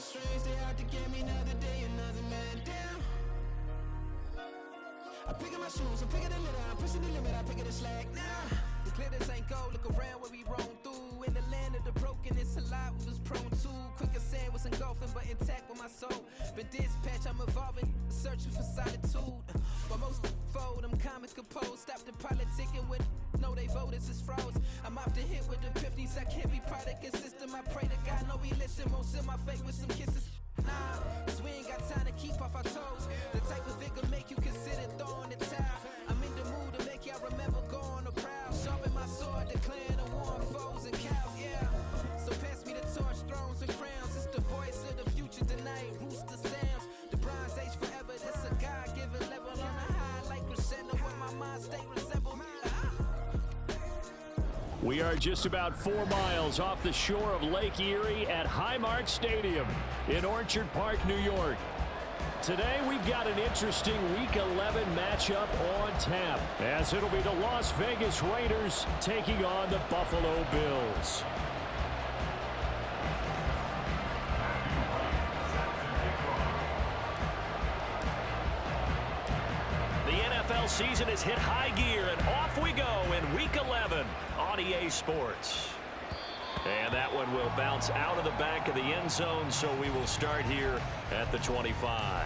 strings, they out to get me another day, another man down. I'm picking my shoes, I'm picking the litter, I'm pushing the limit, I'm picking the slack now. The clear this ain't gold, look around where we roam through. In the land of the broken, it's a lot we was prone to. Quicker sand was engulfing, but intact with my soul. Been dispatched, I'm evolving, searching for solitude. While most fold, I'm comic composed. Stop the politicking with no, they voters is froze. I'm off the hit with epiphanies, I can't be product and system. I pray to God, no, we listen, won't seal my fate with some kisses. Nah, cause we ain't got time to keep off our toes. The type of vigor make you consider throwing the towel. I'm in the mood to make y'all remember going to proud. Sharpen my sword, declaring the war on foes and cows, yeah. So pass me the torch, thrones and crowns. It's the voice of the future tonight, rooster sounds. The Bronze Age forever, this a God-given level. On a high like crescendo, where my mind state resemble. We are just about 4 miles off the shore of Lake Erie at Highmark Stadium in Orchard Park, New York. Today we've got an interesting Week 11 matchup on tap, as it'll be the Las Vegas Raiders taking on the Buffalo Bills. Season has hit high gear, and off we go in Week 11 on EA Sports. And that one will bounce out of the back of the end zone, so we will start here at the 25.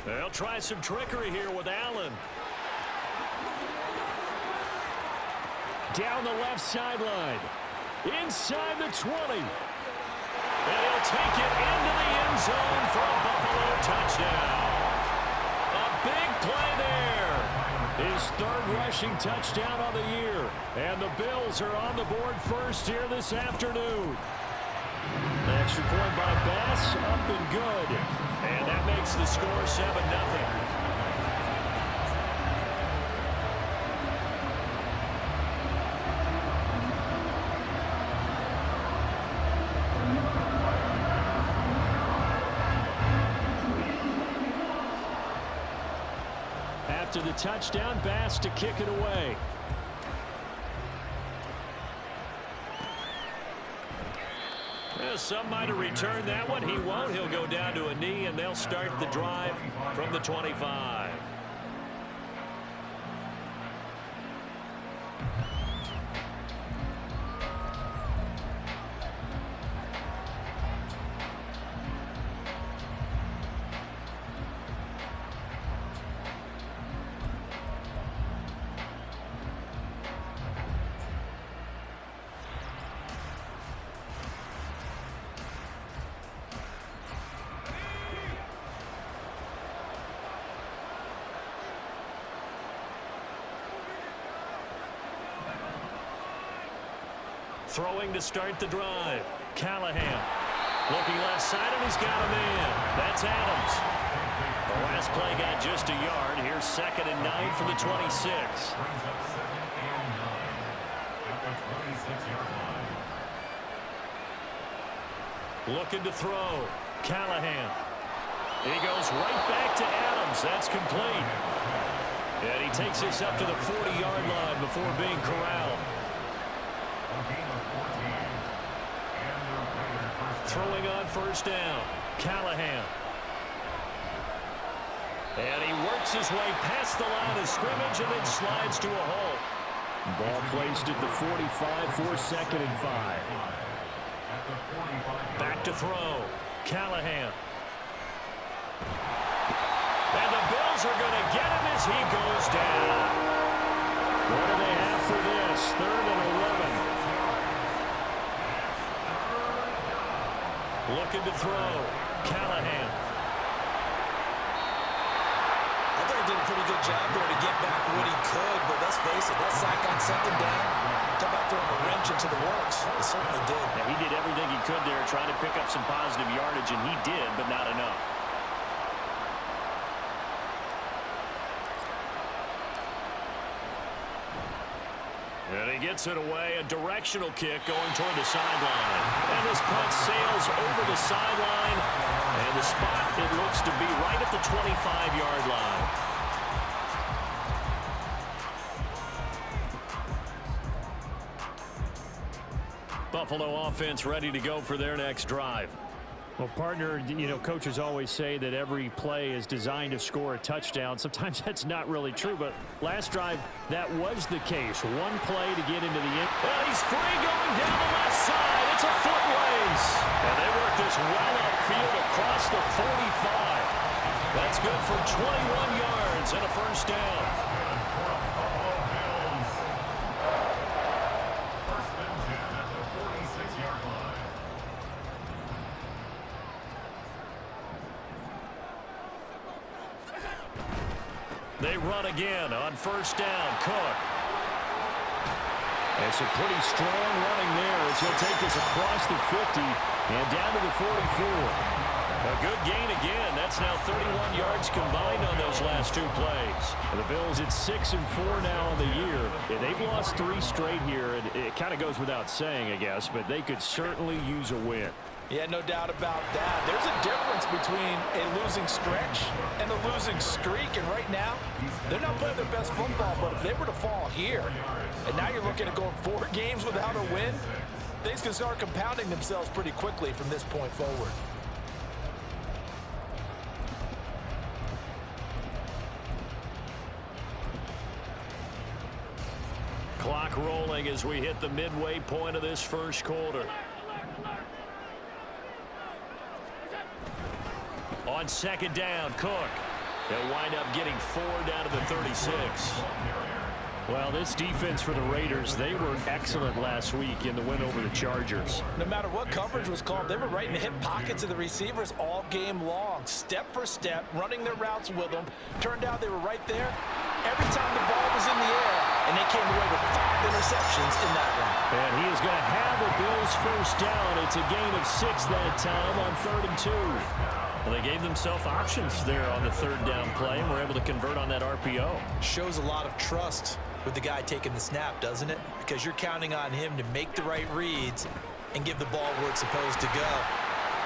They'll try some trickery here with Allen. Down the left sideline. Inside the 20. And he'll take it into the end zone for a Buffalo touchdown. A big play there. His third rushing touchdown on the year. And the Bills are on the board first here this afternoon. The extra point by Bass, up and good. And that makes the score 7-0. After the touchdown, Bass to kick it away. Some might have returned that one. He won't. He'll go down to a knee, and they'll start the drive from the 25. Throwing to start the drive. Callahan looking left side, and he's got a man. That's Adams. The last play got just a yard. Here's 2nd and 9 from the 26. Looking to throw. Callahan. He goes right back to Adams. That's complete. And he takes this up to the 40-yard line before being corralled. Throwing on first down. Callahan. And he works his way past the line of scrimmage and then slides to a hole. Ball placed at the 45 for 2nd and 5. Back to throw. Callahan. And the Bills are going to get him as he goes down. What do they have for this? 3rd and 11. Looking to throw. Callahan. I thought he did a pretty good job there to get back what he could, but let's face it, that sack on 2nd down, talk about throwing a wrench into the works. It certainly did. Yeah, he did everything he could there, trying to pick up some positive yardage, and he did, but not enough. And he gets it away, a directional kick going toward the sideline. And this punt sails over the sideline. And the spot, it looks to be right at the 25-yard line. Buffalo offense ready to go for their next drive. Well, partner, you know, coaches always say that every play is designed to score a touchdown. Sometimes that's not really true, but last drive, that was the case. One play to get into the end. And he's free going down the left side. It's a foot race. And they work this well upfield across the 45. That's good for 21 yards and a first down. They run again on first down. Cook. And some pretty strong running there as he'll take this across the 50 and down to the 44. A good gain again. That's now 31 yards combined on those last two plays. And the Bills at 6-4 now on the year. And they've lost 3 straight here. And it kind of goes without saying, I guess, but they could certainly use a win. Yeah, no doubt about that. There's a difference between a losing stretch and a losing streak. And right now, they're not playing their best football. But if they were to fall here, and now you're looking at going 4 games without a win, things can start compounding themselves pretty quickly from this point forward. Clock rolling as we hit the midway point of this first quarter. On second down, Cook. They'll wind up getting 4 down to the 36. Well, this defense for the Raiders, they were excellent last week in the win over the Chargers. No matter what coverage was called, they were right in the hip pockets of the receivers all game long. Step for step, running their routes with them. Turned out they were right there every time the ball was in the air, and they came away with 5 interceptions in that one. And he is going to have a Bills first down. It's a gain of 6 that time on 3rd and 2. Well, they gave themselves options there on the 3rd down play and were able to convert on that RPO. Shows a lot of trust with the guy taking the snap, doesn't it? Because you're counting on him to make the right reads and give the ball where it's supposed to go.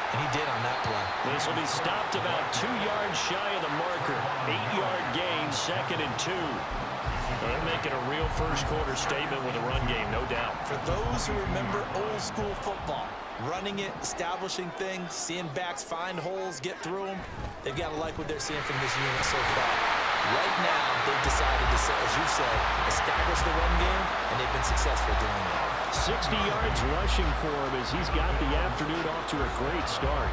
And he did on that play. This will be stopped about 2 yards shy of the marker. 8-yard gain, 2nd and 2. They're making a real first quarter statement with a run game, no doubt. For those who remember old school football, running it, establishing things, seeing backs find holes, get through them, they've got to like what they're seeing from this unit so far. Right now, they've decided to, as you said, establish the run game, and they've been successful doing it. 60 yards rushing for him as he's got the afternoon off to a great start.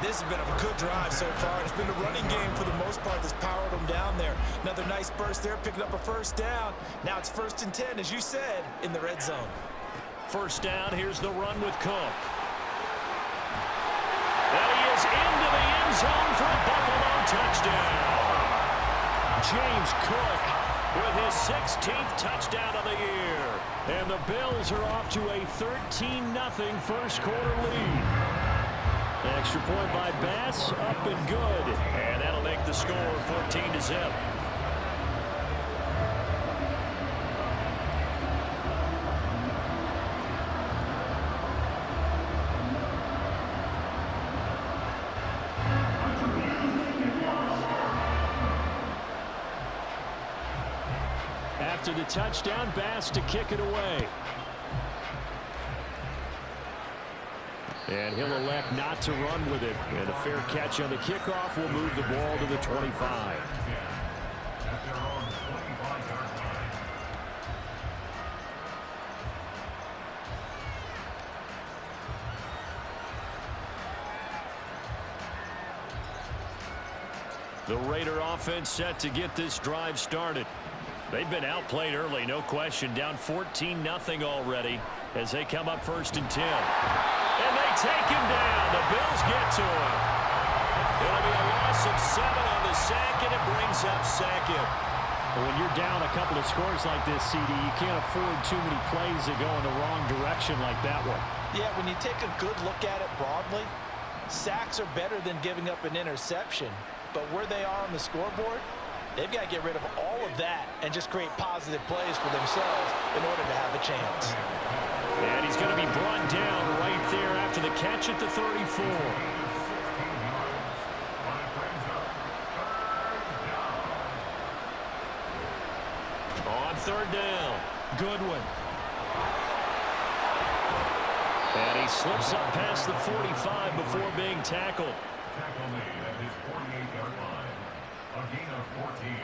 This has been a good drive so far. It's been a running game for the most part that's powered them down there. Another nice burst there, picking up a first down. Now it's 1st and 10, as you said, in the red zone. First down, here's the run with Cook. And he is into the end zone for a Buffalo touchdown. James Cook with his 16th touchdown of the year. And the Bills are off to a 13-0 first quarter lead. Extra point by Bass, up and good. And that'll make the score 14-0. After the touchdown, Bass to kick it away. And he'll elect not to run with it. And a fair catch on the kickoff will move the ball to the 25. The Raider offense set to get this drive started. They've been outplayed early, no question. Down 14-0 already as they come up 1st and 10. And they take him down. The Bills get to him. It'll be a loss of 7 on the sack, and it brings up 2nd. When you're down a couple of scores like this, CD, you can't afford too many plays that go in the wrong direction like that one. Yeah, when you take a good look at it broadly, sacks are better than giving up an interception. But where they are on the scoreboard, They've got to get rid of all of that and just create positive plays for themselves in order to have a chance. And he's going to be brought down right there after the catch at the 34. On third down, Goodwin. And he slips up past the 45 before being tackled. Tackle made at his 48-yard line. A gain of 14.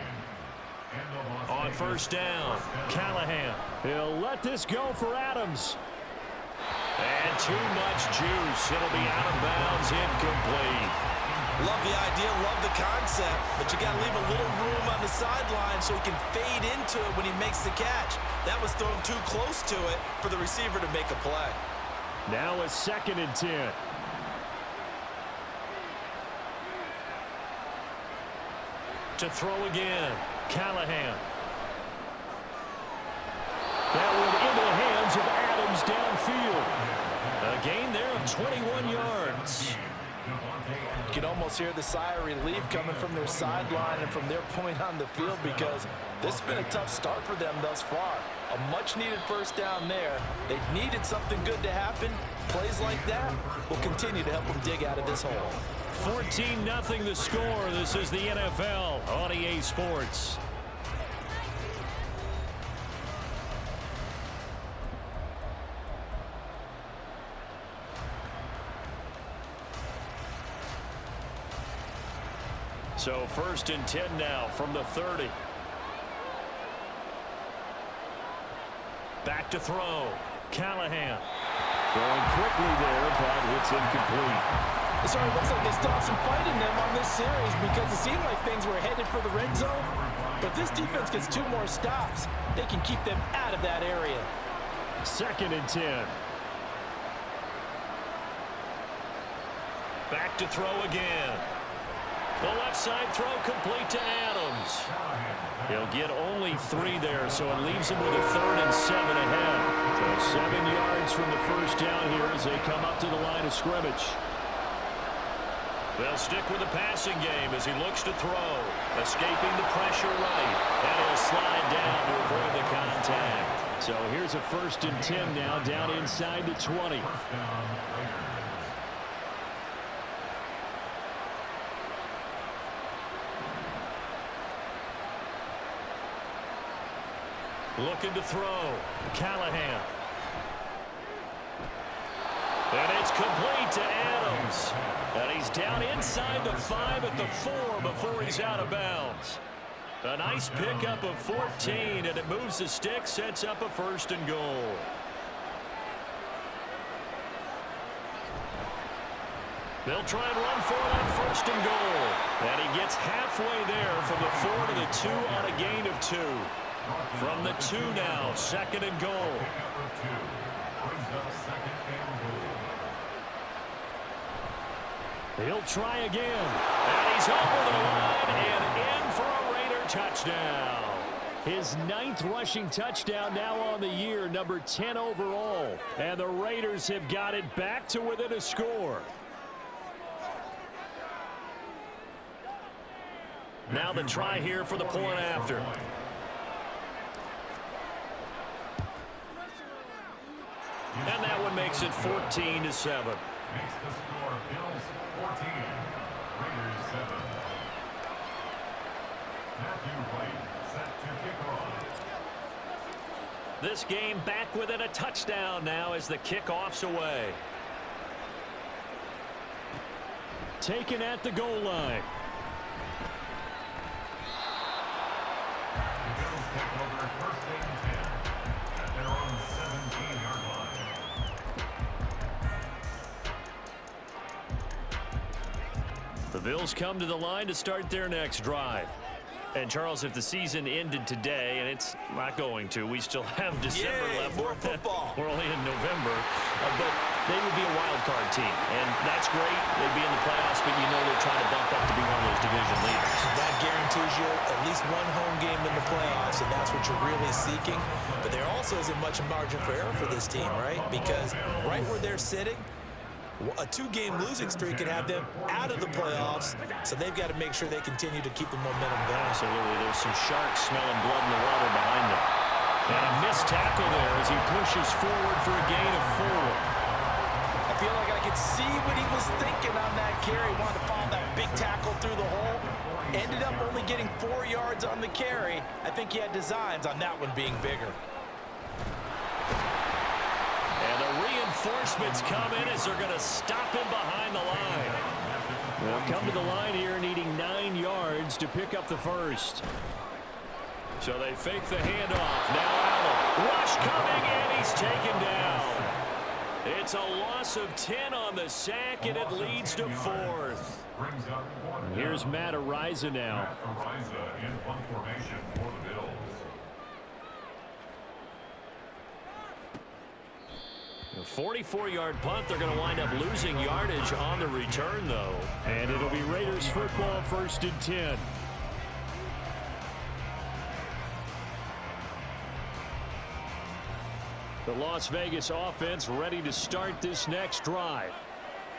On first down, Callahan. He'll let this go for Adams. And too much juice. It'll be out of bounds, incomplete. Love the idea, love the concept, but you got to leave a little room on the sideline so he can fade into it when he makes the catch. That was thrown too close to it for the receiver to make a play. Now a 2nd and 10. To throw again, Callahan. That one into the hands of Adams downfield. A gain there of 21 yards. You can almost hear the sigh of relief coming from their sideline and from their point on the field because this has been a tough start for them thus far. A much-needed first down there. They needed something good to happen. Plays like that will continue to help them dig out of this hole. 14-0 the score. This is the NFL on EA Sports. So 1st and 10 now from the 30. Back to throw. Callahan. Throwing quickly there, but it's incomplete. Sorry, it looks like they still have some fight in them on this series because it seemed like things were headed for the red zone. But this defense gets 2 more stops. They can keep them out of that area. 2nd and 10. Back to throw again. The left side throw complete to Adams. He'll get only 3 there, so it leaves him with a 3rd and 7 ahead. So 7 yards from the first down here as they come up to the line of scrimmage. They'll stick with the passing game as he looks to throw. Escaping the pressure right. And he'll slide down to avoid the contact. So here's a 1st and 10 now down inside the 20. Looking to throw. Callahan. And it's complete to Adams. And he's down inside the 5 at the 4 before he's out of bounds. A nice pickup of 14, and it moves the stick, sets up a 1st and goal. They'll try and run for it on 1st and goal. And he gets halfway there from the 4 to the 2 on a gain of 2. From the 2 now, 2nd and goal. He'll try again. And he's over the line and in for a Raider touchdown. His 9th rushing touchdown now on the year, number 10 overall. And the Raiders have got it back to within a score. Now the try here for the point after. And that one makes it 14-7. Makes the score Bills 14, Raiders 7. Matthew White set to kick off. This game back within a touchdown now as the kickoff's away. Taken at the goal line. The Bills take over 1st and 10 at their own 17-yard line. The Bills come to the line to start their next drive. And, Charles, if the season ended today, and it's not going to, we still have December left. More football. We're only in November. But they would be a wild card team. And that's great. They'd be in the playoffs, but you know they're trying to bump up to be one of those division leaders. That guarantees you at least one home game in the playoffs, and that's what you're really seeking. But there also isn't much margin for error for this team, right? Because right where they're sitting, A 2-game losing streak could have them out of the playoffs, so they've got to make sure they continue to keep the momentum going. Absolutely. There's some sharks smelling blood in the water behind them. And a missed tackle there as he pushes forward for a gain of 4. I feel like I could see what he was thinking on that carry. Wanted to follow that big tackle through the hole. Ended up only getting 4 yards on the carry. I think he had designs on that one being bigger. And the reinforcements come in as they're going to stop him behind the line. They'll come to the line here needing 9 yards to pick up the first. So they fake the handoff. Now Allen. Rush coming, and he's taken down. It's a loss of 10 on the sack, and it leads to 4th. Here's Matt Ariza now. Ariza in punt formation for the Bills. A 44-yard punt. They're going to wind up losing yardage on the return, though. And it'll be Raiders football, 1st and 10. The Las Vegas offense ready to start this next drive.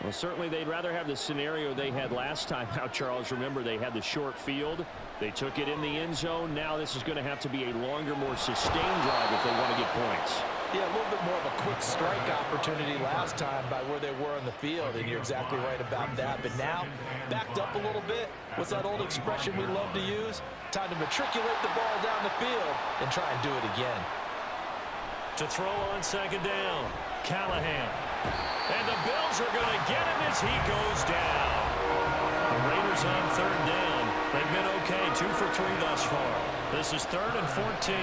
Well, certainly they'd rather have the scenario they had last time out, Charles. Remember, they had the short field. They took it in the end zone. Now this is going to have to be a longer, more sustained drive if they want to get points. Yeah, a little bit more of a quick strike opportunity last time by where they were on the field, and you're exactly right about that. But now, backed up a little bit. What's that old expression we love to use? Time to matriculate the ball down the field and try and do it again. To throw on 2nd down, Callahan. And the Bills are going to get him as he goes down. The Raiders on 3rd down. They've been okay, 2 for 3 thus far. This is 3rd and 14.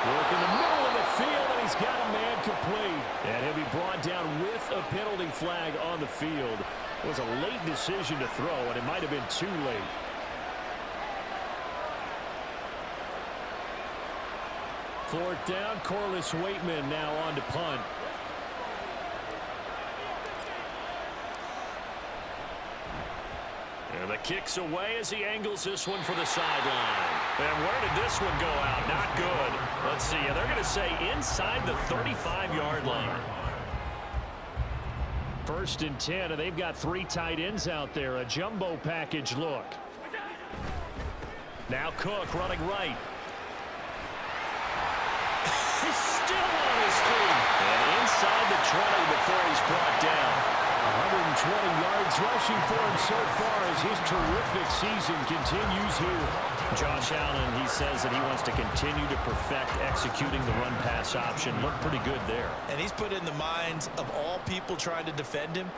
Work in the middle of the field, and he's got a man complete. And he'll be brought down with a penalty flag on the field. It was a late decision to throw, and it might have been too late. Fourth down, Corliss Waitman now on to punt. And the kick's away as he angles this one for the sideline. And where did this one go out? Not good. Let's see. They're going to say inside the 35-yard line. 1st and 10, and they've got 3 tight ends out there. A jumbo package look. Now Cook running right. He's still on his feet. And inside the 20 before he's brought down. 120 yards rushing for him so far as his terrific season continues here. Josh Allen, he says that he wants to continue to perfect executing the run-pass option. Looked pretty good there. And he's put in the minds of all people trying to defend him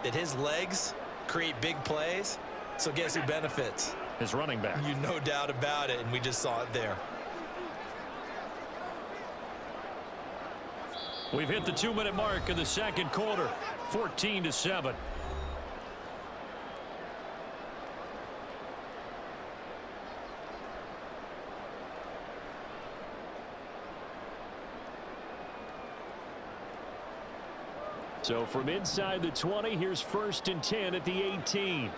that his legs create big plays. So guess who benefits? His running back. You no doubt about it, and we just saw it there. We've hit the 2-minute mark of the 2nd quarter. 14-7. So from inside the 20, here's 1st and 10 at the 18.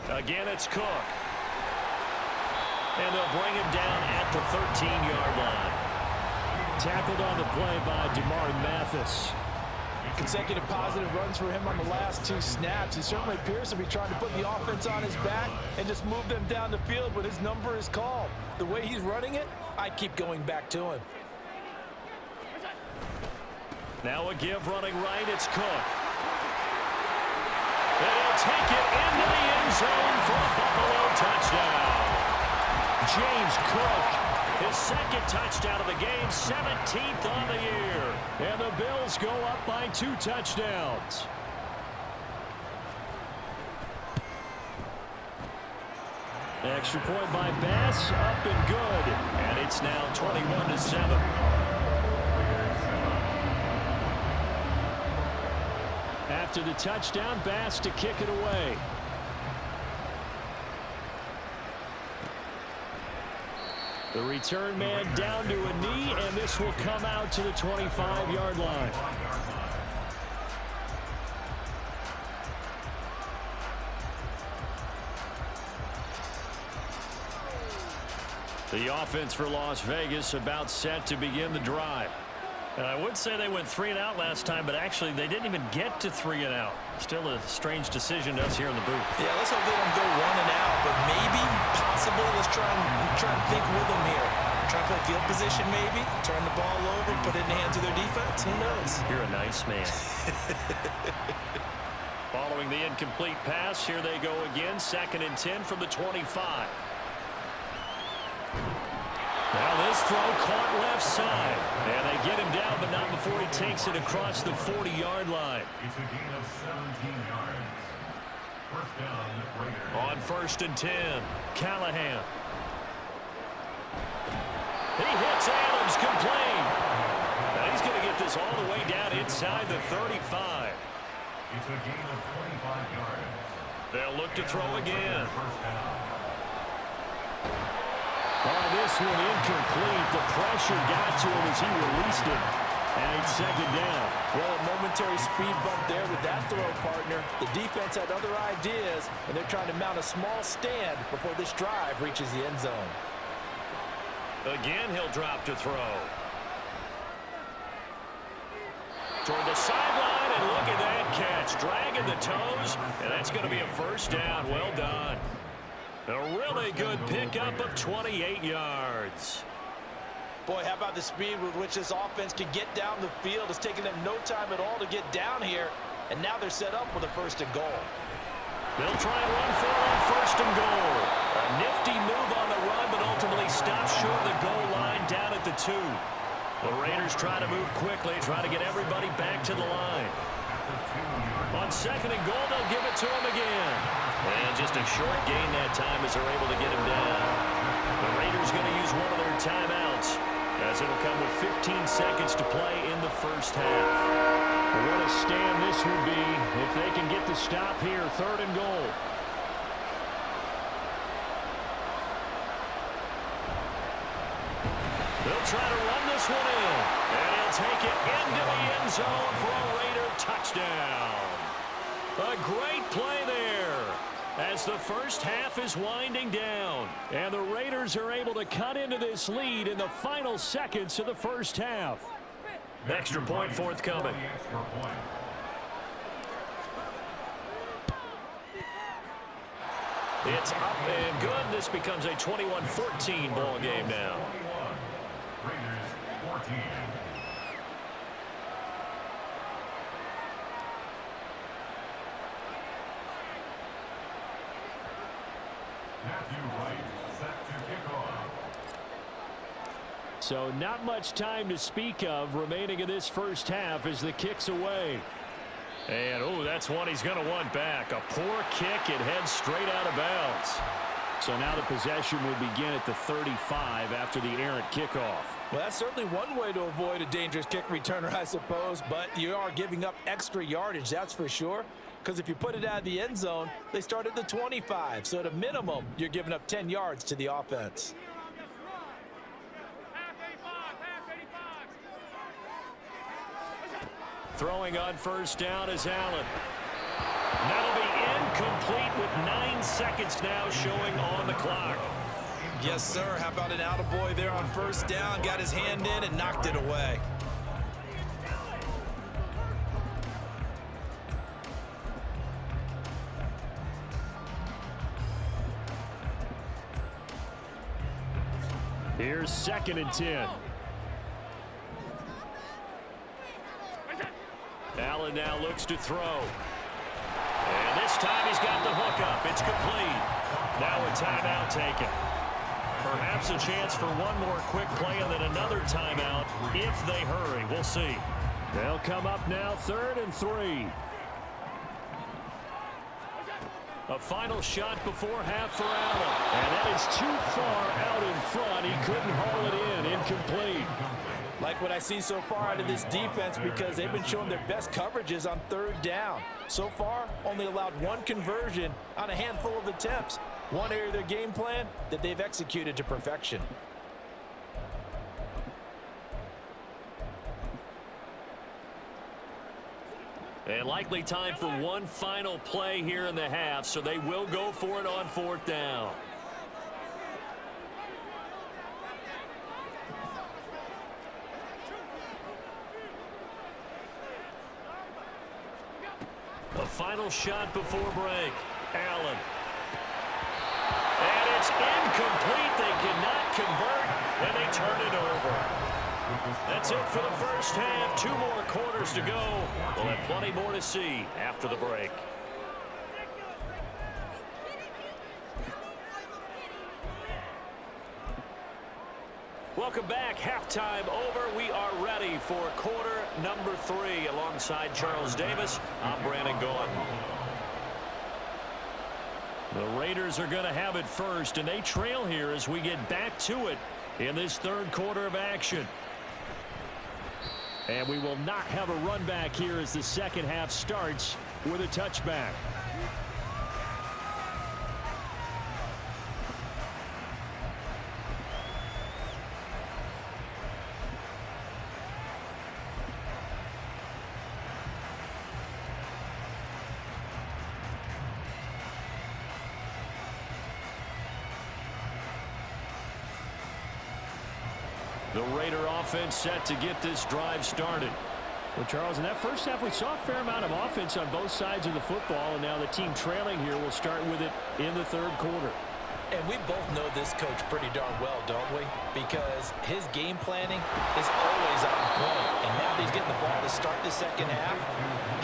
Again, it's Cook. And they'll bring him down at the 13-yard line. Tackled on the play by DeMar Mathis. Consecutive positive runs for him on the last 2 snaps. He certainly appears to be trying to put the offense on his back and just move them down the field when his number is called. The way he's running it, I'd keep going back to him. Now a give running right, it's Cook. And he'll take it into the end zone for a Buffalo touchdown. James Cook. His 2nd touchdown of the game, 17th on the year. And the Bills go up by 2 touchdowns. Extra point by Bass, up and good. And it's now 21-7. After the touchdown, Bass to kick it away. The return man down to a knee, and this will come out to the 25-yard line. The offense for Las Vegas about set to begin the drive. And I would say they went 3 and out last time, but actually they didn't even get to 3 and out. Still a strange decision to us here in the booth. Yeah, let's hope they don't go 1 and out, but maybe, possibly, let's try and think with them here. Try and play field position maybe, turn the ball over, put it in the hands of their defense. Who knows? You're a nice man. Following the incomplete pass, here they go again. 2nd and 10 from the 25. Now this throw caught left side. And they get him down, but not before he takes it across the 40-yard line. It's a gain of 17 yards. First down, Raiders. On 1st and 10, Callahan. He hits Adams, complete. Now he's going to get this all the way down inside the 35. It's a gain of 25 yards. They'll look to throw again. First down. This one incomplete. The pressure got to him as he released it. And it's 2nd down. Well, a momentary speed bump there with that throw, partner. The defense had other ideas, and they're trying to mount a small stand before this drive reaches the end zone. Again, he'll drop to throw. Toward the sideline, and look at that catch. Dragging the toes, and that's going to be a first down. Well done. A really good pickup of 28 yards. Boy, how about the speed with which this offense can get down the field? It's taking them no time at all to get down here, and now they're set up with a 1st and goal. They'll try and run for it on 1st and goal. A nifty move on the run, but ultimately stops short of the goal line down at the 2. The Raiders try to move quickly, try to get everybody back to the line. On 2nd and goal, they'll give it to him again. And just a short gain that time as they're able to get him down. The Raiders going to use one of their timeouts, as it'll come with 15 seconds to play in the first half. What a stand this would be if they can get the stop here, 3rd and goal. They'll try to run this one in, and he'll take it into the end zone for a Raider touchdown. A great play there as the first half is winding down, and the Raiders are able to cut into this lead in the final seconds of the first half. Extra point forthcoming. Extra point. It's up and good. This becomes a 21-14 ball game now. 21. Raiders 14. Matthew Wright set to kick off. So not much time to speak of remaining in this first half as the kick's away. And, oh, that's one he's going to want back. A poor kick. It heads straight out of bounds. So now the possession will begin at the 35 after the errant kickoff. Well, that's certainly one way to avoid a dangerous kick returner, I suppose, but you are giving up extra yardage, that's for sure. Because if you put it out of the end zone, they start at the 25. So at a minimum, you're giving up 10 yards to the offense. Throwing on first down is Allen. That'll be incomplete with 9 seconds now showing on the clock. Yes, sir. How about an attaboy there on first down? Got his hand in and knocked it away. Here's 2nd and 10. Allen now looks to throw. And this time he's got the hook up. It's complete. Now a timeout taken. Perhaps a chance for one more quick play and then another timeout if they hurry. We'll see. They'll come up now 3rd and 3. A final shot before half for Allen. And that is too far out in front. He couldn't haul it in. Incomplete. Like what I see so far out of this defense because they've been showing their best coverages on 3rd down. So far, only allowed one conversion on a handful of attempts. One area of their game plan that they've executed to perfection. And likely time for one final play here in the half, so they will go for it on 4th down. The final shot before break. Allen. And it's incomplete. They cannot convert, and they turn it over. That's it for the first half. 2 more quarters to go. We'll have plenty more to see after the break. Welcome back. Halftime over. We are ready for quarter number 3. Alongside Charles Davis, I'm Brandon Gaughan. The Raiders are going to have it first, and they trail here as we get back to it in this third quarter of action. And we will not have a run back here as the second half starts with a touchback. The Raider offense set to get this drive started. Well, Charles, in that first half, we saw a fair amount of offense on both sides of the football, and now the team trailing here will start with it in the third quarter. And we both know this coach pretty darn well, don't we? Because his game planning is always on point. And now that he's getting the ball to start the second half,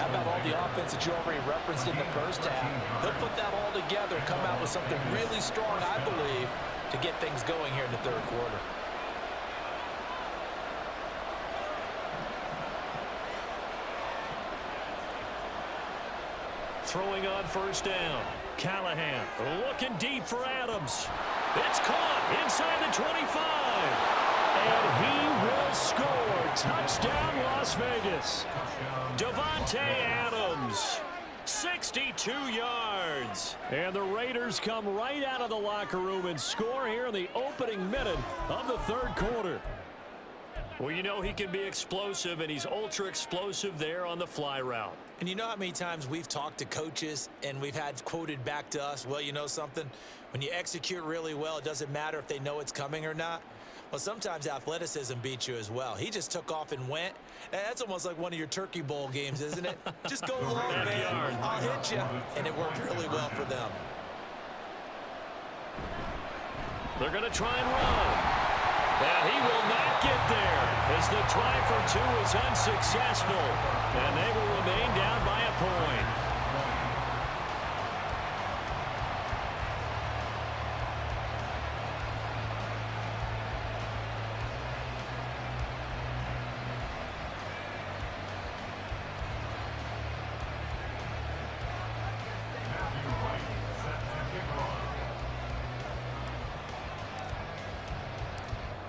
how about all the offense that you already referenced in the first half? He'll put that all together and come out with something really strong, I believe, to get things going here in the third quarter. Throwing on first down. Callahan looking deep for Adams. It's caught inside the 25. And he will score. Touchdown, Las Vegas. Davante Adams. 62 yards. And the Raiders come right out of the locker room and score here in the opening minute of the third quarter. Well, you know he can be explosive, and he's ultra explosive there on the fly route. And you know how many times we've talked to coaches and we've had quoted back to us, well, you know something? When you execute really well, it doesn't matter if they know it's coming or not. Well, sometimes athleticism beats you as well. He just took off and went. That's almost like one of your Turkey Bowl games, isn't it? Just go long, man. I'll hit you. And it worked really well for them. They're going to try and run. And he will not get there as the try for 2 is unsuccessful. And they will remain down by a point.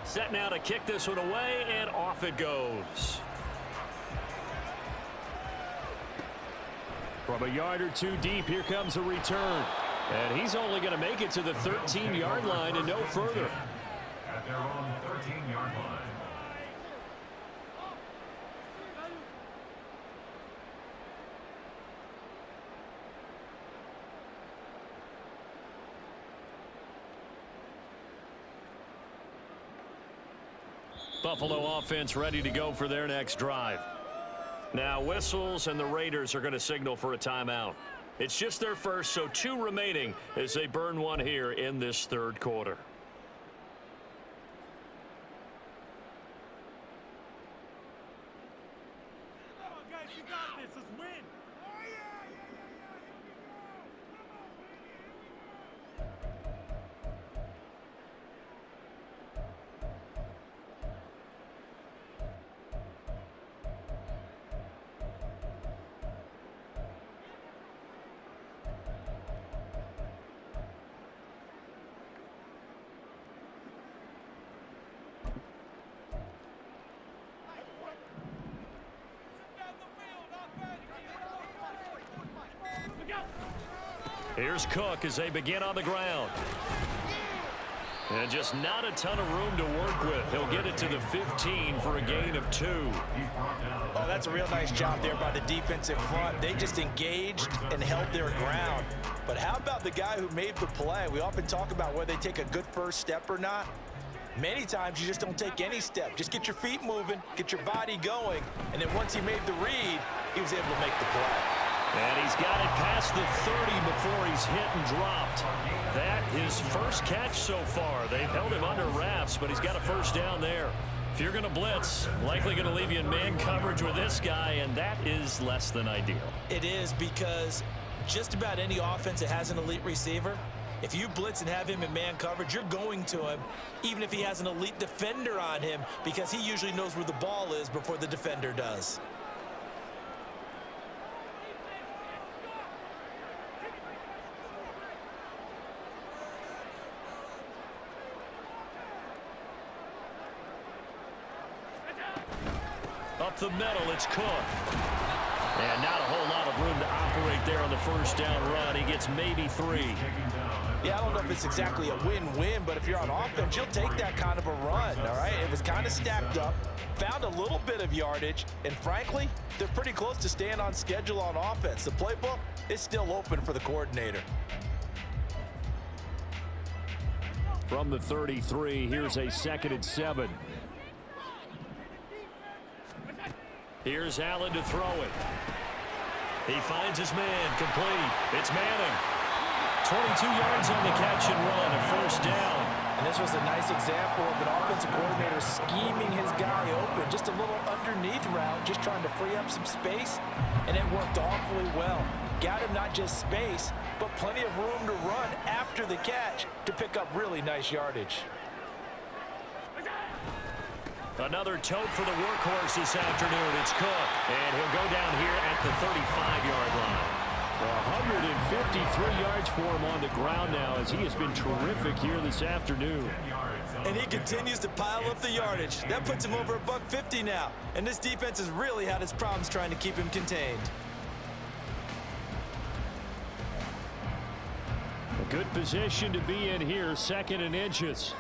Set now to kick this one away, and off it goes. From a yard or 2 deep, here comes a return. And he's only going to make it to the 13-yard line and no further. At their own 13-yard line. Buffalo offense ready to go for their next drive. Now whistles, and the Raiders are going to signal for a timeout. It's just their first, so 2 remaining as they burn one here in this third quarter. Come on, guys, you got this. Let's win. Here's Cook as they begin on the ground. And just not a ton of room to work with. He'll get it to the 15 for a gain of 2. Oh, that's a real nice job there by the defensive front. They just engaged and held their ground. But how about the guy who made the play? We often talk about whether they take a good first step or not. Many times you just don't take any step. Just get your feet moving, get your body going, and then once he made the read, he was able to make the play. And he's got it past the 30 before he's hit and dropped. That his first catch so far. They've held him under wraps, but he's got a first down there. If you're going to blitz, likely going to leave you in man coverage with this guy, and that is less than ideal. It is, because just about any offense that has an elite receiver, if you blitz and have him in man coverage, you're going to him, even if he has an elite defender on him, because he usually knows where the ball is before the defender does. Up the middle, it's Cook. And not a whole lot of room to operate there on the first down run. He gets maybe 3. Yeah, I don't know if it's exactly a win-win, but if you're on offense, you'll take that kind of a run, all right? It was kind of stacked up, found a little bit of yardage, and frankly, they're pretty close to staying on schedule on offense. The playbook is still open for the coordinator. From the 33, here's a 2nd and 7. Here's Allen to throw it. He finds his man, complete. It's Manning. 22 yards on the catch and run, a first down. And this was a nice example of an offensive coordinator scheming his guy open. Just a little underneath route, just trying to free up some space, and it worked awfully well. Got him not just space, but plenty of room to run after the catch to pick up really nice yardage. Another tote for the workhorse this afternoon. It's Cook, and he'll go down here at the 35-yard line. 153 yards for him on the ground now, as he has been terrific here this afternoon. And he continues to pile up the yardage. That puts him over $150 now. And this defense has really had its problems trying to keep him contained. A good position to be in here, 2nd and inches.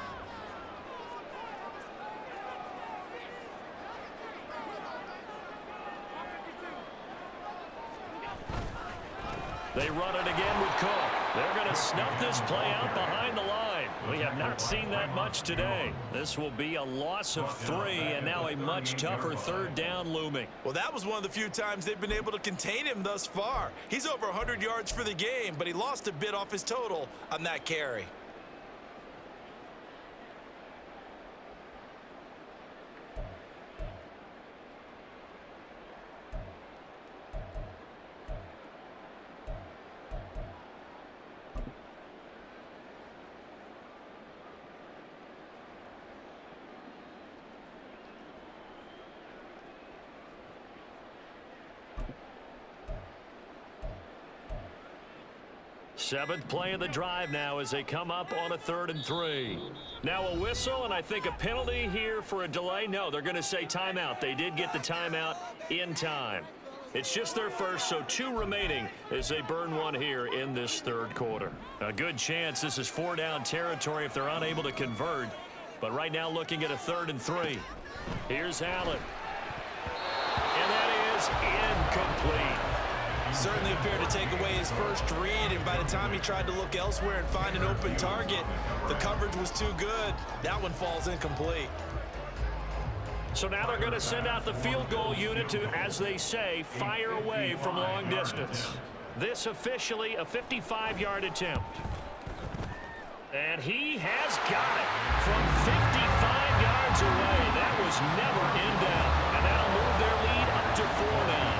They run it again with Cook. They're going to snuff this play out behind the line. We have not seen that much today. This will be a loss of 3, and now a much tougher 3rd down looming. Well, that was one of the few times they've been able to contain him thus far. He's over 100 yards for the game, but he lost a bit off his total on that carry. Seventh play of the drive now as they come up on a 3rd and 3. Now a whistle, and I think a penalty here for a delay. No, they're going to say timeout. They did get the timeout in time. It's just their first, so 2 remaining as they burn one here in this 3rd quarter. A good chance this is 4-down territory if they're unable to convert. But right now looking at a 3rd and 3. Here's Allen. And that is incomplete. Certainly appeared to take away his first read, and by the time he tried to look elsewhere and find an open target, the coverage was too good. That one falls incomplete. So now they're going to send out the field goal unit to, as they say, fire away from long distance. This officially a 55-yard attempt. And he has got it from 55 yards away. That was never in doubt. And that'll move their lead up to 4 now.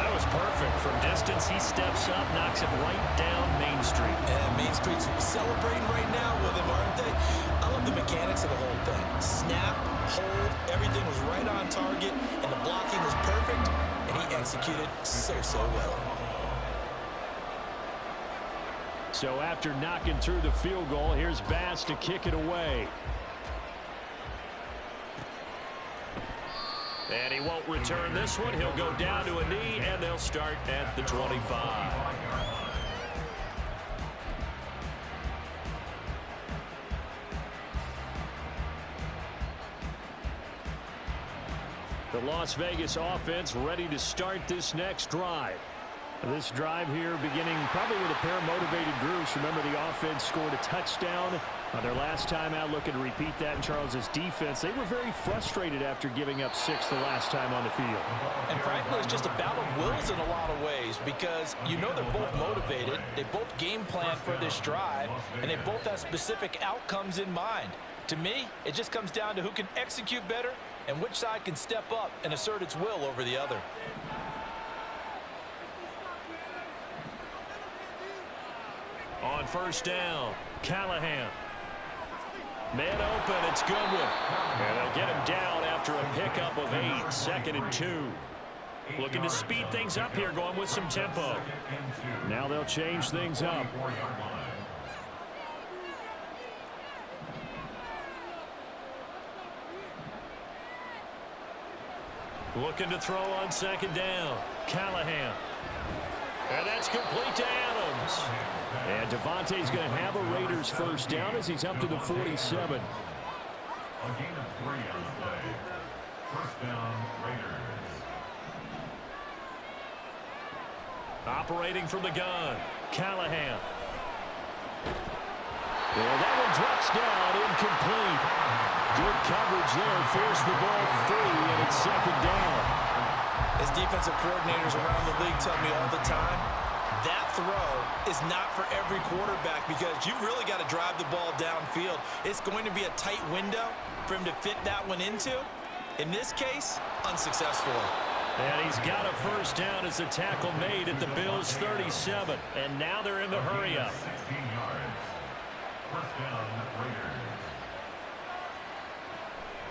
That was perfect. From distance, he steps up, knocks it right down Main Street. And Main Street's celebrating right now with him, aren't they? I love the mechanics of the whole thing. Snap, hold, everything was right on target, and the blocking was perfect, and he executed so well. So after knocking through the field goal, here's Bass to kick it away. And he won't return this one. He'll go down to a knee, and they'll start at the 25. The Las Vegas offense ready to start this next drive. This drive here beginning probably with a pair of motivated groups. Remember, the offense scored a touchdown on their last time out, looking to repeat that in Charles's defense. They were very frustrated after giving up 6 the last time on the field. And frankly, it's just a battle of wills in a lot of ways because you know they're both motivated. They both game plan for this drive, and they both have specific outcomes in mind. To me, it just comes down to who can execute better and which side can step up and assert its will over the other. On first down, Callahan. Man open, it's Goodwin. And they'll get him down after a pickup of 8, 2nd and 2. Looking to speed things up here, going with some tempo. Now they'll change things up. Looking to throw on 2nd down, Callahan. And that's complete to Adams. And Devontae's going to have a Raiders first down as he's up to the 47. A gain of 3 on the play. First down, Raiders. Operating from the gun, Callahan. And that one drops down, incomplete. Good coverage there, forced the ball free, and it's 2nd down. As defensive coordinators around the league tell me all the time, that throw is not for every quarterback because you've really got to drive the ball downfield. It's going to be a tight window for him to fit that one into. In this case, unsuccessfully. And he's got a first down as the tackle made at the Bills' 37. And now they're in the hurry-up. 16 yards. First down, Raiders.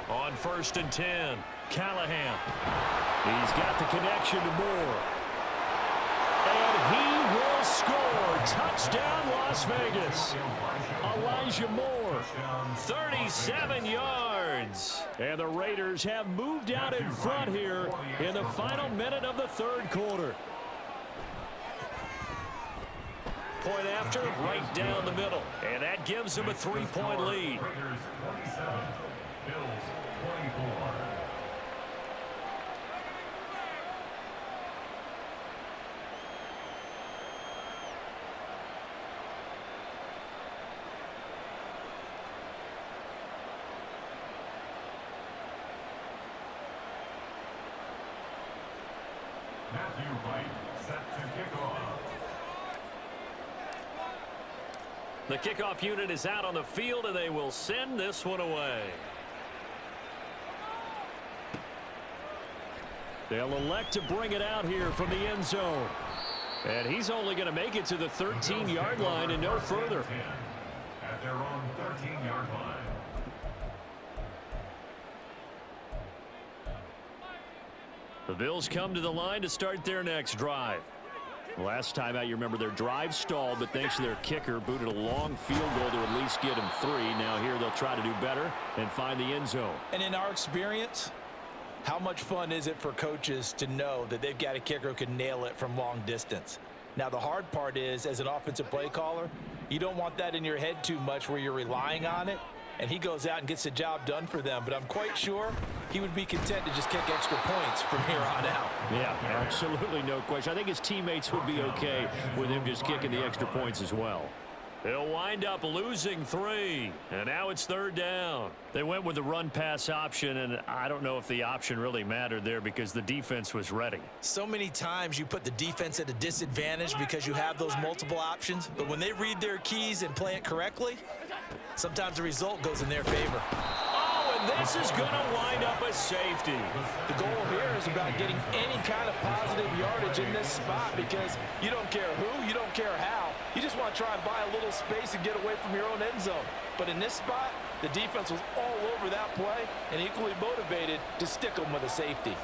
On 1st and 10, Callahan. He's got the connection to Moore. And he will score. Touchdown, Las Vegas. Elijah Moore, 37 yards. And the Raiders have moved out in front here in the final minute of the 3rd quarter. Point after, right down the middle. And that gives them a 3-point lead. Raiders 27, Bills 24. Matthew Wright set to kick off. The kickoff unit is out on the field, and they will send this one away. They'll elect to bring it out here from the end zone. And he's only going to make it to the 13-yard line and no further. At their own 13-yard line. The Bills come to the line to start their next drive. Last time out, you remember their drive stalled, but thanks to their kicker, booted a long field goal to at least get him 3. Now here they'll try to do better and find the end zone. And in our experience, how much fun is it for coaches to know that they've got a kicker who can nail it from long distance? Now, the hard part is, as an offensive play caller, you don't want that in your head too much where you're relying on it, and he goes out and gets the job done for them. But I'm quite sure he would be content to just kick extra points from here on out. Yeah, absolutely no question. I think his teammates would be okay with him just kicking the extra points as well. They'll wind up losing 3, and now it's 3rd down. They went with the run-pass option, and I don't know if the option really mattered there because the defense was ready. So many times you put the defense at a disadvantage because you have those multiple options, but when they read their keys and play it correctly, sometimes the result goes in their favor. Oh, and this is going to wind up a safety. The goal here is about getting any kind of positive yardage in this spot because you don't care who, you don't care how. You just want to try and buy a little space and get away from your own end zone. But in this spot, the defense was all over that play and equally motivated to stick them with a safety.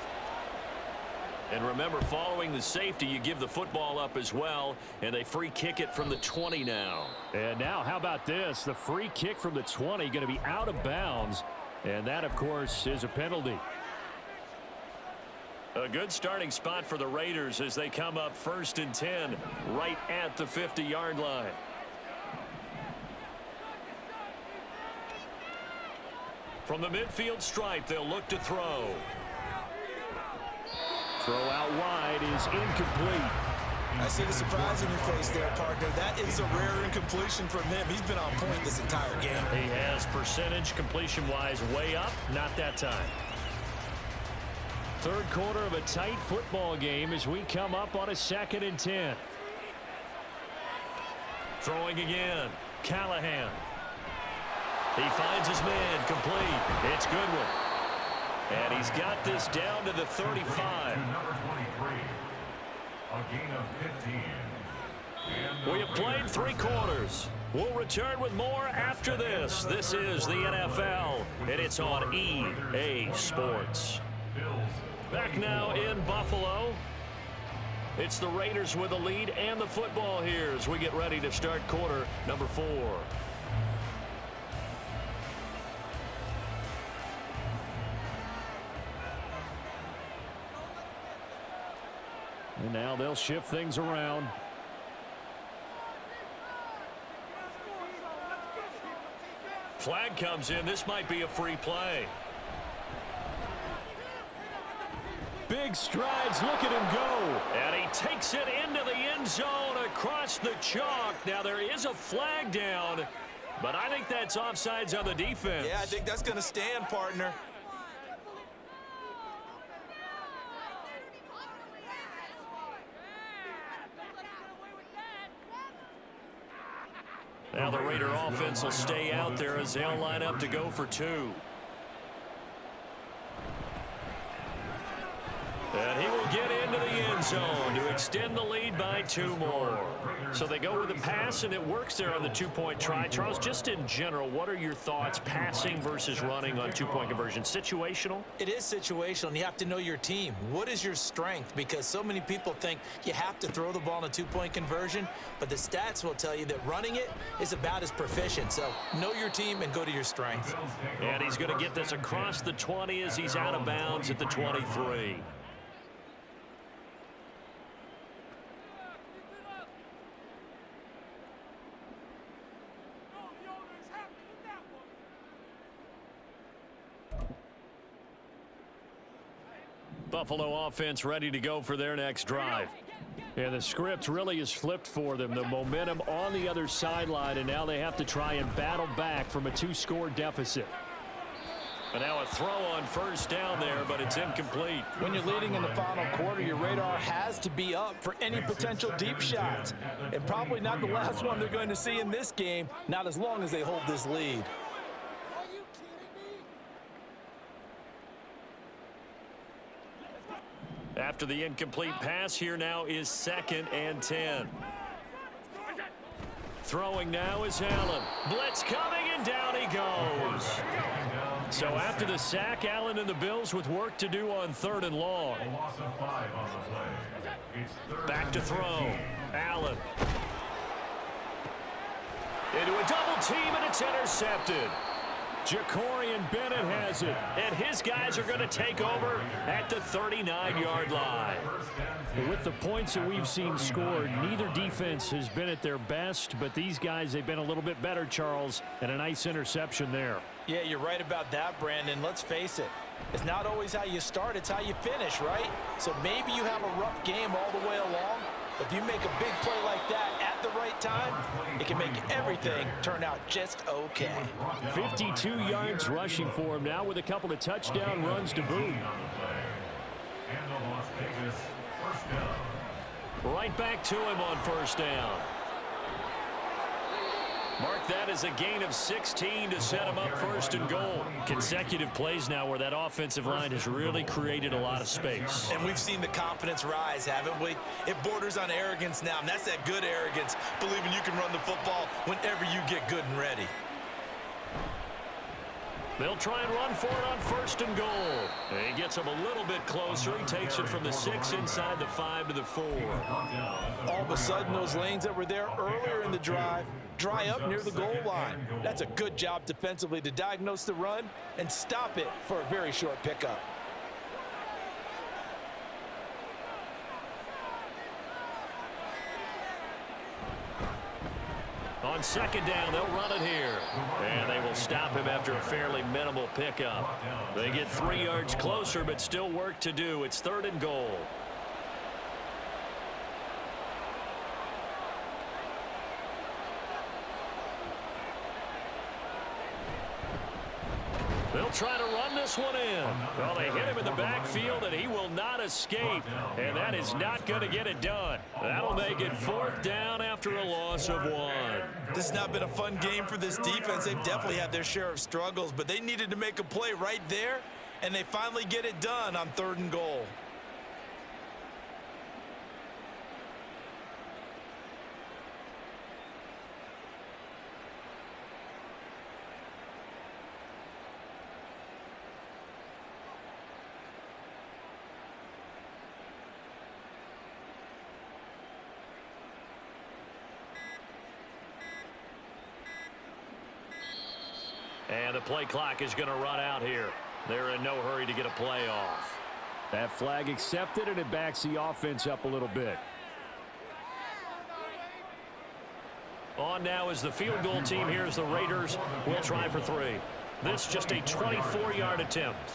And remember, following the safety, you give the football up as well, and they free kick it from the 20 now. And now, how about this? The free kick from the 20 going to be out of bounds, and that, of course, is a penalty. A good starting spot for the Raiders as they come up 1st and 10 right at the 50-yard line. From the midfield stripe, they'll look to throw. Throw out wide is incomplete. I see the surprise in your face there, partner. That is a rare incompletion from him. He's been on point this entire game. He has percentage completion-wise way up, not that time. Third quarter of a tight football game as we come up on a 2nd and 10. Throwing again, Callahan. He finds his man, complete. It's Goodwin. And he's got this down to the 35. Number 23, a gain of 15. We have played 3 quarters. We'll return with more after this. This is the NFL, and it's on EA Sports. Back now in Buffalo. It's the Raiders with the lead and the football here as we get ready to start quarter number 4. And now they'll shift things around. Flag comes in. This might be a free play. Big strides. Look at him go. And he takes it into the end zone across the chalk. Now there is a flag down, but I think that's offsides on the defense. Yeah, I think that's going to stand, partner. Now the Raider offense will stay out there as they'll line up to go for 2. And he will get into the end zone to extend the lead by 2 more. So they go with the pass, and it works there on the 2-point try. Charles, just in general, what are your thoughts passing versus running on 2-point conversion? Situational? It is situational, and you have to know your team. What is your strength? Because so many people think you have to throw the ball in a 2-point conversion, but the stats will tell you that running it is about as proficient. So know your team and go to your strength. And he's going to get this across the 20 as he's out of bounds at the 23. Buffalo offense ready to go for their next drive. And the script really is flipped for them. The momentum on the other sideline, and now they have to try and battle back from a 2-score deficit. But now a throw on 1st down there, but it's incomplete. When you're leading in the final quarter, your radar has to be up for any potential deep shots. And probably not the last one they're going to see in this game, not as long as they hold this lead. After the incomplete pass, here now is 2nd and 10. Throwing now is Allen. Blitz coming, and down he goes. So after the sack, Allen and the Bills with work to do on 3rd and long. Back to throw. Allen. Into a double team, and it's intercepted. Jacorian Bennett has it, and his guys are going to take over at the 39-yard line. With the points that we've seen scored, neither defense has been at their best, but these guys, they've been a little bit better, Charles, and a nice interception there. Yeah, you're right about that, Brandon. Let's face it. It's not always how you start, it's how you finish, right? So maybe you have a rough game all the way along, but if you make a big play like that at the right time, it can make everything turn out just okay. 52 yards rushing for him now with a couple of touchdown runs to boot. Right back to him on 1st down. Mark that as a gain of 16 to set him up 1st and goal. Consecutive plays now where that offensive line has really created a lot of space. And we've seen the confidence rise, haven't we? It borders on arrogance now, and that's that good arrogance, believing you can run the football whenever you get good and ready. They'll try and run for it on 1st and goal. He gets him a little bit closer. He takes it from the 6 inside the 5 to the 4. All of a sudden, those lanes that were there earlier in the drive dry up near the goal line. That's a good job defensively to diagnose the run and stop it for a very short pickup. On 2nd down, they'll run it here. And they will stop him after a fairly minimal pickup. They get 3 yards closer, but still work to do. It's 3rd and goal. They'll try to run this one in. Well, they hit him in the backfield, and he will not escape. And that is not going to get it done. That'll make it 4th down after a loss of 1. This has not been a fun game for this defense. They've definitely had their share of struggles, but they needed to make a play right there, and they finally get it done on 3rd and goal. And the play clock is going to run out here. They're in no hurry to get a play off. That flag accepted, and it backs the offense up a little bit. On now is the field goal team. Here's the Raiders. We'll try for 3. This just a 24-yard attempt.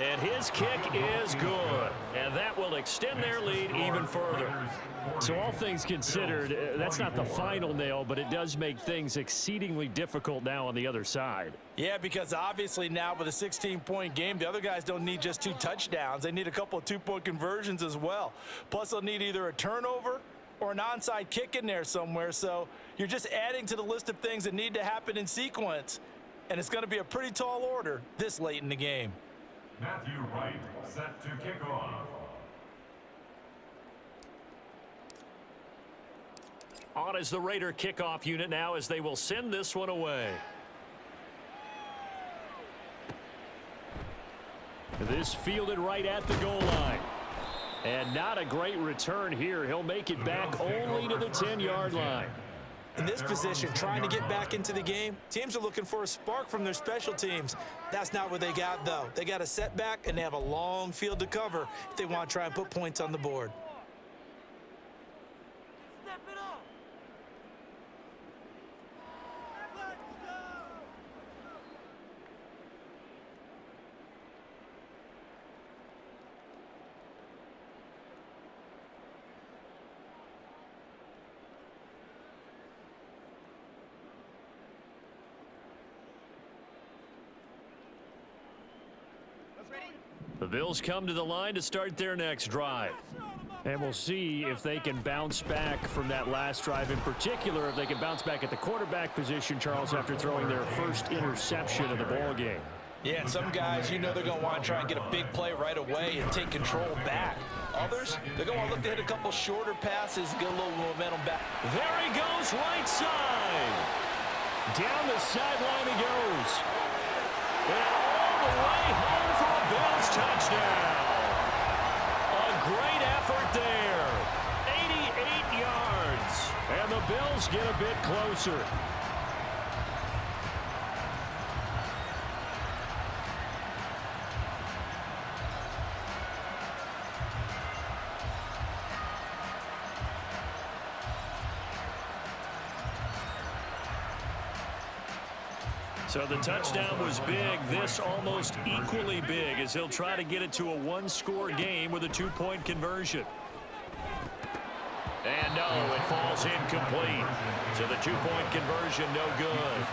And his kick is good. And that will extend their lead even further. So all things considered, that's not the final nail, but it does make things exceedingly difficult now on the other side. Yeah, because obviously now with a 16-point game, the other guys don't need just 2 touchdowns. They need a couple of 2-point conversions as well. Plus, they'll need either a turnover or an onside kick in there somewhere. So you're just adding to the list of things that need to happen in sequence. And it's going to be a pretty tall order this late in the game. Matthew Wright set to kick off. On is the Raider kickoff unit now as they will send this one away. This fielded right at the goal line. And not a great return here. He'll make it back only to the 10-yard line. In this position, trying to get back into the game, teams are looking for a spark from their special teams. That's not what they got, though. They got a setback, and they have a long field to cover if they want to try and put points on the board. Step it up. Let's go. The Bills come to the line to start their next drive. And we'll see if they can bounce back from that last drive, in particular if they can bounce back at the quarterback position, Charles, after throwing their first interception of the ball game. Yeah, and some guys, you know they're going to want to try and get a big play right away and take control back. Others, they're going to look to hit a couple shorter passes, get a little momentum back. There he goes, right side. Down the sideline he goes. And all the way home for a Bills touchdown. A great effort there. 88 yards. And the Bills get a bit closer. So the touchdown was big. This almost equally big as he'll try to get it to a one-score game with a two-point conversion. And no, it falls incomplete. So the two-point conversion no good.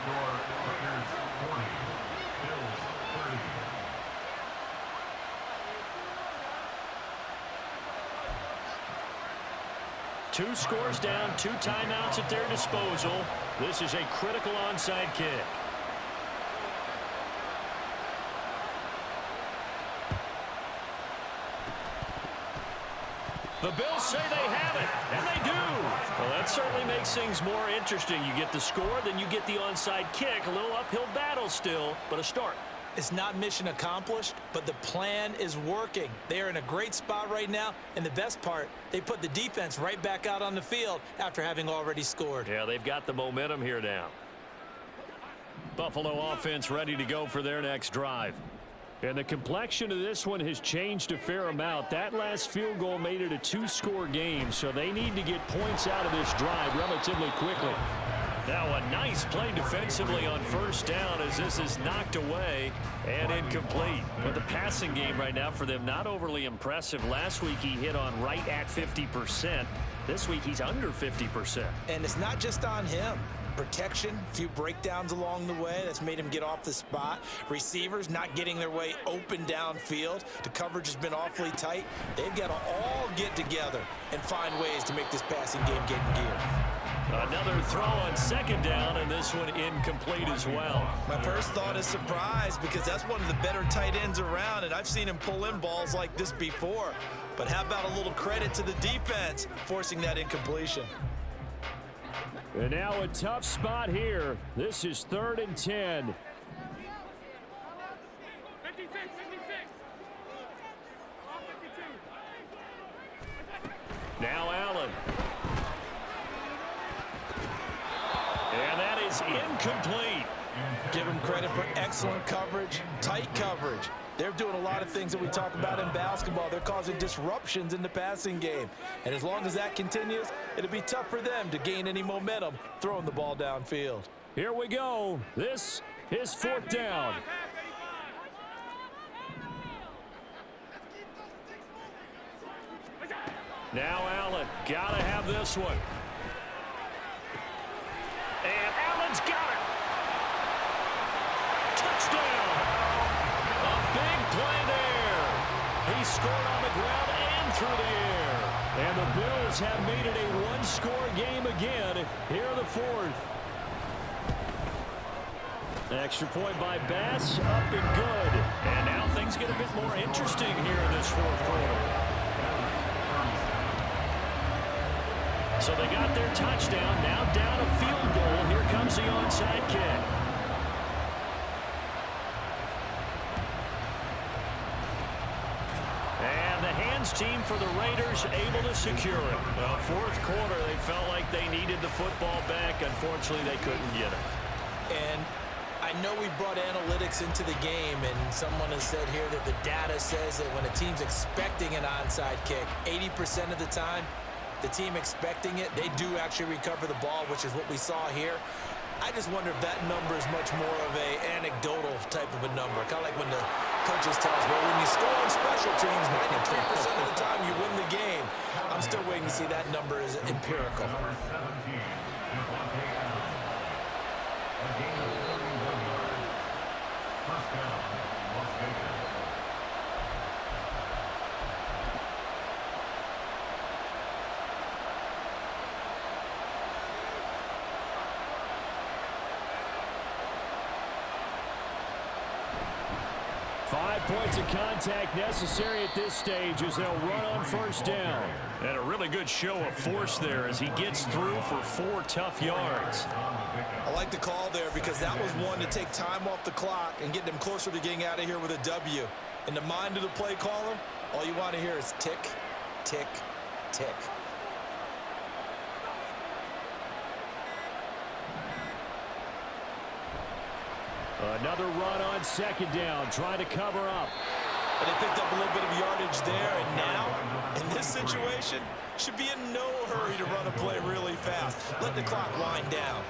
Two scores down, 2 timeouts at their disposal. This is a critical onside kick. The Bills say they have it, and they do. Well, that certainly makes things more interesting. You get the score, then you get the onside kick. A little uphill battle still, but a start. It's not mission accomplished, but the plan is working. They are in a great spot right now, and the best part, they put the defense right back out on the field after having already scored. Yeah, they've got the momentum here now. Buffalo offense ready to go for their next drive. And the complexion of this one has changed a fair amount. That last field goal made it a 2-score game, so they need to get points out of this drive relatively quickly. Now a nice play defensively on first down as this is knocked away and incomplete. But the passing game right now for them not overly impressive. Last week he hit on right at 50%. This week he's under 50%. And it's not just on him. Protection, a few breakdowns along the way that's made him get off the spot. Receivers not getting their way open downfield. The coverage has been awfully tight. They've got to all get together and find ways to make this passing game get in gear. Another throw on second down, and this one incomplete as well. My first thought is surprise because that's one of the better tight ends around, and I've seen him pull in balls like this before. But how about a little credit to the defense forcing that incompletion? And now a tough spot here. This is 3rd and 10. 56. Now Allen. And that is incomplete. Give them credit for excellent coverage, tight coverage. They're doing a lot of things that we talk about in basketball. They're causing disruptions in the passing game. And as long as that continues, it'll be tough for them to gain any momentum throwing the ball downfield. Here we go. This is 4th down. Now Allen. Gotta have this one. And Allen's got it. Touchdown. A big play there. He scored on the ground and through the air. And the Bills have made it a one-score game again here in the 4th. Extra point by Bass, up and good. And now things get a bit more interesting here in this 4th quarter. So they got their touchdown, now down a field goal. Here comes the onside kick. And the hands team for the Raiders able to secure it. Well, 4th quarter, they felt like they needed the football back. Unfortunately, they couldn't get it. And I know we brought analytics into the game, and someone has said here that the data says that when a team's expecting an onside kick, 80% of the time, the team expecting it, they do actually recover the ball, which is what we saw here. I just wonder if that number is much more of a anecdotal type of a number. Kind of like when the coaches tell us, well, when you score on special teams, 93% of the time you win the game. I'm still waiting to see that number is empirical. Number 17, Devontae Adams. A gain of 31 yards. First down, Las Vegas. 5 points of contact necessary at this stage as they'll run on first down. And a really good show of force there as he gets through for 4 tough yards. I like the call there because that was one to take time off the clock and get them closer to getting out of here with a W. In the mind of the play caller, all you want to hear is tick, tick, tick. Another run on second down, trying to cover up. And they picked up a little bit of yardage there, and now, in this situation, should be in no hurry to run a play really fast. Let the clock wind down.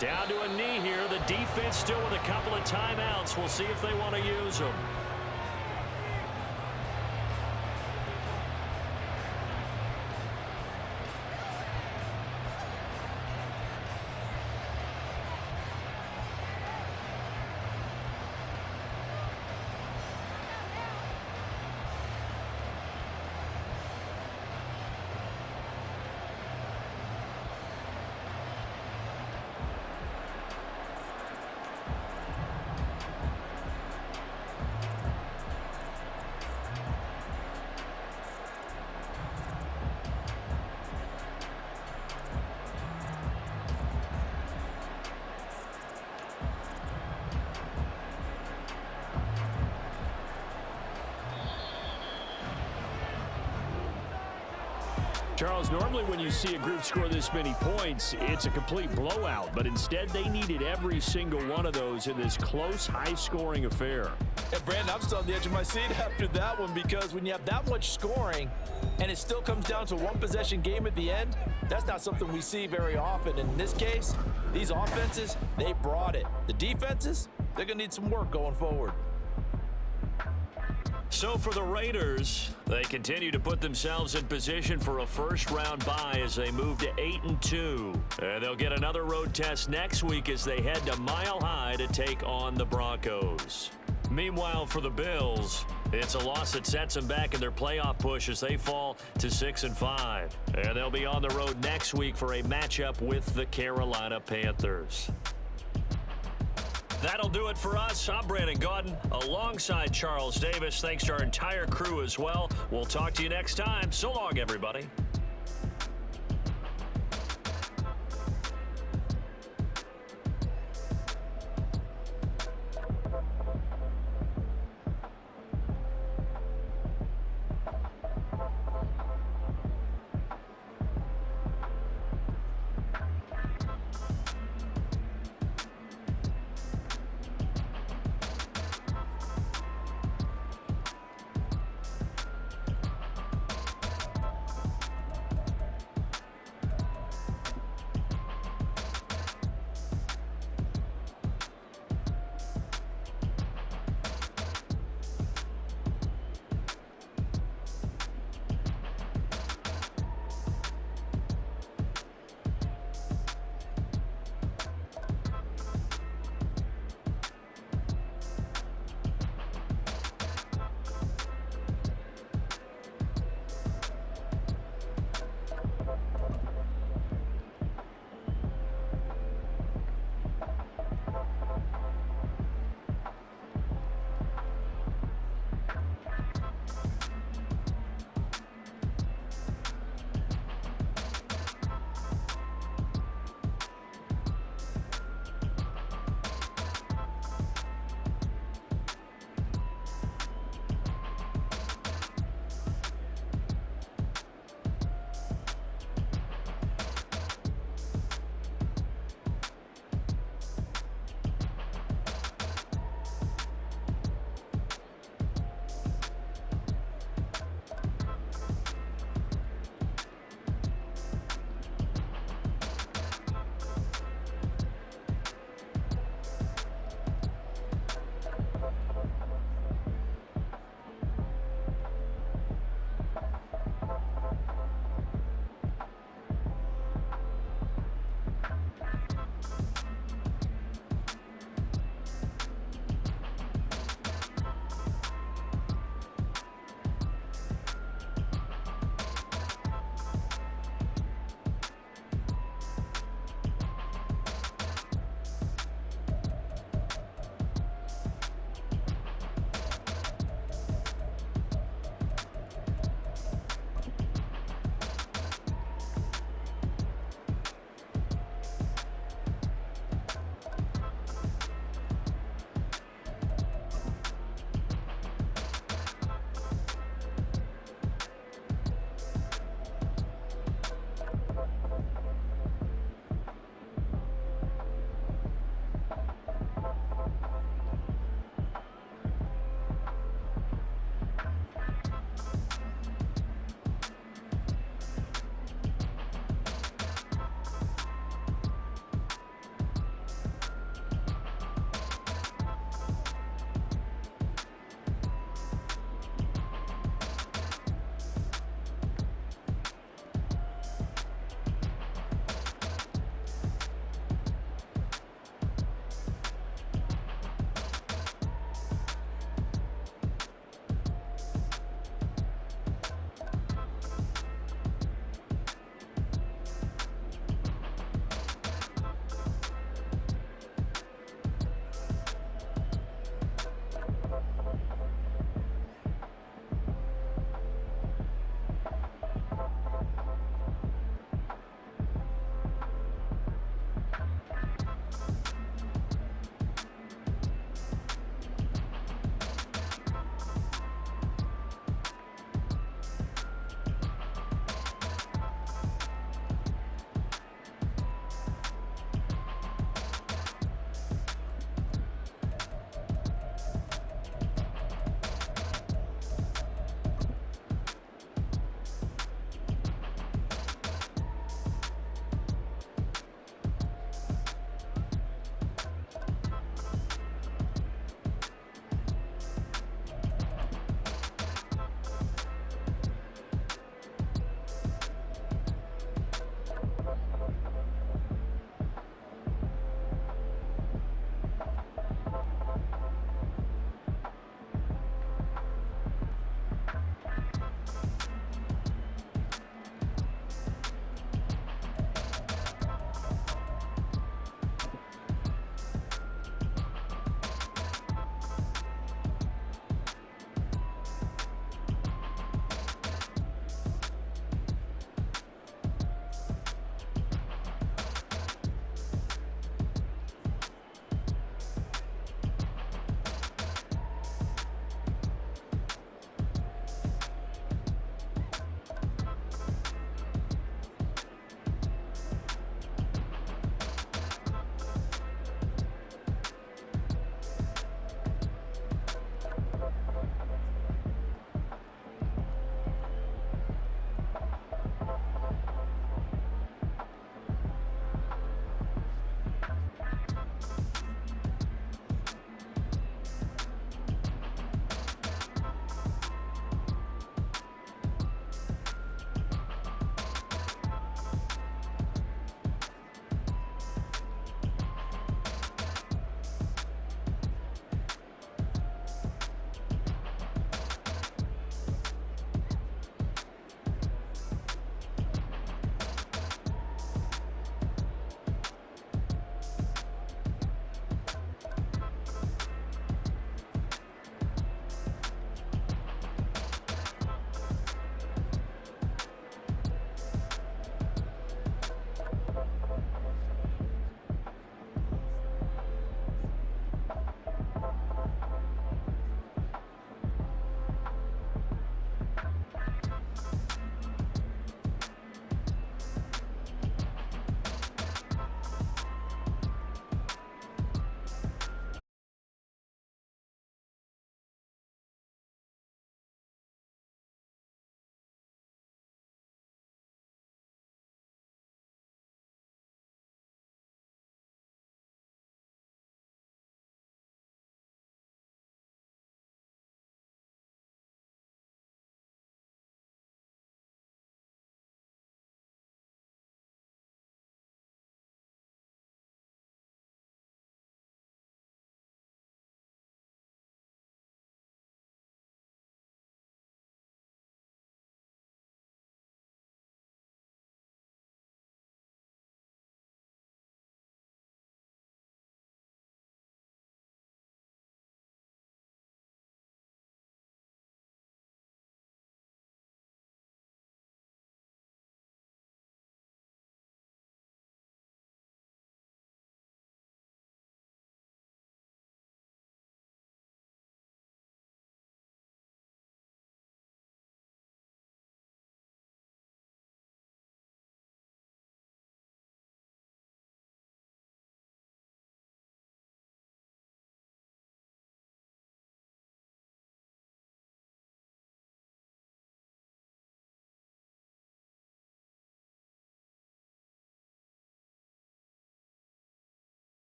Down to a knee here. The defense still with a couple of timeouts. We'll see if they want to use them. Charles, normally when you see a group score this many points, it's a complete blowout. But instead, they needed every single one of those in this close, high-scoring affair. And Brandon, I'm still on the edge of my seat after that one, because when you have that much scoring and it still comes down to one possession game at the end, that's not something we see very often. In this case, these offenses, they brought it. The defenses, they're going to need some work going forward. So for the Raiders, they continue to put themselves in position for a first-round bye as they move to 8-2. And they'll get another road test next week as they head to Mile High to take on the Broncos. Meanwhile, for the Bills, it's a loss that sets them back in their playoff push as they fall to 6-5. And they'll be on the road next week for a matchup with the Carolina Panthers. That'll do it for us. I'm Brandon Gaudin alongside Charles Davis. Thanks to our entire crew as well. We'll talk to you next time. So long, everybody.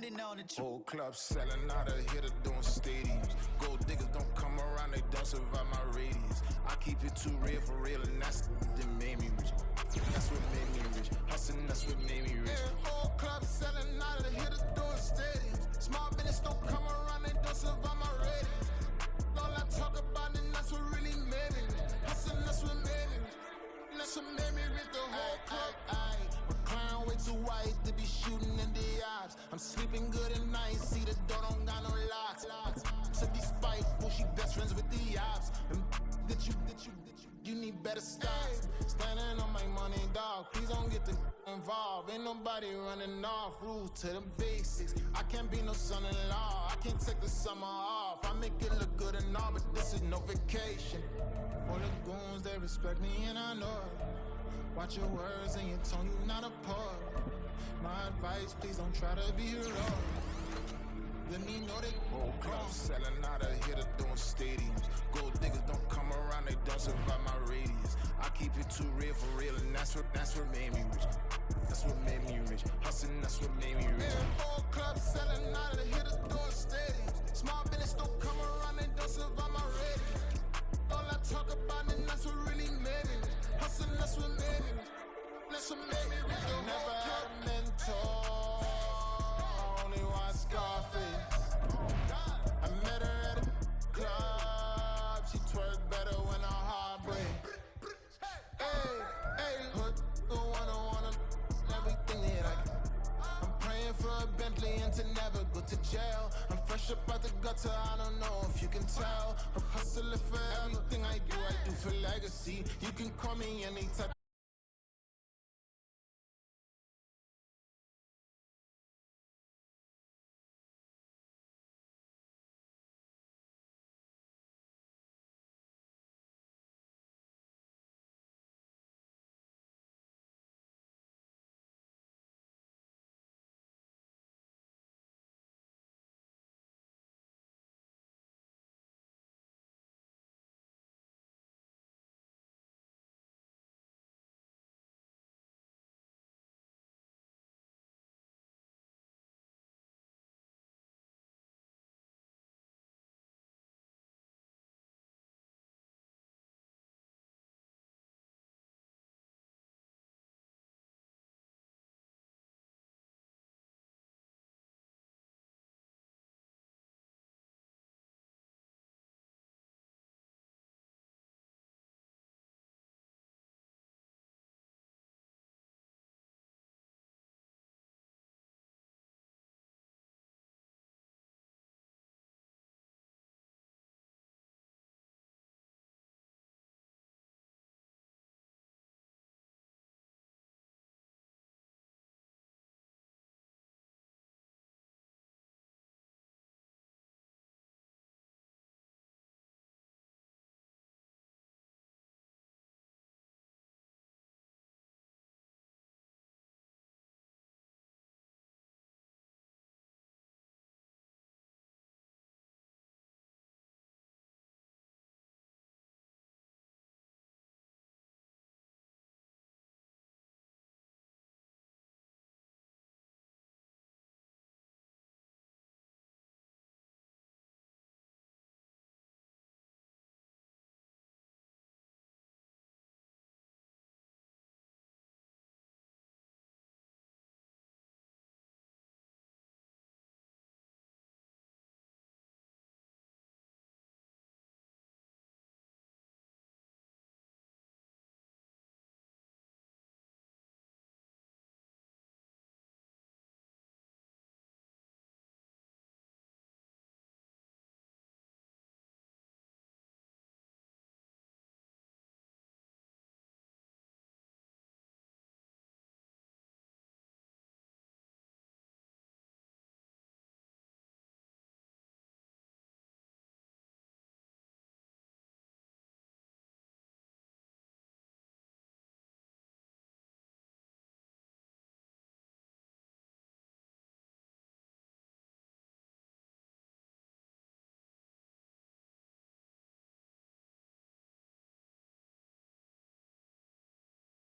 standing on the truth. Whole club selling out of here to doing stadiums. Gold diggers don't come around, they don't survive my radius. I keep it too real for real, and that's that made me rich. That's what made me rich. Hustling, that's what made me rich. Yeah, whole club selling out of here to doing stadiums. Small business don't come around, they don't survive my radius. All I talk about, and that's what really made me rich. Hustling, that's what made me rich. That's what made me rich. The whole club. Recline way too white to be shooting in the eyes. I'm sleeping good at night, see the door don't got no locks. To be spiteful, she best friends with the ops. And that you need better stop. Standing on my money, dog. Please don't get the involved. Ain't nobody running off. Rules to the basics. I can't be no son-in-law. I can't take the summer off. I make it look good and all, but this is no vacation. All the goons, they respect me and I know it. Watch your words and your tone, you not a poet. My advice, please don't try to be heroic. Let me know they whole club selling out of here to doing stadiums. Gold diggers don't come around, they don't survive my radius. I keep it too real for real, and that's what made me rich. That's what made me rich. Hustling, that's what made me rich. Yeah, whole club selling out of here to doing stadiums. Small business don't come around, they don't survive my radius. All I talk about, and that's what really made me rich. Hustling, that's what made me rich. That's what made me rich. Never had a mentor, only watch Scarface. I met her at a club, she twerked better when her heart breaks. Hey, put the one everything that I get. I'm praying for a Bentley and to never go to jail. I'm fresh up out the gutter, I don't know if you can tell. I'm hustling for everything I do for legacy. You can call me anytime.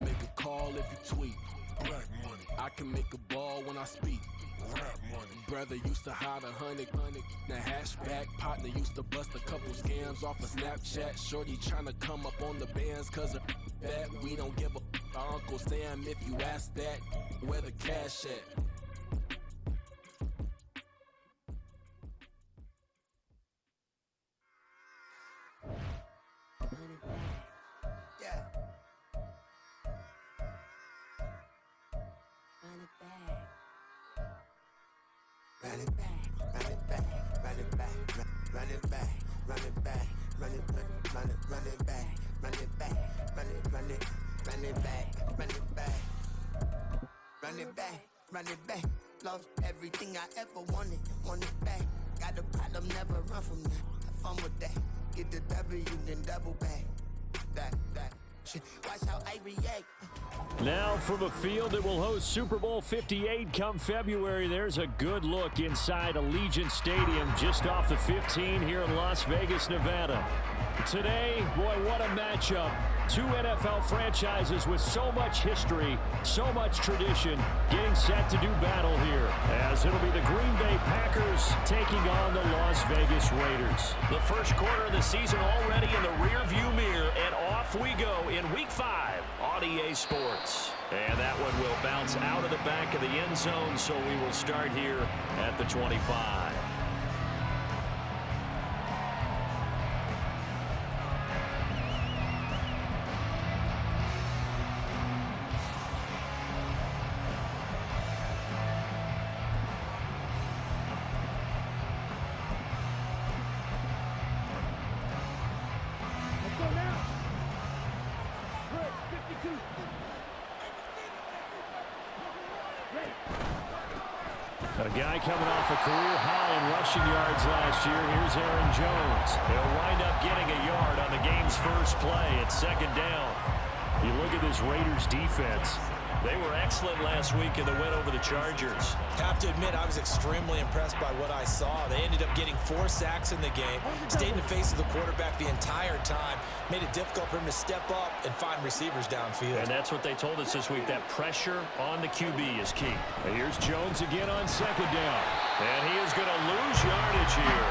Make a call if you tweet. Black money. I can make a ball when I speak. Rap money. Brother used to hide 100. The hashback partner used to bust a couple scams off of Snapchat. Shorty tryna come up on the bands cause of that. We don't give a Uncle Sam if you ask that. Where the cash at? Yeah. Run it back, run it back, run it back, run it back, run it back, run it back, run it, run it back, run it back, run it, run it, run it back, run it back, run it back, run it back. Lost everything I ever wanted, want it back. Got a problem, never run from that. Have fun with that. Get the W, then double back. That. Shit. Watch how I react. Now from a field that will host Super Bowl 58 come February, there's a good look inside Allegiant Stadium just off the 15 here in Las Vegas, Nevada. Today, boy, what a matchup. Two NFL franchises with so much history, so much tradition, getting set to do battle here, as it'll be the Green Bay Packers taking on the Las Vegas Raiders. The first quarter of the season already in the rearview mirror, and off we go in Week 5 on EA Sports. And that one will bounce out of the back of the end zone, so we will start here at the 25. A guy coming off a career high in rushing yards last year. Here's Aaron Jones. He'll wind up getting a yard on the game's first play. It's second down. You look at this Raiders defense. They were excellent last week in the win over the Chargers. Have to admit, I was extremely impressed by what I saw. They ended up getting 4 sacks in the game, stayed in the face of the quarterback the entire time, made it difficult for him to step up and find receivers downfield. And that's what they told us this week, that pressure on the QB is key. And here's Jones again on second down. And he is going to lose yardage here.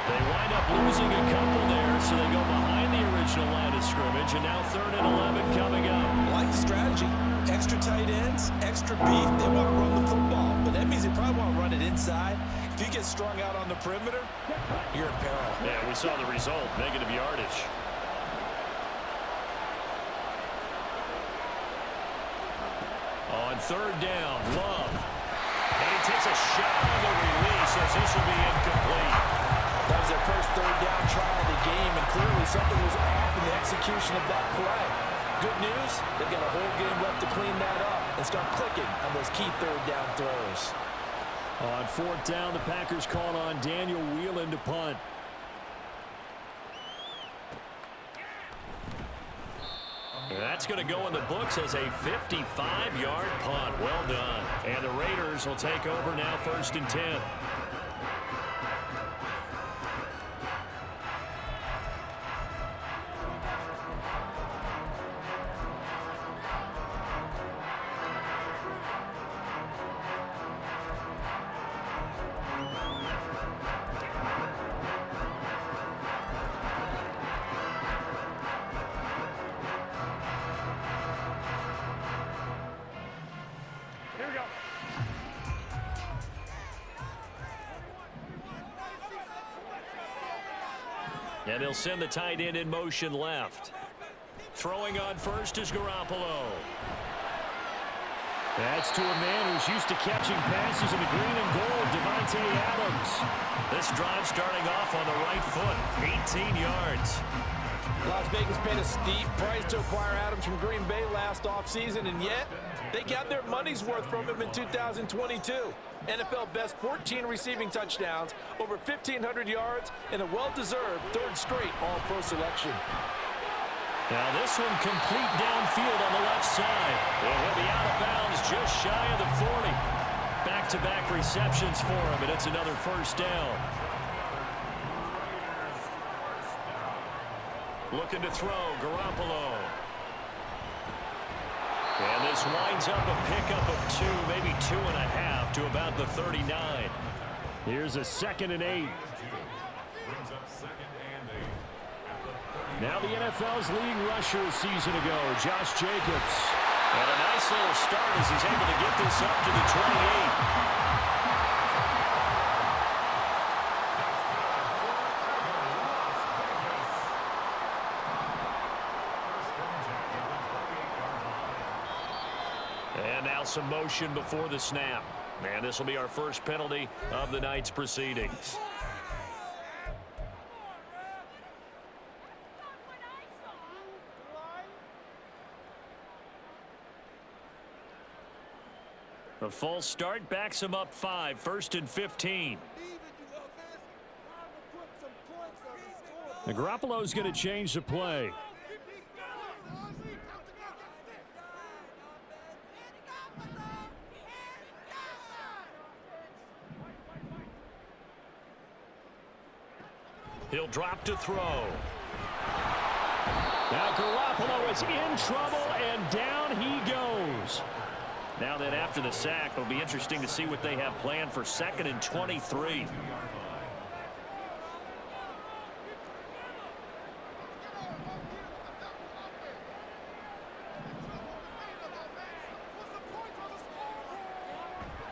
They wind up losing a couple there, so they go behind the original line of scrimmage, and now 3rd and 11 coming up. I like the strategy. Extra tight ends, extra beef. They want to run the football, but that means they probably want to run it inside. If you get strung out on the perimeter, you're in peril. Yeah, we saw the result, negative yardage. On 3rd down, Love. And he takes a shot on the release as this will be incomplete. That was their first 3rd down try of the game, and clearly something was off in the execution of that play. Good news, they've got a whole game left to clean that up and start clicking on those key 3rd down throws. On 4th down, the Packers called on Daniel Whelan to punt. That's going to go in the books as a 55-yard punt. Well done. And the Raiders will take over now 1st and 10. And they'll send the tight end in motion left. Throwing on first is Garoppolo. That's to a man who's used to catching passes in the green and gold, Devontae Adams. This drive starting off on the right foot, 18 yards. Las Vegas paid a steep price to acquire Adams from Green Bay last offseason, and yet they got their money's worth from him in 2022. NFL best 14 receiving touchdowns, over 1,500 yards, and a well-deserved 3rd straight All-Pro selection. Now this one complete downfield on the left side. And he'll be out of bounds just shy of the 40. Back-to-back receptions for him, and it's another 1st down. Looking to throw, Garoppolo. And this winds up a pickup of 2, maybe 2.5 to about the 39. Here's a 2nd and 8. Now the NFL's leading rusher a season ago, Josh Jacobs. And a nice little start as he's able to get this up to the 28. And now some motion before the snap. And this will be our first penalty of the night's proceedings. A false start backs him up 5, 1st and 15. Garoppolo's going to change the play. He'll drop to throw. Now Garoppolo is in trouble, and down he goes. Now that after the sack, it'll be interesting to see what they have planned for 2nd and 23.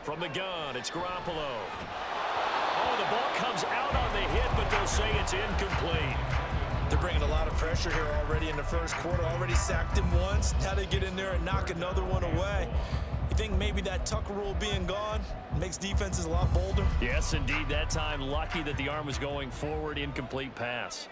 From the gun, it's Garoppolo. Oh, the ball comes out on the hit, but they'll say it's incomplete. They're bringing a lot of pressure here already in the first quarter. Already sacked him once. Now they get in there and knock another one away. You think maybe that tuck rule being gone makes defenses a lot bolder? Yes, indeed. That time, lucky that the arm was going forward. Incomplete pass.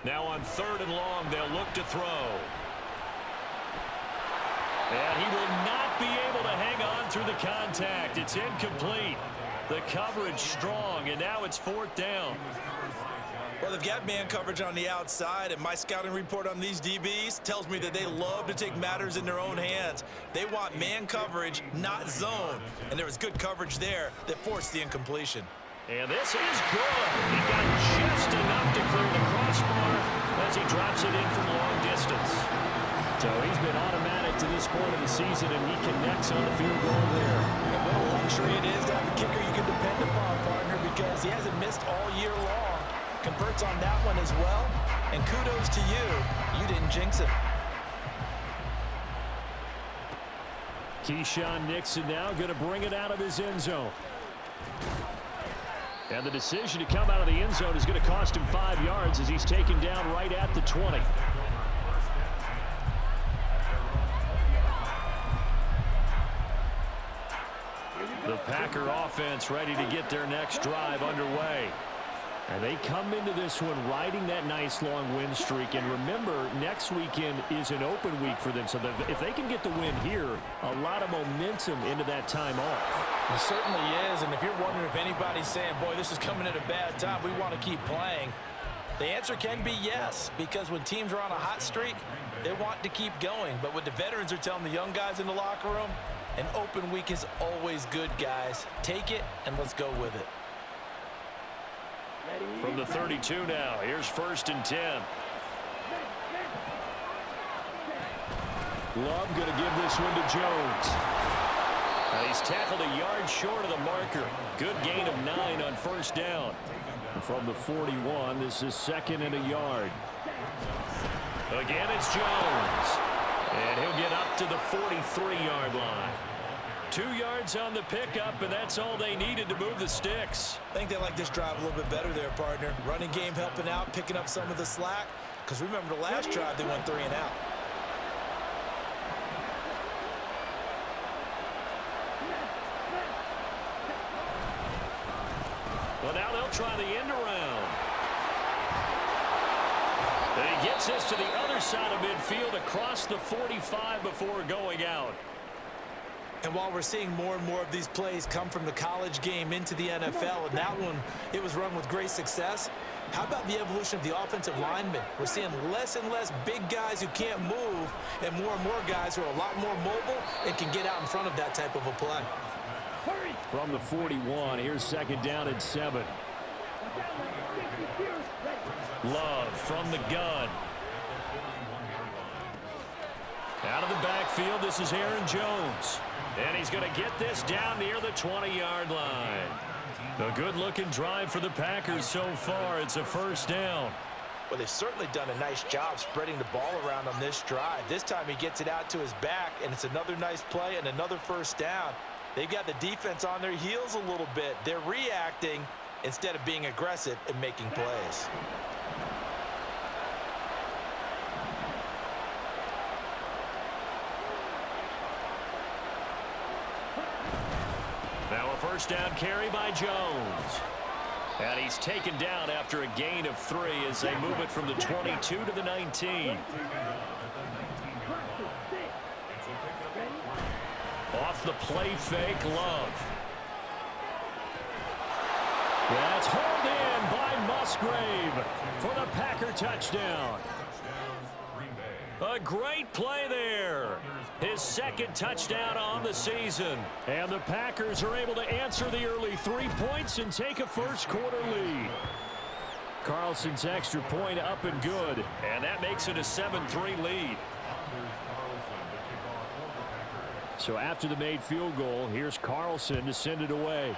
Now on 3rd and long, they'll look to throw. And he will not be able to hang on through the contact. It's incomplete. The coverage strong, and now it's 4th down. Well, they've got man coverage on the outside, and my scouting report on these DBs tells me that they love to take matters in their own hands. They want man coverage, not zone. And there was good coverage there that forced the incompletion. And this is good. He got just enough to clear the crossbar as he drops it in from long distance. So he's been automatic to this point of the season, and he connects on the field goal there. And what a luxury it is to have a kicker you can depend upon, partner, because he hasn't missed all year long. Converts on that one as well. And kudos to you. You didn't jinx it. Keyshawn Nixon now going to bring it out of his end zone. And the decision to come out of the end zone is going to cost him 5 yards as he's taken down right at the 20. The Packer offense ready to get their next drive underway. And they come into this one riding that nice long win streak. And remember, next weekend is an open week for them. So if they can get the win here, a lot of momentum into that time off. It certainly is. And if you're wondering if anybody's saying, boy, this is coming at a bad time, we want to keep playing, the answer can be yes. Because when teams are on a hot streak, they want to keep going. But what the veterans are telling the young guys in the locker room, an open week is always good, guys. Take it and let's go with it. From the 32 now, here's 1st and 10. Love going to give this one to Jones. Now he's tackled a yard short of the marker. Good gain of 9 on 1st down. And from the 41, this is 2nd and a yard. Again, it's Jones. And he'll get up to the 43-yard line. 2 yards on the pickup, and that's all they needed to move the sticks. I think they like this drive a little bit better there, partner. Running game helping out, picking up some of the slack. Because remember the last drive, they went 3 and out. Well, now they'll try the end around. And he gets this to the other side of midfield across the 45 before going out. And while we're seeing more and more of these plays come from the college game into the NFL, and that one, it was run with great success, how about the evolution of the offensive linemen? We're seeing less and less big guys who can't move and more guys who are a lot more mobile and can get out in front of that type of a play. From the 41, here's second down and 7. Love from the gun. Out of the backfield, this is Aaron Jones. And he's going to get this down near the 20-yard line. A good-looking drive for the Packers so far. It's a first down. Well, they've certainly done a nice job spreading the ball around on this drive. This time he gets it out to his back, and it's another nice play and another first down. They've got the defense on their heels a little bit. They're reacting instead of being aggressive and making plays. Now a first down carry by Jones. And he's taken down after a gain of 3 as they move it from the 22 to the 19. Off the play fake, Love. That's hauled in by Musgrave for the Packer touchdown. A great play there. His second touchdown on the season. And the Packers are able to answer the early 3 points and take a first-quarter lead. Carlson's extra point up and good. And that makes it a 7-3 lead. So after the made field goal, here's Carlson to send it away.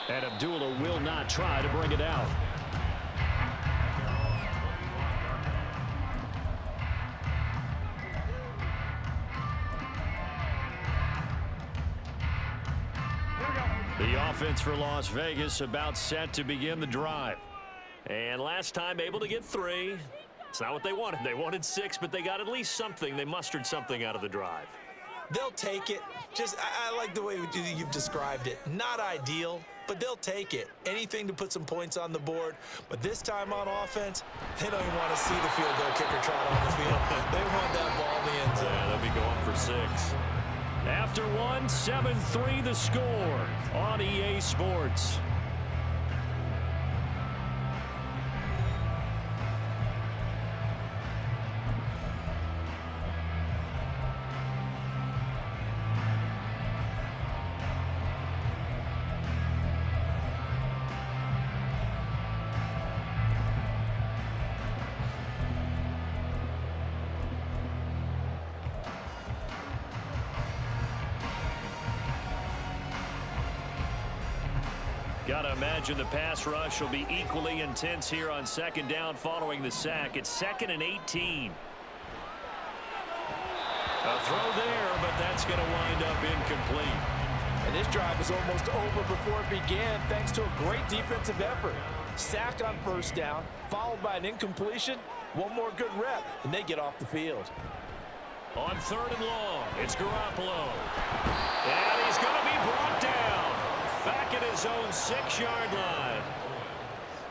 And Abdullah will not try to bring it out. The offense for Las Vegas about set to begin the drive. And last time able to get 3. It's not what they wanted. They wanted 6, but they got at least something. They mustered something out of the drive. They'll take it. I like the way you've described it. Not ideal, but they'll take it. Anything to put some points on the board. But this time on offense, they don't even want to see the field goal kicker trot on the field. They want that ball in the end zone. Yeah, they'll be going for 6. After 1, 7-3 the score on EA Sports. Gotta imagine the pass rush will be equally intense here on second down following the sack. It's 2nd and 18. A throw there, but that's going to wind up incomplete. And this drive was almost over before it began thanks to a great defensive effort. Sack on first down, followed by an incompletion. One more good rep, and they get off the field. On 3rd and long, it's Garoppolo. And he's going to be brought down. Back at his own 6-yard line.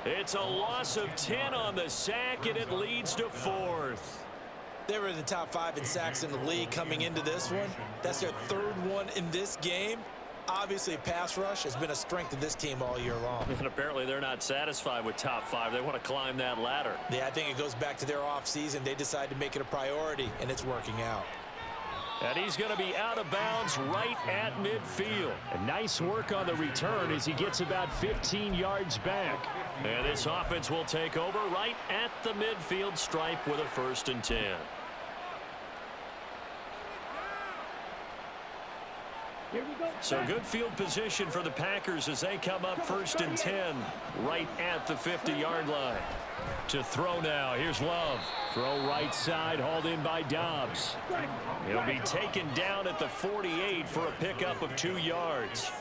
It's a loss of 10 on the sack, and it leads to 4th. They were in the top 5 in sacks in the league coming into this one. That's their 3rd one in this game. Obviously, pass rush has been a strength of this team all year long. And apparently they're not satisfied with top 5. They want to climb that ladder. Yeah, I think it goes back to their offseason. They decided to make it a priority, and it's working out. And he's going to be out of bounds right at midfield. And nice work on the return as he gets about 15 yards back. And this offense will take over right at the midfield stripe with a 1st and 10. So good field position for the Packers as they come up 1st and 10 right at the 50-yard line. To throw now, here's Love. Throw right side, hauled in by Dobbs. He'll be taken down at the 48 for a pickup of 2 yards.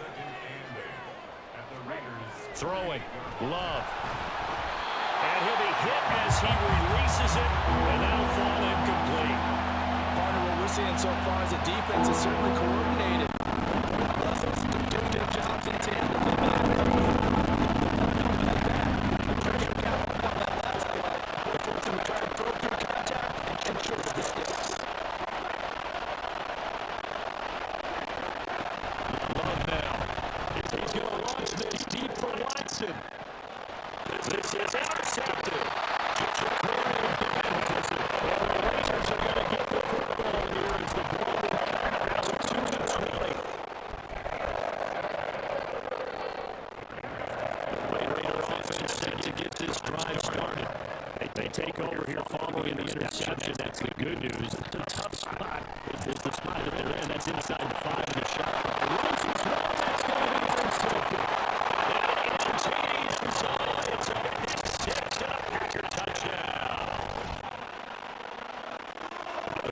Throwing, Love. And he'll be hit as he releases it, and that'll fall incomplete. Part of what we're seeing so far is the defense is certainly coordinated. Good jobs in tandem. This is intercepted. The Rangers are going to get the football here as the ball issues. It's a tough spot. It's the spot that they're in. That's inside the 5 of the shot. Releases one. That's going to be intercepted. And into the end zone. It's a pick 6 and a Packer touchdown.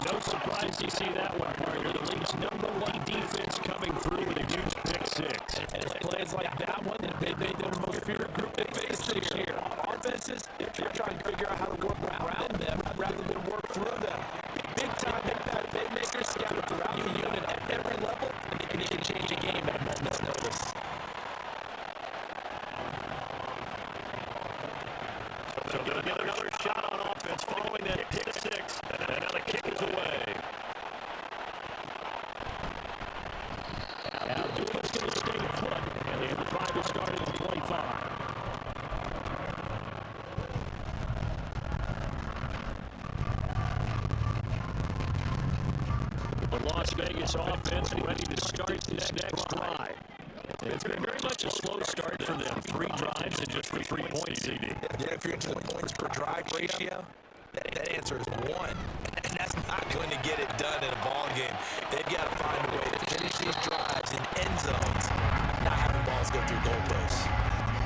No surprise you see that one, partner. The league's #1 defense coming through with a huge pick 6. And it's plays like that one that they made their most feared group they faced this year. Offenses, they're trying to figure out how to work around them rather than work through them. Big time impact playmakers scattered throughout the unit at every level, and they can change a game at a moment's notice. So going to get another shot on offense following that pick 6. And now the kick is away. Now Dula's going to stay put. And they have the drive to start at the 25. The Las Vegas offense ready to start this next drive. It's been very much a slow start for them. 3 drives and just 3 points, CD. Yeah, if you're into the points per drive ratio, that answer is 1. And that's not going to get it done in a ball game. They've got to find a way to finish these drives in end zones, not having balls go through goalposts.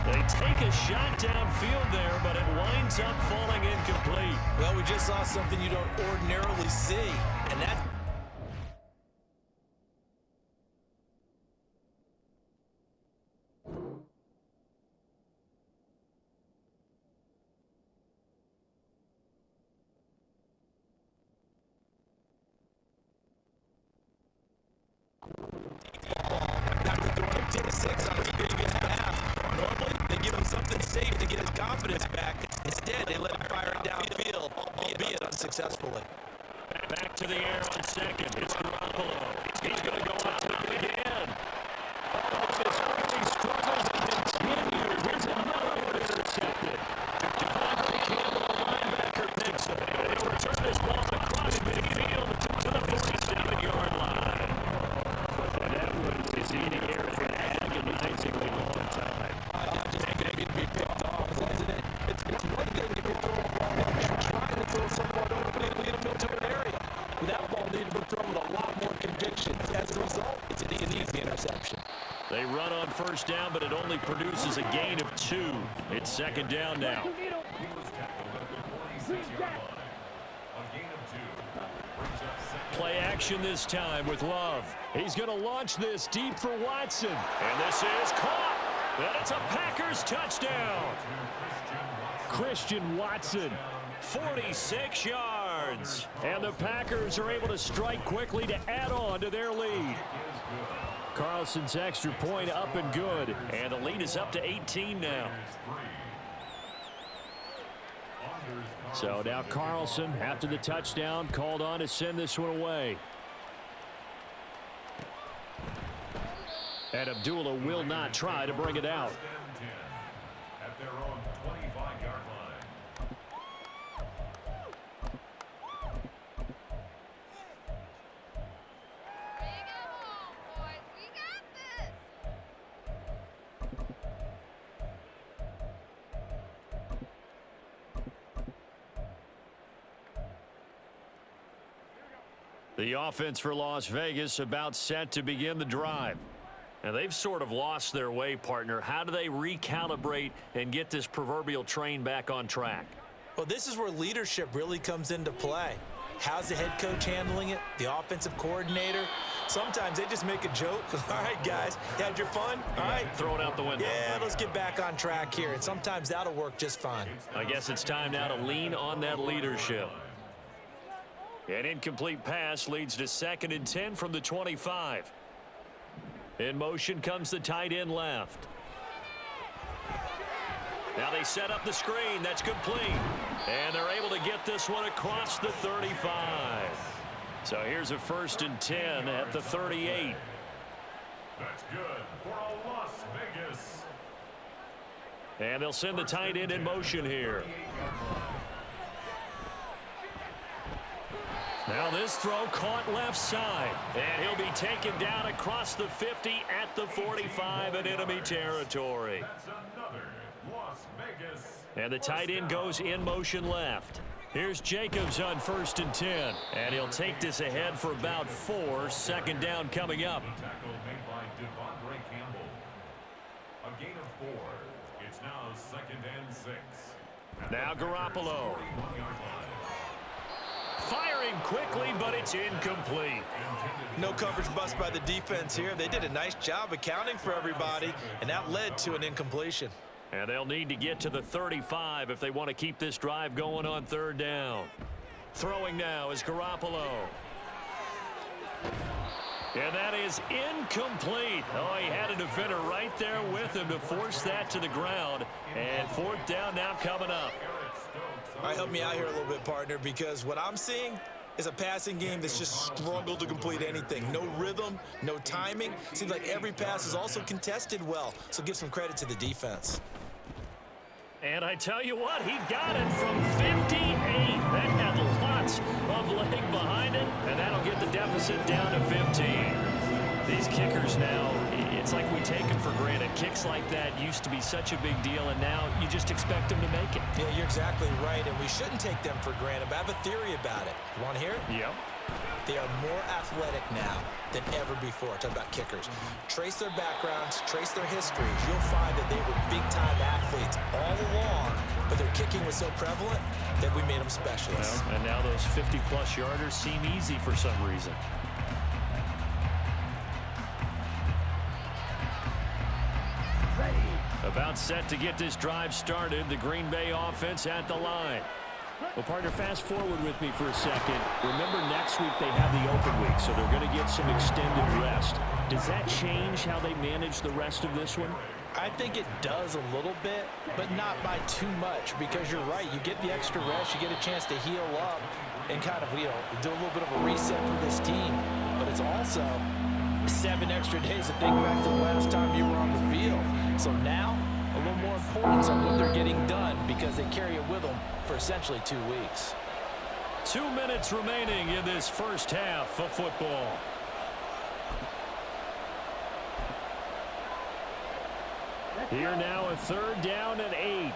They take a shot downfield there, but it winds up falling incomplete. Well, we just saw something you don't ordinarily see, and that's after throwing him 10-6 on his biggest pass. Normally, they give him something safe to get his confidence back. Instead, they let him fire it downfield, albeit unsuccessfully. Back to the air on second. It's Garoppolo. He's going to go out to it again. His early struggles continue. Here's another one intercepted. Devontae Campbell, the linebacker, picks it. He'll return this ball across midfield to the 47-yard line. And that was his eating air for an agonizingly long time. I just think it could be picked off, isn't it? It's one thing if you're throwing a ball and you're trying to throw someone over and lead them into an area. But that ball needed to be thrown with a lot more conviction. As a result, it's an easy interception. They run on first down, but it only produces a gain of 2. It's second down now. He was tackled at the 46-yard line. A gain of 2. Brings up second. Play action this time with Love. He's going to launch this deep for Watson. And this is caught. And it's a Packers touchdown. Christian Watson, 46 yards. And the Packers are able to strike quickly to add on to their lead. Carlson's extra point up and good. And the lead is up to 18 now. So now Carlson, after the touchdown, called on to send this one away. And Abdullah will not try to bring it out. At their own 25-yard line. Bring it home, boys. We got this. The offense for Las Vegas about set to begin the drive. And they've sort of lost their way, partner. How do they recalibrate and get this proverbial train back on track? Well, this is where leadership really comes into play. How's the head coach handling it? The offensive coordinator? Sometimes they just make a joke. All right, guys, you had your fun? All right. Throw it out the window. Yeah, let's get back on track here. And sometimes that'll work just fine. I guess it's time now to lean on that leadership. An incomplete pass leads to 2nd and 10 from the 25. In motion comes the tight end left. Now they set up the screen. That's complete. And they're able to get this one across the 35. So here's a 1st and 10 at the 38. That's good for a Las Vegas. And they'll send the tight end in motion here. Now this throw caught left side. And he'll be taken down across the 50 at the 45 in enemy territory. That's another Las Vegas. And the tight end goes in motion left. Here's Jacobs on 1st and 10. And he'll take this ahead for about 4. Second down coming up. Tackle made by Devondre Campbell. A gain of 4. It's now 2nd and 6. Now Garoppolo. 41-yard line. Firing quickly, but it's incomplete. No coverage bust by the defense here. They did a nice job accounting for everybody, and that led to an incompletion. And they'll need to get to the 35 if they want to keep this drive going on 3rd down. Throwing now is Garoppolo. And that is incomplete. Oh, he had a defender right there with him to force that to the ground. And 4th down now coming up. All right, help me out here a little bit, partner, because what I'm seeing is a passing game that's just struggled to complete anything. No rhythm, no timing. Seems like every pass is also contested well, so give some credit to the defense. And I tell you what, he got it from 58. That had lots of leg behind it, and that'll get the deficit down to 15. These kickers now, it's like we take them for granted. Kicks like that used to be such a big deal, and now you just expect them to make it. Yeah, you're exactly right, and we shouldn't take them for granted, but I have a theory about it. You want to hear it? Yep. They are more athletic now than ever before. Talk about kickers. Trace their backgrounds, trace their histories. You'll find that they were big-time athletes all along, but their kicking was so prevalent that we made them specialists. Well, and now those 50-plus yarders seem easy for some reason. About set to get this drive started. The Green Bay offense at the line. Well, partner, fast forward with me for a second. Remember, next week they have the open week, so they're going to get some extended rest. Does that change how they manage the rest of this one? I think it does a little bit, but not by too much, because you're right. You get the extra rest, you get a chance to heal up and kind of, do a little bit of a reset for this team. But it's also 7 extra days to think back to the last time you were on the field. So now, a little more importance on what they're getting done, because they carry it with them for essentially 2 weeks. 2 minutes remaining in this first half of football. Here now, a 3rd down and 8.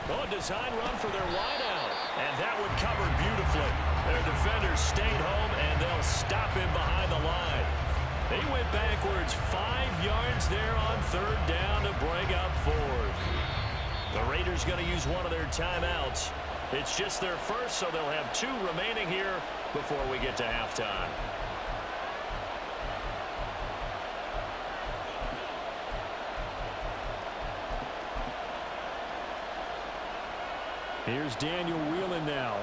Oh, design run for their wideout. And that one covered beautifully. Their defenders stayed home, and they'll stop him behind the line. They went backwards 5 yards there on 3rd down to bring up 4th. The Raiders going to use one of their timeouts. It's just their first, so they'll have 2 remaining here before we get to halftime. Here's Daniel Whelan now.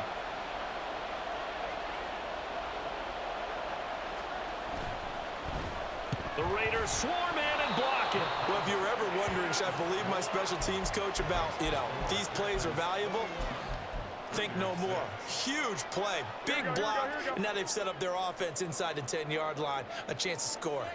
The Raiders swarm in and block it. Well, if you were ever wondering, should I believe my special teams coach about, these plays are valuable? Think no more. Huge play, big block, and now they've set up their offense inside the 10-yard line. A chance to score.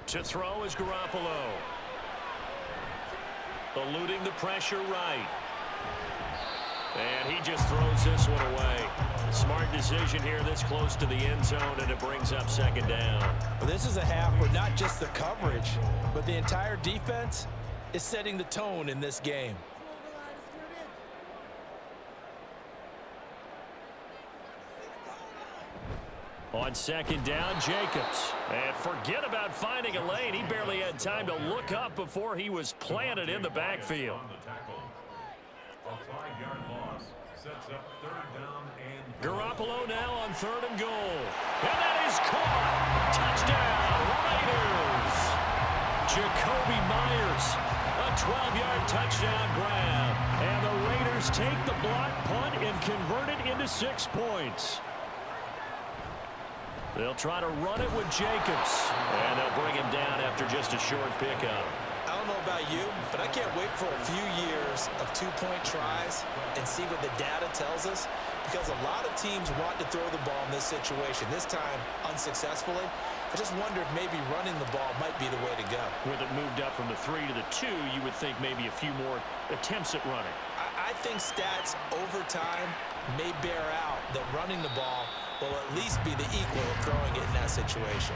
To throw is Garoppolo. Eluding the pressure right. And he just throws this one away. Smart decision here this close to the end zone, and it brings up 2nd down. Well, this is a half where not just the coverage, but the entire defense is setting the tone in this game. On 2nd down, Jacobs. And forget about finding a lane. He barely had time to look up before he was planted in the backfield. On the tackle. A 5-yard loss sets up 3rd down and Garoppolo now on 3rd and goal. And that is caught. Touchdown, Raiders. Jacoby Myers, a 12-yard touchdown grab. And the Raiders take the block punt and convert it into 6 points. They'll try to run it with Jacobs, and they'll bring him down after just a short pickup. I don't know about you, but I can't wait for a few years of 2-point tries and see what the data tells us, because a lot of teams want to throw the ball in this situation, this time unsuccessfully. I just wonder if maybe running the ball might be the way to go. With it moved up from the 3 to the 2, you would think maybe a few more attempts at running. I think stats over time may bear out that running the ball will at least be the equal of throwing it in that situation.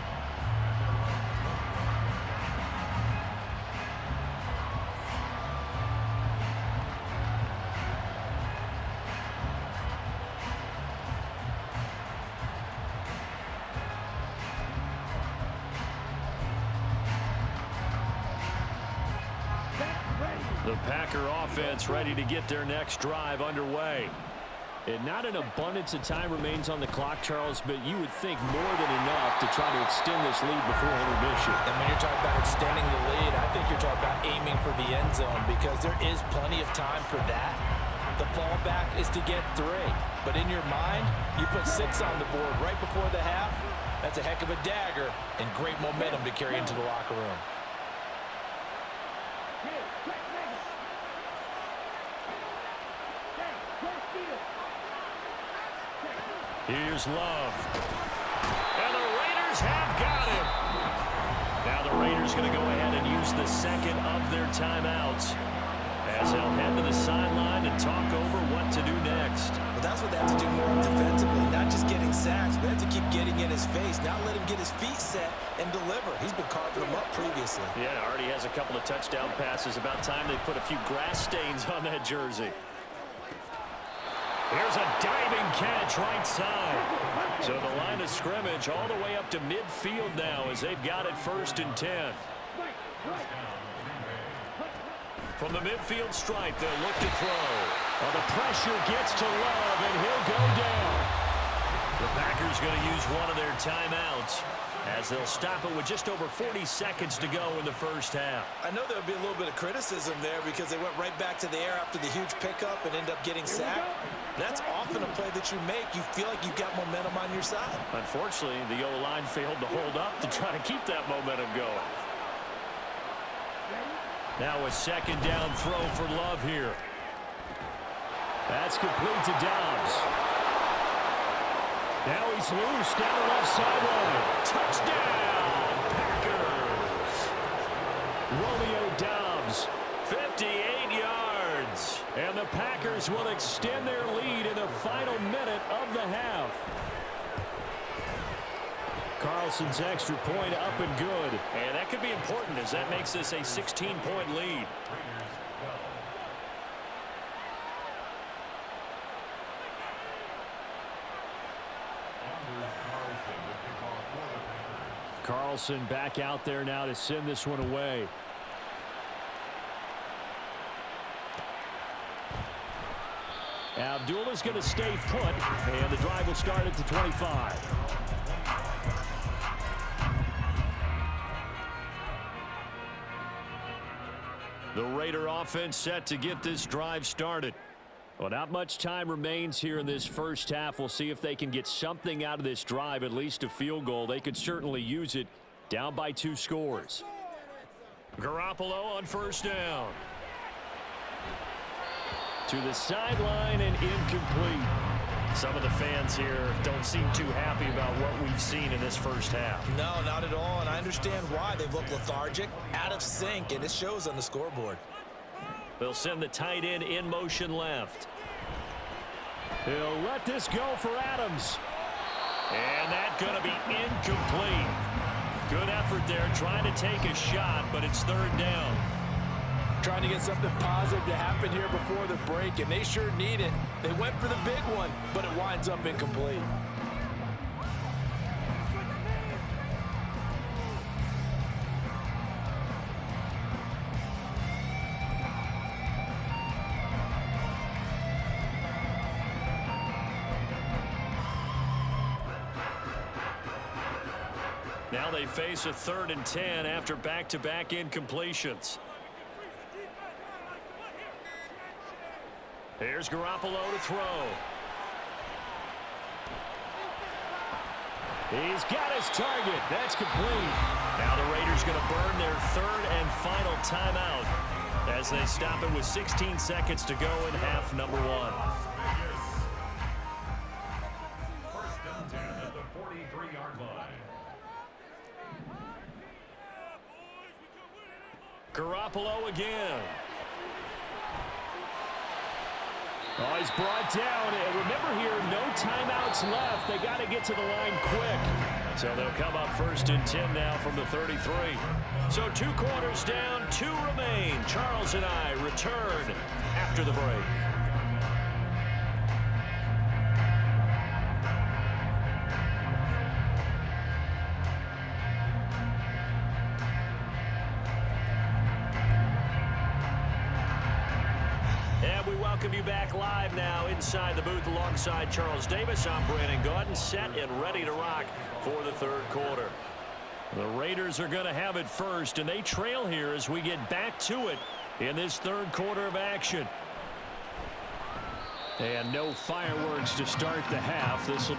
The Packer offense ready to get their next drive underway. And not an abundance of time remains on the clock, Charles, but you would think more than enough to try to extend this lead before intermission. And when you're talking about extending the lead, I think you're talking about aiming for the end zone because there is plenty of time for that. The fallback is to get 3. But in your mind, you put 6 on the board right before the half. That's a heck of a dagger and great momentum to carry into the locker room. Here's Love. And the Raiders have got him. Now the Raiders going to go ahead and use the second of their timeouts as they'll head to the sideline and talk over what to do next. Well, that's what they have to do more defensively, not just getting sacks, but they have to keep getting in his face, not let him get his feet set and deliver. He's been carving them up previously. Yeah, already has a couple of touchdown passes. About time they put a few grass stains on that jersey. Here's a diving catch right side. So the line of scrimmage all the way up to midfield now as they've got it 1st and 10. From the midfield stripe, they'll look to throw. Well, the pressure gets to Love, and he'll go down. The Packers going to use one of their timeouts as they'll stop it with just over 40 seconds to go in the first half. I know there'll be a little bit of criticism there because they went right back to the air after the huge pickup and end up getting sacked. That's often a play that you make. You feel like you've got momentum on your side. Unfortunately, the O-line failed to hold up to try to keep that momentum going. Now a second down throw for Love here. That's complete to Dobbs. Now he's loose down the left sideline. Touchdown, Packers. Romeo Dobbs, 58 yards. And the Packers will extend their lead in the final minute of the half. Carlson's extra point up and good. And that could be important as that makes this a 16-point lead. Carlson back out there now to send this one away. Abdullah's going to stay put, and the drive will start at the 25. The Raider offense set to get this drive started. Well, not much time remains here in this first half. We'll see if they can get something out of this drive, at least a field goal. They could certainly use it, down by 2 scores. Garoppolo on first down. To the sideline and incomplete. Some of the fans here don't seem too happy about what we've seen in this first half. No, not at all, and I understand why. They look lethargic, out of sync, and it shows on the scoreboard. They'll send the tight end in motion left. He'll let this go for Adams. And that's going to be incomplete. Good effort there, trying to take a shot, but it's 3rd down. Trying to get something positive to happen here before the break, and they sure need it. They went for the big one, but it winds up incomplete. Now they face a 3rd and 10 after back-to-back incompletions. Here's Garoppolo to throw. He's got his target. That's complete. Now the Raiders going to burn their 3rd and final timeout as they stop it with 16 seconds to go in half number 1. First and 10 at the 43-yard line. Garoppolo again. Oh, he's brought down. And remember here, no timeouts left. They got to get to the line quick. So they'll come up 1st and 10 now from the 33. So 2 quarters down, 2 remain. Charles and I return after the break. Welcome you back live now inside the booth alongside Charles Davis. I'm Brandon Gaudin, set and ready to rock for the 3rd quarter. The Raiders are going to have it first, and they trail here as we get back to it in this 3rd quarter of action. And no fireworks to start the half. This will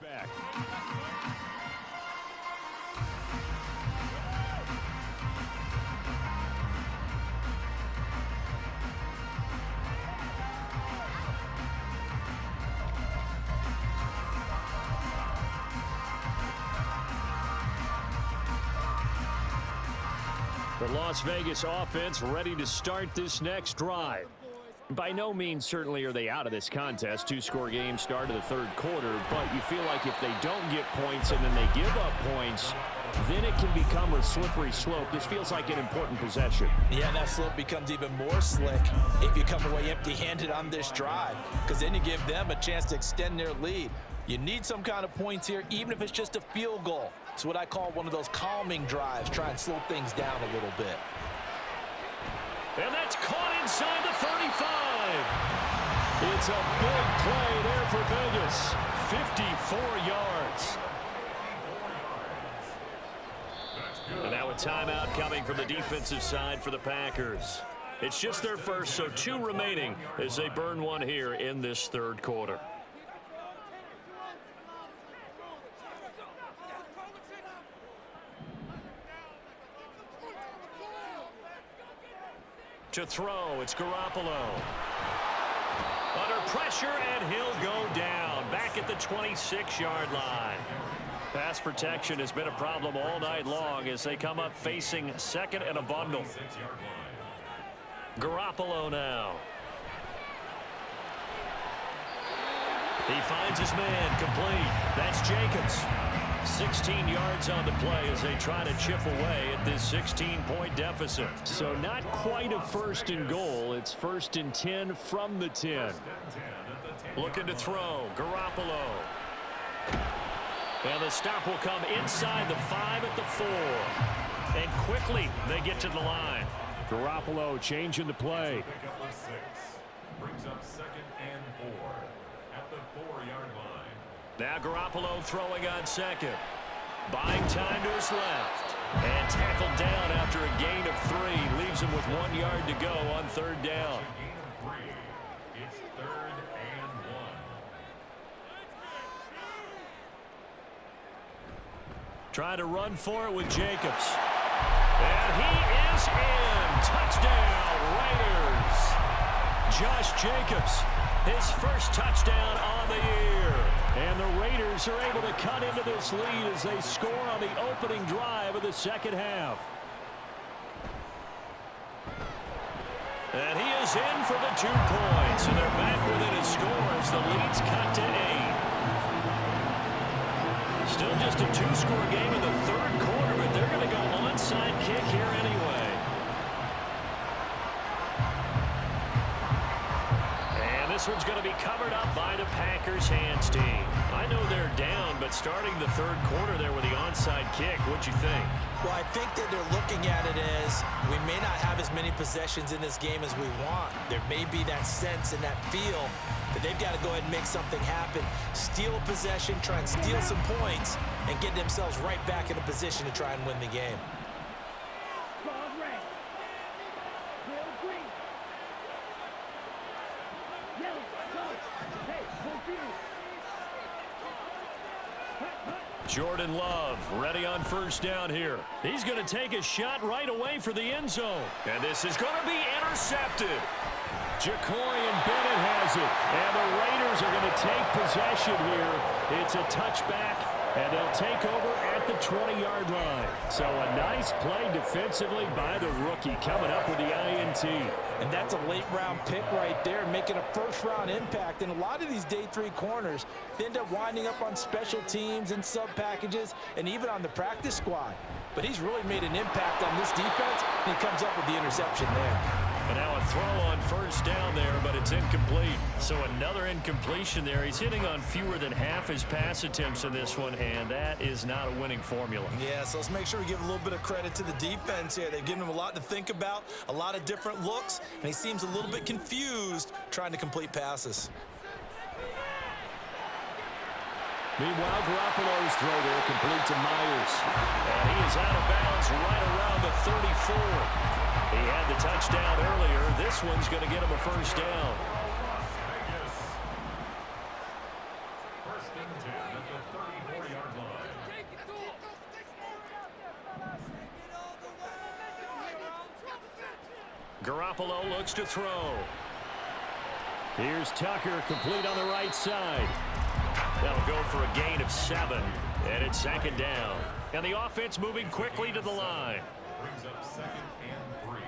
back. The Las Vegas offense ready to start this next drive. By no means certainly are they out of this contest. 2-score game start of the 3rd quarter, but you feel like if they don't get points and then they give up points, then it can become a slippery slope. This feels like an important possession. Yeah, that slope becomes even more slick if you come away empty-handed on this drive, because then you give them a chance to extend their lead. You need some kind of points here, even if it's just a field goal. It's what I call one of those calming drives. Try and slow things down a little bit. And that's caught inside the 35. It's a big play there for Vegas. 54 yards. And now a timeout coming from the defensive side for the Packers. It's just their first, so 2 remaining as they burn one here in this 3rd quarter. To throw, it's Garoppolo. Under pressure, and he'll go down. Back at the 26-yard line. Pass protection has been a problem all night long as they come up facing 2nd and a bundle. Garoppolo now. He finds his man complete. That's Jacobs. 16 yards on the play as they try to chip away at this 16-point deficit. So not quite a 1st and goal. It's 1st and 10 from the 10. Looking to throw. Garoppolo. And the stop will come inside the 5 at the 4. And quickly they get to the line. Garoppolo changing the play. Brings up 2nd and 4 at the 4-yard line. Now Garoppolo throwing on 2nd. Buying time to his left. And tackled down after a gain of 3. Leaves him with 1 yard to go on 3rd down. Gain of 3. It's 3rd and 1. Trying to run for it with Jacobs. And he is in. Touchdown, Raiders. Josh Jacobs, his first touchdown on the year. And the Raiders are able to cut into this lead as they score on the opening drive of the second half. And he is in for the 2 points, and they're back within a score as the lead's cut to 8. Still just a 2-score game in the third quarter, but they're going to go onside kick here anyway. And this one's going to be covered up by the Packers hands team. I know they're down, but starting the third quarter there with the onside kick, what'd you think? Well, I think that they're looking at it as we may not have as many possessions in this game as we want. There may be that sense and that feel that they've got to go ahead and make something happen, steal a possession, try and steal some points, and get themselves right back in a position to try and win the game. Jordan Love ready on first down here. He's going to take a shot right away for the end zone. And this is going to be intercepted. Jacorian Bennett has it. And the Raiders are going to take possession here. It's a touchback, and they'll take over at the 20-yard line. So a nice play defensively by the rookie coming up with the INT. And that's a late-round pick right there, making a first-round impact. And a lot of these day 3 corners, they end up winding up on special teams and sub-packages and even on the practice squad. But he's really made an impact on this defense, and he comes up with the interception there. And now a throw on first down there, but it's incomplete. So another incompletion there. He's hitting on fewer than half his pass attempts in this one, and that is not a winning formula. Yeah, so let's make sure we give a little bit of credit to the defense here. They've given him a lot to think about, a lot of different looks, and he seems a little bit confused trying to complete passes. Meanwhile, Garoppolo's throw there complete to Myers. And he is out of bounds right around the 34. He had the touchdown earlier. This one's going to get him a first down. First and 10 at the 34-yard line. Garoppolo looks to throw. Here's Tucker, complete on the right side. That'll go for a gain of 7, and it's second down. And the offense moving quickly to the line. Brings up 2nd and 3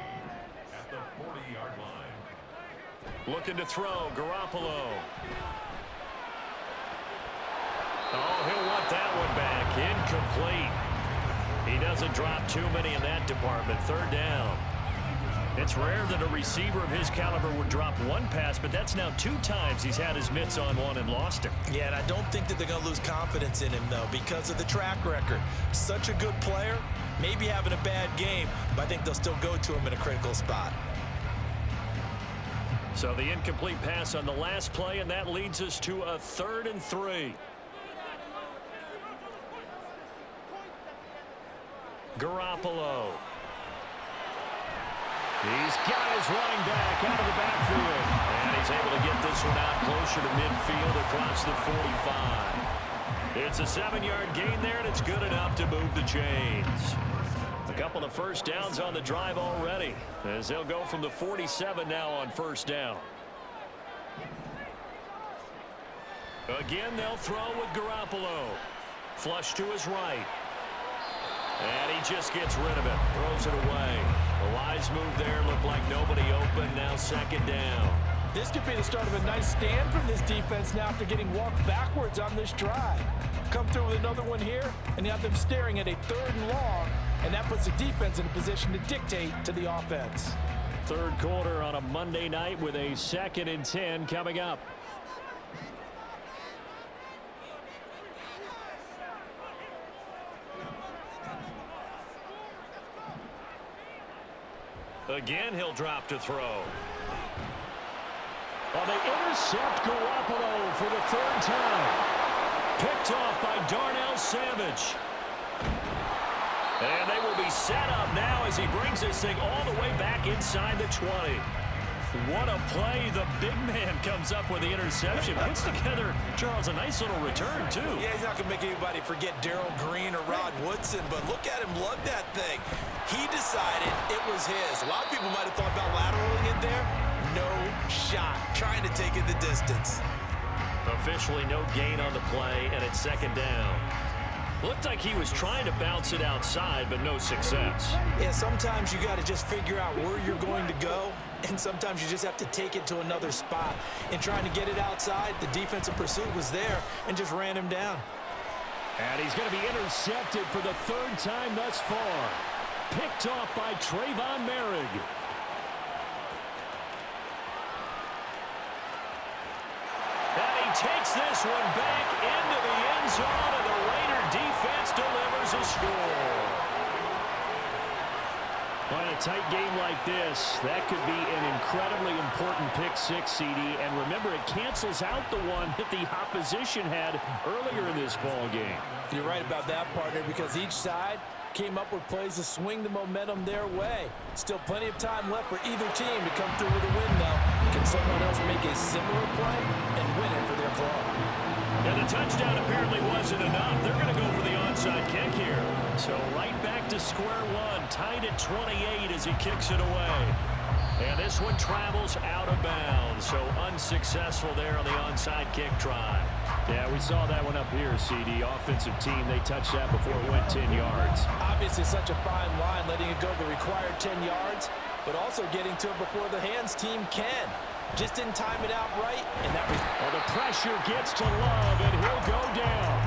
at the 40-yard line. Looking to throw, Garoppolo. Oh, he'll want that one back. Incomplete. He doesn't drop too many in that department. Third down. It's rare that a receiver of his caliber would drop one pass, but that's now 2 times he's had his mitts on one and lost it. Yeah, and I don't think that they're going to lose confidence in him, though, because of the track record. Such a good player, maybe having a bad game, but I think they'll still go to him in a critical spot. So the incomplete pass on the last play, and that leads us to a 3rd and 3. Garoppolo. He's got his running back out of the backfield. And he's able to get this one out closer to midfield across the 45. It's a 7-yard gain there, and it's good enough to move the chains. A couple of first downs on the drive already, as they'll go from the 47 now on first down. Again, they'll throw with Garoppolo. Flush to his right. And he just gets rid of it. Throws it away. A wise move there. Looked like nobody open. Now second down. This could be the start of a nice stand from this defense now after getting walked backwards on this drive. Come through with another one here, and you have them staring at a 3rd and long, and that puts the defense in a position to dictate to the offense. Third quarter on a Monday night with a 2nd and 10 coming up. Again, he'll drop to throw. Well, they intercept Garoppolo for the 3rd time. Picked off by Darnell Savage. And they will be set up now as he brings this thing all the way back inside the 20. What a play. The big man comes up with the interception. Puts together, Charles, a nice little return, too. Yeah, he's not going to make anybody forget Darrell Green or Rod Woodson, but look at him lug that thing. He decided it was his. A lot of people might have thought about lateraling it there. No shot, trying to take it the distance. Officially no gain on the play, and it's second down. Looked like he was trying to bounce it outside, but no success. Yeah, sometimes you got to just figure out where you're going to go, and sometimes you just have to take it to another spot. In trying to get it outside, the defensive pursuit was there and just ran him down. And he's going to be intercepted for the third time thus far. Picked off by Trayvon Merrick. And he takes this one back into the end zone, and the Raider defense delivers a score. On a tight game like this, that could be an incredibly important pick six, CD. And remember, it cancels out the one that the opposition had earlier in this ball game. You're right about that, partner, because each side came up with plays to swing the momentum their way. Still plenty of time left for either team to come through with a win, though. Can someone else make a similar play and win it for their club? And the touchdown apparently wasn't enough. They're going to go for the onside kick here. So right back to square one, tied at 28 as he kicks it away. And this one travels out of bounds, so unsuccessful there on the onside kick try. Yeah, we saw that one up here, CD. Offensive team, they touched that before it went 10 yards. Obviously such a fine line, letting it go the required 10 yards, but also getting to it before the hands team can. Just didn't time it out right, and that was... Well, the pressure gets to Love, and he'll go down.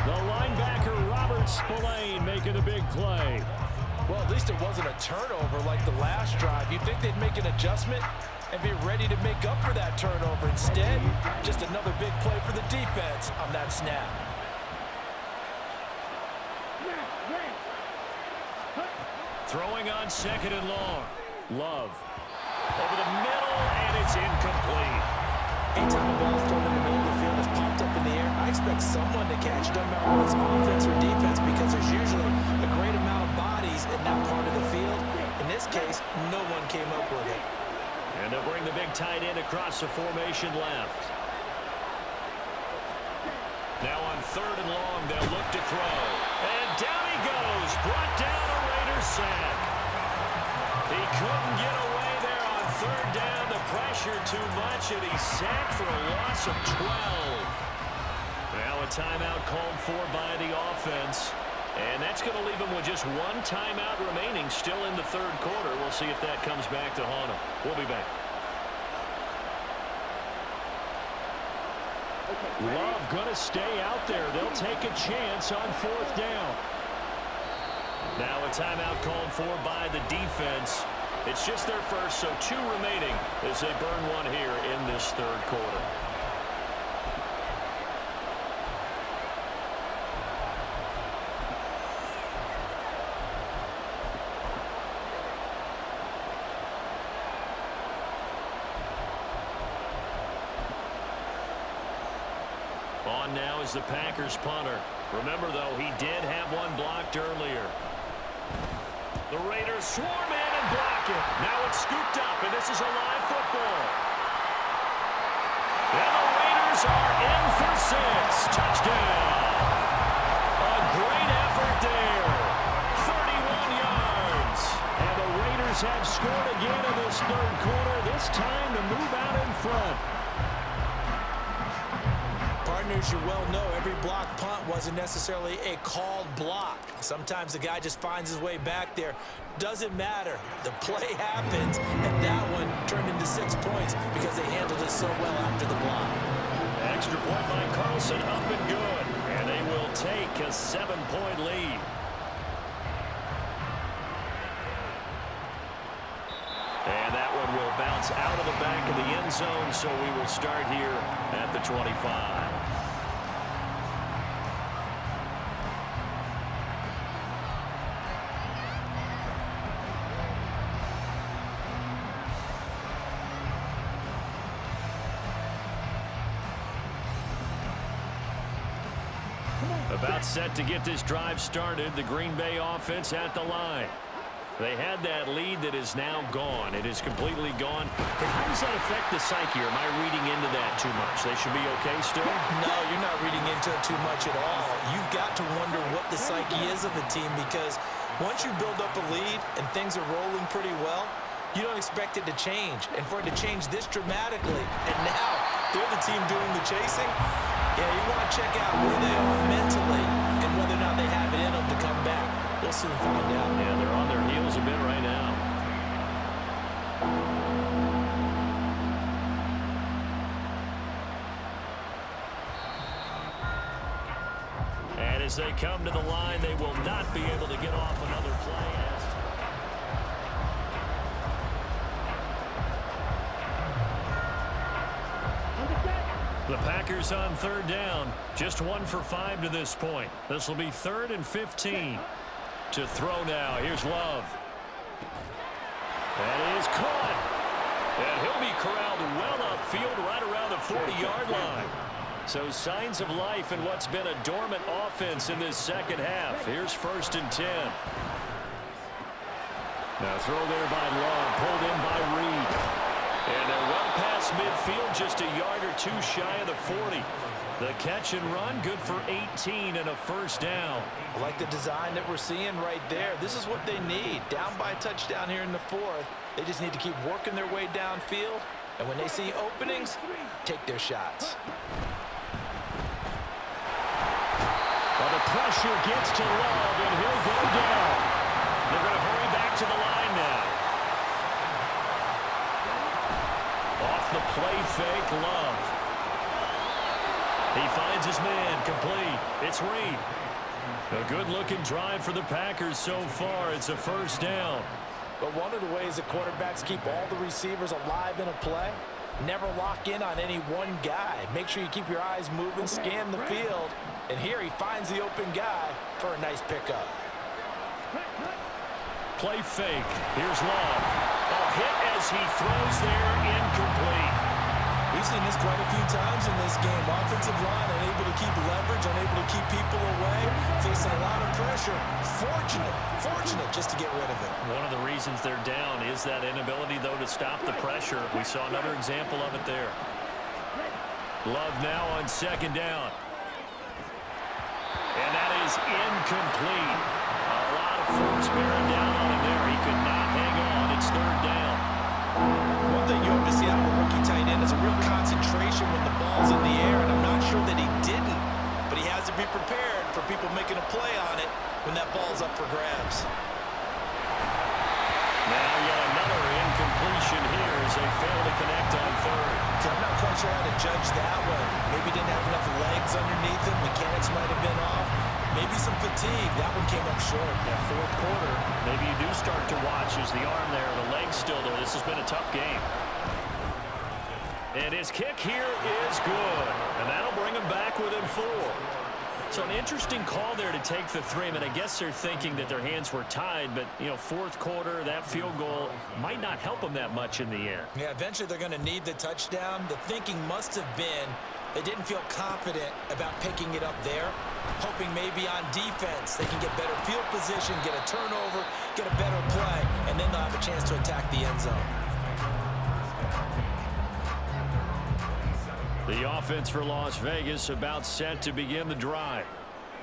The linebacker, Robert Spillane, making the big play. Well, at least it wasn't a turnover like the last drive. You'd think they'd make an adjustment and be ready to make up for that turnover. Instead, just another big play for the defense on that snap. Throwing on second and long. Love. Over the middle, and it's incomplete. Anytime the ball's thrown in the middle of the field, it's popped up in the air, I expect someone to catch it, no matter whether it's offense or defense, because there's usually a great amount of bodies in that part of the field. In this case, no one came up with it. And they'll bring the big tight end across the formation left. Now on third and long, they'll look to throw. And down he goes, brought down a Raiders sack. He couldn't get away there on third down. The pressure too much, and he's sacked for a loss of 12. Now a timeout called for by the offense. And that's going to leave him with just one timeout remaining still in the third quarter. We'll see if that comes back to haunt him. We'll be back. Love going to stay out there. They'll take a chance on fourth down. Now a timeout called for by the defense. It's just their first, so 2 remaining as they burn one here in this third quarter. On now is the Packers punter. Remember, though, he did have one blocked earlier. The Raiders swarm in and block it. Now it's scooped up, and this is a live football. And the Raiders are in for 6. Touchdown. A great effort there. 31 yards. And the Raiders have scored again in this third quarter, this time to move out in front. Partners, you well know every blocked punt wasn't necessarily a called block. Sometimes the guy just finds his way back there. Doesn't matter. The play happens, and that one turned into 6 points because they handled it so well after the block. Extra point by Carlson, up and good. And they will take a 7-point lead. And that one will bounce out of the back of the end zone, so we will start here at the 25. About set to get this drive started, the Green Bay offense at the line. They had that lead that is now gone. It is completely gone. And how does that affect the psyche? Or am I reading into that too much? They should be okay still? No, you're not reading into it too much at all. You've got to wonder what the psyche is of the team, because once you build up a lead and things are rolling pretty well, you don't expect it to change. And for it to change this dramatically, and now they're the team doing the chasing, yeah, you want to check out where they are mentally and whether or not they have it in them to come back. We'll soon find out. Yeah, they're on their heels a bit right now. And as they come to the line, they will not be able to get off another play. The Packers on third down. Just 1 for 5 to this point. This will be 3rd and 15. To throw now. Here's Love. That is caught. And he'll be corralled well upfield right around the 40-yard line. So signs of life in what's been a dormant offense in this second half. Here's 1st and 10. Now throw there by Love. Pulled in by Reed. And they're well past midfield, just a yard or two shy of the 40. The catch and run, good for 18 and a first down. I like the design that we're seeing right there. This is what they need. Down by a touchdown here in the 4th. They just need to keep working their way downfield. And when they see openings, take their shots. Well, the pressure gets to Love, and he'll go down. They're going to hurry back to the line now. Off the play fake, Love. He finds his man, complete. It's Reed. A good-looking drive for the Packers so far. It's a first down. But one of the ways that quarterbacks keep all the receivers alive in a play, never lock in on any one guy. Make sure you keep your eyes moving, scan the field. And here he finds the open guy for a nice pickup. Play fake. Here's Love. A hit as he throws there, incomplete. We've seen this quite a few times in this game. Offensive line unable to keep leverage, unable to keep people away, facing a lot of pressure. Fortunate just to get rid of it. One of the reasons they're down is that inability, though, to stop the pressure. We saw another example of it there. Love now on 2nd down. And that is incomplete. A lot of folks bearing down on him there. He could not hang on. It's 3rd down. One thing you hope to see out of a rookie tight end is a real concentration when the ball's in the air, and I'm not sure that he didn't, but he has to be prepared for people making a play on it when that ball's up for grabs. Now yet another incompletion here as they fail to connect on 3rd. I'm not quite sure how to judge that one. Maybe didn't have enough legs underneath him. Mechanics might have been off. Maybe some fatigue. That one came up short. Yeah, 4th quarter, maybe you do start to watch as the arm there, the leg's still there. This has been a tough game. And his kick here is good. And that'll bring him back within 4. So an interesting call there to take the 3. I mean, I guess they're thinking that their hands were tied, but, you know, 4th quarter, that field goal might not help them that much in the end. Yeah, eventually they're going to need the touchdown. The thinking must have been they didn't feel confident about picking it up there, hoping maybe on defense they can get better field position, get a turnover, get a better play, and then they'll have a chance to attack the end zone. The offense for Las Vegas about set to begin the drive.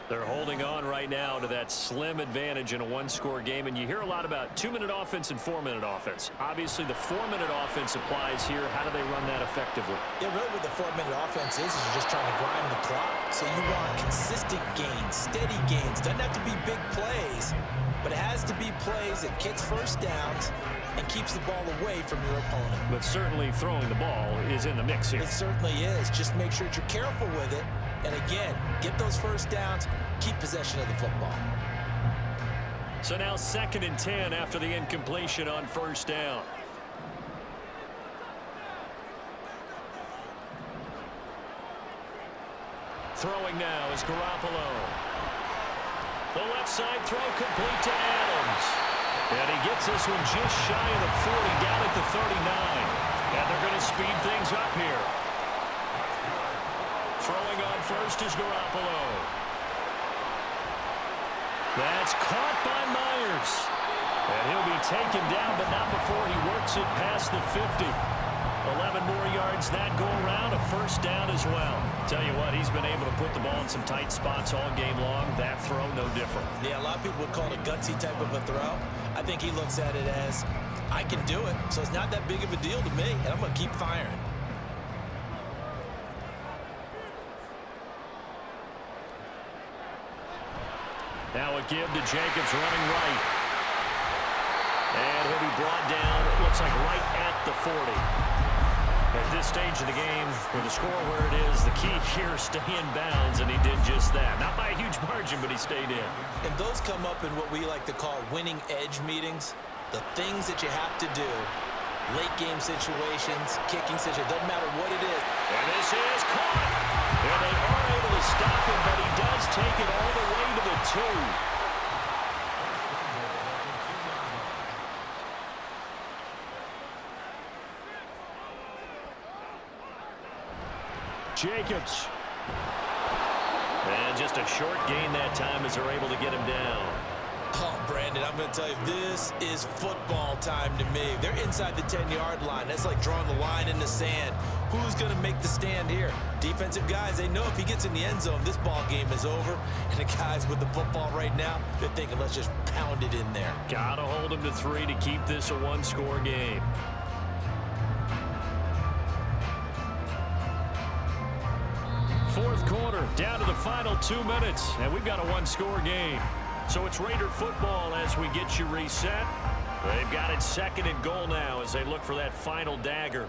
They're holding on right now to that slim advantage in a 1-score game, and you hear a lot about 2-minute offense and 4-minute offense. Obviously, the 4-minute offense applies here. How do they run that effectively? Yeah, really what the 4-minute offense is you're just trying to grind the clock. So you want consistent gains, steady gains. Doesn't have to be big plays, but it has to be plays that gets first downs and keeps the ball away from your opponent. But certainly throwing the ball is in the mix here. It certainly is. Just make sure that you're careful with it. And again, get those first downs, keep possession of the football. So now 2nd and 10 after the incompletion on 1st down. Throwing now is Garoppolo. The left side throw complete to Adams. And he gets this one just shy of the 40, down at the 39. And they're going to speed things up here. Throwing on 1st is Garoppolo. That's caught by Myers. And he'll be taken down, but not before he works it past the 50. 11 more yards that go around, a first down as well. Tell you what, he's been able to put the ball in some tight spots all game long. That throw, no different. Yeah, a lot of people would call it a gutsy type of a throw. I think he looks at it as I can do it, so it's not that big of a deal to me, and I'm going to keep firing. Now a give to Jacobs running right. And he'll be brought down, it looks like right at the 40. At this stage of the game, with the score where it is, the key here is stay in bounds, and he did just that. Not by a huge margin, but he stayed in. And those come up in what we like to call winning edge meetings. The things that you have to do, late game situations, kicking situations, doesn't matter what it is. And this is caught. And they are able to stop him, but he does take it all the way to the 2. Jacobs. And just a short gain that time as they're able to get him down. Oh, Brandon, I'm going to tell you, this is football time to me. They're inside the 10-yard line. That's like drawing the line in the sand. Who's going to make the stand here? Defensive guys, they know if he gets in the end zone, this ball game is over. And the guys with the football right now, they're thinking, let's just pound it in there. Got to hold him to 3 to keep this a one-score game. Fourth quarter, down to the final 2 minutes, and we've got a one-score game. So it's Raider football as we get you reset. They've got it 2nd and goal now as they look for that final dagger.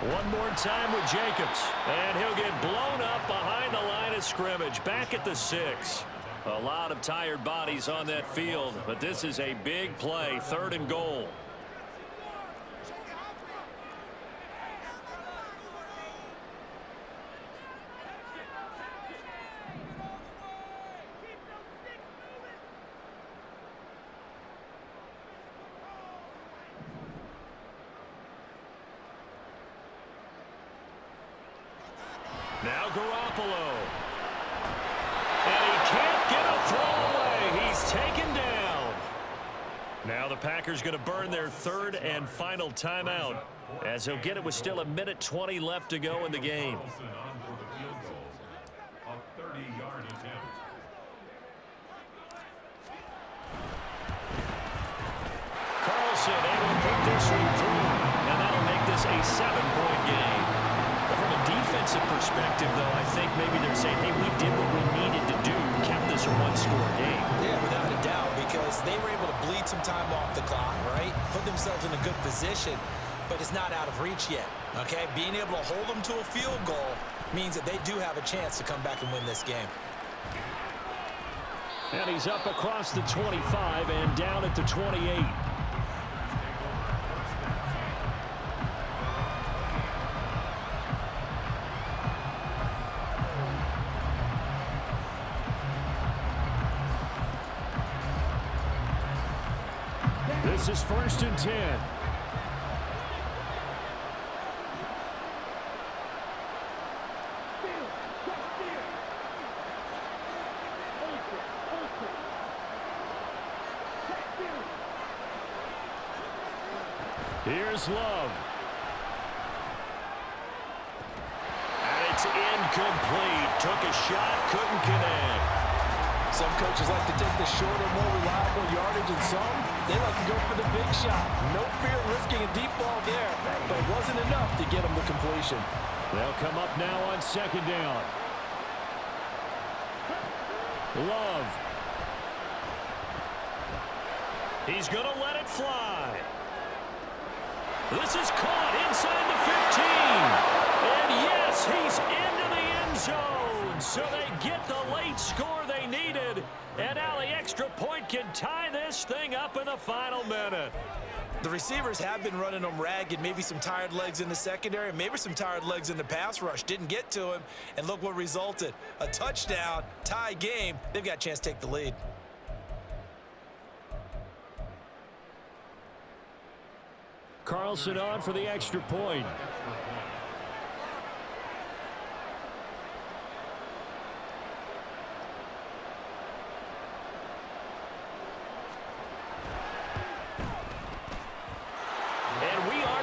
One more time with Jacobs, and he'll get blown up behind the line of scrimmage, back at the 6. A lot of tired bodies on that field, but this is a big play, 3rd and goal. Now Garoppolo. And he can't get a throw away. He's taken down. Now the Packers going to burn their 3rd and final timeout, as he'll get it with still 1:20 left to go in the game. Carlson able to put this one through, and that'll make this a 7-point game. From a defensive perspective, though, I think maybe they're saying, hey, we did what we needed to do, kept this a one-score game. Yeah, without a doubt, because they were able to bleed some time off the clock, right? Put themselves in a good position, but it's not out of reach yet, okay? Being able to hold them to a field goal means that they do have a chance to come back and win this game. And he's up across the 25 and down at the 28. This is 1st and 10. Here's Love. And it's incomplete. Took a shot, couldn't connect. Some coaches like to take the shorter, more reliable yardage, and some, they like to go for the big shot. No fear of risking a deep ball there, but it wasn't enough to get them to completion. They'll come up now on 2nd down. Love. He's going to let it fly. This is caught inside the 15. And yes, he's into the end zone. So they get the late score they needed. And now the extra point can tie this thing up in the final minute. The receivers have been running them ragged. Maybe some tired legs in the secondary, maybe some tired legs in the pass rush. Didn't get to him, and look what resulted. A touchdown, tie game. They've got a chance to take the lead. Carlson on for the extra point.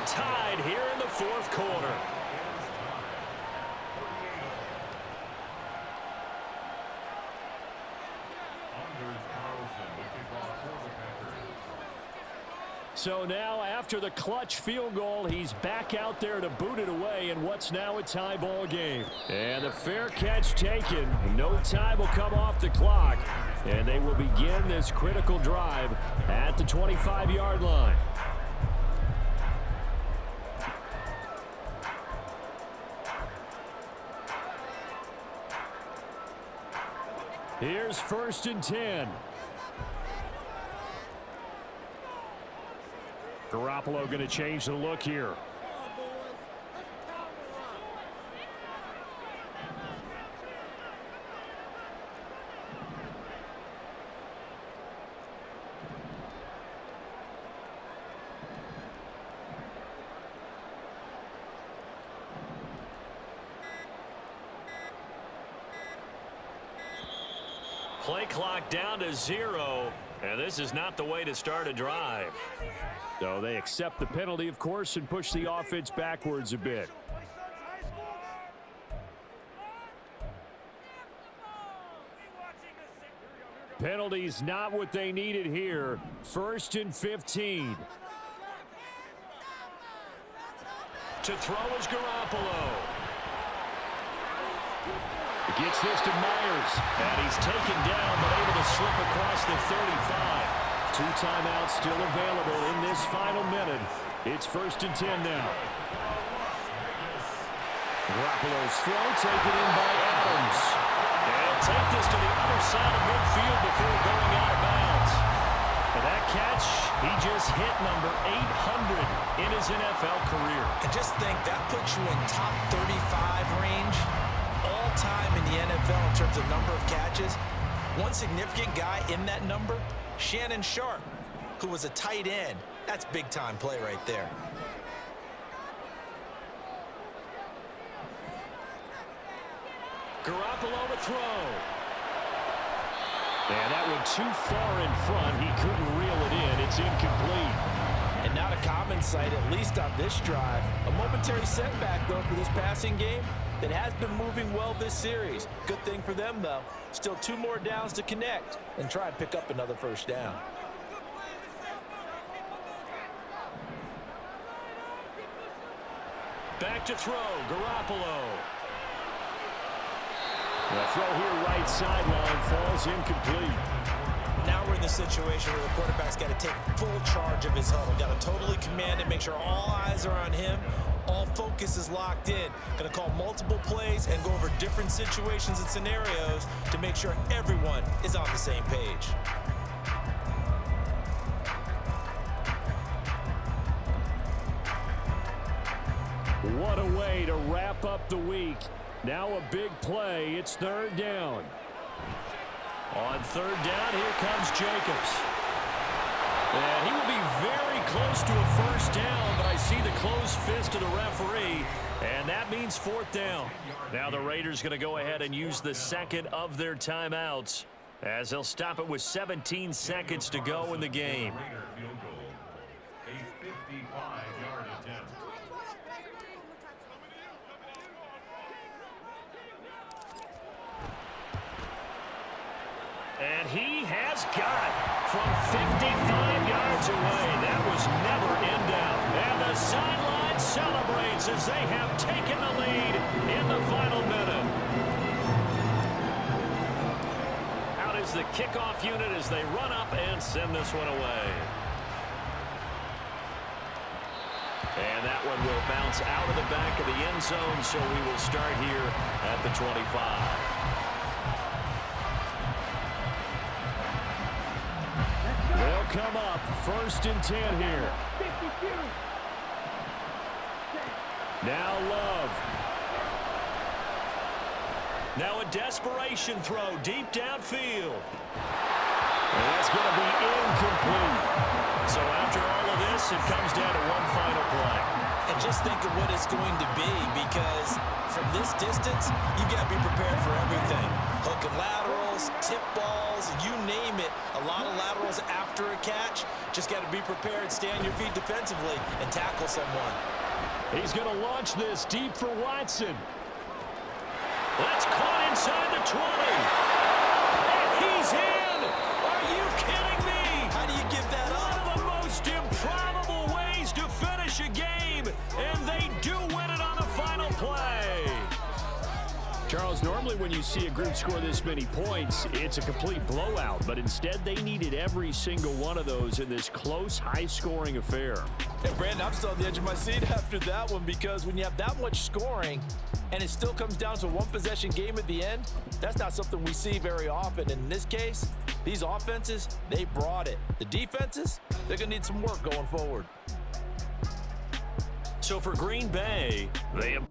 tied here in the fourth quarter. So now after the clutch field goal, he's back out there to boot it away in what's now a tie ball game. And the fair catch taken. No time will come off the clock. And they will begin this critical drive at the 25-yard line. Here's 1st and 10. Garoppolo going to change the look here. Play clock down to 0, and this is not the way to start a drive. So they accept the penalty, of course, and push the offense backwards a bit. Penalties not what they needed here. 1st and 15. To throw is Garoppolo. Gets this to Myers, and he's taken down but able to slip across the 35. 2 timeouts still available in this final minute. It's 1st and 10 now. Garoppolo's throw taken in by Adams. And take this to the other side of midfield before going out of bounds. And that catch, he just hit number 800 in his NFL career. And just think, that puts you in top 35 range all-time in the NFL in terms of number of catches. One significant guy in that number, Shannon Sharp, who was a tight end. That's big-time play right there. Garoppolo to throw. And that one too far in front. He couldn't reel it in. It's incomplete. And not a common sight, at least on this drive. A momentary setback, though, for this passing game that has been moving well this series. Good thing for them, though. Still 2 more downs to connect and try and pick up another 1st down. Back to throw, Garoppolo. The throw here right sideline falls incomplete. Now we're in the situation where the quarterback's got to take full charge of his huddle. Got to totally command it, make sure all eyes are on him. All focus is locked in. Going to call multiple plays and go over different situations and scenarios to make sure everyone is on the same page. What a way to wrap up the week. Now a big play. It's 3rd down. On 3rd down, here comes Jacobs. And he will be very close to a 1st down, but I see the closed fist of the referee, and that means 4th down. Now the Raiders going to go ahead and use the 2nd of their timeouts, as they'll stop it with 17 seconds to go in the game. And he has got from 55 yards away. That was never in doubt. And the sideline celebrates as they have taken the lead in the final minute. Out is the kickoff unit as they run up and send this one away. And that one will bounce out of the back of the end zone, so we will start here at the 25. They'll come up 1st and 10 here. Now Love. Now a desperation throw deep downfield. And that's going to be incomplete. So after all of this, it comes down to one final play. And just think of what it's going to be, because from this distance, you've got to be prepared for everything. Hook and lateral, balls, tip balls, you name it. A lot of laterals after a catch. Just got to be prepared, stay on your feet defensively, and tackle someone. He's going to launch this deep for Watson. That's caught inside the 20. And he's in! Are you kidding me? How do you give that up? One of the most improbable ways to finish a game, and they do win it on the final play. Charles, normally when you see a group score this many points, it's a complete blowout, but instead they needed every single one of those in this close, high-scoring affair. Hey, Brandon, I'm still on the edge of my seat after that one because when you have that much scoring and it still comes down to a one-possession game at the end, that's not something we see very often. In this case, these offenses, they brought it. The defenses, they're going to need some work going forward. So for Green Bay, they have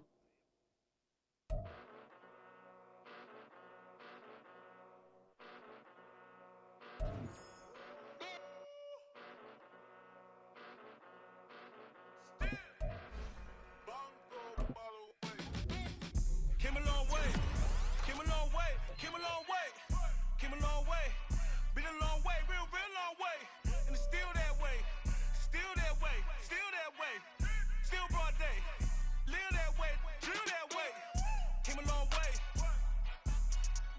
Came a long way, came a long way, came a long way, came a long way, been a long way, real long way, and it's still that way, still that way, still that way, still broad day, live that way, drill that way, came a long way,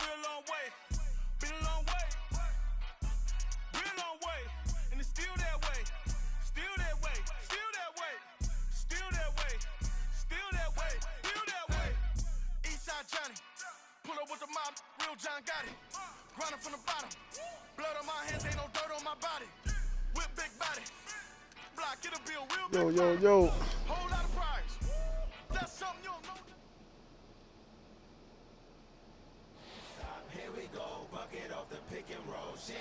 real long way, been a long way, real long way, and it's still that way, still that way, still that way, still that way, still that way, still that way. Eastside Johnny, pull up with the mob, real John got it. Grinding from the bottom, blood on my hands, ain't no dirt on my body. Whip big body, block it a bill, real big Yo. whole lot of prize. That's something you don't know. Here we go, bucket off the pick and roll shit.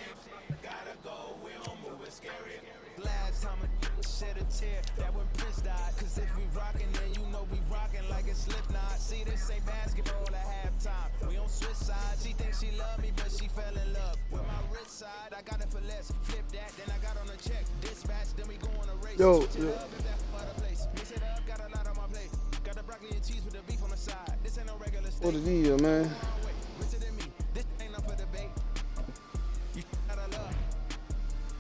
Gotta go, we don't move it scary. Last time a shed a tear, that when Prince died. Cause if we rockin', then you know we rockin' like a Slipknot. See, this ain't basketball at halftime. We on switch sides. She thinks she love me, but she fell in love with my rich side. I got it for less. Flip that, then I got on a check. Dispatch, then we go on a race. Switch it up if that's other place. Mix it up, got a lot on my plate. Got the broccoli and cheese with the beef on the side. This ain't no regular steak. What it is, man? Richer than me. This ain't up for debate. You out of love.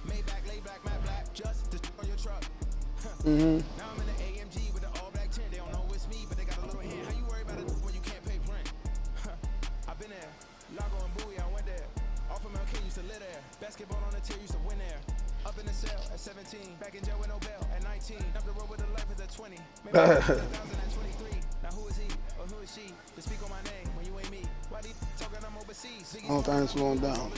Maybach, lay back, matte black, just to on your truck. Now I'm in the AMG with the all black tint. They don't know it's me, but they got a little hint. How you worry about it when you can't pay rent? I've been there. Lago and Bowie, I went there. Off of Mount King, used to live there. Basketball on the tier, used to win there. Up in the cell at 17. Back in jail with no bail at 19. Up the road with the life is at 20. Maybe 2023. Now who is he or who is she to speak on my name when you ain't me? Why do you talking I'm overseas? I don't think it's slowing down.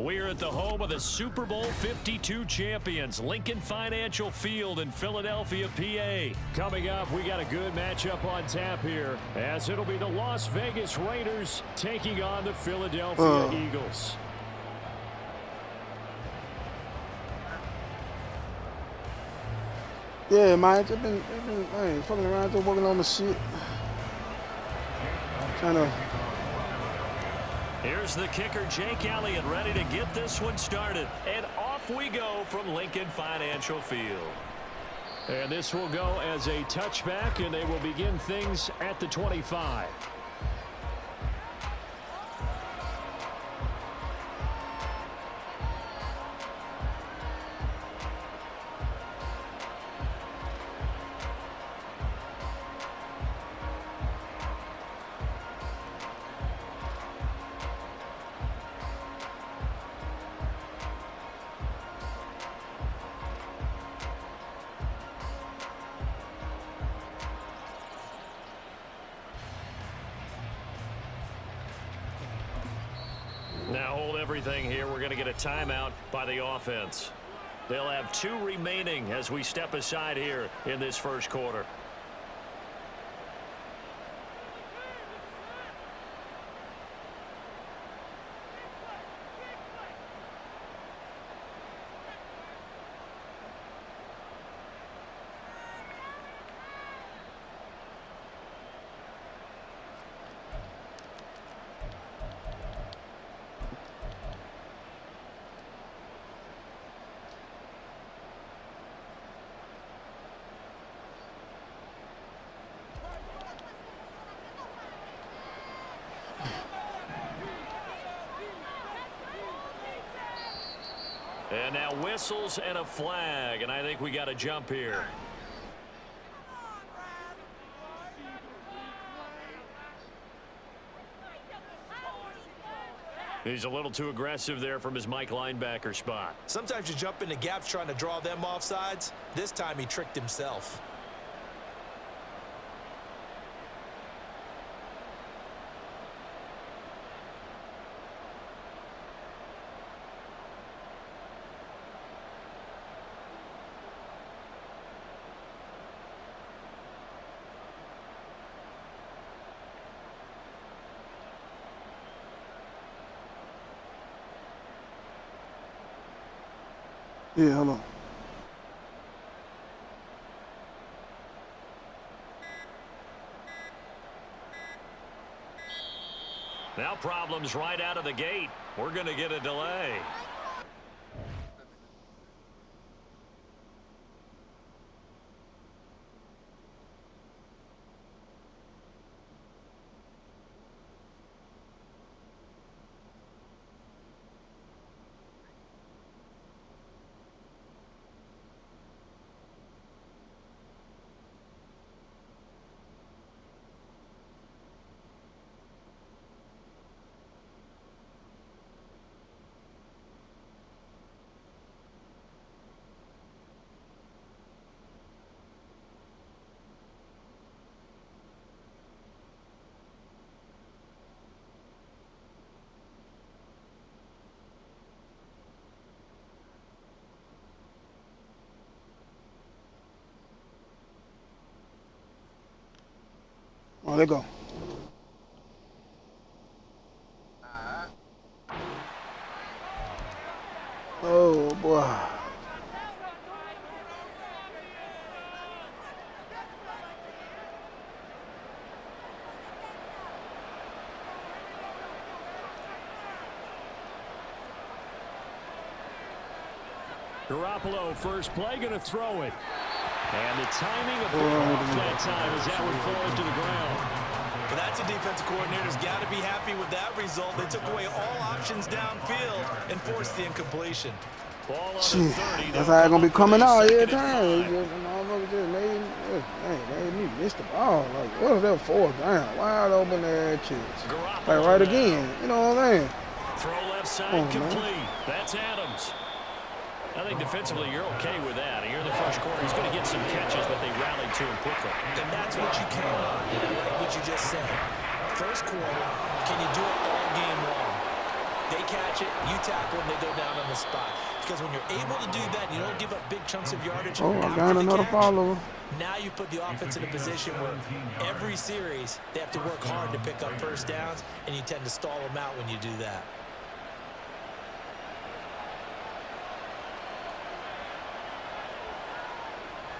We're at the home of the Super Bowl 52 champions, Lincoln Financial Field in Philadelphia, PA. Coming up, we got a good matchup on tap here, as it'll be the Las Vegas Raiders taking on the Philadelphia Eagles. Yeah, man, just been fucking around, just working on the shit. Trying to. Here's the kicker, Jake Elliott, ready to get this one started. And off we go from Lincoln Financial Field. And this will go as a touchback, and they will begin things at the 25. Now hold everything here. We're going to get a timeout by the offense. They'll have 2 remaining as we step aside here in this first quarter. And now whistles and a flag, and I think we got a jump here. He's a little too aggressive there from his Mike linebacker spot. Sometimes you jump into gaps trying to draw them off sides. This time he tricked himself. Yeah, hold on. Now problems right out of the gate. We're going to get a delay. Oh, there go. Oh, boy. Garoppolo, first play, going to throw it. And the timing of off that time as that one falls to the ground. But that's a defensive coordinator's got to be happy with that result. They took away all options downfield and forced the incompletion. Ball on the 30. That's how it's going to be coming out every time. Motherfuckers just made me miss the ball. Like, what was that fourth down? Wide open there, chicks. Like, right again. You know what I'm saying? Throw left side complete. That's Adams. I think defensively you're okay with that. Here in the first quarter, he's going to get some catches, but they rallied to him quickly. And that's what you count on. And I like what you just said. First quarter, can you do it all game long? They catch it, you tackle, and they go down on the spot. Because when you're able to do that, you don't give up big chunks of yardage. Oh, I got another follower. Now you put the offense in a position where every series they have to work hard to pick up first downs, and you tend to stall them out when you do that.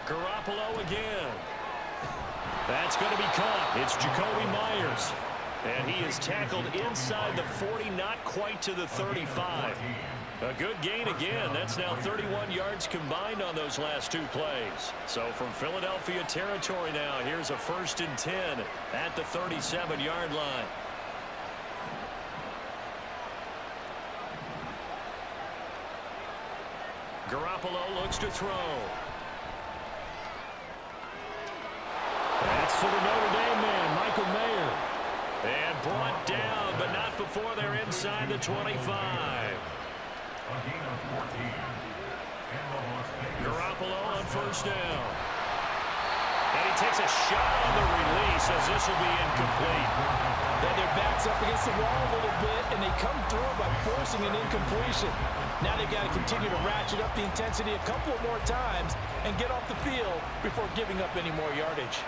Garoppolo again. That's going to be caught. It's Jacoby Myers. And he is tackled inside the 40, not quite to the 35. A good gain again. That's now 31 yards combined on those last two plays. So from Philadelphia territory now, here's a 1st and 10 at the 37-yard line. Garoppolo looks to throw. That's to the Notre Dame man, Michael Mayer. And brought down, but not before they're inside the 25. Garoppolo on 1st down. And he takes a shot on the release as this will be incomplete. Then their back's up against the wall a little bit, and they come through by forcing an incompletion. Now they've got to continue to ratchet up the intensity a couple of more times and get off the field before giving up any more yardage.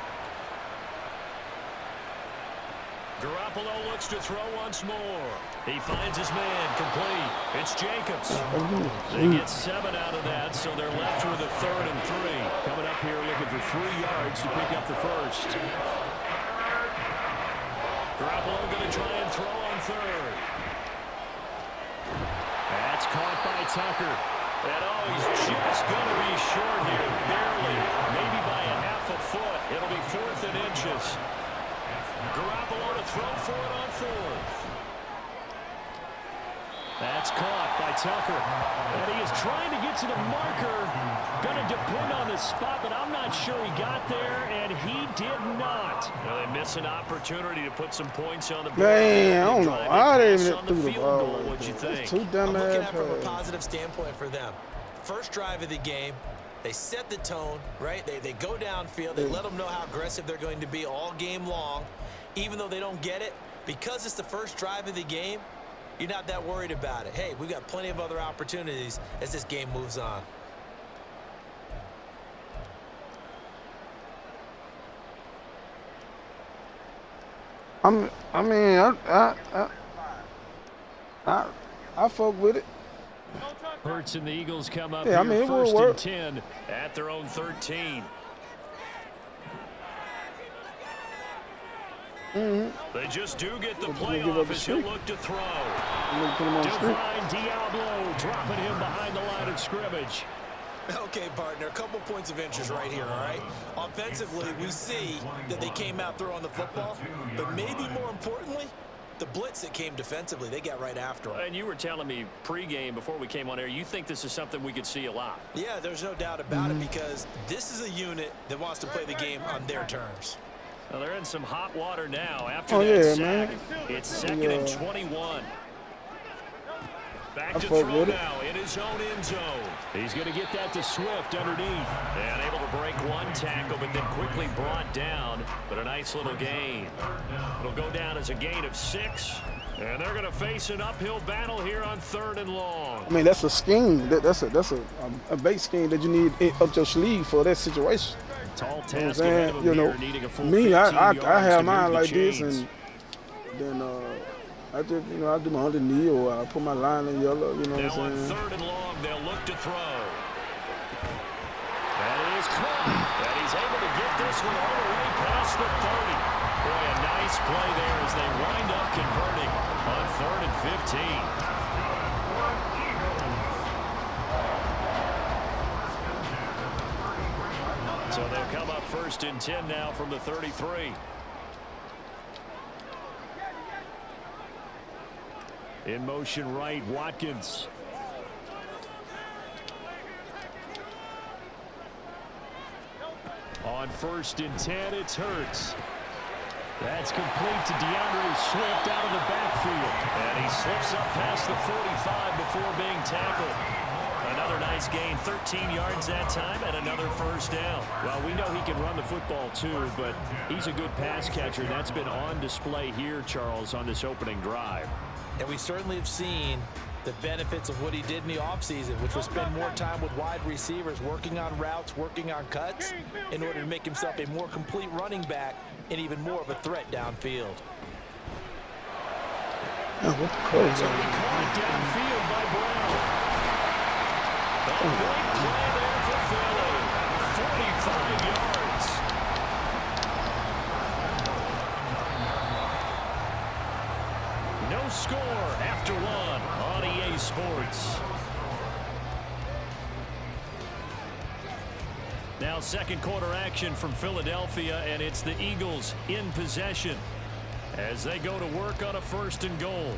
Garoppolo looks to throw once more. He finds his man, complete. It's Jacobs. They get 7 out of that, so they're left with a 3rd and 3. Coming up here looking for 3 yards to pick up the first. Garoppolo going to try and throw on 3rd. That's caught by Tucker. And he's just going to be short here, barely, maybe by a half a foot. It'll be 4th and inches. Garoppolo to throw for it on 4th. That's caught by Tucker. And he is trying to get to the marker. Going to depend on the spot, but I'm not sure he got there, and he did not. Well, they miss an opportunity to put some points on the board. Man, I don't know. I didn't even threw the ball. What'd you think? Too dumb. I'm looking at it from a positive standpoint for them. First drive of the game. They set the tone, right? They go downfield. They let them know how aggressive they're going to be all game long. Even though they don't get it, because it's the first drive of the game, you're not that worried about it. Hey, we've got plenty of other opportunities as this game moves on. I fuck with it. Hurts and the Eagles come up here 1st and 10 at their own 13. They just do get the play off as he'll look to throw. Divine Diablo dropping him behind the line of scrimmage. Okay, partner, a couple points of interest right here, all right? Offensively, we see that they came out throwing the football, but maybe more importantly, the blitz that came defensively, they got right after him. And you were telling me pregame before we came on air, you think this is something we could see a lot. Yeah, there's no doubt about it, because this is a unit that wants to play the game on their terms. Well, they're in some hot water now after that sack. Man. It's 2nd and 21. Back to throw now in his own end zone. He's going to get that to Swift underneath. And able to break one tackle, but then quickly brought down. But a nice little gain. It'll go down as a gain of 6. And they're going to face an uphill battle here on 3rd and long. I mean, that's a scheme. That's a base scheme that you need up your sleeve for that situation. Tall task ahead of him here, needing a full me, I have mine like chains. this, and then I just, I do my underknee, or I put my line in yellow, you know now what I'm saying? On 3rd and long, they'll look to throw. That is caught. And he's able to get this one all the way past the 30. Boy, a nice play there as they wind up converting on 3rd and 15. So they'll come up 1st and 10 now from the 33. In motion right, Watkins. On 1st and 10, it's Hurts. That's complete to DeAndre Swift out of the backfield. And he slips up past the 45 before being tackled. Another nice gain, 13 yards that time, and another 1st down. Well, we know he can run the football too, but he's a good pass catcher. That's been on display here, Charles, on this opening drive. And we certainly have seen the benefits of what he did in the offseason, which was spend more time with wide receivers, working on routes, working on cuts, in order to make himself a more complete running back and even more of a threat downfield. Oh, what the close So he caught it downfield by Brown. A big play there for Philly. 45 yards. No score after one on EA Sports. Now second quarter action from Philadelphia, and it's the Eagles in possession as they go to work on a 1st and goal.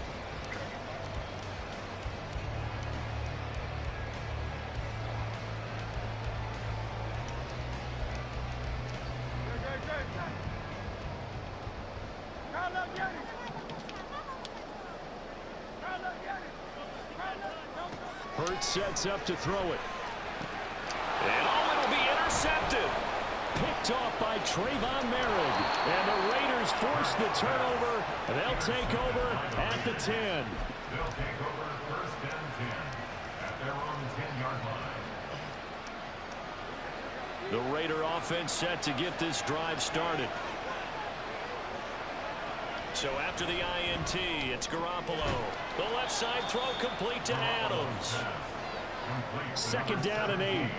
Hurts sets up to throw it. And it'll be intercepted. Picked off by Trayvon Merritt. And the Raiders force the turnover. And they'll take over at the 10. They'll take over 1st and 10 at their own 10-yard line. The Raider offense set to get this drive started. So after the INT, it's Garoppolo. The left side throw complete to Adams. 2nd down and 8.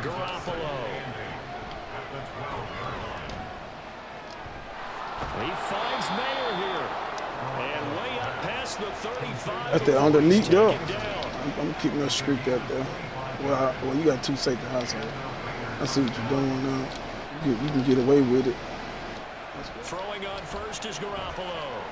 Garoppolo. He finds Mayer here. And way up past the 35. That's the underneath, though. I'm keeping that streak up there. Well, you got 2 safety household. I see what you're doing now. You can get away with it. Throwing on first is Garoppolo.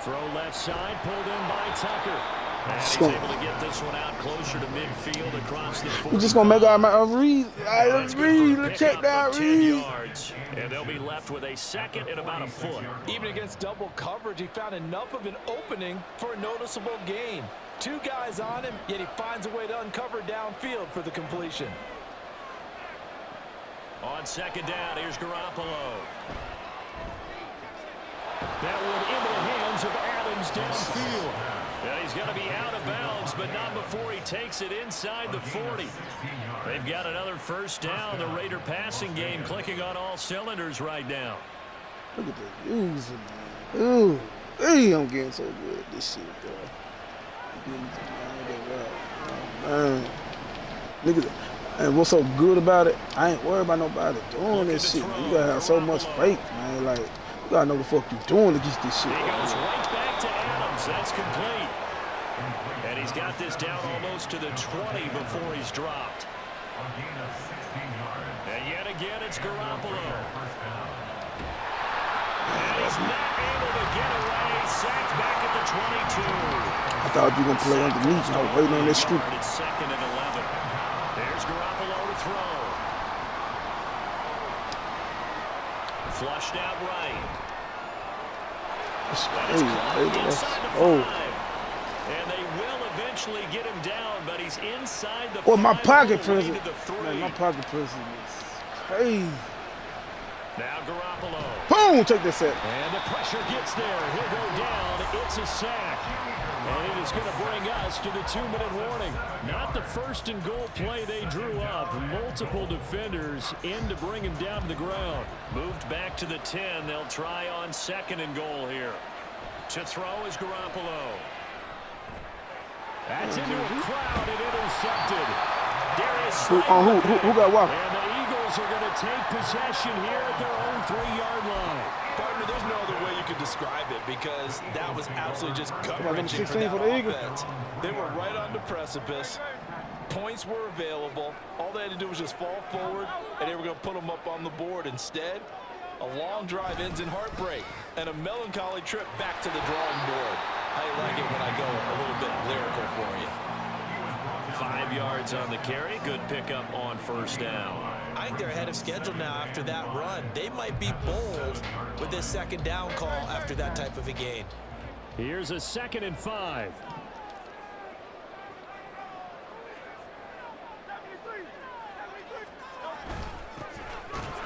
Throw left side, pulled in by Tucker. And he's able to get this one out closer to midfield across the 40. We're just going to make our read. Let's check that read. Yards, and they'll be left with a 2nd and about a foot. Even against double coverage, he found enough of an opening for a noticeable gain. 2 guys on him, yet he finds a way to uncover downfield for the completion. On 2nd down, here's Garoppolo. That one into the hands of Adams downfield. And he's going to be out of bounds, but not before he takes it inside the 40. They've got another 1st down. The Raider passing game clicking on all cylinders right now. Look at the using, man. Ooh, hey, I'm getting so good at this shit, bro. Man. Look at that. And what's so good about it, I ain't worried about nobody doing this shit, man. You gotta have so much faith, man. Like, you gotta know the fuck you doing against this shit. He goes right back to Adams. That's complete. And he's got this down almost to the 20 before he's dropped. And yet again, it's Garoppolo. And he's not able to get away. Sacked back at the 22. I thought you were gonna play underneath. I was waiting on this streak. It's 2nd and 11. There's Garoppolo to throw. Flushed out right. And they will eventually get him down, but he's inside the 5. Well, my pocket prison. Man, my pocket prison is crazy. Now Garoppolo. Boom! Take this set. And the pressure gets there. He'll go down. It's a sack. And it is going to bring us to the 2-minute warning. Not the 1st and goal play they drew up. Multiple defenders in to bring him down to the ground. Moved back to the 10. They'll try on 2nd and goal here. To throw is Garoppolo. That's into a crowd and intercepted. Darius who got walked? And the Eagles are going to take possession here at their own 3-yard line. Partner, there's no other way you could describe it because that was absolutely just gut-wrenching for that offense. They were right on the precipice. Points were available. All they had to do was just fall forward, and they were going to put them up on the board. Instead, a long drive ends in heartbreak and a melancholy trip back to the drawing board. I like it when I go a little bit lyrical for you. 5 yards on the carry. Good pickup on 1st down. I think they're ahead of schedule now after that run. They might be bold with this 2nd down call after that type of a gain. Here's a 2nd and 5.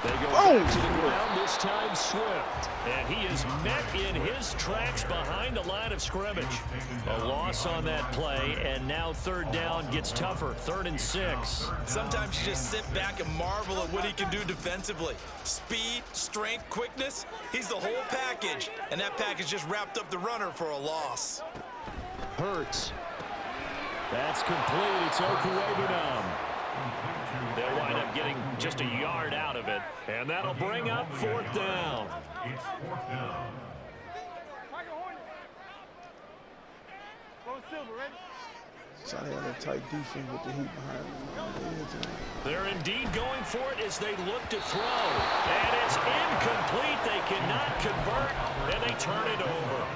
They go back to the ground. this time Swift. And he is met in his tracks behind the line of scrimmage. A loss on that play, and now third down gets tougher. 3rd and 6. Sometimes you just sit back and marvel at what he can do defensively. Speed, strength, quickness, he's the whole package. And that package just wrapped up the runner for a loss. Hurts. That's complete. It's Okuwebunam. They'll wind up getting just a yard out of it. And that'll bring up 4th down. It's 4th down. So they had a tight defense with the heat behind them. They're indeed going for it as they look to throw. And it's incomplete. They cannot convert, and they turn it over.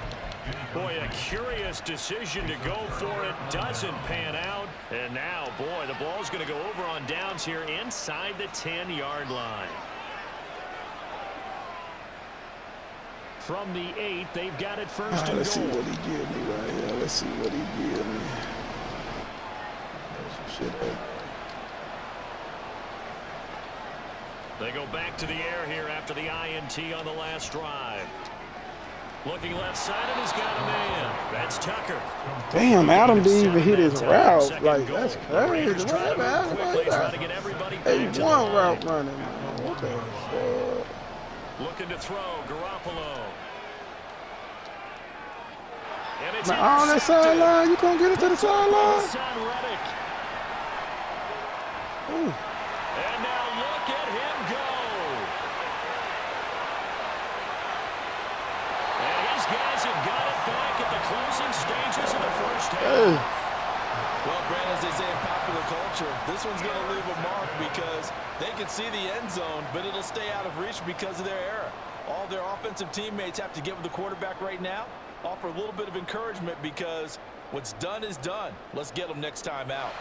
Boy, a curious decision to go for it. Doesn't pan out. And now, boy, the ball's going to go over on downs here inside the 10-yard line. From the 8, they've got it first and goal. Let's see what he give me right here. Let's see what he give me. Shit up. They go back to the air here after the INT on the last drive. Looking left side, and he's got a man. That's Tucker. Damn, Adam didn't even hit his route. Like, that's crazy. Trying to get everybody back to the one line. route running. What the fuck? Looking to throw, Garoppolo. And it's Now, on that sideline, you gonna get it to the sideline? Ooh. And now look at him go. And his guys have got it back at the closing stages of the first half. Well, Brandon, as they say in popular culture, this one's going to leave a mark because they can see the end zone, but it'll stay out of reach because of their error. All their offensive teammates have to get with the quarterback right now, offer a little bit of encouragement because what's done is done. Let's get them next time out.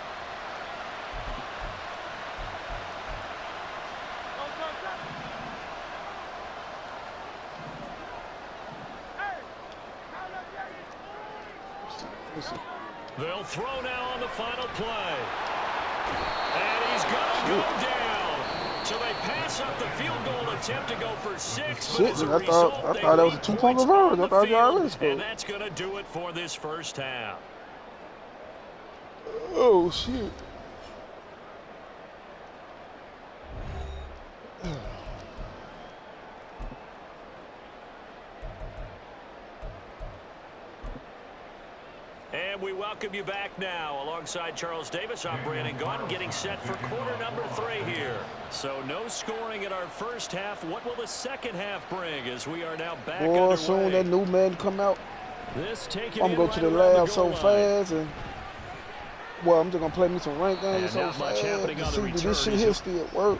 They'll throw now on the final play. And he's going to go down. So they pass up the field goal attempt to go for 6. Shit, I thought that was a 2-point conversion. I thought you already scored. And that's going to do it for this first half. Oh, shit. And we welcome you back now. Alongside Charles Davis, I'm Brandon Gaudin, getting set for quarter number 3 here. So no scoring in our first half. What will the second half bring as we are now back underway? Soon that new man come out. This I'm going to go to the lab so fast. And, well, I'm just going to play me some rank games so fast. To see if this shit here still work.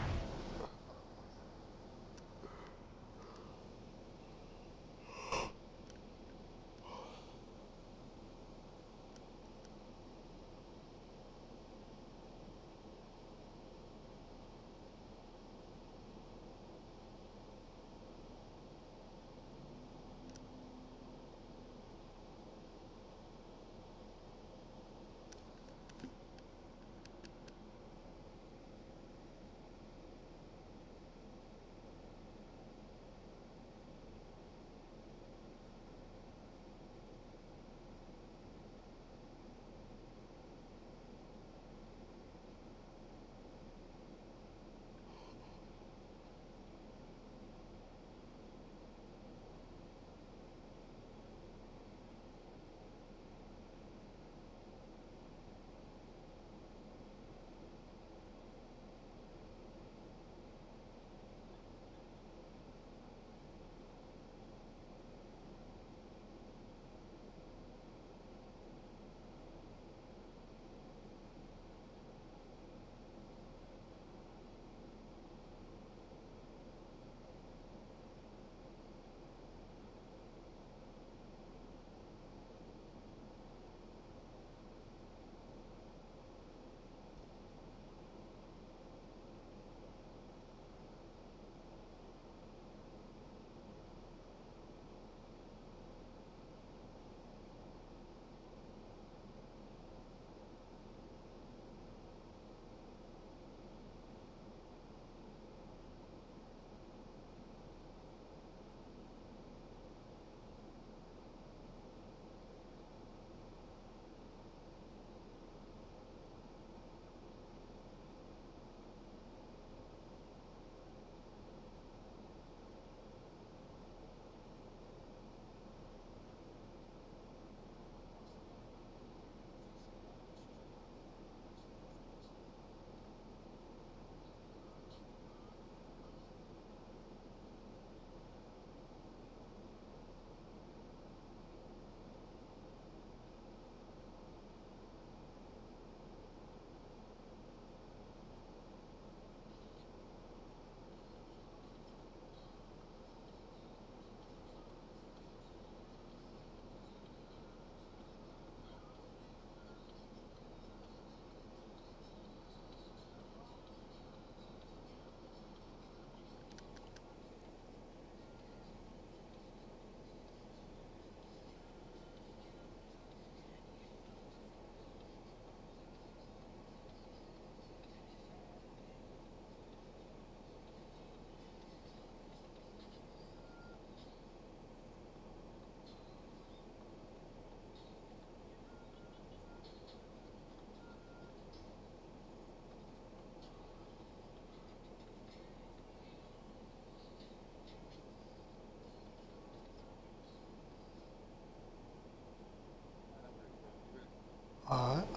All right.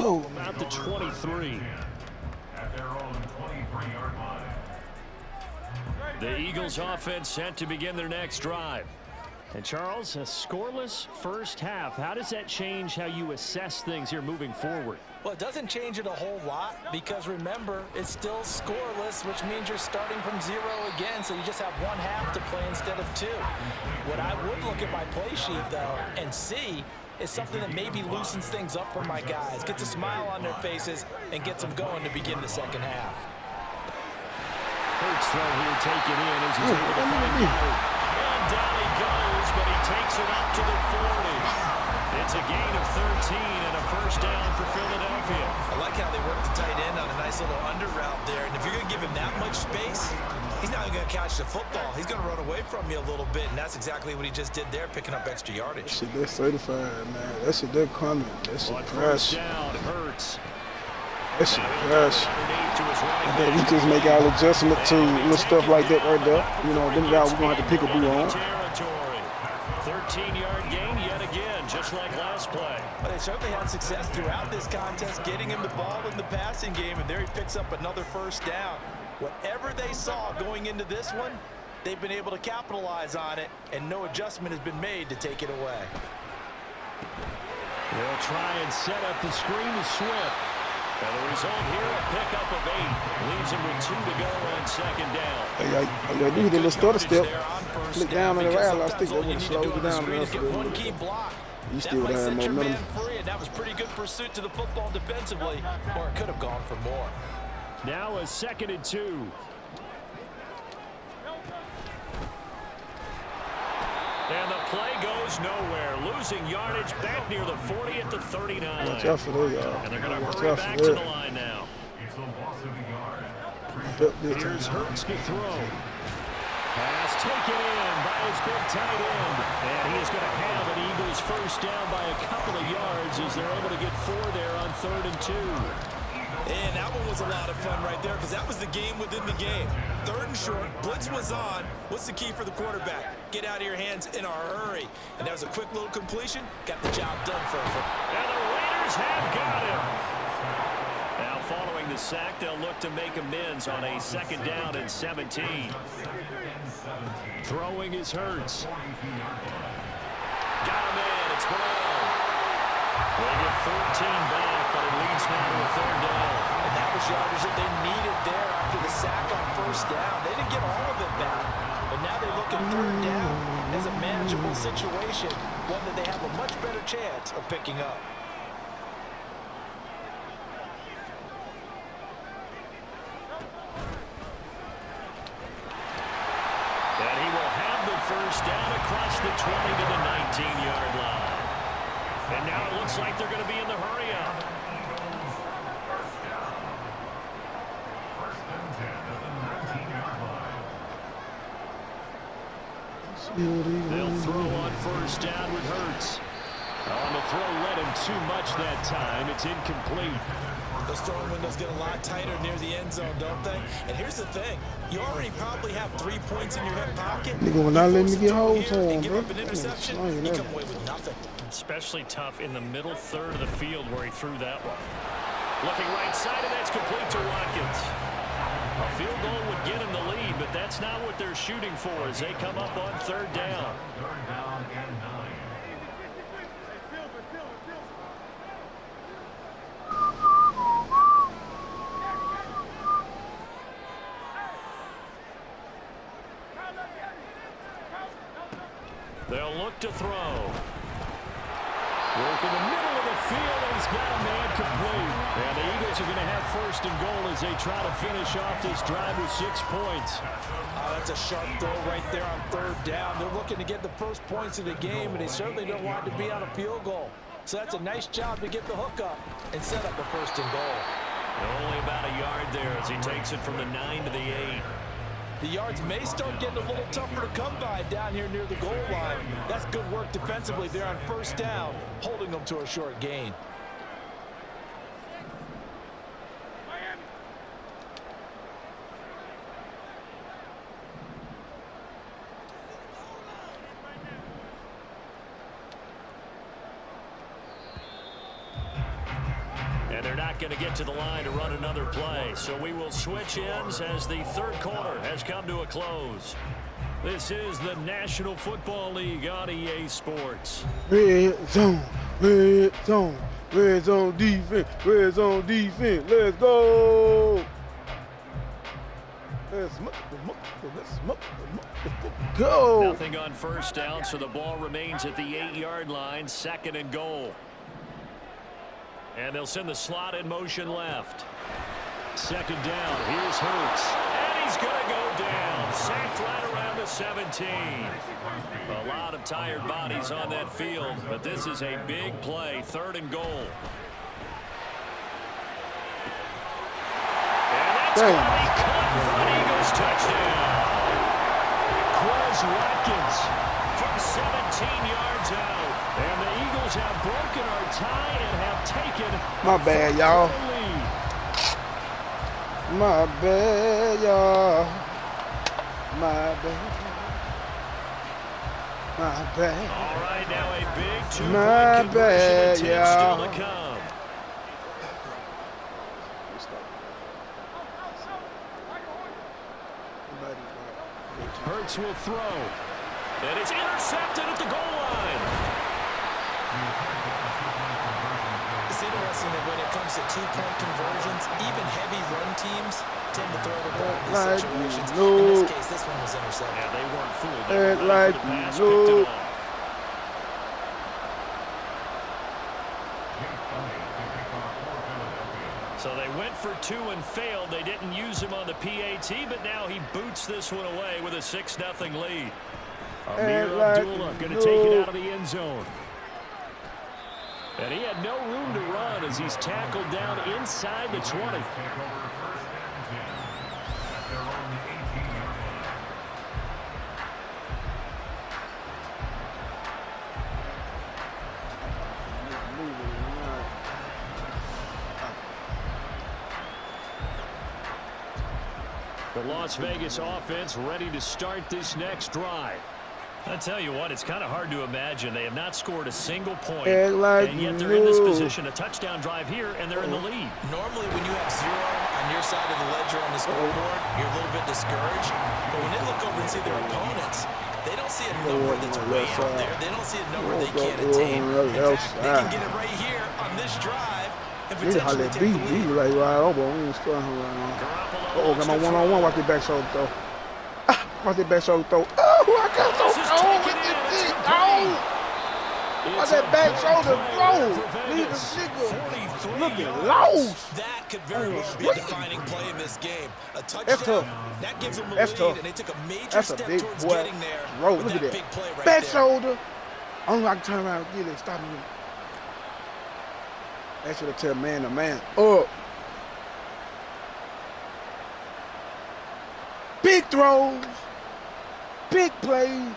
Oh, About the 23. At their own 23-yard line. The Eagles offense set to begin their next drive. And Charles, a scoreless first half. How does that change how you assess things here moving forward? Well, it doesn't change it a whole lot because remember, it's still scoreless, which means you're starting from 0 again, so you just have one half to play instead of 2. What I would look at my play sheet, though, and see is something that maybe loosens things up for my guys, gets a smile on their faces, and gets them going to begin the second half. Hurts throw here taken in as he's able to find Goddard. And down he goes, but he takes it up to the 40. It's a gain of 13 and a first down for Philadelphia. I like how they work the tight end on a nice little under route there, and if you're going to give him that much space, he's not even going to catch the football. He's going to run away from you a little bit, and that's exactly what he just did there, picking up extra yardage. that shit, that's certified, man. That shit, they're coming. That shit, First crash. down, Hurts. That shit, crash. Underneath to his right I think we back. just make our adjustment to little stuff like that right there. You know, them guys we're going to have to pick a boo on. Territory. 13-yard gain yet again, just like last play. Well, they certainly had success throughout this contest, getting him the ball in the passing game, and there he picks up another first down. Whatever they saw going into this one, they've been able to capitalize on it, and no adjustment has been made to take it away. They'll try and set up the screen to Swift. And the result here, a pickup of 8. Leaves him with 2 to go on second down. They do the little stutter step. Flick down on the rail, I think that would have slowed you down enough for One key block. You That still might have set your momentum. man free, and that was pretty good pursuit to the football defensively, or it could have gone for more. Now a 2nd and 2. And the play goes nowhere. Losing yardage back near the 40 at the 39. Watch out for that, y'all. And they're going to Watch hurry out back for to that. the line now. It's a loss of a yard. Here's Hurts to throw. Pass taken in by his big tight end. And he is going to have an Eagles first down by a couple of yards as they're able to get 4 there on 3rd and 2. And that one was a lot of fun right there because that was the game within the game. 3rd and short, blitz was on. What's the key for the quarterback? Get out of your hands in a hurry. And that was a quick little completion. Got the job done for him. And the Raiders have got him. Now following the sack, they'll look to make amends on a 2nd down and 17. Throwing is Hurts. Got him in. It's Brown. They get 14 back, but it leads now to a 3rd down. And that was yardage that they needed there after the sack on 1st down. They didn't get all of it back. But now they look at 3rd down as a manageable situation, one that they have a much better chance of picking up. And he will have the first down across the 20 to the 19-yard line. And now it looks like they're going to be in the hurry-up. First and 10 at the 19-yard line. They'll throw on 1st down with Hurts. On the throw led him too much that time. It's incomplete. Those throwing windows get a lot tighter near the end zone, don't they? And here's the thing. You already probably have 3 points in your hip pocket. Nigga will not let me get hold to and him, give bro. up an interception, you come away with nothing. Especially tough in the middle 3rd of the field where he threw that one. Looking right side, and that's complete to Watkins. A field goal would get him the lead, but that's not what they're shooting for as they come up on 3rd down. 3rd down and 9. They'll look to throw. Work in the middle of the field, and he's got a man complete. And the Eagles are going to have 1st and goal as they try to finish off this drive with 6 points. Oh, that's a sharp throw right there on 3rd down. They're looking to get the first points of the game, and they certainly don't want it to be on a field goal. So that's a nice job to get the hook up and set up a 1st and goal. Only about a yard there as he takes it from the 9 to the 8. The yards may start getting a little tougher to come by down here near the goal line. That's good work defensively there on first down, holding them to a short gain. And they're not going to get to the line to run another play. So we will switch ends as the third quarter has come to a close. This is the National Football League on EA Sports. Red zone defense, red zone defense. Let's go. Let's go. Nothing on first down, so the ball remains at the 8-yard line, 2nd and goal. And they'll send the slot in motion left. 2nd down. Here's Hurts. And he's going to go down. Sacked right around the 17. A lot of tired bodies on that field, but this is a big play. 3rd and goal. And that's going to be caught for an Eagles touchdown. Quez Watkins from 17 yards out. And the Eagles have broken our tie and have taken my bad, y'all. My bad, y'all. My bad. My bad. All right, now a big 2-point My conversion bad, attempt y'all. still to come. Hurts will throw. And it's intercepted at the goal line. It's interesting that when it comes to 2-point conversions, even heavy run teams tend to throw the ball in these situations. In this case, this one was intercepted. Yeah, they weren't fooled. They They were were like, ready for the pass, no. picked it off. So they went for 2 and failed. They didn't use him on the PAT, but now he boots this one away with a 6-0 lead. Amir Abdullah going to take it out of the end zone. And he had no room to run as he's tackled down inside the 20. The Las Vegas offense ready to start this next drive. I tell you what, it's kind of hard to imagine. They have not scored a single point, and yet they're in this position. A touchdown drive here, and they're in the lead. Normally, when you have 0 on your side of the ledger on the scoreboard, you're a little bit discouraged. But when they look over and see their opponents, they don't see a number that's way out there. They don't see a number they can't attain. In fact, they can get it right here on this drive and potentially take the lead. Like, right over. We ain't scoring right now. Uh-oh, got my one-on-one. Watch the back shoulder throw. Watch the back shoulder throw. Oh, I got so cold with this thing. Oh! Watch that back shoulder throw. Leave the nigga looking lost. That could very well be a defining play in this game. A touchdown, that gives them a lead, and they took a major step towards getting there. Look at that. Big play right back there. shoulder. Only I can turn around and get it. Stop me. That should have tell man to man up. Big throws. Big plays.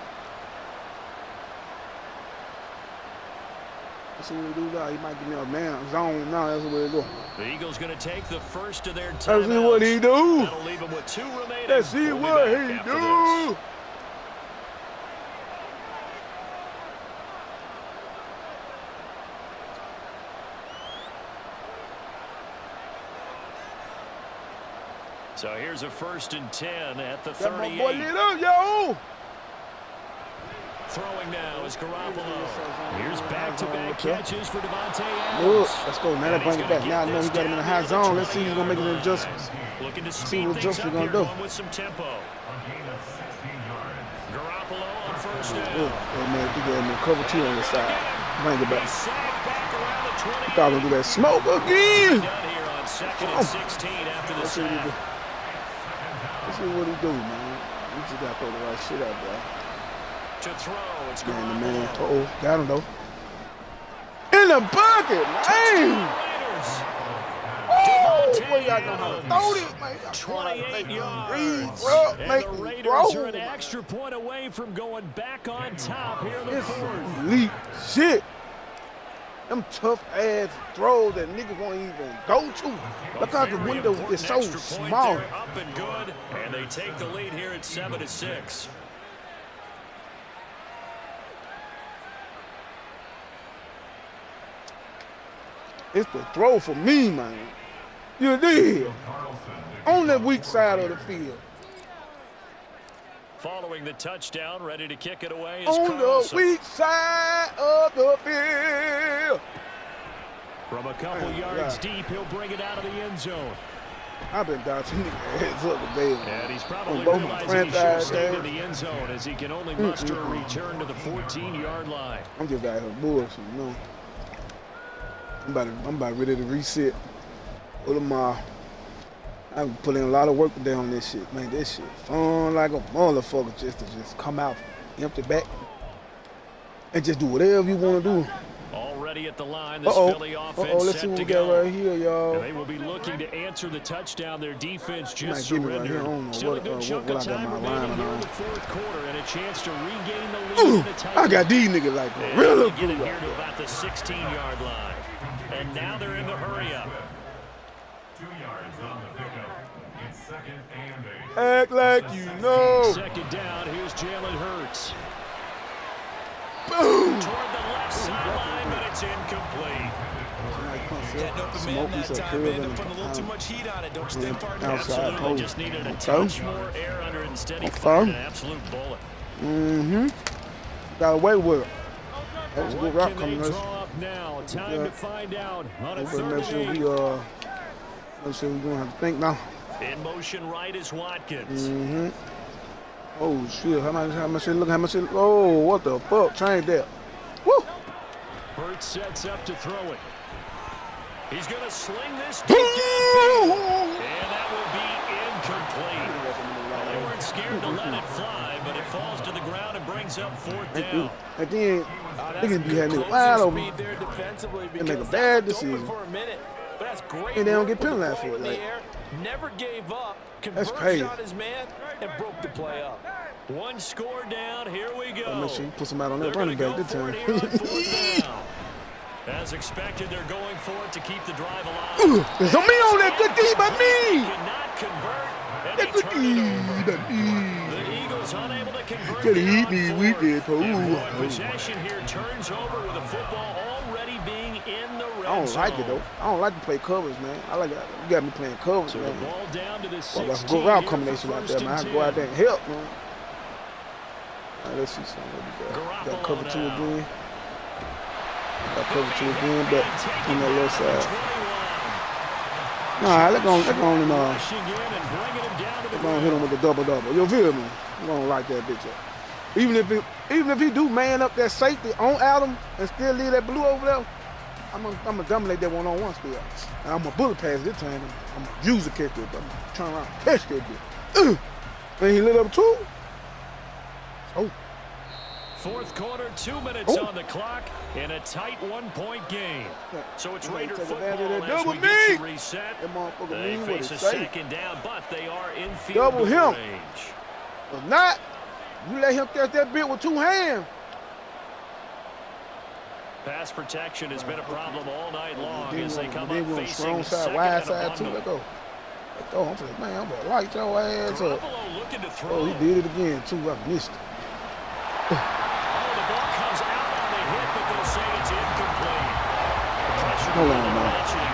That's what we do now. He might give me a man zone now. That's what we do. The Eagles going to take the first of their timeouts. Let's see what he do. That'll leave him with 2 remaining. Let's see what he do. So here's a 1st and 10 at the Got my 38. boy lit up, yo. Throwing now is Garoppolo. Here's back-to-back catches for Devontae Look, Adams. let's go. Now they bring it back. Now I know he got him in the high zone. Let's see if he's going to make an adjustment. Looking to See speed what things adjustment up he's here, going to do. going with some tempo. Garoppolo on first Look, down. hey, man, he got him in cover 2 on the side. Bring it back. He's sacked back around the 20. Thought we'd do that smoke again. Done here on 2nd and 16 after the Let's see what he do. sack. Let's see what he do, man. We just got to throw the right shit out there. To throw, it's Man, the Garoppolo. man. Uh-oh, got him, though. In the bucket, man. Raiders. Oh! boy, y'all know how to throw this, man. 28 yards. Bro, And the Raiders are an extra point away from going back on top here in the fourth. Elite shit. Them tough-ass throws that niggas won't even go to. Look how the window is so small. Up and good, and they take the lead here at 7-6. It's the throw for me, man. You did. On the weak side of the field. Following the touchdown, ready to kick it away is On Carlson. the weak side of the field. From a couple yards deep, he'll bring it out of the end zone. I've been dodging niggas' heads up today. And he's probably realizing he should have stayed in the end zone as he can only muster a return to the 14-yard line. I'm just out here bullshit, you know. I'm about ready to reset. Tomorrow. I've put in a lot of work today on this shit, man. This shit fun like a motherfucker just to just come out, empty back, and just do whatever you want to do. Already at the line, this Philly offense let's see set what to we got go. right here, y'all. And they will be looking to answer the touchdown. Their defense just Right here. I surrendered. don't know Still a good chunk of time remaining here in the fourth quarter and a chance to regain the lead in the title. I got these niggas like And real they get it here to about the 16-yard line. And now they're in the hurry up. 2 yards on the pickup. It's 2nd and 8. Act like you know. Second down, here's Jalen Hurts. Boom. Toward the left sideline, but it's incomplete. Getting open man that time, man. They're putting a little too much heat on it. Don't you think, partner? Absolutely. Just needed a touch more air under it instead he fired an absolute bullet. Got away with it. That was a good What route can coming they us. draw up now? Time to find out on a Make 3rd sure and 8. make sure we don't have to think now. In motion right is Watkins. Oh shit! How much? Look how much! Oh, what the fuck? Change that. Woo! Hurts sets up to throw it. He's going to sling this deep downfield, and that will be incomplete. Well, they weren't scared to let it fly, but it falls to the ground and brings up 4th down. And then they can be having it wide open and make a bad decision. But that's great. And they don't get penalized for it. Like, never gave up. That's crazy. On his man and broke the play up. One score down. Here we go. make sure you put somebody on that running back this time. As expected, they're going for it to keep the drive alive. There's no me on that good D by me. Cannot convert. And That good D by me. the Eagles unable to convert. Could have eaten these weekends. Possession here turns over with the football already being in the red zone. I don't like it though. I don't like to play covers, man. I like it. You got me playing covers, So man. the ball down to the 16. That's a good route combination out there, man. I go out there and help, man. All right, let's see something. We got cover 2 again. Got cover 2 again, but on that left side. Nah, let's go and hit him with the double-double. You feel me? You don't like that bitch up. Even if he do man up that safety on Adam and still leave that blue over there, I'm gonna dominate that one-on-one still. And I'm gonna bullet pass this time. I'm gonna use the catch it, but I'm gonna turn around and catch that bitch. And he lit up too. Oh. Fourth quarter, 2 minutes on the clock in a tight 1-point game. So it's Raider football as we get you reset. They face a second down, but they are in field goal range. If not, you let him catch that bit with 2 hands. Pass protection has been a problem all night long as they come up facing strong side, second wide and a side too. bundle. Let go. I'm like, man, I'm gonna light your ass up. Garoppolo looking to throw. Oh, he did it again too. I missed it. Oh, the ball comes out on the hit, but they'll say it's incomplete. Hold on, man.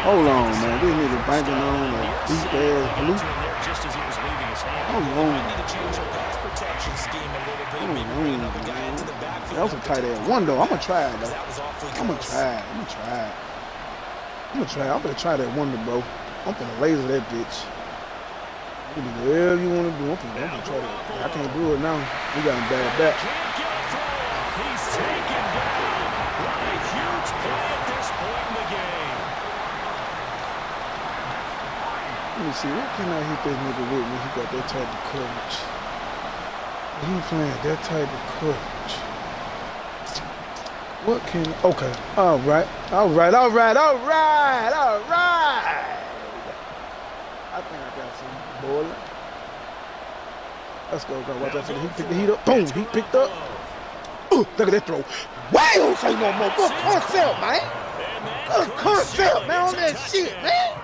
Hold on, man. This nigga banking on a deep ass blue. Just as he was leaving his hand. Hold on. Need to change your pass protection scheme a little bit. Maybe bring another guy into the backfield. That was a tight ass one though. I'm gonna try it though. That was awfully I'm gonna try it. I'm gonna try that wonder, bro. I'm gonna laser that bitch. You can do whatever you wanna do. I'm gonna try that. I can't do it now. We got him bad back. Can't get a throw. He's taken down. What a huge play at this point in the game. Let me see. What can I hit that nigga with when he got that type of coverage? He playing that type of coverage. What can... Okay. All right. boy. Let's go. Watch out for the heat. Pick the heat up. Boom. Heat picked up. Ooh, look at that throw. Wow, say no more. Good concept, man. Good concept, man, on that shit, man.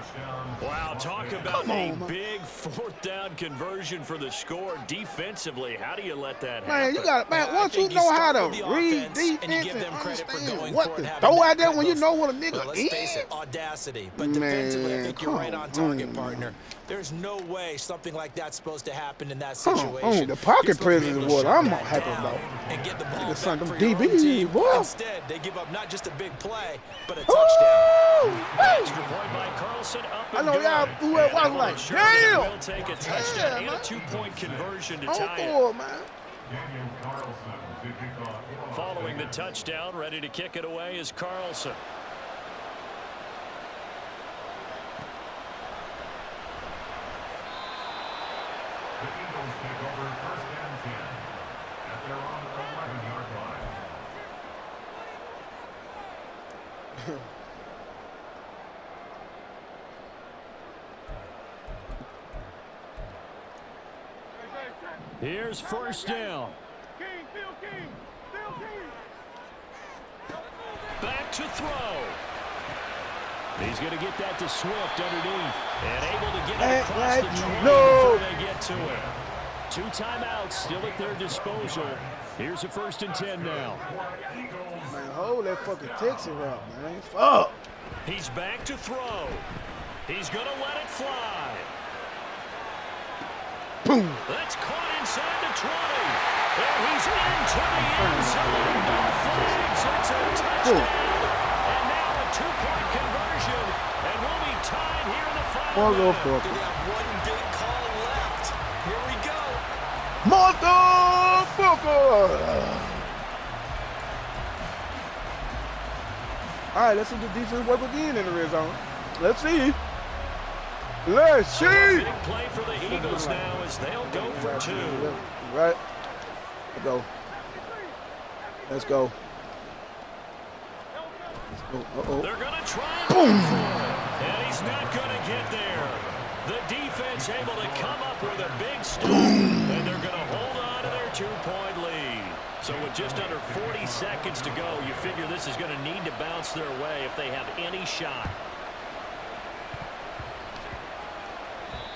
Wow, talk about a big fourth down conversion for the score defensively. How do you let that happen? Man, you got man. Once you know how to read defense and understand what to throw out there when you know what a nigga let's is. face it, audacity. But defensively, I think you're right on target, partner. There's no way something like that's supposed to happen in that situation. The pocket presence is what I'm happy about. And get the ball back some for your own DBs, team. boy. Instead, they give up not just a big play, but a touchdown. Extra point by Carlson up and I know y'all threw it. I was like, damn. Will take a touchdown and a 2-point conversion to tie it. Oh, man. Daniel Carlson to kick off. Following the touchdown, ready to kick it away is Carlson. The Eagles take over 1st and 10 at their own 11-yard line. Here's first down. Back to throw. He's going to get that to Swift underneath and able to get it across the 20 before they get to it. 2 timeouts still at their disposal. Here's a 1st and 10 now. Man, hold that fucking Texas route, man. Fuck. He's back to throw. He's going to let it fly. Boom. That's caught inside the 20. And he's into the end zone. No flags. It's a touchdown. And now a 2-point conversion. And we'll be tied here in the final minute. We have one big call left. Here we go. Motherfucker! All right, let's see the defense work again in the red zone. Let's see. Let's see. Big play for the Eagles now as they'll go for 2. Right. Let's go. Let's go. Uh-oh. They're going to try Boom. and he's not going to get there. The defense able to come up with a big stop, and they're going to hold on to their 2-point lead. So with just under 40 seconds to go, you figure this is going to need to bounce their way if they have any shot.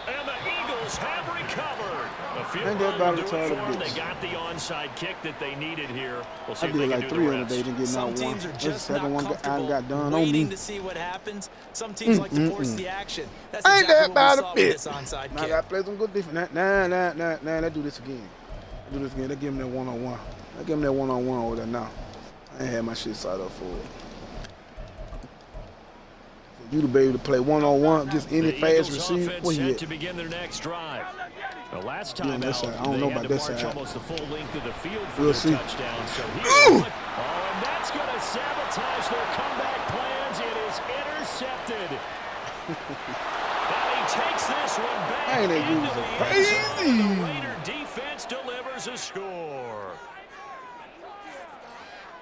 And the Eagles have recovered. A few Ain't that about the time to they get? got the onside kick that they needed here. We'll see I if they did can like do 3 the on the rest. day, didn't get Some not one. teams are That's the just second not one I comfortable got done on me. waiting to see what happens. Some teams like to force the action. That's Ain't that exactly what about we a saw bit? with this onside Now I kick. got to play some good defense. Nah, let's do this again. Let's do this again. Let's give him that one-on-one. Let's give him that one-on-one over there now. I ain't had my shit side up for it. You to be able to play one-on-one against any fast receiver. What set you to begin their next drive. The last Yeah, time that out, side. I don't know they had about to that march side. almost the full length of the field for We'll their see. touchdown. So here, Ooh. and that's going to sabotage their comeback plans. It is intercepted. And he takes this one back Ain't that into dude's the end crazy? zone. The Raider defense delivers a score.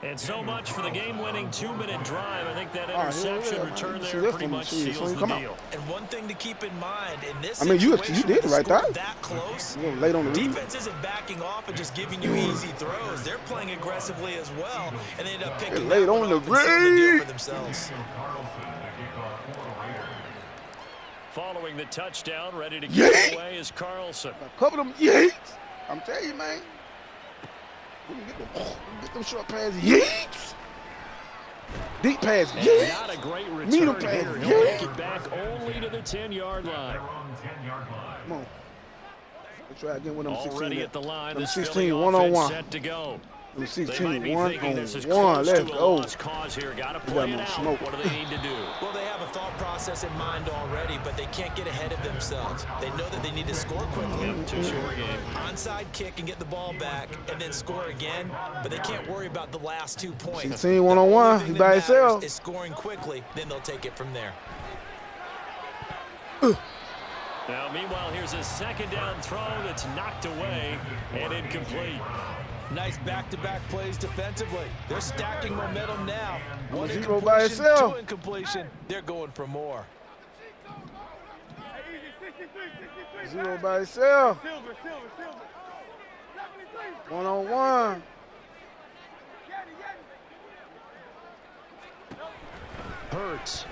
And so much for the game-winning 2-minute drive. I think that interception return there pretty much seals the deal. And one thing to keep in mind in this I mean, you situation, did it with right the score there. that close, You know, late on the read. defense isn't backing off and just giving you easy throws. They're playing aggressively as well, and they end up picking late that on one the up and sealing the deal read. for themselves. Carlson to kick off for the Raiders. Following the touchdown, ready to Yeah. kick away is Carlson. Cover them Yates. I'm telling you, man. We can get them short passes. Yates. Deep pass. And Yates. not a great Medium return pass. here. He'll make Yeah. it back only to the 10-yard line. Their own 10-yard line. Come on. Let's try again with them 16. Already at the line, Them this 16 Philly one-on-one. offense set to go. Them They 16 might be thinking this is one-on-one. close Let's to a go. lost cause here. Got to We play got it no out. smoke. What do they need to do? Well, they have a thought process in mind already, but they can't get ahead of themselves. They know that they need to score quickly. Yep, 2-score game. Onside kick and get the ball back and then score again, but they can't worry about the last 2 points. 16 one-on-one. The only He thing by that matters himself. is scoring quickly, then they'll take it from there. Now, meanwhile, here's a second down throw that's knocked away and incomplete. Nice back-to-back plays defensively. They're stacking momentum now. One 0 by incompletion, itself. 2 incompletion. They're going for more. Zero by himself. One-on-one. Hurts.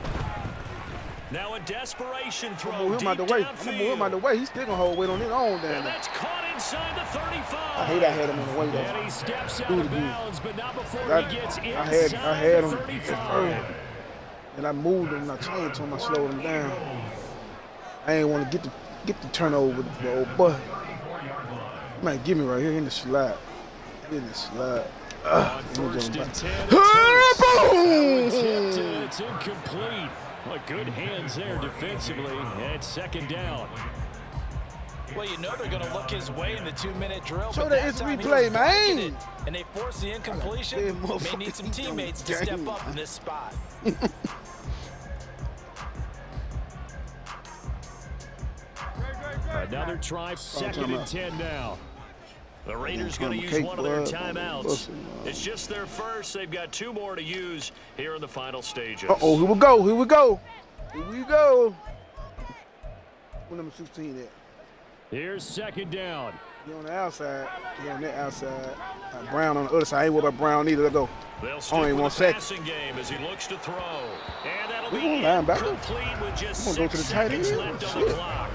Now a desperation throw. I'm gonna move him out the way. I'm gonna move him out the way. He's still gonna hold weight on his own damn. And that's caught inside the 35. I hate I had him in the way though. And he steps out of bounds, but not before he gets inside I had him the 35. and I moved him and I changed to him. I slowed him down. I ain't want to get the turnover with the old boy. He might give me right here in the slide. In the slide. On first and 10. Boom! It's incomplete. Well, good hands there defensively. And it's second down. Well, you know they're going to look his way in the 2-minute drill. Show but that that it's time he replay, was man. blocking it, and they force the incompletion. May need some teammates to step up in this spot. Another try, second and 10 now. The Raiders going to use one of their timeouts. It's just their first. They've got 2 more to use here in the final stages. Uh-oh, here we go, here we go. Here we go. What number 16 at? Here's second down. He on the outside. He on that outside. Brown on the other side. I ain't worried about Brown either. Let's go. They'll stick with the passing game as he looks to throw. And that'll be complete with just 6 seconds left on the clock.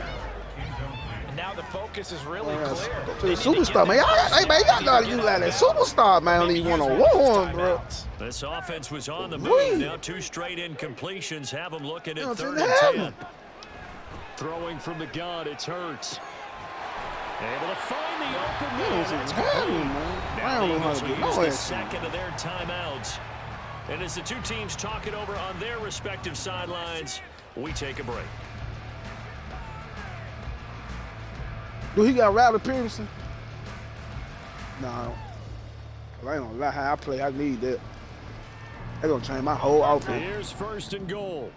And now the focus is really clear. Go to the superstar, man. Y'all gotta utilize that superstar, man. Only one-on-one, bro. This offense was on the move. Now 2 straight incompletions have them looking at 3rd and 10. Throwing from the gun, it's Hurts. Able to find the open man. Now the Eagles will use the second of their timeouts. And as the 2 teams talk it over on their respective sidelines, we take a break. Do he got Riley Peterson? No. I ain't gonna lie, how I play, I need that. They're gonna change my whole outfit. Here's 1st and goal.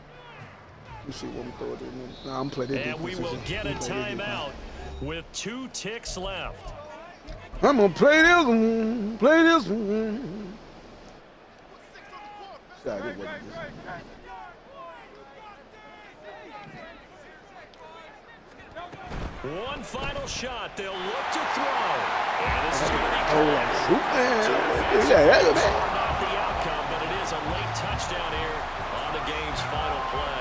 Let me see what we throw it in. Nah, I'm playing this. And we will get a timeout with 2 ticks left. I'm gonna play this one. Play this one. One final shot. They'll look to throw. And this is going to be close. Not the outcome, but it is a late touchdown here on the game's final play.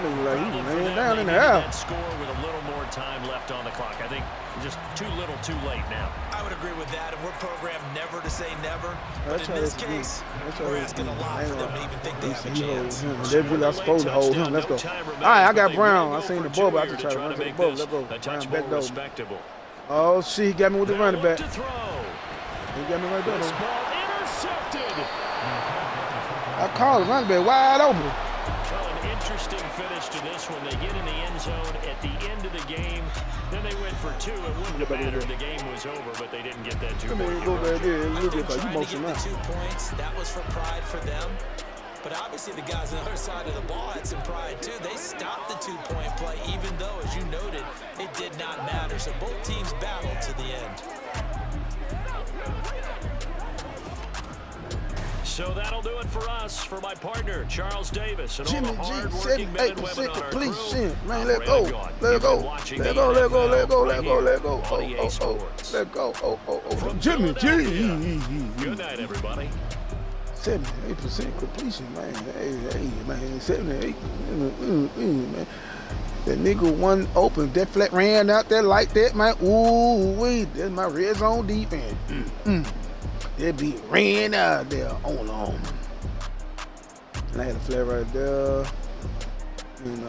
Like he was laying down in the air. That score with a little more time left on the clock. I think just too little, too late now. I would agree with that, and we're programmed never to say never. But in this case, we're asking a lot for them to even think they have a chance. They really are supposed to hold him. Let's go. All right, I got Brown. I seen the bubble. I can try to run to the bubble. Let's go. Brown back door. Oh, shit, he got me with the running back. He got me right there, though. Intercepted. I called the running back wide open. Interesting finish to this one. They get in the end zone at the end of the game. Then they went for 2. It wouldn't have mattered. The game was over, but they didn't get that 2-point conversion. Trying to get the 2 points. That was for pride for them. But obviously the guys on the other side of the ball had some pride too. They stopped the 2-point play, even though, as you noted, it did not matter. So both teams battled to the end. So that'll do it for us. For my partner, Charles Davis, and all the hard-working men and women on our crew. 78% man, let go. Let go. Let go, let go, let go, let go, let go. Let go. From Jimmy G. Good night, everybody. 78% completion, man. Hey, man. 78. Man. That nigga one open, that flat ran out there like that, man. Ooh, wait, that's my red zone defense. That beat ran out there on. And I had a flat right there. And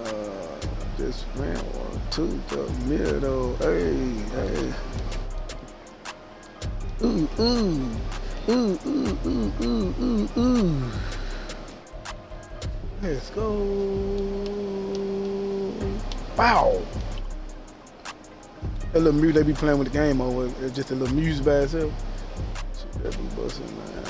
just ran 1, 2 to the middle. Hey. Ooh. Let's go. Wow. That little music they be playing with the game over. It's just a little music by itself. That be busting, man.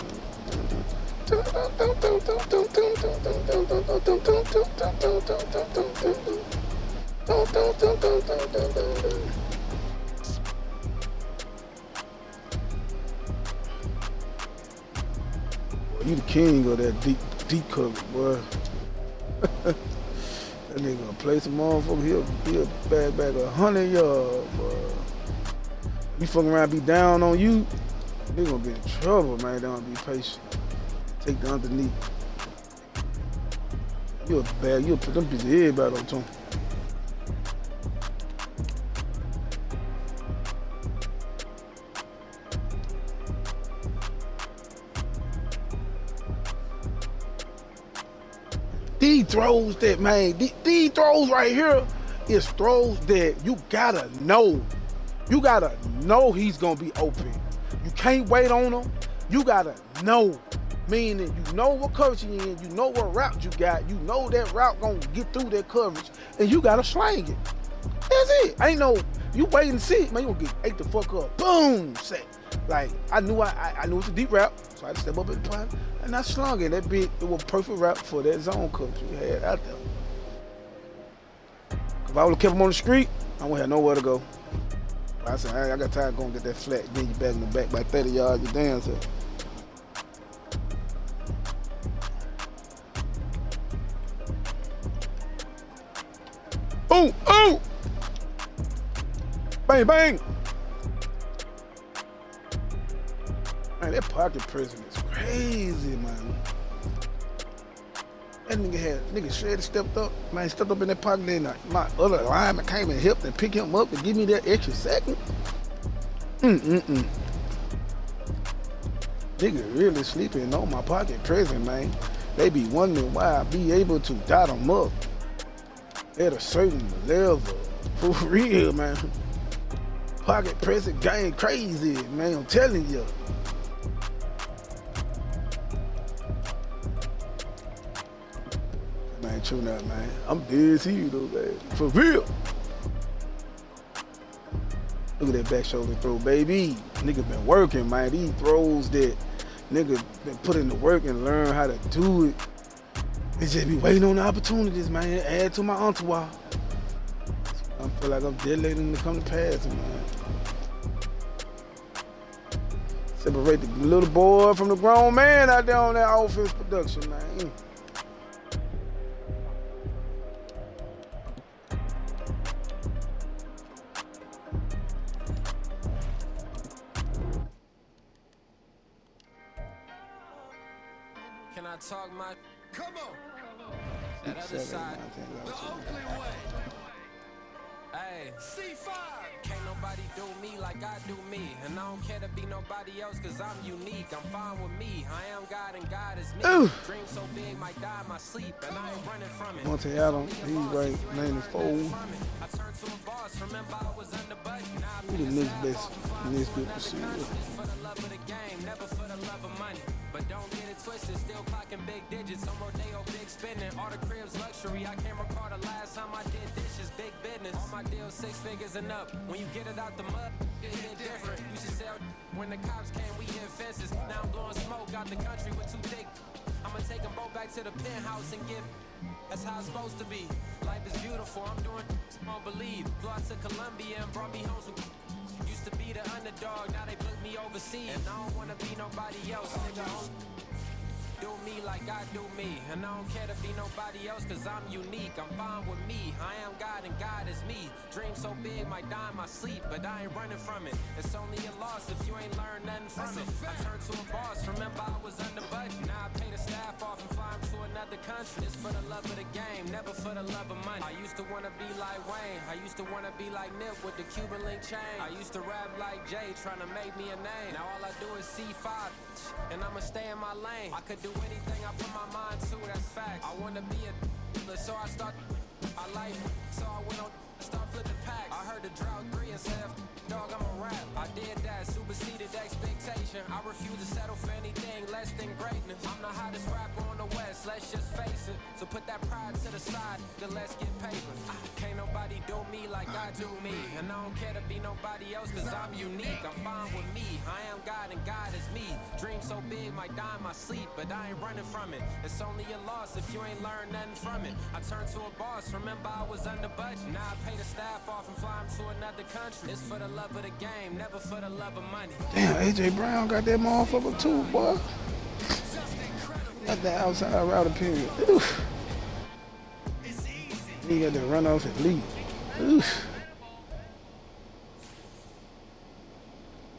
Boy, you the king of that deep cover, boy. That nigga gonna play some motherfucker. He'll back 100 yards, boy. You fucking around, be down on you. They gonna be in trouble, man. They gonna be patient. Take the underneath. You'll put them pieces of everybody on top. These throws that, man, these throws right here is throws that you gotta know. You gotta know he's gonna be open. You can't wait on him. You gotta know. Meaning you know what coverage he in, you know what route you got, you know that route gonna get through that coverage, and you gotta slang it. That's it. Ain't no, you wait and see, man, you gonna get ate the fuck up. Boom, set. Like, I knew it's a deep route, so I had to step up in the pocket, and I slung it. That bit, it was a perfect route for that zone coverage we had out there. If I would've kept him on the street, I wouldn't have nowhere to go. I said, I got time going to get that flat, then you back in the back by 30 yards, you damn self. Ooh, ooh! Bang, bang! Man, that pocket pressing is crazy, man. That nigga Shredder stepped up, man, stepped up in that pocket, then my other lineman came and helped and picked him up and give me that extra second. Nigga really sleeping on my pocket present, man. They be wondering why I be able to dot them up at a certain level. For real, man. Pocket present game crazy, man, I'm telling you. Man, true not, man. I'm dead serious though, man. For real. Look at that back shoulder throw, baby. Nigga been working, man. These throws that nigga been putting the work and learn how to do it. They just be waiting on the opportunities, man. Add to my entourage. I feel like I'm dead letting them come to pass, man. Separate the little boy from the grown man out there on that offense production, man. Can I talk my... Come on! That other side, the Oakland way. Hey, C5! Can't nobody do me like I do me. And I don't care to be nobody else cause I'm unique. I'm fine with me. I am God and God is me. Dream so big might die in my sleep. And I ain't running from it. Monte Adam, he's right, name is Fold. I turned to a boss, remember I was under budget. Who the next best good receiver? For the love of the game, never for the love of money. But don't get it twisted, still clocking big digits. On Rodeo, big spending. All the cribs luxury. I can't recall the last time I did dishes, big business. All my deals 6 figures and up. When you get it out the mud, it hit different. You should sell when the cops came, we hit fences. Now I'm blowing smoke out the country with 2 thick. I'ma take them both back to the penthouse and give. That's how it's supposed to be. Life is beautiful, I'm doing won't believe. Flew out to Colombia and brought me home some. Used to be the underdog, now they put me overseas. And I don't wanna be nobody else, nigga. Do me like I do me. And I don't care to be nobody else cause I'm unique. I'm fine with me. I am God and God is me. Dream so big might die in my sleep, but I ain't running from it. It's only a loss if you ain't learned nothing from it. I turned to a boss, remember I was under budget. Now I pay the staff off and fly to another country. It's for the love of the game, never for the love of money. I used to wanna be like Wayne. I used to wanna be like Nip with the Cuban link chain. I used to rap like Jay, trying to make me a name. Now all I do is C5, and I'ma stay in my lane. I could do anything I put my mind to, that's fact. I wanna be a so I start, I like, so I went on, start flipping packs. I heard the drought 3 and said, dog, I'm a rap. I did that, superseded expectation. I refuse to settle for anything less than greatness. I'm the hottest rapper on the West, let's just face it. So put that pride to the side, then let's get paper. Can't nobody do me like I do me. And I don't care to be nobody else cause I'm unique. I'm fine with me, I am God and God is me. Dream so big might die in my sleep, but I ain't running from it. It's only a loss if you ain't learned nothing from it. I turned to a boss, remember I was under budget. Now I pay the staff off and fly them to another country. It's for the love of the game, never for the love of money. Damn, AJ Brown got that motherfucker too, boy. Got that outside route period. Oof. He got to run off and leave. Oof.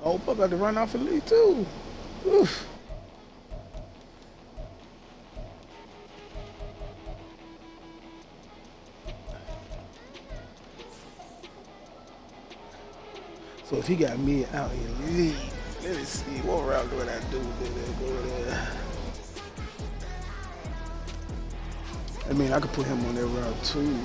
Oh, Buck got to run off and leave too. Oof. So if he got me out in lead, let me see what route do I do? Go there. I mean, I could put him on that route too.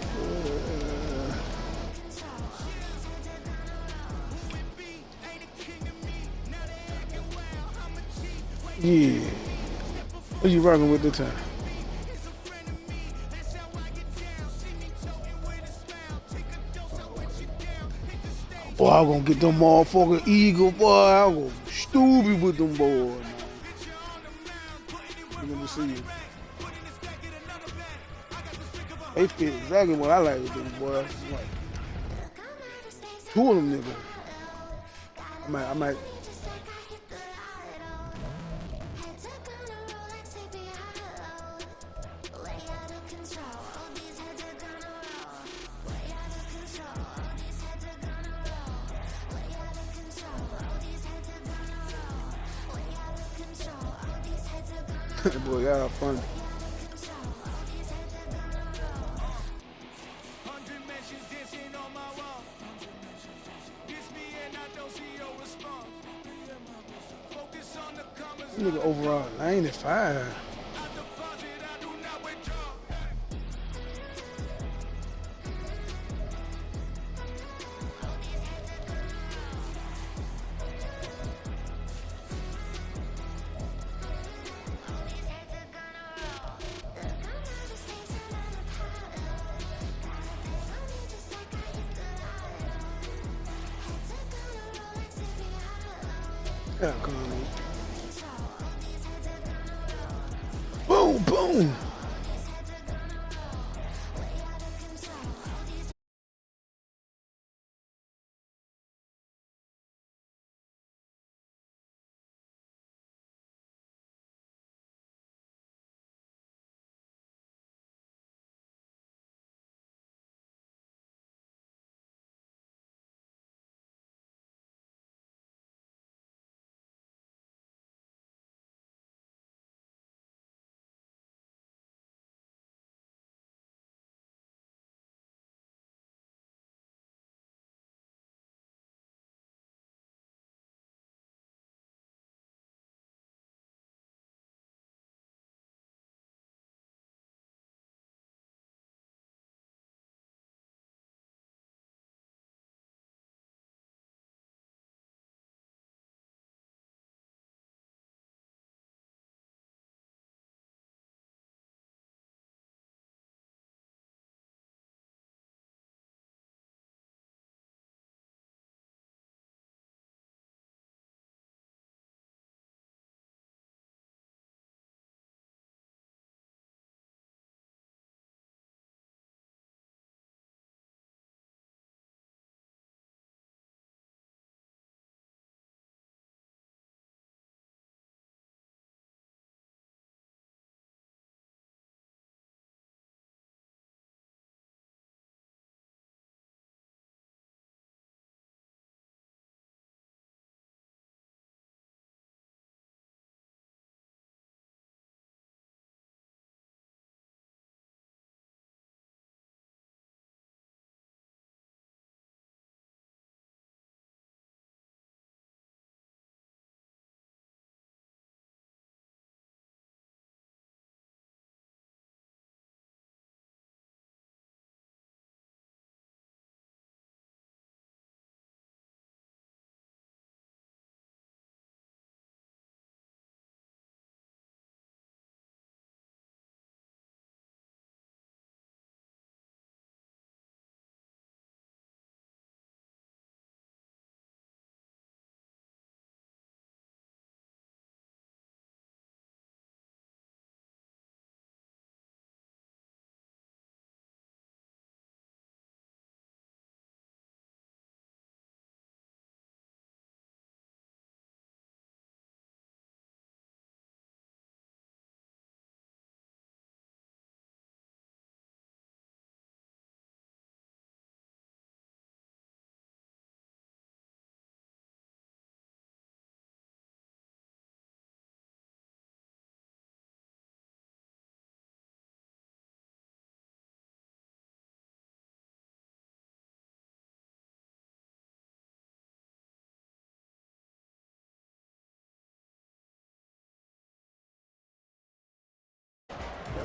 Yeah. What you rocking with this time? Boy, I'm gonna get them motherfucking Eagle, boy. I'm gonna be stupid with them boys, man. Let me see. They fit exactly what I like with them boys. Like, two of them niggas. I might. Boy, y'all funny. Nigga overall 95. Yeah, come on, man. Boom, boom.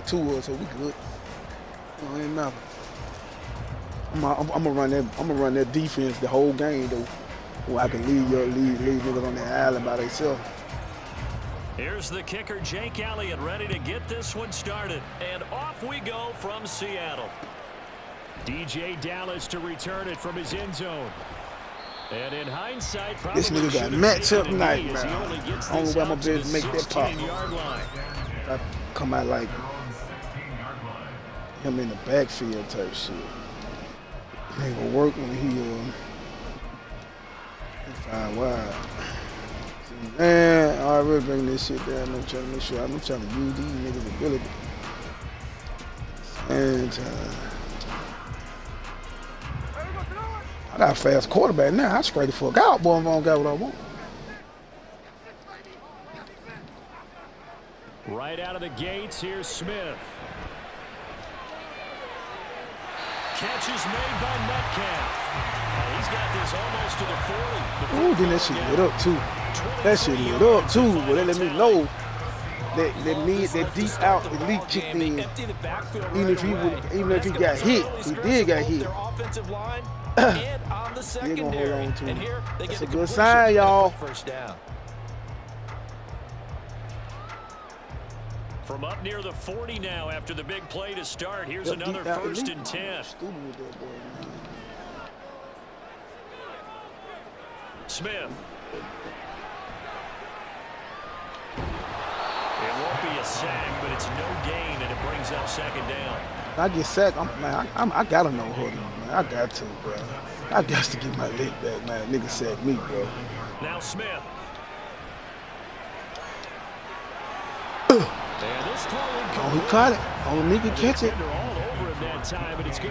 got 2 of us, so we good. It ain't matter. I'm gonna run that defense the whole game though, where I can leave niggas on the island by themselves. Here's the kicker, Jake Elliott, ready to get this one started. And off we go from Seattle. DJ Dallas to return it from his end zone. And in hindsight, probably this nigga got matchup night, man. I don't know where I'm gonna make that pop. I come out like him in the backfield type shit. It ain't gonna work when he 5 wide. Man, I really bring this shit down. I'm trying to make sure I'm trying to use these niggas' ability. And I got a fast quarterback now. I straight the fuck out, boy. If I don't got what I want. Right out of the gates, here's Smith. Catch is made by Metcalf. He's got this almost to the 40. Ooh, then that shit lit up too. That shit lit up too. But they let me know that deep out elite kicked in. Even if he got hit, he did get hit. They're gonna hold on to him. That's a good sign, y'all. From up near the 40 now after the big play to start. Here's another 1st and 10. Smith. It won't be a sack, but it's no gain, and it brings up 2nd down. I get sacked, I gotta know who man. I got to, bro. I got to get my leg back, man. Nigga sacked me, bro. Now Smith. Oh, he caught it. Only me can catch it.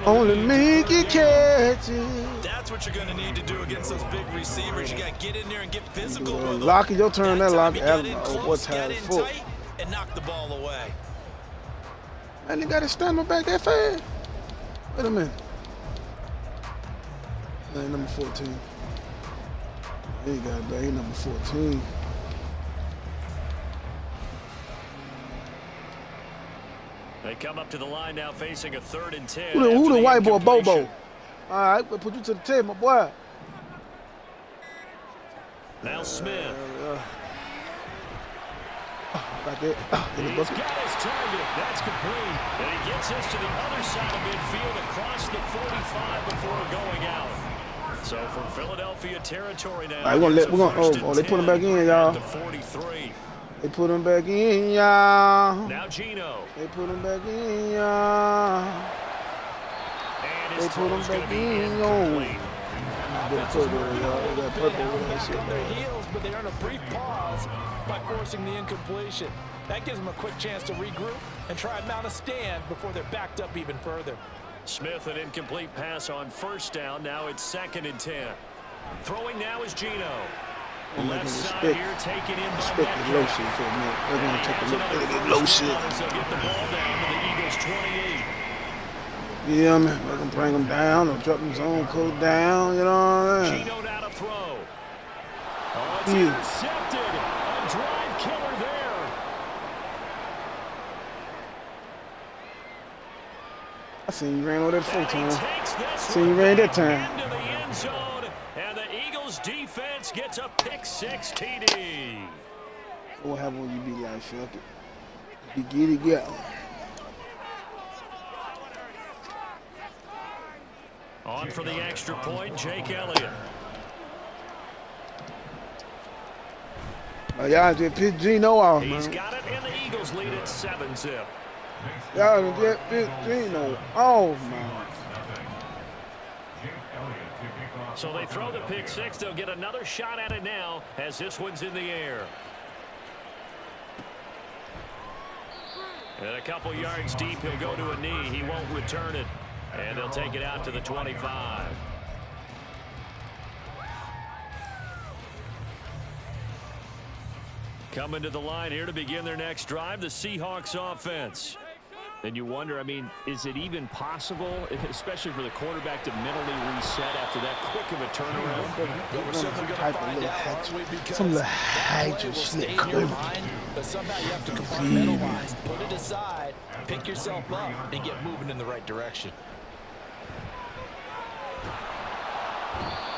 Only me can catch it. That's what you're going to need to do against those big receivers. You got to get in there and get physical with them. Lock it, your turn. That lock. Oh, what's happening? And knock the ball away. Man, they got to stand my back that fast. Wait a minute. Man, number 14. He got it back. He number 14. They come up to the line now facing a 3rd and 10. Who the white boy, Bobo? All right, we'll put you to the table, my boy. Now Smith. Got that. He's got his target. That's complete. And he gets us to the other side of midfield across the 45 before going out. So from Philadelphia territory now. All right, they put him back in, y'all. The 43. They put him back in, y'all. Now Gino. They put him back in, y'all. They put him back in, y'all. Their heels, but they earn a brief pause by forcing the incompletion. That gives them a quick chance to regroup and try and mount a stand before they're backed up even further. Smith, an incomplete pass on 1st down. Now it's 2nd and 10. Throwing now is Gino. Left side here, taken in by the low shit for a minute. They're going to take a look at the low shit. They'll get the ball down to the Eagles 28. Yeah, man. They can bring them down or drop them zone code down, you know what I mean? Gino now to throw. Oh, it's intercepted. A drive killer there. I seen you ran over that 4 times. Seen you ran that time. Into the end zone, and the Eagles defense gets a pick 6 TD. What happens when you be like, fuck it? You get it, go. On for the extra point, Jake Elliott. Y'all just pissed Gino off, man. He's got it, and the Eagles lead at 7-zip. Y'all just pissed Gino off, man. So they throw the pick 6. They'll get another shot at it now as this one's in the air. And a couple yards deep, he'll go to a knee. He won't return it. And they'll take it out to the 25. Coming to the line here to begin their next drive, the Seahawks offense. And you wonder, I mean, is it even possible, especially for the quarterback, to mentally reset after that quick of a turnaround? Some little hydro slick. But somehow you have to compartmentalize, put it aside, pick yourself up, and get moving in the right direction.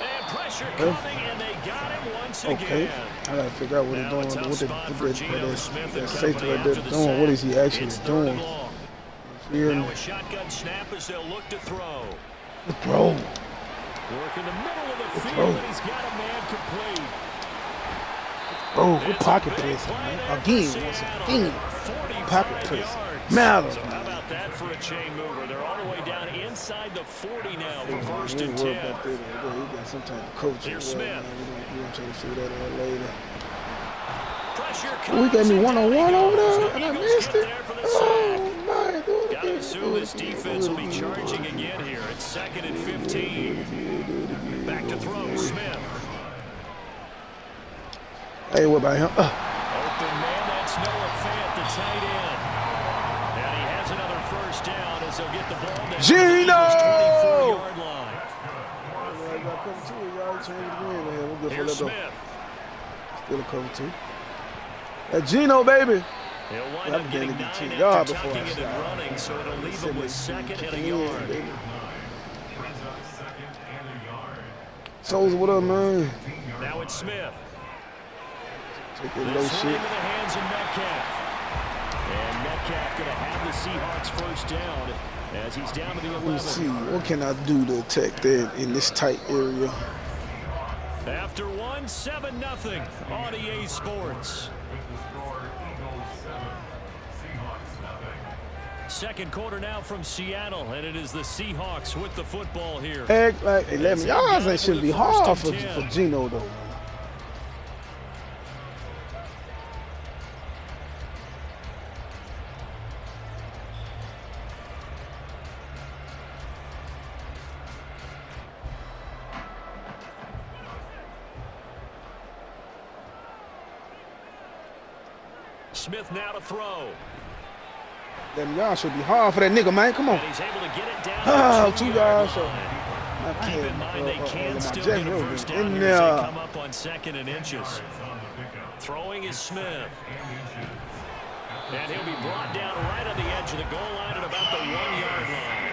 And pressure coming, and they got him once again. I gotta figure out what they're doing. What that safety right there doing. What is he actually doing? Now a shotgun snap as they'll look to throw. Throw. Work in the middle of the field, and he's got a man complete. Oh, good pocket place. Again, once again. Pocket place. Matter. So how about that for a chain mover? They're all the way down inside the 40 now for first and 10. He got some type of coach. Here's Smith. We're going to try to figure that out later. We got me one-on-one over there, and I missed it. Oh, my. Gotta assume this defense will be charging again here. It's 2nd and 15. Back to throw, Smith. Hey, what about him? Open man, that's Noah Fant, the tight end. And he has another first down as they'll get the ball down. Gino! 24-yard line. Here's Smith. Still a cover 2. Gino, baby. He'll wind up getting 9 after tucking it and running, so it'll leave him with 2nd and a yard. Souza, what up, man? Now it's Smith. Take that low This shit. one into the hands of Metcalf. And Metcalf going to have the Seahawks first down as he's down to the 11. Let me see. What can I do to attack that in this tight area? After 1, 7-0 on EA Sports. Second quarter now from Seattle, and it is the Seahawks with the football here. Act like 11 yards. That shouldn't be hard for Gino, though. Smith now to throw. Them yards should be hard for that nigga, man. Come on. And he's able to get it down. 2 yards. Keep in mind they can still get a first down in here as they there. come up on 2nd and inches. Throwing is Smith. And he'll be brought down right on the edge of the goal line at about the 1-yard line.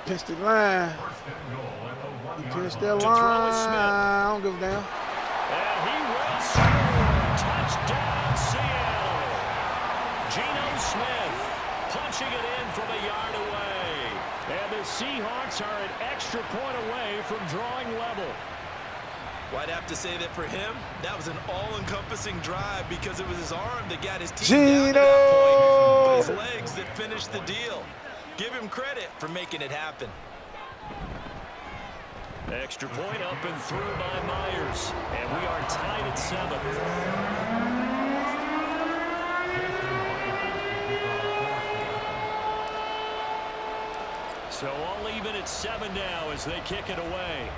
Pinched the line. He pinched that line. I don't give a damn. And he will score. Touchdown, Seattle. Geno Smith punching it in from a yard away. And the Seahawks are an extra point away from drawing level. Well, I'd have to say that for him, that was an all-encompassing drive because it was his arm that got his team down to that point, but his legs that finished the deal. Give him credit for making it happen. Extra point up and through by Myers. And we are tied at 7. So all even at 7 now as they kick it away.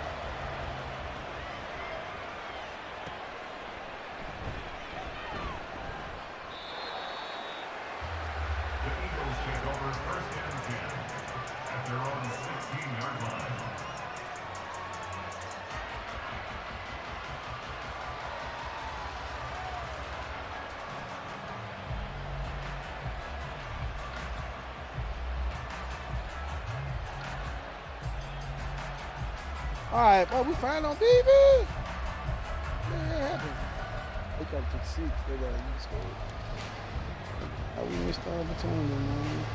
The Eagles take over 1st and 10 at their own 16-yard line. All right, boy, we fine on defense. Yeah, they got to 6. They got to score. How we missed the opportunity, man.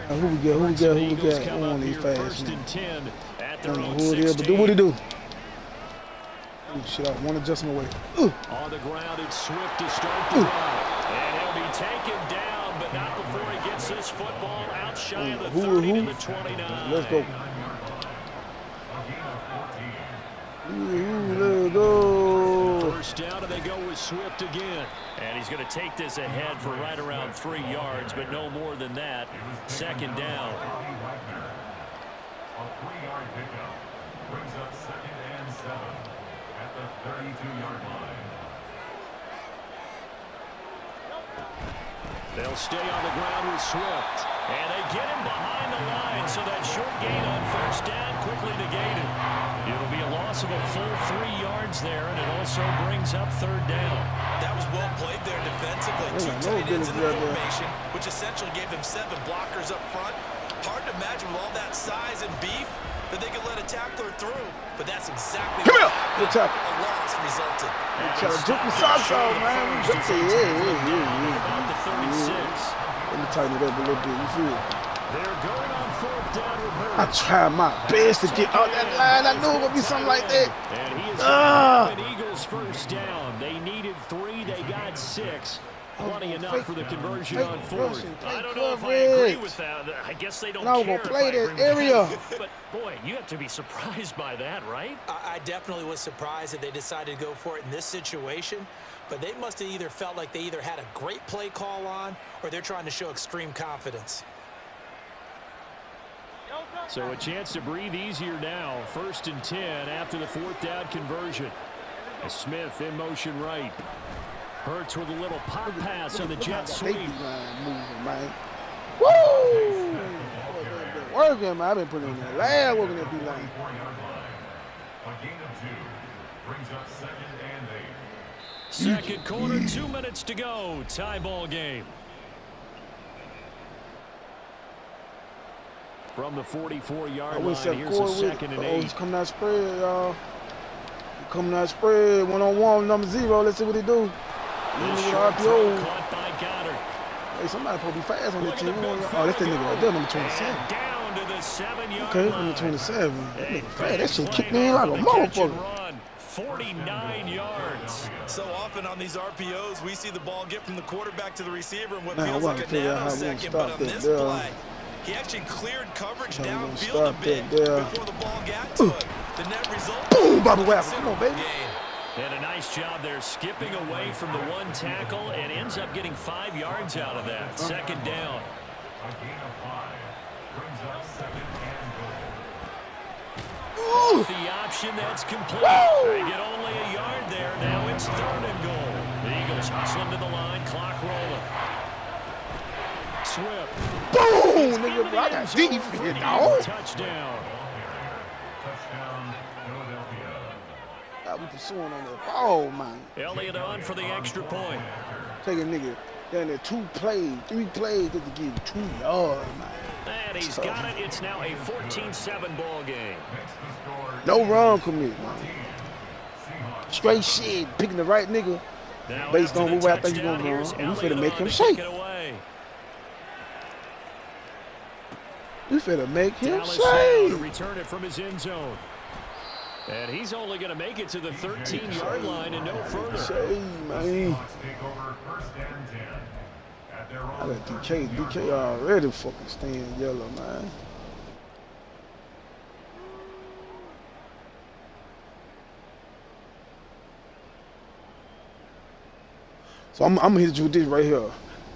Who we got? Who we got? Who on these fast, 1st and 10 at their man? own Who it is, but do what he do. Ooh, shit, one adjustment away. Ooh. On the ground, it's Swift to start the drive. And he'll be taken down, but not before he gets this football out shy of the 30 to the 29. Let's go. Let's go. First down, and they go with Swift again. And he's going to take this ahead for right around 3 yards, but no more than that. 2nd down. A 3-yard pickup brings up 2nd and 7 at the 32-yard line. They'll stay on the ground with Swift. And they get him behind the line, so that short gain on first down quickly negated. It'll be a loss of a full 3 yards there, and it also brings up third down. That was well played there defensively. 2 tight ends in the formation, which essentially gave them 7 blockers up front. Hard to imagine with all that size and beef that they could let a tackler through, but that's exactly what happened. Good tackle. A loss resulted. Try to juke the socks off, man. About the 36. Let me tighten it up a little bit. You feel? They're going on fourth down with Hurts. I tried my best to get out that line. I knew it would be something like that. And he is an Eagles first down. They needed 3. They got 6. Plenty enough for the conversion on fourth. I don't know if I agree with that. I guess they don't care. We're going to play that area. But, boy, you have to be surprised by that, right? I definitely was surprised that they decided to go for it in this situation. But they must have either felt like they either had a great play call on or they're trying to show extreme confidence. So a chance to breathe easier now. 1st and 10 after the fourth down conversion. Smith in motion right. Hurts with a little pop pass on the jet sweep. Woo! Working, man. I've been putting in that last working at B-line. A gain of 2 brings up 2nd and 8. Second quarter, 2 minutes to go. Tie ball game. From the 44-yard line, here's a 2nd and 8. He's coming out spread, y'all. He's coming out spread. 1-on-1, number 0. Let's see what he do. Hey, somebody probably be fast on that team. Oh, that's the nigga right there, number 27. Down to the 7-yard Okay, line. number 27. That nigga fast. That shit kicked me in like a motherfucker. 49 yards. So often on these RPOs, we see the ball get from the quarterback to the receiver in what Man, feels like a nanosecond. But on this play, he actually cleared coverage downfield a bit before the ball got to it. The net result. Boom, Bobby Wagner. Come on, baby. And a nice job there skipping away from the one tackle and ends up getting 5 yards out of that. 2nd down. A gain of 5 brings up 2nd and goal. The option that's complete. They get only a yard there. Now it's 3rd and goal. The Eagles hustling to the line. Clock rolling. Swift. Boom, nigga. I got deep for you, dog. Touchdown. Touchdown, Philadelphia. I be pursuing on that ball, man. Elliott on for the extra point. Take a nigga down there 2 plays, 3 plays just to give him 2 yards, man. And he's got it. It's now a 14-7 ball game. No wrong commit, man. Straight shit, picking the right nigga Now based on who I think touchdown, he's here's going to run. We Elliott finna make on him to shake. kick it away. We finna make him Dallas now to shake. return it from his end zone. And he's only going to make it to the 13-yard line and no further. Shake, man. Take over 1st and 10 at their I own got DK already fucking staying yellow, man. So I'm gonna hit you with this right here.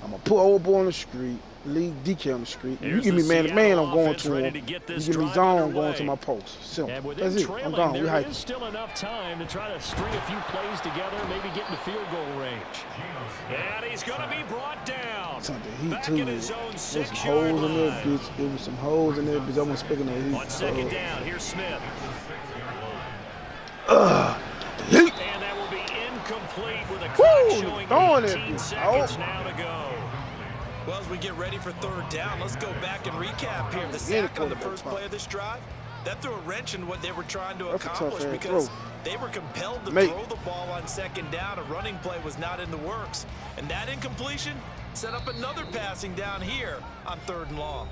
I'm gonna put old boy on the street, leave DK on the street. You give me man to man, I'm going to him. You give me zone, I'm going to my post. Simple. That's it. I'm gone. We There hiking. is still enough time to try to string a few plays together, maybe get in the field goal range. And he's going to be brought down. Something heat Back too. in his own There's some 6-yard holes in there, line. bitch. There was some holes in there, bitch. I wasn't speaking of heat. On 2nd down, here's Smith. Yeet. And that will be incomplete with a clock showing throwing it, 18 bitch. seconds now to go. Well, as we get ready for 3rd down, let's go back and recap here. The sack on the first play of this drive, that threw a wrench in what they were trying to That's a tough accomplish ass because throw. they were compelled to Mate. throw the ball on 2nd down. A running play was not in the works. And that incompletion set up another passing down here on 3rd and long.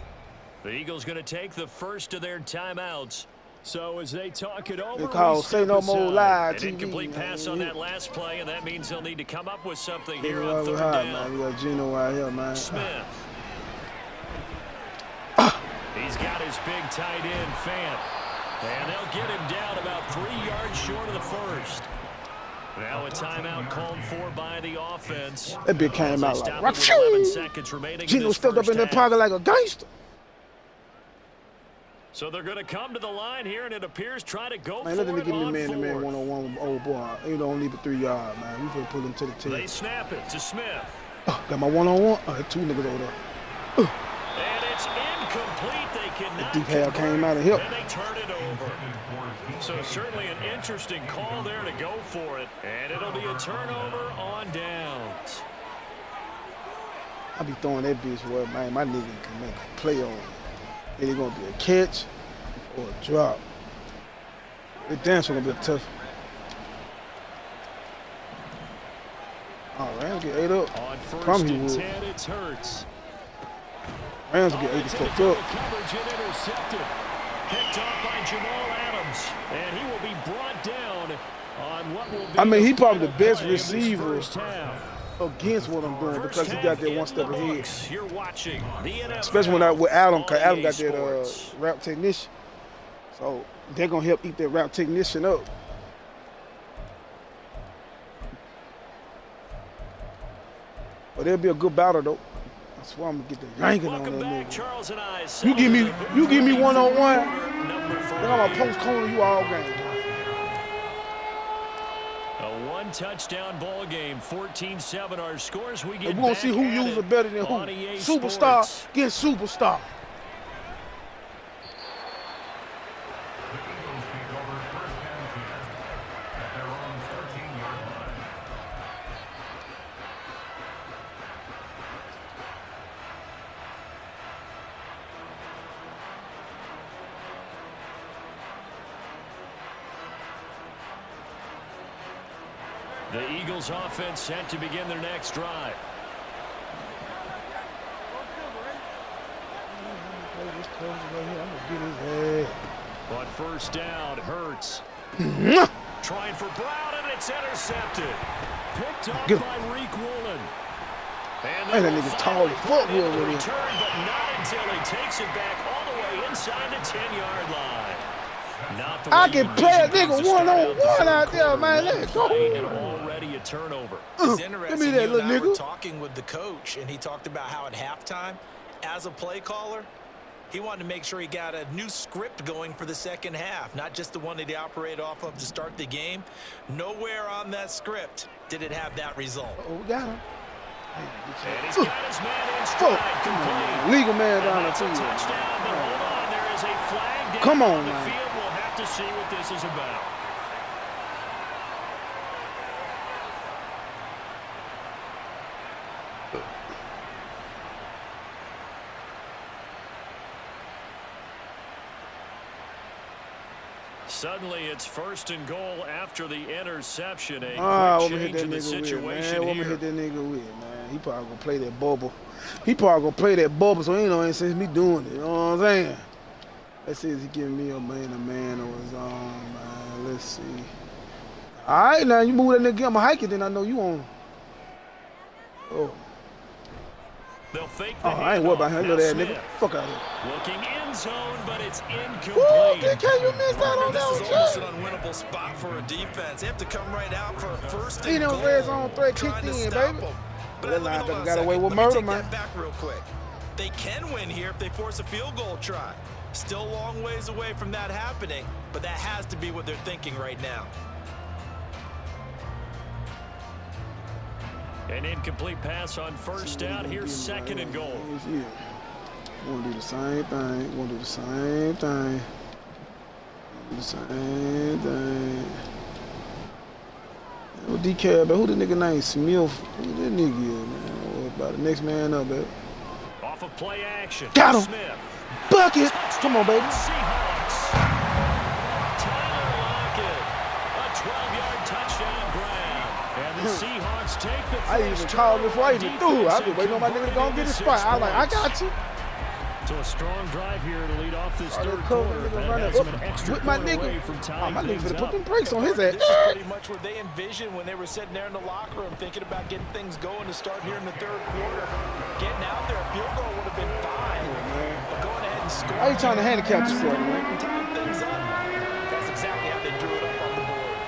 The Eagles going to take the first of their timeouts. So as they talk it over, They call SayNoMoe live an TV. incomplete pass on man. that last play, and that means they'll need to come up with something Here here on 3rd down. man. We got Gino out here, man. Smith. He's got his big tight end, Fant. And they'll get him down about 3 yards short of the first. Now a timeout called for by the offense. That bitch came out like, With 11 Wachoo! seconds remaining in Gino this stepped up first in that half. pocket like a gangster. So they're going to come to the line here, and it appears try to go Man, for let them it give me on man-to-man 4th. one-on-one with old boy. You don't leave a 3 yard, man. We finna pull him to the tail. They snap it to Smith. Got my one-on-one. Oh, there's two niggas over there. And it's incomplete. They cannot The DKL came out and helped. and they turn it over. So certainly an interesting call there to go for it. And it'll be a turnover on downs. I be throwing that bitch where, man, my nigga can make a play on it. Either gonna be a catch or a drop. It damn sure gonna be a tough. Oh, Rams get ate up. On first Promise he and would. 10, it's Hurts. Rams will get ate the fuck up. Coverage and intercepted. Picked off by Jamal Adams. And he will be brought down on what will be I mean, he the probably the final best play of this receiver first half. against what I'm doing because he got that one step ahead. You're watching the NFL Especially when I with Adam, because Adam got that Sports. route technician. So they're gonna help eat that route technician up. But it'll be a good battle though. That's why I'm gonna get the yanking on that Welcome back, nigga. Charles and I. You give me one-on-one, Number then I'm gonna post corner you all game. A one-touchdown ball game, 14-7 our scores. We get And we're gonna back see who at uses it better than who. on EA Superstar Sports. get superstar. The Eagles take over first and 10 at their own 13-yard line. The Eagles offense set to begin their next drive. On first down, Hurts. Trying for Brown, and it's intercepted. Picked off Good. by Reek Woolen. And Man, that they'll nigga's follow tall as fuck, into Will, the with him. return, but not until he takes it back all the way inside the 10-yard line. Not the I way can you play a envision nigga things to start one-on-one the third out there, quarter. man. One Let's go. play and already a turnover. It's Give interesting. me that You little and I were nigga. talking with the coach, and he talked about how at halftime, as a play caller, he wanted to make sure he got a new script going for the second half, not just the one that he operated off of to start the game. Nowhere on that script did it have that result. Oh, we got him. And he's got his man in stride, complete. Legal man down the That's a field. touchdown, but hold on, there is a flag down Come on, the man. field. We'll have to see what this is about. Suddenly, it's first and goal after the interception. A What quick me hit change that in the nigga with, man? situation What me here. hit that nigga with, man? He probably gonna play that bubble. He probably gonna play that bubble, so ain't no sense me doing it. You know what I'm saying? Let's see if he giving me a man on his own, man. Let's see. All right, now you move that nigga, I'm hiking, then I know you on. Oh. They'll fake the I ain't worried about him. I know Now that Smith. nigga. Fuck out of here. Looking in zone, but it's incomplete. Woo, DK, you missed out on This that is one, almost Jay. an unwinnable spot for a defense. They have to come right out for a first He and done goal. red zone threat kicked trying to in, stop baby. them. But That hold on linebacker a got away second. with Let me murder, take man. that back real quick. They can win here if they force a field goal try. Still a long ways away from that happening, but that has to be what they're thinking right now. An incomplete pass on first down. Here's second and goal. Yeah. We're gonna do the same thing. We're gonna do the same thing. Do the same thing. What DK, but who the nigga named Smith? Who that nigga is, man? What about the next man up, baby? Off of play action. Got him. Smith. Bucket! Come on, baby. Seahawks. Tyler Lockett. A 12-yard touchdown grab. And the Seahawks take the first I even called before I even threw. I've been waiting on my nigga to go and get his spot. I was like, I got you. So a strong drive here to lead off this Third third quarter, quarter. nigga That running has him an up extra with my point away nigga. from Oh, tying my nigga things finna put up. them brakes on his ass. This is pretty much what they envisioned when they were sitting there in the locker room thinking about getting things going to start here in the third quarter. Getting out there, a field goal would have been fine. But going ahead and scoring. How you trying to handicap yourself, man? Tying things up. That's exactly how they drew it up on the board.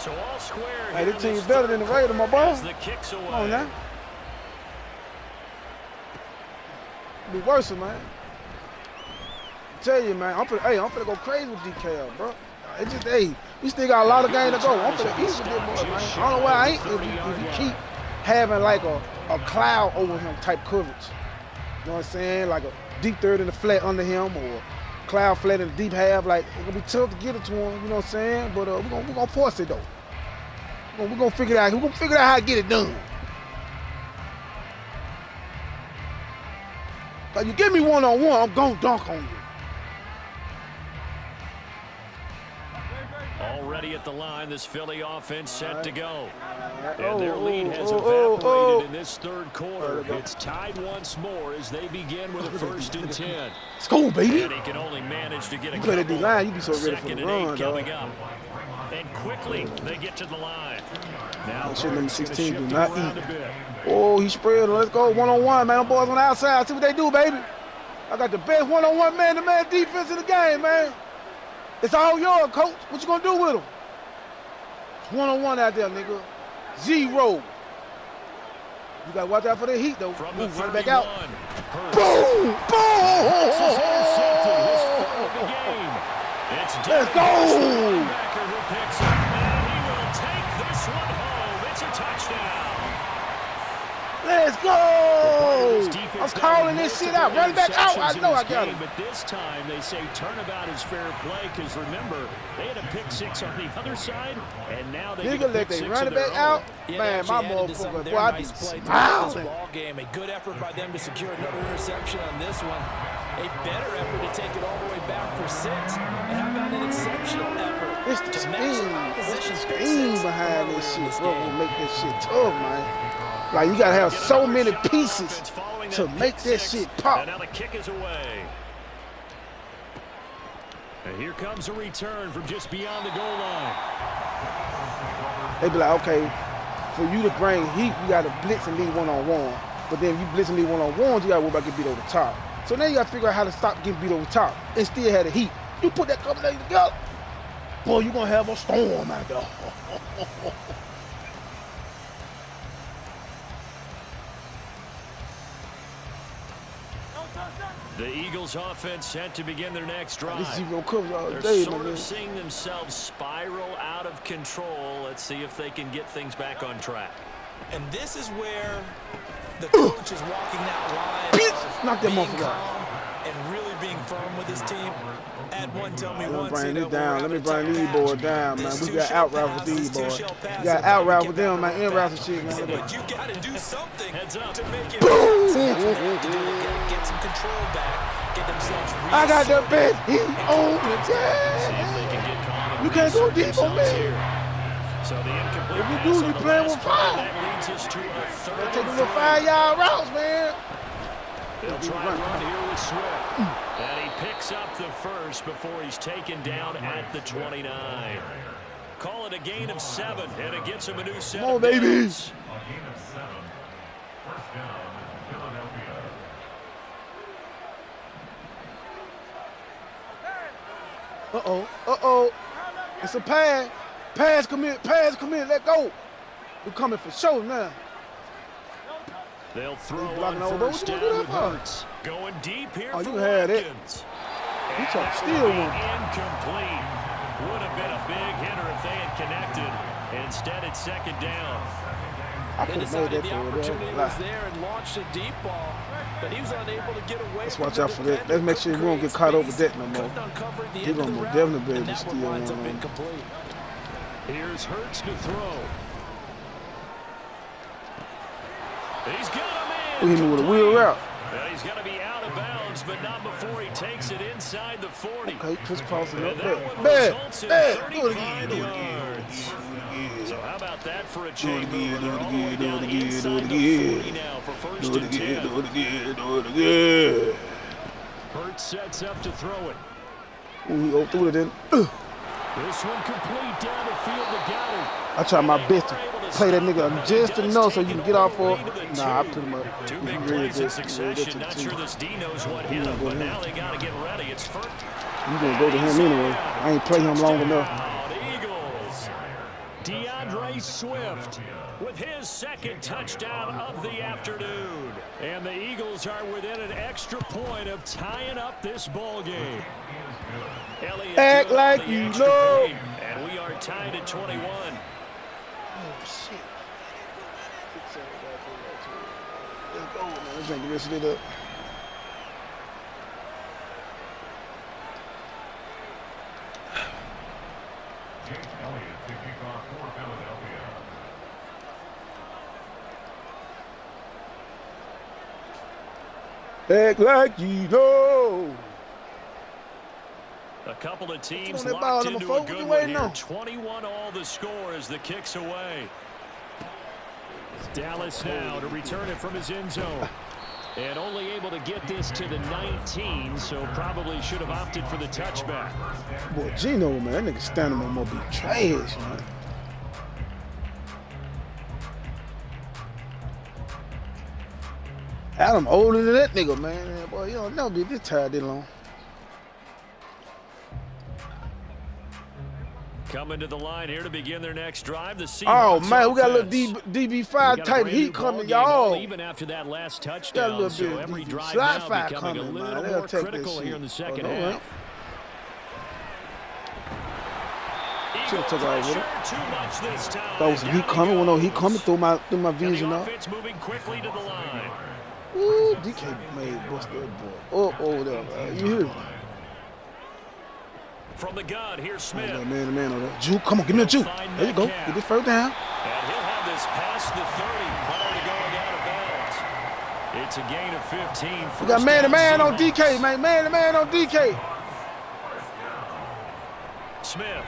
So all square. Hey, here this in team's better than the third Raiders, my quarter boy. as the kicks away. Come on now. Be worse, man. I tell you, man, I'm finna go crazy with DKL, bro. It's just, hey, we still got a lot of games to go. I'm for the Eagles with this boy, man. I don't know why I ain't. If he keep having like a cloud over him type coverage. You know what I'm saying? Like a deep third in the flat under him or cloud flat in the deep half. Like, it's going to be tough to get it to him. You know what I'm saying? But we're gonna force it, though. We're going to figure it out. We're going to figure out how to get it done. Like, you give me one-on-one, I'm going to dunk on you. Already at the line, this Philly offense set to go. Oh, And their lead has evaporated in this third quarter. It's tied once more as they begin with a 1st and 10. Let's go, baby. And he can only manage to get a You play that couple. D-line, you be so ready for 2nd the and run, 8 coming dog. up. And quickly, they get to the line. Now, That shit number Hurts gonna 16 do shift not around eat. a bit. Oh, he spread. Let's go one-on-one, man. Them boys on the outside. See what they do, baby. I got the best one-on-one man-to-man defense in the game, man. It's all yours, coach. What you gonna do with them? One-on-one out there, nigga. 0. You gotta watch out for the heat, though. From the Run it back out. 31, Hurts. Boom! Hurts is Boom! intercepted his fourth of the game. It's Let's Davis, go! linebacker, who picks up, and he will take this one home. It's a touchdown. Let's go! I'm calling this shit out. Run it back out. I know I got him. But this time they say turnabout is fair play because remember they had a pick 6 on the other side, and now they Nigga, get a let pick they 6 run of it their back own. out. Yeah, Man, my motherfucker, boy, I be smiling. ball game. A good effort by them to secure another interception on this one. A better effort to take it all the way back for 6. And how about an exceptional effort? It's the to scheme. match It's the opposition's scheme success behind early this in shit, bro. game. To make this shit tough, man. Like, you gotta have so many pieces to make that shit pop. And now the kick is away. And here comes a return from just beyond the goal line. They be like, okay, for you to bring heat, you gotta blitz and lead one-on-one. But then if you blitz and lead one-on-ones, you gotta worry about getting beat over the top. So now you gotta figure out how to stop getting beat over the top and still have the heat. You put that combination together, boy, you gonna have a storm out there. The Eagles offense set to begin their next drive. This is even gonna cover all They're day, sort man. of seeing themselves spiral out of control. Let's see if they can get things back on track. And this is where the coach is walking that line of Knock that being motherfucker out. calm and really being firm with his team. Add one, tell me Let me one. bring so this that down. we're Let me having a bring these tough boys patch. down, man. This We two got shall out route with pass, these this two boys. shall pass We got if out we route get with them, back man. on In route and track. shit, man. But you got to do something Heads up. to make it. Boom! Get some control back. Get themselves I got the reassorted. best heat on the See if they day. can get calm and You can't go reassert deep on themselves me. here. So the incomplete If you pass do, on you the playing last with play, fire. that leads us to a third Take a and little 3. 5-yard routes, man. They'll try to run here with Swift. And he picks up the first before he's taken down at the 29. Call it a gain of 7, and it gets him a new set Come on, of baby. downs. A gain of 7. First down, Philadelphia. Uh-oh. It's a pass. Pass come in, let go. We're coming for sure now. They'll throw He's on blocking over. first What you down gonna do with that for? Hurts. Going deep here Oh, for you had it. Watkins. You trying to And steal that will one. be incomplete. Would have been a big hitter if they had connected. Instead, it's second down. I They could have made decided that the for opportunity you. was there and launched a deep ball, but he was unable to get away. Let's from watch the out for that. defender. Let's make sure we don't get caught up with that no more. Couldn't uncover the He end of gonna the route, definitely be able and to that steal one winds one, up man. incomplete. Here's Hurts to throw. He's got him in. We hit him with a wheel route. Well, he's going to be out of bounds, but not before he takes it inside the 40. Okay, just crossing up And there. that one Bad, results in bad. 35 yards. So how about that for a chain mover? They're all the way down inside the 40 now for first and 10. Do it again. Hurts sets up to throw it. Ooh, he overthrew it then. This one complete down the field to Goddard. I try my best to play that nigga just enough so you can get off for it. Nah, I put him up. Two He big really plays in good. succession. Not sure this D knows what hit him, but now they got to get ready. It's first. You gonna go to him anyway. I ain't play him long enough. Touchdown, Eagles. DeAndre Swift with his second touchdown of the afternoon. And the Eagles are within an extra point of tying up this ball game. Elliott Act doing like the you extra know. point, and we are tied at 21. Oh, shit. Let's go, man. Let's drink the rest of it up. Jake Elliott to kick off for Philadelphia. Act like you know. A couple of teams on that ball, locked number into 4. a What good you one waiting here. on? 21 all the score as the kick's away. Dallas now to return it from his end zone. And only able to get this to the 19, so probably should have opted for the touchback. Boy, Gino, man, that nigga standing on more be trash, man. Adam older than that nigga, man. Boy, you don't never be this tired this long. Coming to the line here to begin their next drive. The Seahawks Oh, man, we got a offense. little DB5 type heat coming, y'all. Even after that last Got a touchdown, little so bit of every DB drive slide now fire becoming coming, a man. little They'll more take that critical shit. here in the second no, half. Should have took Eagle out with it. pressure, too much this time. Thought was some heat Down he coming. Well, no, he goes. coming through my And vision the up. offense moving quickly to the line. Ooh, DK made bust that boy. Oh, there. You hear me? From the gun, here's Smith. Man over there. Juke, come on, give me a juke. There you go. Get this first down. And he'll have this past the 30 prior to going out of bounds. It's a gain of 15. We got man-to-man on Seahawks. DK, man. Man-to-man on DK. Smith.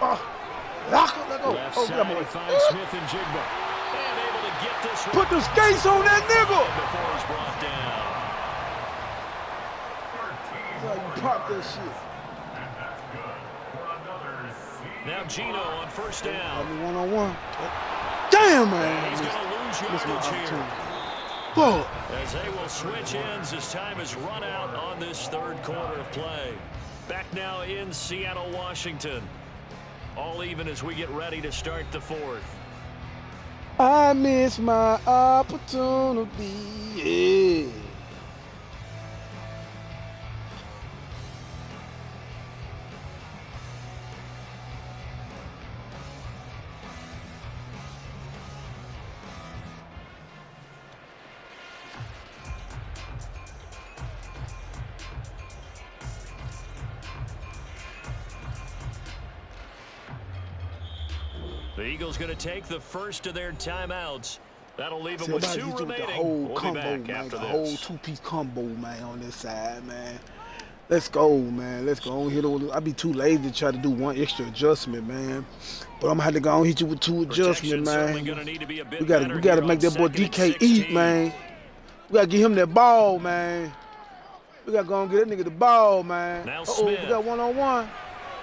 Lock him, let go. Left Oh, side, come he on. finds Smith and Jigba. And able to get this Put the skates on that nigga. before he's brought down. That's how you pop that shit. Now Gino on first down. One-on-one. Damn, man. He's going to lose Missed my yardage here. opportunity. Whoa. As they will switch ends as time is run out on this third quarter of play. Back now in Seattle, Washington. All even as we get ready to start the fourth. I miss my opportunity. Yeah. The Eagles going to take the first of their timeouts. That'll leave them See, with about to two get you with remaining. the whole We'll combo, be back man. after The this. whole two-piece combo, man, on this side, man. Let's go, man. Let's go. I'd be too lazy to try to do one extra adjustment, man. But I'm gonna have to go and hit you with two adjustments, man. We gotta make that boy DK eat, man. We gotta get him that ball, man. We gotta go and get that nigga the ball, man. Uh-oh, we got one-on-one.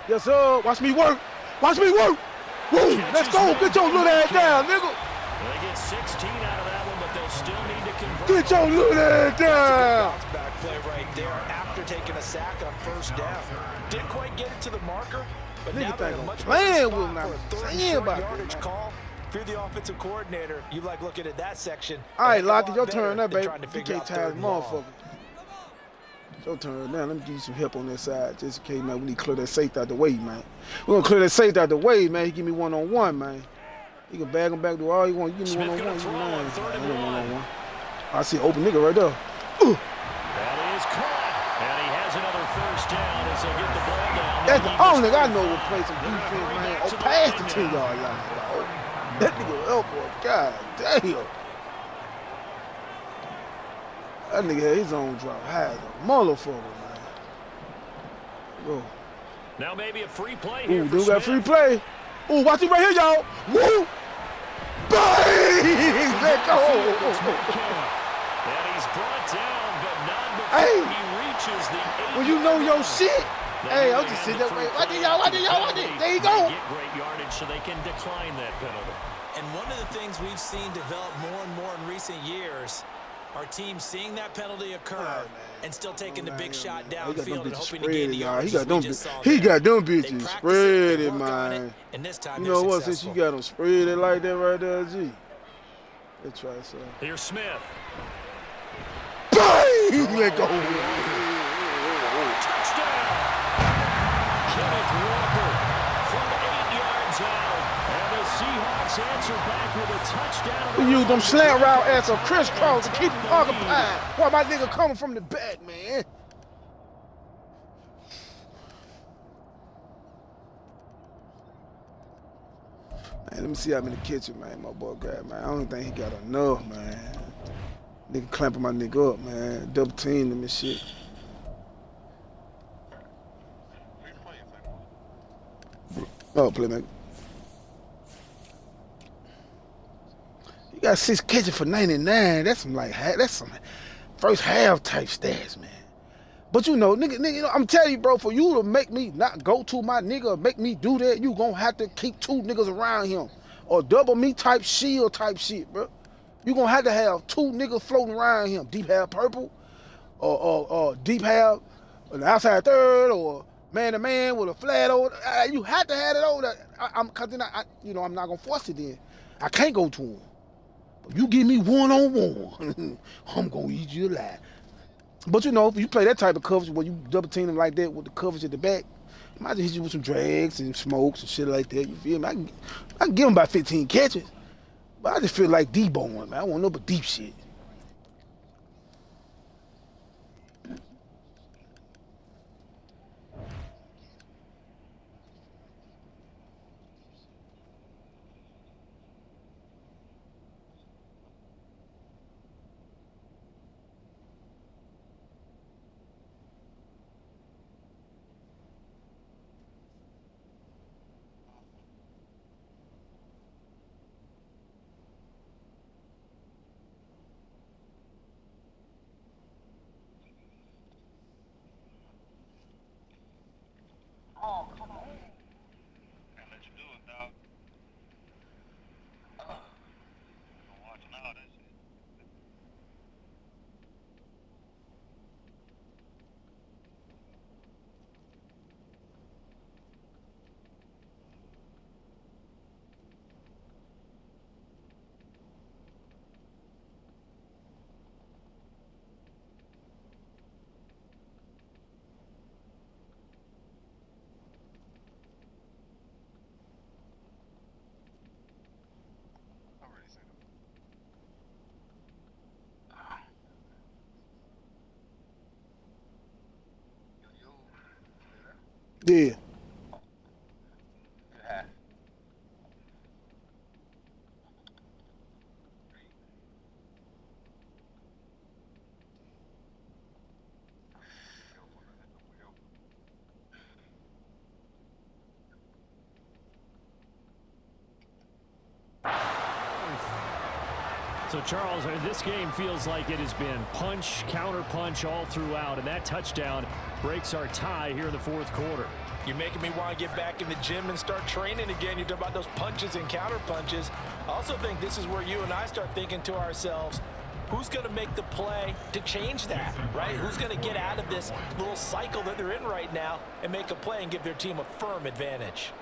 Yes, sir. Watch me work. Watch me work. Woo! Let's go. Get your little ass down, nigga. They get 16 out of that one, but they'll still need to convert. Get your little ass down. Bounce back play right there after taking a sack on first down. Didn't quite get it to the marker, but Nigga now they're in a think much I'm better playing spot with him now. for a third Saying and short about yardage that. call. If you're the offensive coordinator, you like looking at that section. All right, a Lock, lot your better turn now, than baby. trying to You figure can't out tie third the and long. motherfucker. It's your turn now. Let me give you some help on that side, just in case, man. We need to clear that safety out the way, man. We're gonna clear that safety out the way, man. He give me one-on-one, man. He can bag him back to all he want. You give me Smith one-on-one, gonna you throw on man. third and I ain't one. one-on-one. I see an open nigga right there. That is caught. And he has another first down as they get the ball down. That's the Eagles only nigga I play know will five. play some They're gonna defense, bring man. back Oh, to the past the line 10-yard now. line. Oh, that nigga elbow, god damn. That nigga had his own drop high as a motherfucker, man. Go. Now maybe a free play here Ooh, for dude got Smith. free play. Ooh, watch it right here, y'all. Woo! Bang! Let go. And he's brought down, but not before Hey. he reaches the 8. When you know your shit. Hey, I'll just sit that way. Watch it, y'all. Watch it, y'all. Watch it. There you go. Get great yardage so they can decline that penalty. And one of the things we've seen develop more and more in recent years are teams seeing that penalty occur and still taking the big shot He got them downfield and bitches hoping to gain spread the it, y'all. yardage. He got them They bitches practice spread they it, work on man. and this time You they're know what? Since successful. you got them spread it like that right there, G. Let's try some. Here's Smith. Bang! Let go. Touchdown. Bucks answer back with a touchdown. We use them slant route as a crisscross to keep him occupied. Why my nigga coming from the back, man? Man, let me see how many catches, man, my boy got, man. I don't think he got enough, man. Nigga clamping my nigga up, man. Double team him and shit. Oh, playmaker. You got 6 catches for 99. That's some first half type stats, man. But you know, nigga, I'm telling you, bro, for you to make me not go to my nigga, make me do that, you gonna have to keep 2 niggas around him. Or double me type shield type shit, bro. You gonna have to have 2 niggas floating around him. Deep half purple, or deep half an outside third, or man-to-man with a flat over. You have to have it over. Cause then I'm not gonna force it then. I can't go to him. But you give me one-on-one, I'm gonna eat you alive. But you know, if you play that type of coverage where you double team them like that with the coverage at the back, I might just hit you with some drags and smokes and shit like that. You feel me? I can give him about 15 catches. But I just feel like D-bone, man. I want no but deep shit. Yeah. So, Charles, this game feels like it has been punch, counter punch all throughout, and that touchdown breaks our tie here in the 4th quarter. You're making me want to get back in the gym and start training again. You talk about those punches and counter punches. I also think this is where you and I start thinking to ourselves, who's going to make the play to change that, right? Who's going to get out of this little cycle that they're in right now and make a play and give their team a firm advantage?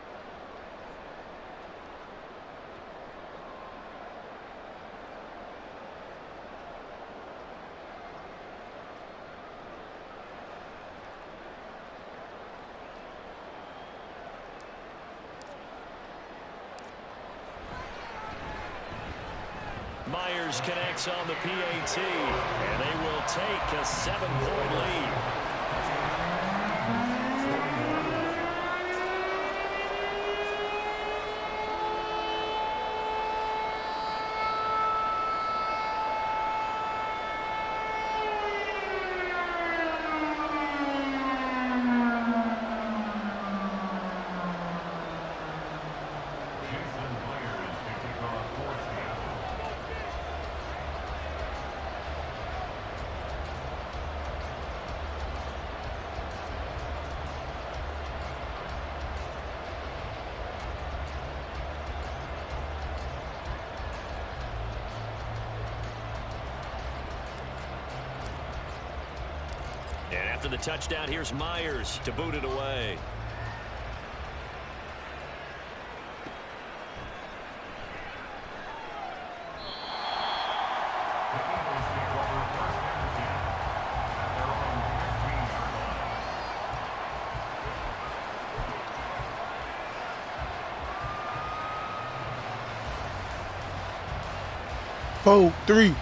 Myers connects on the PAT, and they will take a 7-point lead. And after the touchdown, here's Myers to boot it away. 4-3.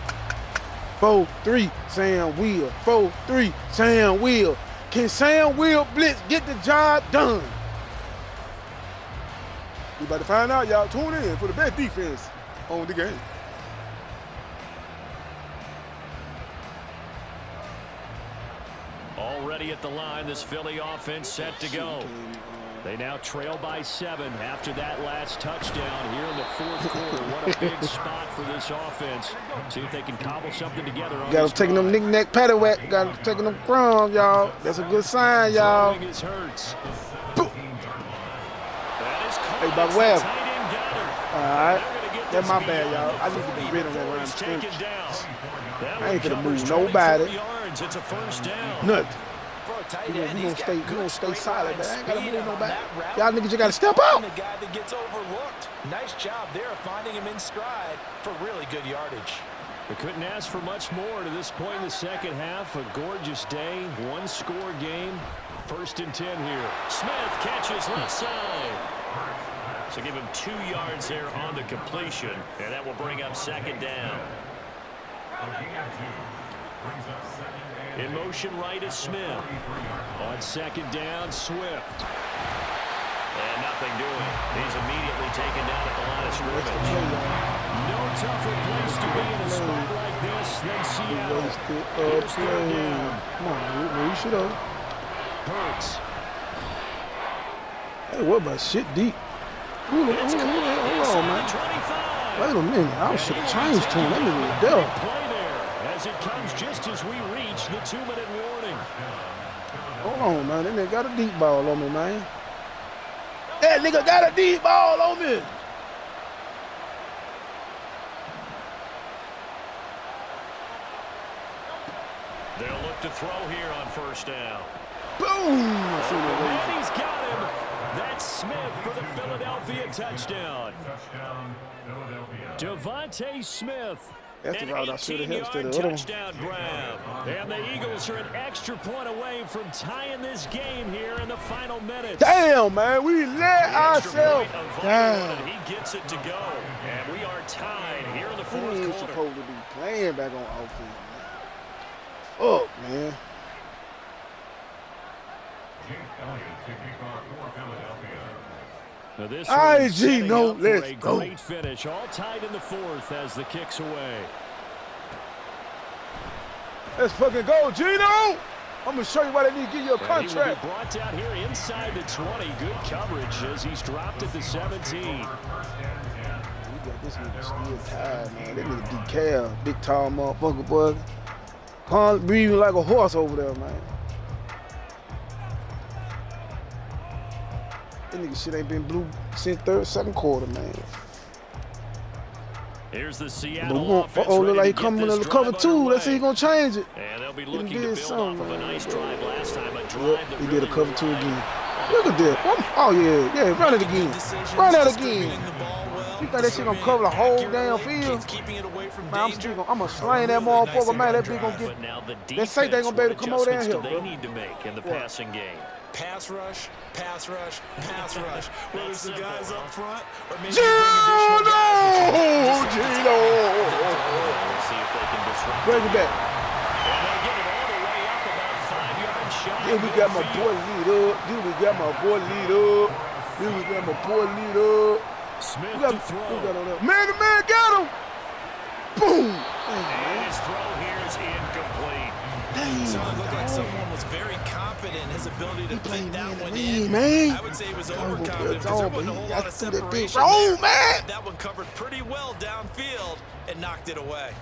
4-3. Sam Will. 4-3. Sam Will. Can Sam Will blitz get the job done? We about to find out, y'all. Tune in for the best defense on the game. Already at the line, this Philly offense set to go. They now trail by 7 after that last touchdown here in the fourth quarter. What a big spot for this offense. See if they can cobble something together. Got them taking them knick-knack paddywhack. Got them taking them crumbs, y'all. That's a good sign, y'all. Hey, Bob Webb. All right. That's my bad, y'all. I need to be rid of that around the scrimmage. I ain't gonna move nobody. It's a first down. Nothing. We gonna stay solid, man. I ain't gotta move nobody. Y'all niggas just gotta step out. The guy that gets overlooked. Nice job there of finding him in stride for really good yardage. They couldn't ask for much more to this point in the second half. A gorgeous day, one-score game. 1st and 10 here. Smith catches left side. So give him 2 yards there on the completion, and that will bring up 2nd down. In motion right is Smith. On 2nd down, Swift. And nothing doing. He's immediately taken down at the line of scrimmage. No tougher place to be in a spot like this than Seattle. Here's 3rd down. Come on, man. You should have. Hurts. Hey, what about shit deep? Hold on, man. Wait a minute. I should have changed to him. That nigga was there. As it comes just as we reach the 2-minute warning. Hold on, man. That nigga got a deep ball on me, man. That nigga got a deep ball on me. They'll look to throw here on 1st down. Boom! And he's got him. That's Smith for the Philadelphia touchdown. Devontae Smith. That's the route I should have hit instead of touchdown grab. And the Eagles are an extra point away from tying this game here in the final minutes. Damn, man, we let ourselves down. He gets it to go. And we are tied here in the 4th quarter. We ain't supposed to be playing back on offense, man. Fuck, man. Now this SayNoMoe, let's go. Great finish, all tied in the 4th as the kick's away. Let's fucking go, Gino. I'm gonna show you why they need to give you a contract. He will be brought down here inside the 20. Good coverage as he's dropped at the 17. We got this nigga still tired, man. That nigga decal, big tall motherfucker, boy. Can't breathing like a horse over there, man. That nigga shit ain't been blue since 2nd quarter, man. Here's the Seattle offense. Look like he coming in the cover 2. Let's see he gonna change it. And they'll be looking to build off of a nice drive last time. A drive that he did a cover 2 again. Look at that. Oh, yeah. Run it again. Run that again. You think that shit gonna cover the whole damn field? Man, I'm gonna slang that motherfucker, man. That bitch gonna get. That Say they gonna be able to come over there and help, they need to make in the passing game. Pass rush, pass rush, pass rush. Whether it's the guys up front or maybe Gino! We'll see if they can disrupt. Bring it back. And they get it all the way up about 5 yards shy. Then we got my boy lead up. Then we got my boy lead up. Then we got my boy lead up. Smith to throw. Man, the man got him. Boom. And his throw here is incomplete. So it looked like someone was very confident in his ability to fit that one in. Man. I would say he was overconfident because there wasn't a whole lot of separation there. Man. That one covered pretty well downfield and knocked it away.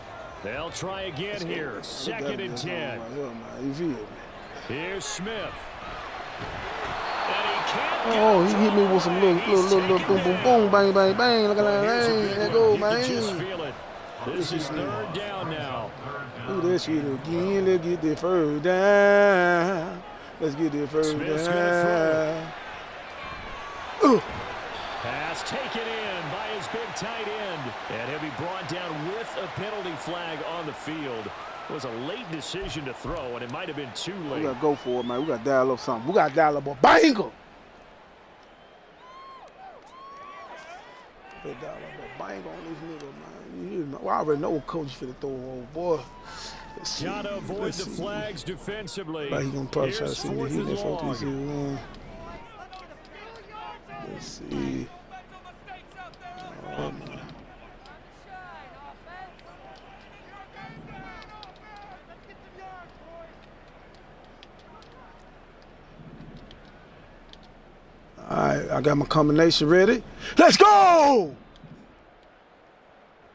They'll try again here. 2nd and 10. Here's Smith. Oh, he hit me with some little boom, boom, boom, bang, bang, bang. Look at that. Hey, there go, man. Just feel it. This is 3rd down now. Do that shit again. Let's get that 1st down. Let's get that 1st down. Pass taken in by his big tight end. And he'll be brought down with a penalty flag on the field. It was a late decision to throw, and it might have been too late. We got to go for it, man. We got to dial up something. We got to dial up a banger. bang on this nigga, man. You know, I already know what coach finna throw, old boy. Got to avoid the flags defensively. Like he gonna probably try to Here's see me. fourth He and didn't long. Let's see. All right, I got my combination ready. Let's go!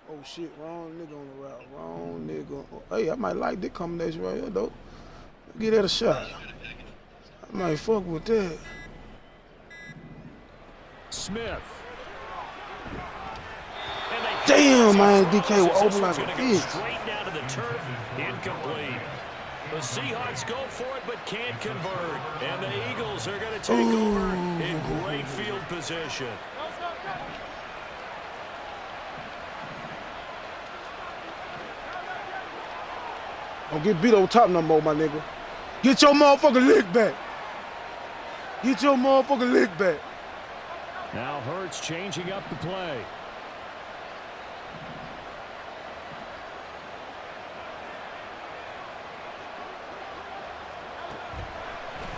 Oh shit, wrong nigga on the route. Wrong nigga. Hey, I might like this combination right here, though. Give that a shot. I might fuck with that. Smith. Damn, man, DK was open like a Go bitch. straight down to the turf, incomplete. The Seahawks go for it but can't convert. And the Eagles are going to take over in great field position. Don't get beat over top no more, my nigga. Get your motherfucking lick back. Get your motherfucking lick back. Now Hurts changing up the play.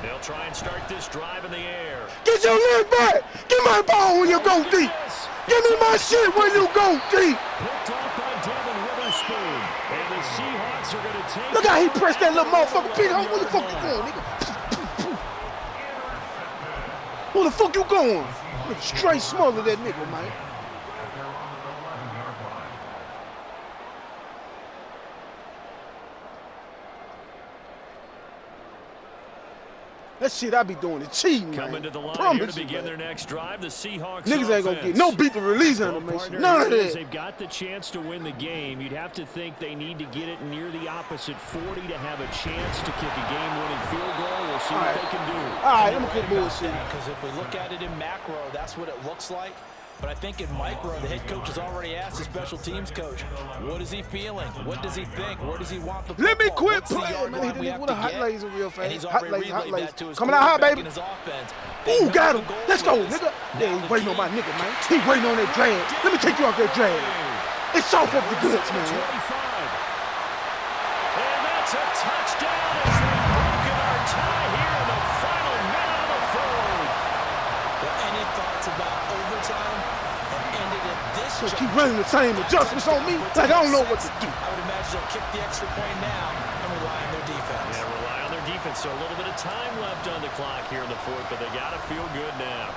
They'll try and start this drive in the air. Get your leg back. Get my ball when you go deep. Give me my shit when you go deep. Picked off by Devin Witherspoon. And the Seahawks are going to take. Look how he pressed that little motherfucker. Peter, where the fuck you going, nigga? Where the fuck you going? Nigga, straight smother that nigga, man. That shit I be doing is cheating, man. Coming to the line Promise here to you, begin man. their next drive. The Seahawks Niggas ain't gonna get offense. no beat the release animation. None of that. They've got the chance to win the game. You'd have to think they need to get it near the opposite 40 to have a chance to kick a game-winning field goal. We'll see what they can do. All right, I'm gonna quit bullshit. Because if we look at it in macro, that's what it looks like. But I think in micro, the head coach has already asked the special teams coach, what is he feeling? What does he think? Where does he want the football? Let me quit What's the playing, yard man. line He we did it have with a to hot get? laser real And fast. he's Hot already laser, hot relayed that laser. to his Coming out hot, quarterback baby. in his offense. Ooh, They got know him. the goal Let's go, is. nigga. Now Yeah, he the waiting on key- my nigga, man. He waiting on that drag. Let me take you off that drag. It's soft up the guts, man. 25. And that's a touchdown as they've broken our tie here in the final minute of the fourth. Well, any thoughts about overtime have ended at this Just juncture. keep running the same adjustments on me like I don't know what to do. I would imagine they'll kick the extra point now and rely on their defense. Yeah, rely on their defense. So a little bit of time left on the clock here in the fourth, but they got to feel good now.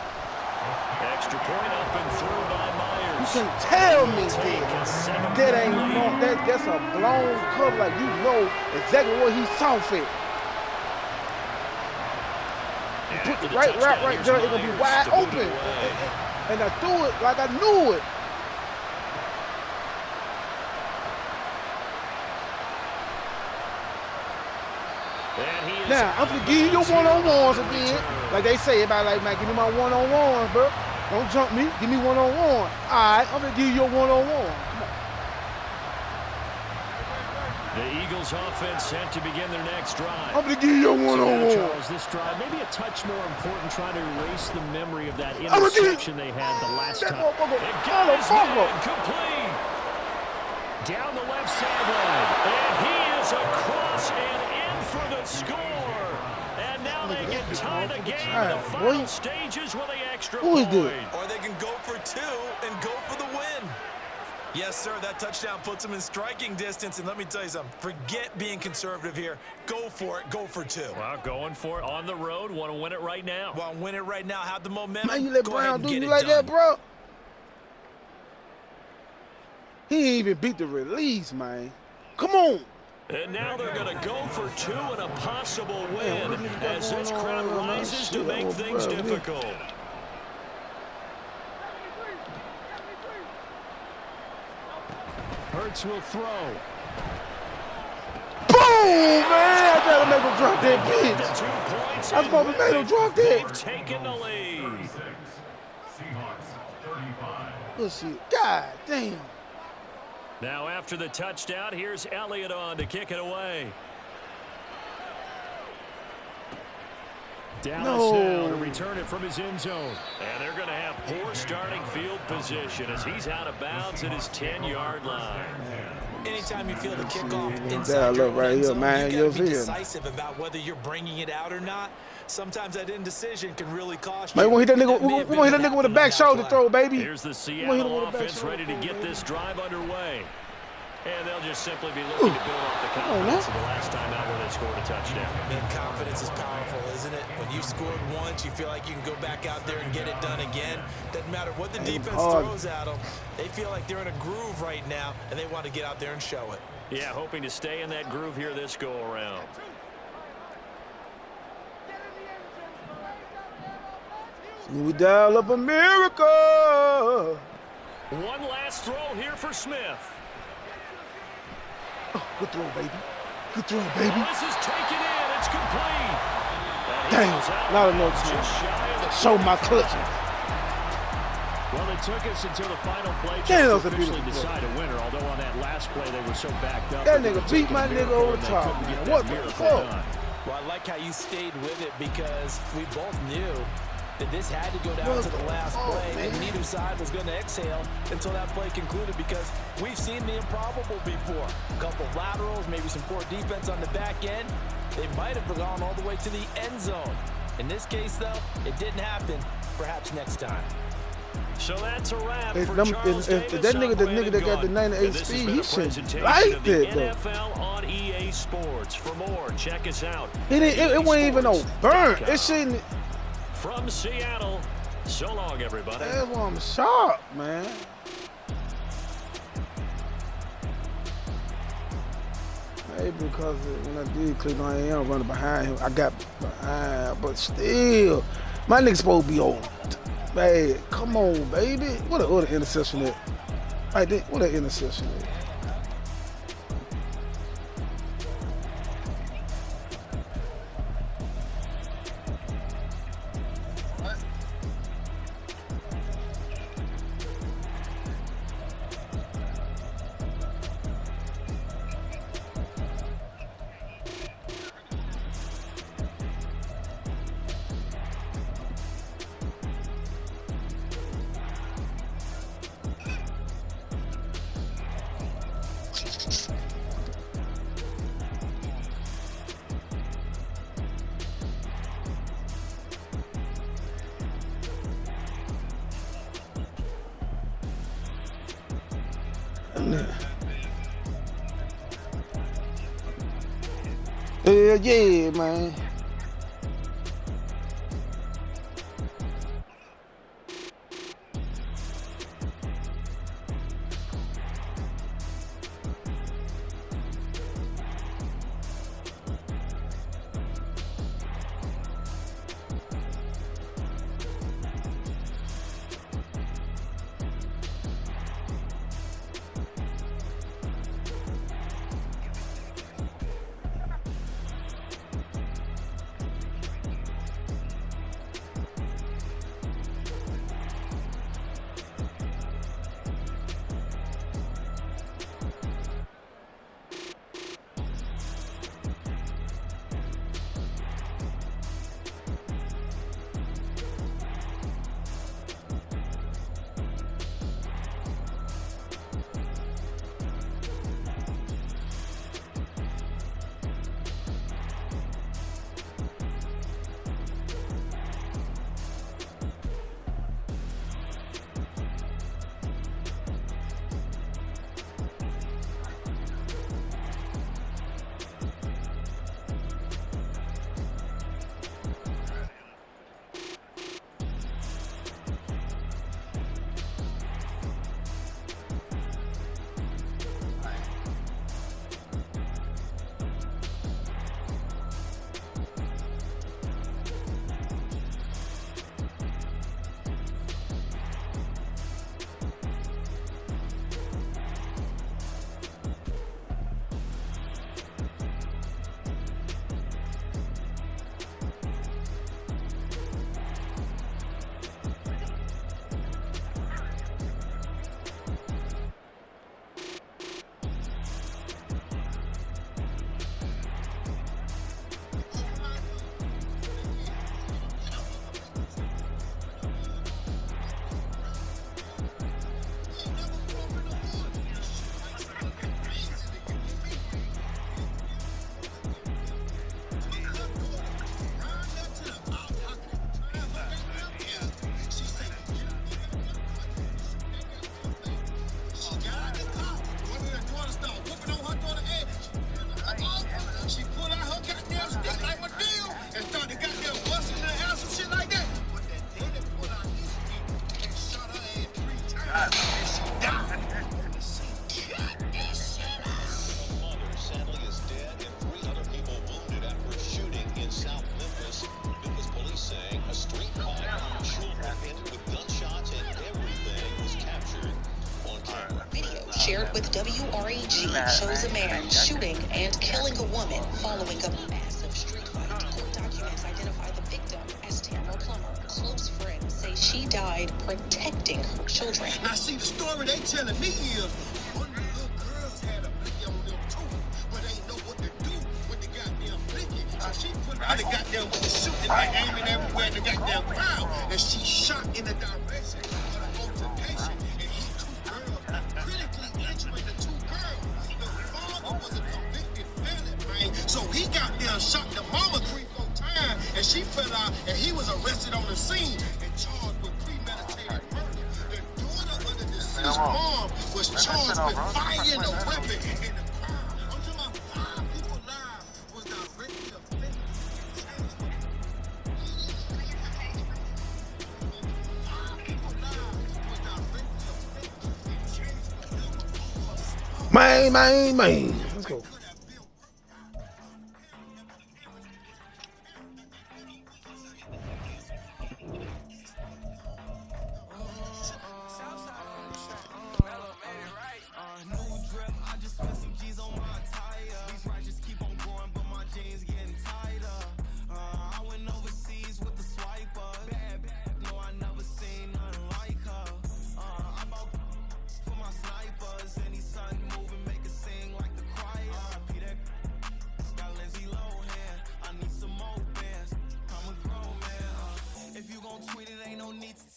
Extra point up and through by Myers. You can tell me Take a second that ain't lead. wrong. That's a blown cover. Like you know exactly what he saw fit. Put the right route right there. It's gonna be wide open. And I threw it like I knew it. Now, I'm gonna give you your one-on-ones again. Like they say, everybody like, man, give me my one-on-ones, bro. Don't jump me. Give me one-on-one. All right, I'm gonna give you your one-on-one. The Eagles offense set to begin their next drive. I'm gonna give you your So now, one-on-one. Charles, this drive maybe a touch more important, trying to erase the memory of that gonna give you- interception they had the last That time. motherfucker, It got his motherfucker. man complete. Down the left sideline. And he is across and in for the score. And now they can tie the game in the final stages with the extra Who is point. this? Or they can go for two and go for the win. Yes, sir, that touchdown puts them in striking distance. And let me tell you something, forget being conservative here. Go for it, go for two. Well, going for it on the road. Want to win it right now. Want to win it right now, have the momentum. Man, you let go ahead Brown and do get you it like done. that, bro? He ain't even beat the release, man. Come on. And now they're going to go for two and a possible win what you got as this going crowd on, man? rises to Shit, make oh, things bro, difficult. Hurts will throw. Boom, man. I gotta make him drop that The bitch. 2 points. I was supposed to make him drop They've that. taken the lead. Seahawks 35. Good shit. God damn. Now after the touchdown, here's Elliott on to kick it away. Dallas now to return it from his end zone. And they're going to have poor starting field position as he's out of bounds at his 10-yard line. Anytime you feel the kickoff inside your right end here, zone, man. you You'll got to be see it. decisive about whether you're bringing it out or not. Sometimes that indecision can really cost you. Man, we're going to hit that nigga with a back shoulder throw, baby. Here's the Seattle offense ready to get this drive underway. And they'll just simply be looking to build off the confidence of the last time out where they scored a touchdown. Man, confidence is powerful, isn't it? When you scored once, you feel like you can go back out there and get it done again. Doesn't matter what the defense throws at them. They feel like they're in a groove right now, and they want to get out there and show it. Yeah, hoping to stay in that groove here this go-around. We dial up America. One last throw here for Smith. Oh, good throw, baby. Good throw, baby. This is taken in. It's complete. Damn, not enough time. Show my clutch. Well, it took us until the final play Damn, to officially decide a winner, although on that last play they were so backed up. That nigga beat my nigga over the top, man. What the fuck? Well, I like how you stayed with it because we both knew that this had to go down to the last play, and neither side was going to exhale until that play concluded because we've seen the improbable before. A couple laterals, maybe some poor defense on the back end. They might have gone all the way to the end zone. In this case, though, it didn't happen. Perhaps next time. So that's a wrap for Charles Davis. That nigga that got the 98 speed, he should like that, though. NFL on EA Sports. For more, check us out. It wasn't even no burn. It shouldn't. From Seattle, so long, everybody. That's why I'm sharp, man. Maybe because when I did Cleveland, I am running behind him. I got behind, but still, my nigga supposed to be on. Man, come on, baby. What an interception is. Right there, what an interception is. Yeah, man. shared with WRAG shows a man shooting and killing a woman following a massive street fight. Court documents identify the victim as Tamara Plummer. Close friends say she died protecting her children. Now see, the story they telling me is one of the little girls had a blicky on them too, but they ain't know what to do with the goddamn blicky. So she put out the goddamn with the shooting, like aiming everywhere in the goddamn crowd, and she shot in the direction of the altercation and hit two girls, critically injuring the two girls. The father was a convicted felon, man. So he got there and shot the mama 3-4 times, and she fell out, and he was arrested on the scene and charged with premeditated murder. The daughter of the deceased mom was charged with firing a weapon in the crowd. I'm talking about 5 people lives was directly affected. Man. Let's go.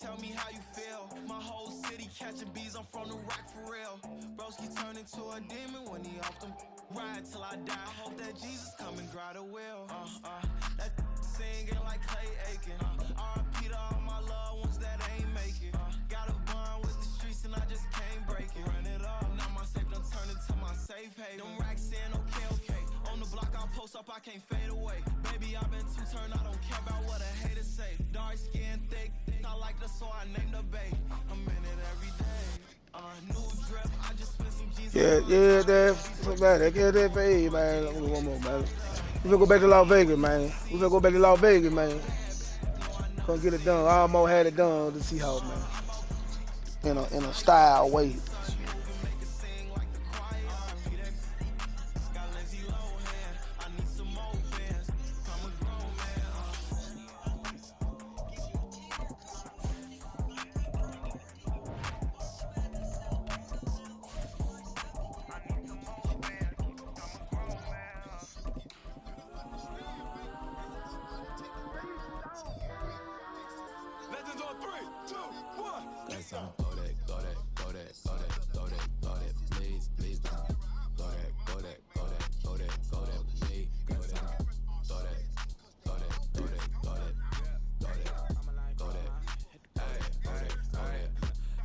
Tell me how you feel. My whole city catching bees. I'm from the rock for real. Broski turned into a demon when he off them. Ride till I die. I hope that Jesus come and dry the wheel. That singing like Clay Aiken. R.I.P. to all my loved ones that ain't make it. Got a bond with the streets and I just can't break it. Run it up. Now my safe done turned into my safe haven. Them racks in, okay. On the block I post up, I can't fade away. Baby, I've been too turned. I don't care about what a hater say. Dark skin, thick. I like the so I named the bay. I'm in it every day. New drip, I just spent some G's. That's get that fade, man. One more, man. We finna go back to Las Vegas, man. Come get it done. I almost had it done to see how, man. In a style way. Legends on 3, 2, 1. That's on go that, please don't. Go that, me. Go that.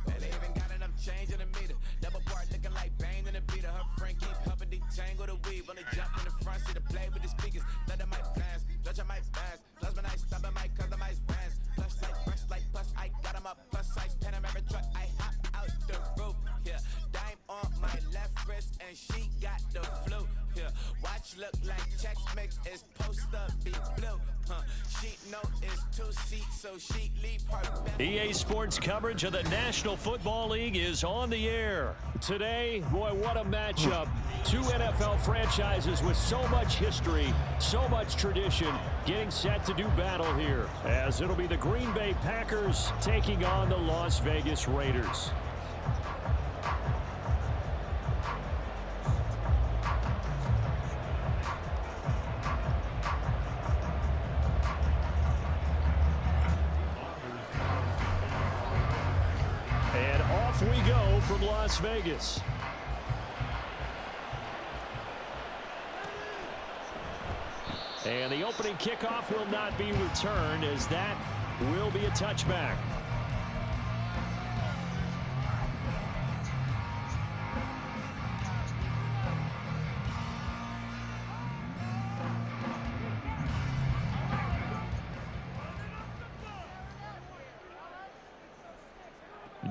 Man, they even got enough change in the meter. Double part looking like Bane in the beater. Her friend keep helping detangle the weave. On the jump in the front, see the play with the speakers. Thunder my plans, Dutch on my fans. Plus when I stop at my customized brands. Plus I got him up, plus size Panamera truck. I hop out the roof, yeah. Dime on my left wrist and she got the flu, yeah. Watch look like checks mix is post up be blue, She know it's 2 seats, so she leave her back. EA Sports coverage of the National Football League is on the air. Today, boy, what a matchup. 2 NFL franchises with so much history, so much tradition, getting set to do battle here, as it'll be the Green Bay Packers taking on the Las Vegas Raiders. And off we go from Las Vegas. And the opening kickoff will not be returned, as that will be a touchback.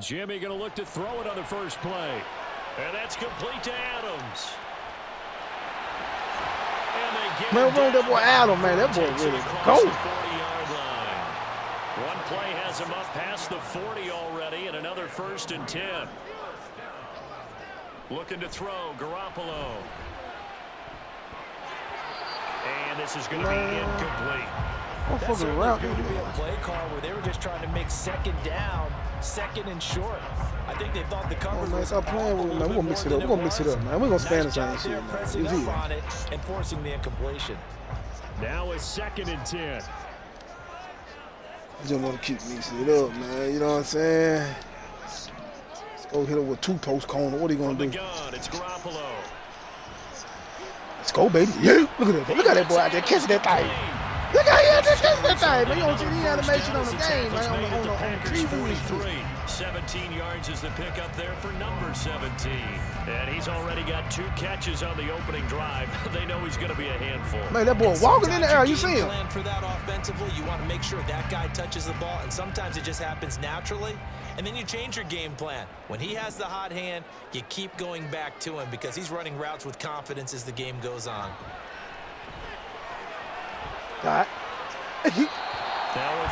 Jimmy going to look to throw it on the first play. And that's complete to Adams. Man, run that boy Adam, man. That boy really go. One play has him up past the 40 already, and another 1st and 10. Looking to throw, Garoppolo. And this is going to be incomplete. That certainly appeared to be a play call where they were just trying to make second down, second and short. I think they thought the coverage was stop playing with it, man. We're going to mix it up. We're going to mix it up, man. We're going to span the same shit, man. Pressing up on it and forcing the incompletion. Now a 2nd and 10. I just want to keep mixing it up, man. You know what I'm saying? Let's go hit him with 2 post corner. What are you going to do? Gun, it's Garoppolo. Let's go, baby. Yeah. Look at that boy. Look at that boy out there catching that thing. Look out here, just catching that thing, man. You don't see any animation on the game, man. On the TV. 17 yards is the pickup there for number 17. And he's already got 2 catches on the opening drive. They know he's going to be a handful. Man, that boy walking in the air. You see him. Plan for that offensively. You want to make sure that guy touches the ball, and sometimes it just happens naturally. And then you change your game plan. When he has the hot hand, you keep going back to him because he's running routes with confidence as the game goes on. Now a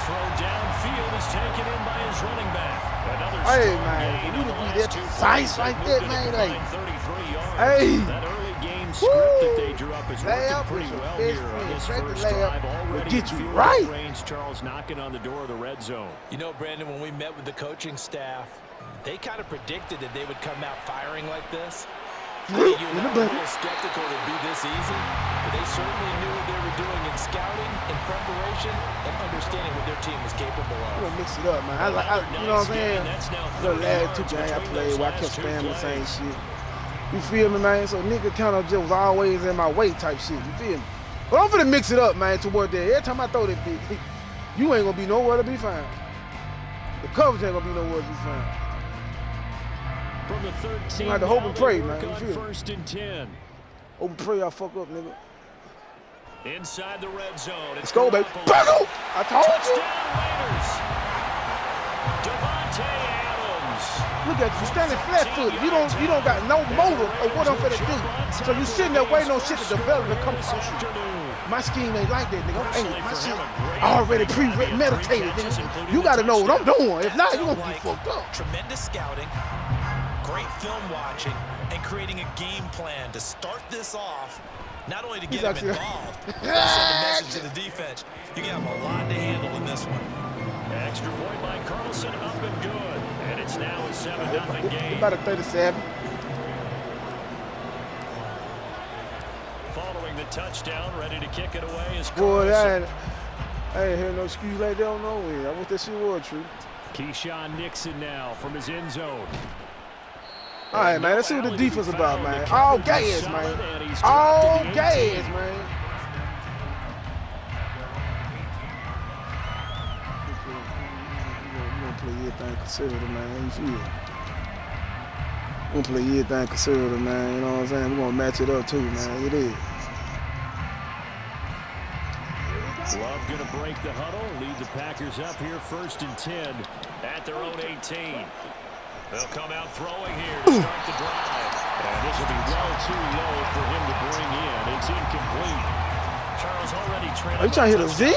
throw downfield is taken in by his running back. Another man, for you to be that precise like that, man. Like, 33 yards. Hey. That early game script that they drew up is working pretty well here on this first drive. Already get you in right. Range, Charles knocking on the door of the red zone. You know, Brandon, when we met with the coaching staff, they kind of predicted that they would come out firing like this. I think you were a little skeptical it would be this easy, but they certainly knew what they were doing in scouting, in preparation, and understanding what their team was capable of. We're gonna mix it up, man. You know what I'm saying? The last 2 games I played where I kept spamming the same shit. You feel me, man? So nigga kind of just was always in my way type shit. You feel me? But I'm finna mix it up, man, toward that. Every time I throw that bitch, you ain't gonna be nowhere to be found. The coverage ain't gonna be nowhere to be found. From the 13, you have to hope and pray, man. You feel 1st and 10. Hope and pray I fuck up, nigga. Inside the red zone. Let's go, baby. Buggle! I told you. Devontae Adams. Look at you standing flat-footed. You don't got no motive of what I'm finna do. So you sitting there waiting on shit to develop and come out you. My scheme ain't like that, nigga. Hey, my shit already premeditated, nigga. You gotta know what I'm doing. If not, you gonna be fucked up. Tremendous scouting, great film watching, and creating a game plan to start this off. Not only to get him involved, but to send a message to the defense. You can have a lot to handle in this one. Extra point by Carlson, up and good. And it's now a 7-0 game. About a 37. Following the touchdown, ready to kick it away is Carlson. Boy, I ain't heard no excuse like that on no way. I wish that shit was true. Keyshawn Nixon now from his end zone. All right, man, let's see what the defense about, man. All gas, man. All gas, man. We're going to play everything conservative, man. You feel it? We're going to play everything conservative, man. You know what I'm saying? We're going to match it up, too, man. It is. Love going to break the huddle, lead the Packers up here 1st and 10 at their own 18. They'll come out throwing here to start the drive. And this will be well too low for him to bring in. It's incomplete. Charles already trailing. Are you trying to hit a zig?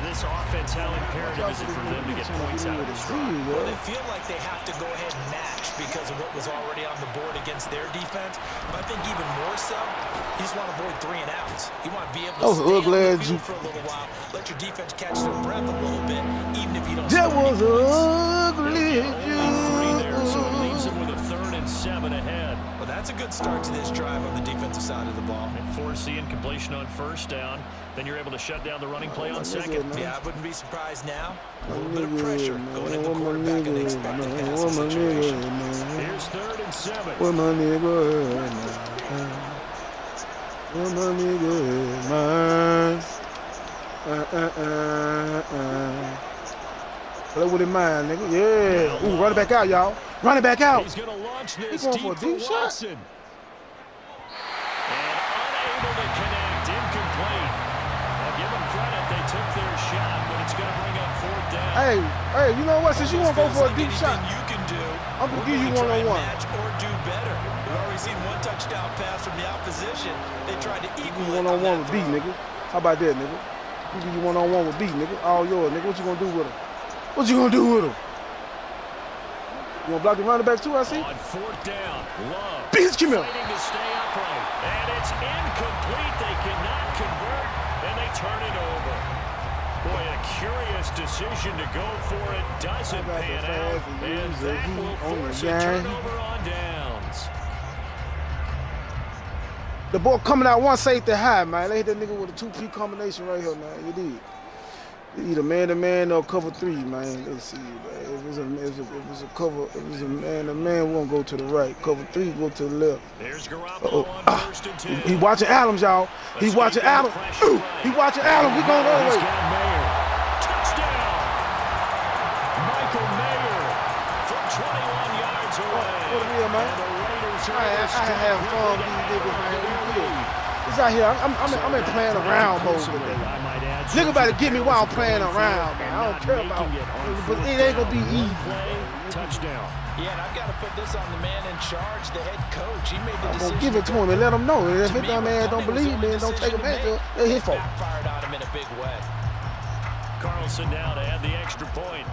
This offense, how imperative is it for them to get points out of this drive? Well, they feel like they have to go ahead and match because of what was already on the board against their defense. But I think even more so, you just want to avoid 3 and outs. You want to be able to stay on the field for a little while, let your defense catch their breath a little bit, even if you don't That score was ugly. So it leaves them with a 3rd and 7 ahead. Well, that's a good start to this drive on the defensive side of the ball. And force the incompletion on 1st down. Then you're able to shut down the running play on 2nd. Yeah, I wouldn't be surprised now. A little bit of pressure going at the quarterback and the expected passing situation. Here's 3rd and 7. Where my nigga at, man? Where my nigga at, man? Play with it, man, nigga. Yeah. Ooh, run it back out, y'all. Run it back out. He's going to launch this. He's going for a deep shot. And unable to connect. Incomplete. I'll give them credit. They took their shot, but it's going to bring up 4th down. Hey, you know what? Since you want to go for a deep shot, you can do. I'm going to give you one-on-one. Match or do better. We've already seen 1 touchdown pass from the opposition. They tried to equal it. One-on-one with B, nigga. How about that, nigga? We give you one-on-one with B, nigga. All yours, nigga. What you going to do with him? What you going to do with him? You want to block the running back too, I see? On fourth down, Love Beans, come here. fighting to stay upright. And it's incomplete. They cannot convert, and they turn it over. Boy, a curious decision to go for it. Doesn't pan out, and that will force a turnover on downs. The ball coming out one safety high, man. They hit that nigga with a 2-3 combination right here, man. You did. Either man-to-man or cover 3, man. Let's see, man. If it was a man-to-man, we won't go to the right. Cover 3, go to the left. There's Garoppolo on first and 10. He watching Adams, y'all. He watching Adams. Ooh, he watching Adams. We going the other way. Touchdown. Michael Mayer from 21 yards away. What it is, man? I have fun with these niggas, man. It's out here. I'm in playing around mode today. Nigga better get me while I'm playing around, man. I don't care about it, but it ain't gonna be easy. Touchdown. Yeah, and I've got to put this on the man in charge, the head coach. He made the decision. I'm gonna give it to him and let him know. If his dumb ass don't believe me and don't take advantage of it, it's his fault. Backfired on him in a big way. Carlson now to add the extra point.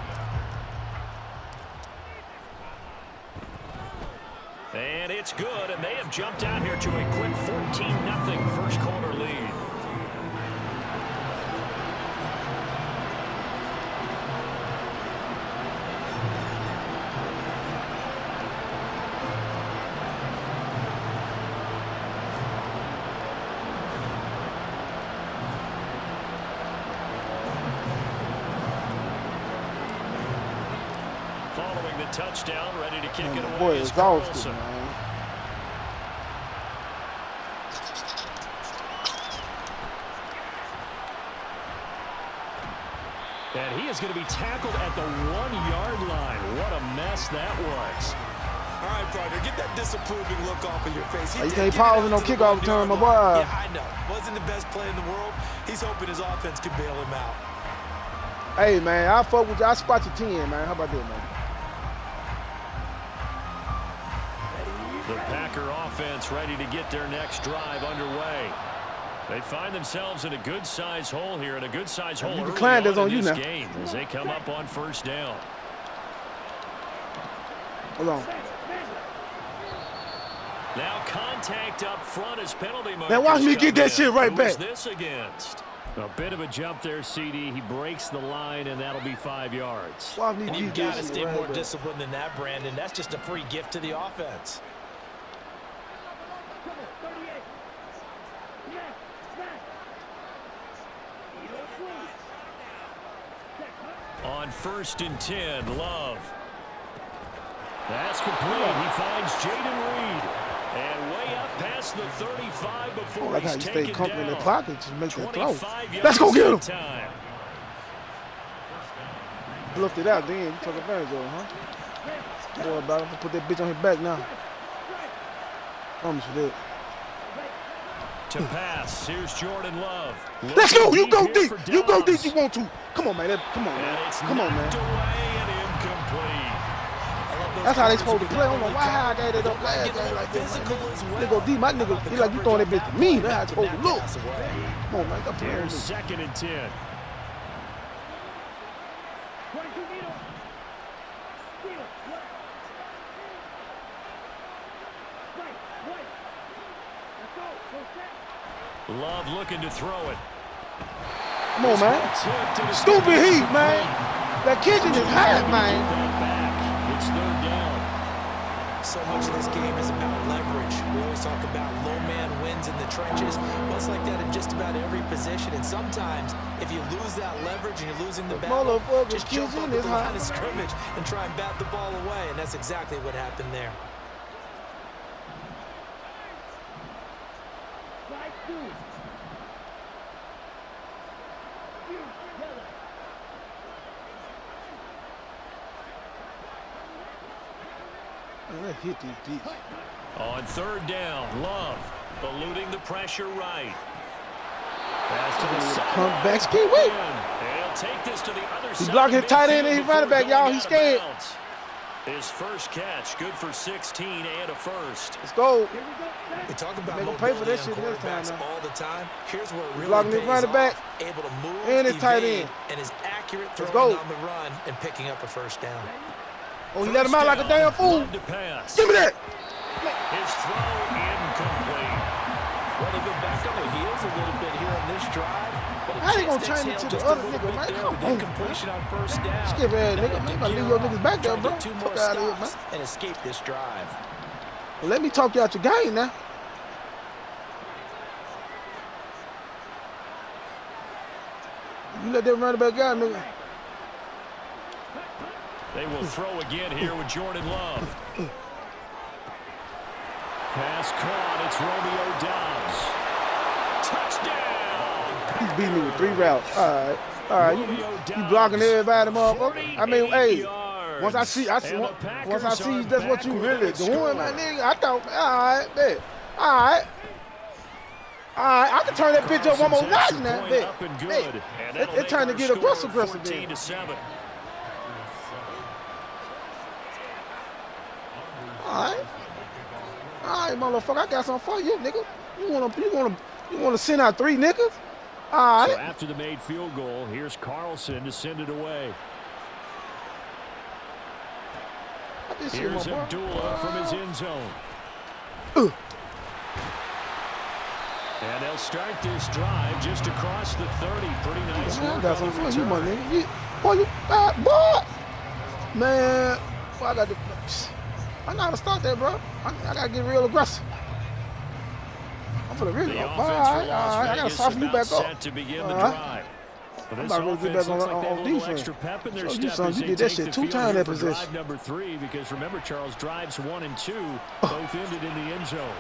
And it's good, and they have jumped out here to a quick 14-0 first quarter lead. Following the touchdown, ready to kick it away. Boy, it's exhausted, man. And he is going to be tackled at the 1-yard line. What a mess that was. All right, partner, get that disapproving look off of your face. You can't pause no kickoff return, my boy. Yeah, I know. Wasn't the best play in the world. He's hoping his offense can bail him out. Hey, man, I fuck with you. I spot you 10, man. How about that, man? The Packer offense ready to get their next drive underway. They find themselves in a good-sized hole here, and a good-sized hole early on in this game as they come up on first down. Hold on. Now contact up front as penalty markers. Man, watch me get that shit right back. Who's this against? A bit of a jump there, CD. He breaks the line, and that'll be 5 yards. And you've got to stay more disciplined than that, Brandon. That's just a free gift to the offense. On first and 10, Love. That's complete. He finds Jaden Reed. And way up past the 35 before like how he's you taken stay comfortable in the down. pocket to make that throw. 25 Let's go yards get him. that time. Bluffed it out then. You took advantage of it, huh? Don't worry about it. I'm gonna put that bitch on his back now. Promise you that. To pass, here's Jordan Love. Let's go. You go here deep. for You go Dobbs. deep. You want to. Come on, man. Come on, man. Come on, man. Away and incomplete. That's how they supposed to play. I don't know why I got it up last game like that. They go deep. My nigga, he like you throwing that bitch to me. That's how it's supposed to look. Come on, man. Stop playing with Here's me. second and 10. Love looking to throw it. Come on, man. Stupid heat, man. That kitchen is hot, man. It's third down. So much of this game is about leverage. We always talk about low man wins in the trenches. Well, it's like that in just about every position. And sometimes, if you lose that leverage and you're losing the battle, just jump up at the line of scrimmage and try and bat the ball away. And that's exactly what happened there. Hit these beats. On third down, Love eluding the pressure right. Pass to the side. Come back, ski wait. He'll take this to the other side. He blocked his tight end and he running back, y'all. He's scared. His first catch, good for 16 and a first. Let's go. We talk about they gonna pay for this shit this time now. All the time. Here's where it really blocking his running back, able to move and his tight end, and his accurate let's throwing go on the run and picking up a first down. Oh, he let him out like a damn fool. Love to pass. Give me that. His throw incomplete. Well, they go back on their heels a little bit here on this drive. But How they gonna change it to the other nigga, man? Come on, completion on first down. Skip ass nigga, man. You gotta leave your niggas back there, bro. Two Fuck more out of here, man. stops and escape this drive. Well, let me talk you out your game now. You let them run back out, nigga. They will throw again here with Jordan Love. Pass caught. It's Romeo Doubs. Touchdown. You beat me with 3 routes. All right. You blocking everybody, motherfucker. I mean, hey. Once I see that's what you really doing, my nigga. I thought, all right, bet. All right, I can turn that bitch up one more notch now, bet. It's time to get aggressive then. All right, motherfucker. I got something for you, nigga. You wanna send out 3 niggas? All right. So after the made field goal, here's Carlson to send it away. Here's Abdullah from his end zone. And they'll start this drive just across the 30. Pretty nice work. I got something for you, my nigga. Boy, man, boy, I know how to start that, bro. I gotta get real aggressive. I'm finna really go. All right. I gotta soften you back up. To begin the drive. I'm about to get back on defense. Show you something. You did that shit 2 times that possession. Drive number 3, because remember, Charles, drives 1 and 2 both ended in the end zone.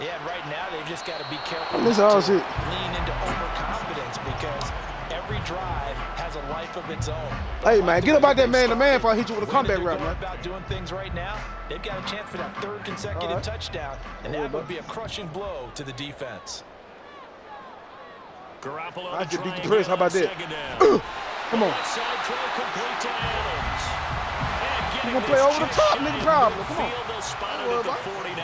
Yeah, and right now they've just got to be careful This all shit. lean into overconfidence, because every drive has a life of its own. Hey, man, get about that man-to-man before I hit you with a comeback route, man. About doing things right now, they've got a chance for that 3rd consecutive touchdown, and that would be a crushing blow to the defense. Garoppolo I just beat the press. How about that? Come on. You gonna play over the top, nigga? Problem. Come on. They'll spot it at the 49.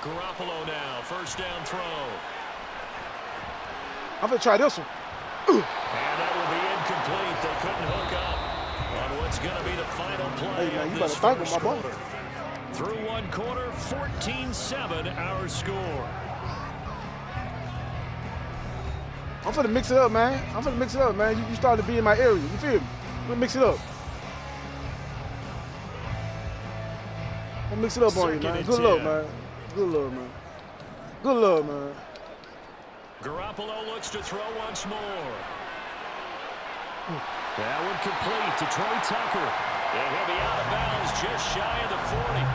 Garoppolo now, first down throw. I'm gonna try this one. And that will be incomplete. They couldn't hook up on what's going to be the final play. Hey, man, of you this better thank first him, my boy. quarter. Through 1 quarter, 14-7 our score. I'm finna mix it up, man. You started to be in my area. You feel me? I'm gonna mix it up. I'm gonna mix it up on you, man. Good luck, man. Good luck, man. Garoppolo looks to throw once more. That one complete to Troy Tucker. And he'll be out of bounds just shy of the 40.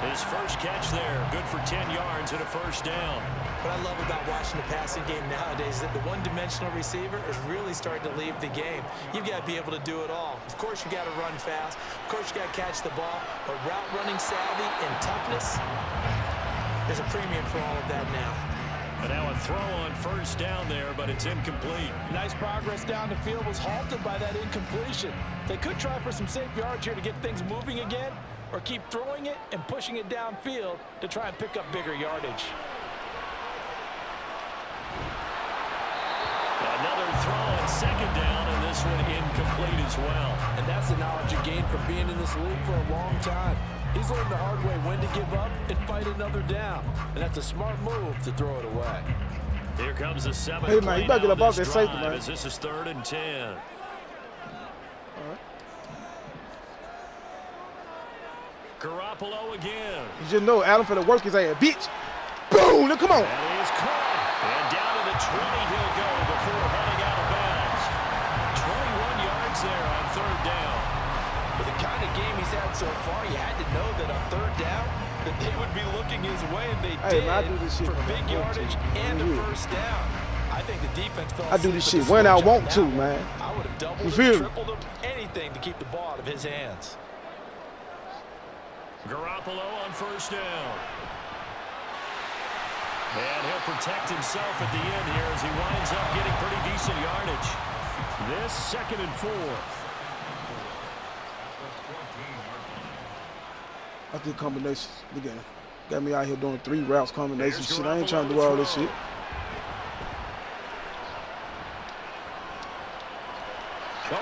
His first catch there, good for 10 yards and a first down. What I love about watching the passing game nowadays is that the one-dimensional receiver is really starting to leave the game. You've got to be able to do it all. Of course, you got to run fast. Of course, you got to catch the ball. But route running savvy and toughness, there's a premium for all of that now. And now a throw on first down there, but it's incomplete. Nice progress down the field was halted by that incompletion. They could try for some safe yards here to get things moving again, or keep throwing it and pushing it downfield to try and pick up bigger yardage. Another throw on second down, and this one incomplete as well. And that's the knowledge you gain from being in this league for a long time. He's learned the hard way when to give up and fight another down. And that's a smart move to throw it away. Here comes the 7th. Hey, man, you better get up off that safety, man. As this is 3rd and 10. All right. Garoppolo again. You just know Adam finna work his ass, bitch. Boom! Look, come on. That is caught. And down to the 20 he'll go before heading out of bounds. 21 yards there on 3rd down. With the kind of game he's had so far, you had to know that on 3rd down, that they would be looking his way, and they did, man, I do this shit for big yardage and a first down. I think the defense fell I do this shit when I want to, man. I would have doubled You him, feel me? tripled him, anything to keep the ball out of his hands. Garoppolo on first down. And he'll protect himself at the end here as he winds up getting pretty decent yardage. This 2nd and 4. I did combinations. Nigga got me out here doing 3 routes combinations. Shit, I ain't trying to do all this shit.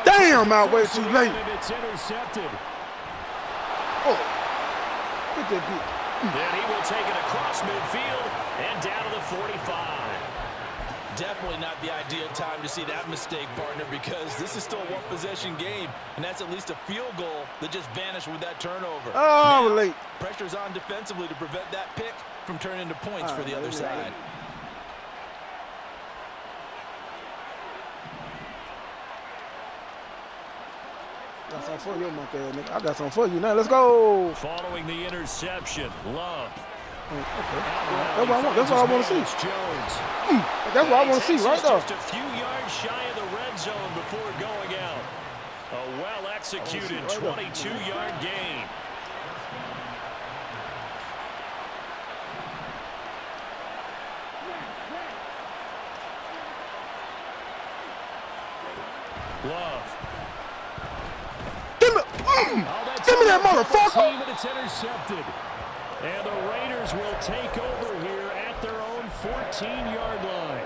Damn, Timeout way too late. And it's intercepted. Oh, get that beat. And he will take it across midfield and down to the 45. Definitely not the ideal time to see that mistake, partner, because this is still a one-possession game, and that's at least a field goal that just vanished with that turnover. Oh, now, late. Pressure's on defensively to prevent that pick from turning into points for the other side. Got something for you, monkey nigga. I got something for you now. Let's go. Following the interception, Love. Okay. That's what I want. That's what I want to see. Jones. That's what I want to see right there. Just a few yards shy of the red zone before going out. A well-executed 22-yard gain. Love. Give me that motherfucker. Team, and it's intercepted. And the Raiders will take over here at their own 14-yard line.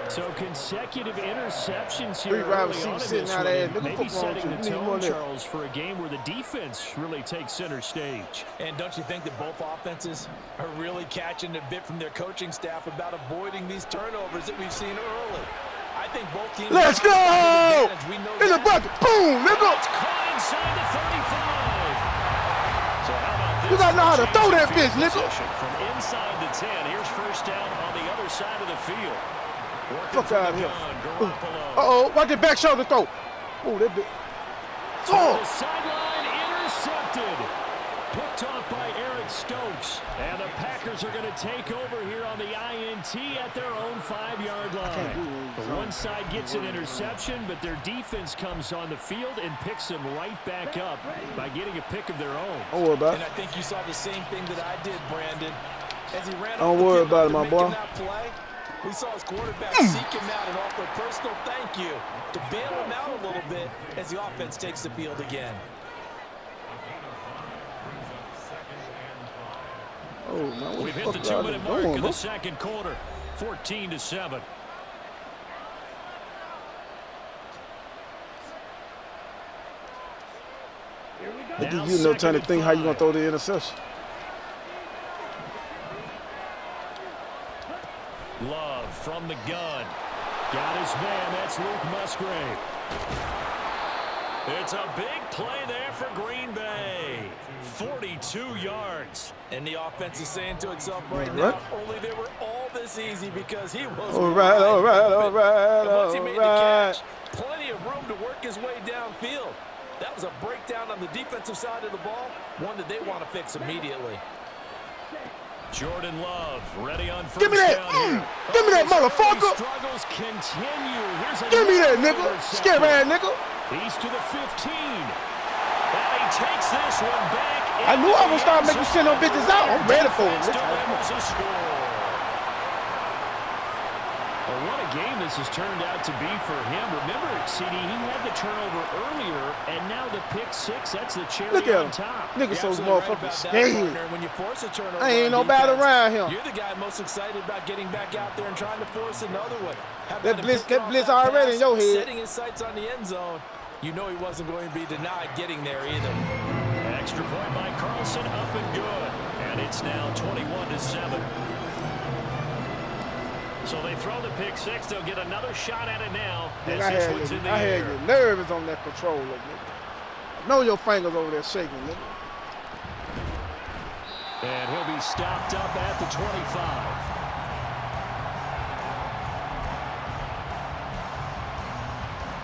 So consecutive interceptions here early on in this one, maybe setting the tone, Charles, for a game where the defense really takes center stage. And don't you think that both offenses are really catching a bit from their coaching staff about avoiding these turnovers that we've seen early? I think both teams. Let's go! In the bucket, boom, nigga. It's caught inside the 35. So how about this? You gotta know how to throw that bitch, nigga. From inside the 10, here's first down on the other side of the field. Fuck out of here. Uh-oh, watch the back shoulder throw. Oh, that bitch. Oh. The sideline intercepted. Picked off by Eric Stokes. And the Packers are going to take over here on the INT at their own 5-yard line. One side gets an interception, but their defense comes on the field and picks them right back up by getting a pick of their own. Don't worry about it. And I think you saw the same thing that I did, Brandon. As he ran Don't worry about it, my boy. We saw his quarterback seek him out and offer a personal thank you to bail him out a little bit as the offense takes the field again. Oh, man, we've hit the 2-minute mark of the second quarter, 14-7. I give you no time to think how you gonna throw the interception. Love from the gun. Got his man. That's Luke Musgrave. It's a big play there for Green Bay. 42 yards. And the offense is saying to itself right now, only they were all this easy because he was. All right. Once he made the catch, plenty of room to work his way downfield. That was a breakdown on the defensive side of the ball, one that they want to fix immediately. Jordan Love ready on first down. Give me that. Give me that, motherfucker. Struggles continue. Give me that, nigga. Scary ass nigga. He's to the 15. And he takes this one back. I knew I was starting making send them bitches out. I'm ready for it. Well, what a game this has turned out to be for him. Remember, CD, he had the turnover earlier, and now the pick six, that's the cherry on top. Nigga so motherfucking scared. When you force a turnover, I ain't nobody around him. You're the guy most excited about getting back out there and trying to force another one. That blitz already in your head. Setting his sights on the end zone. You know he wasn't going to be denied getting there either. Extra point by Carlson, up and good. And it's now 21-7. So they throw the pick six. They'll get another shot at it now. I had you nervous on that controller, nigga. I know your fingers over there shaking, nigga. And he'll be stopped up at the 25.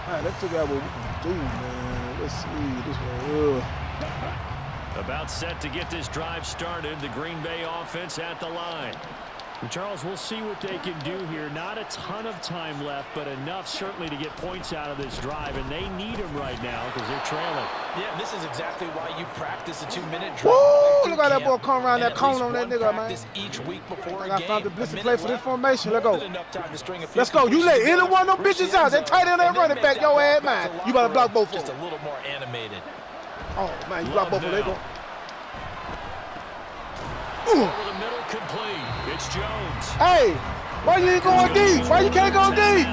All right, let's figure out what we can do, man. Let's see. This one. About set to get this drive started. The Green Bay offense at the line. And Charles, we'll see what they can do here. Not a ton of time left, but enough certainly to get points out of this drive, and they need them right now because they're trailing. Yeah, this is exactly why you practice a 2-minute drill. Woo! Look how that boy come around that cone on that nigga, man. Each week before I found the blitz to play for this formation. Let's go. Let's go. You let any one of them bitches out. That tight end and running back, your ass, man. You better block both of them. Just a little more animated. Oh, man, you block both of them. Go. Over the middle, complete. It's Jones. Hey, why you ain't going deep? Why you can't go deep?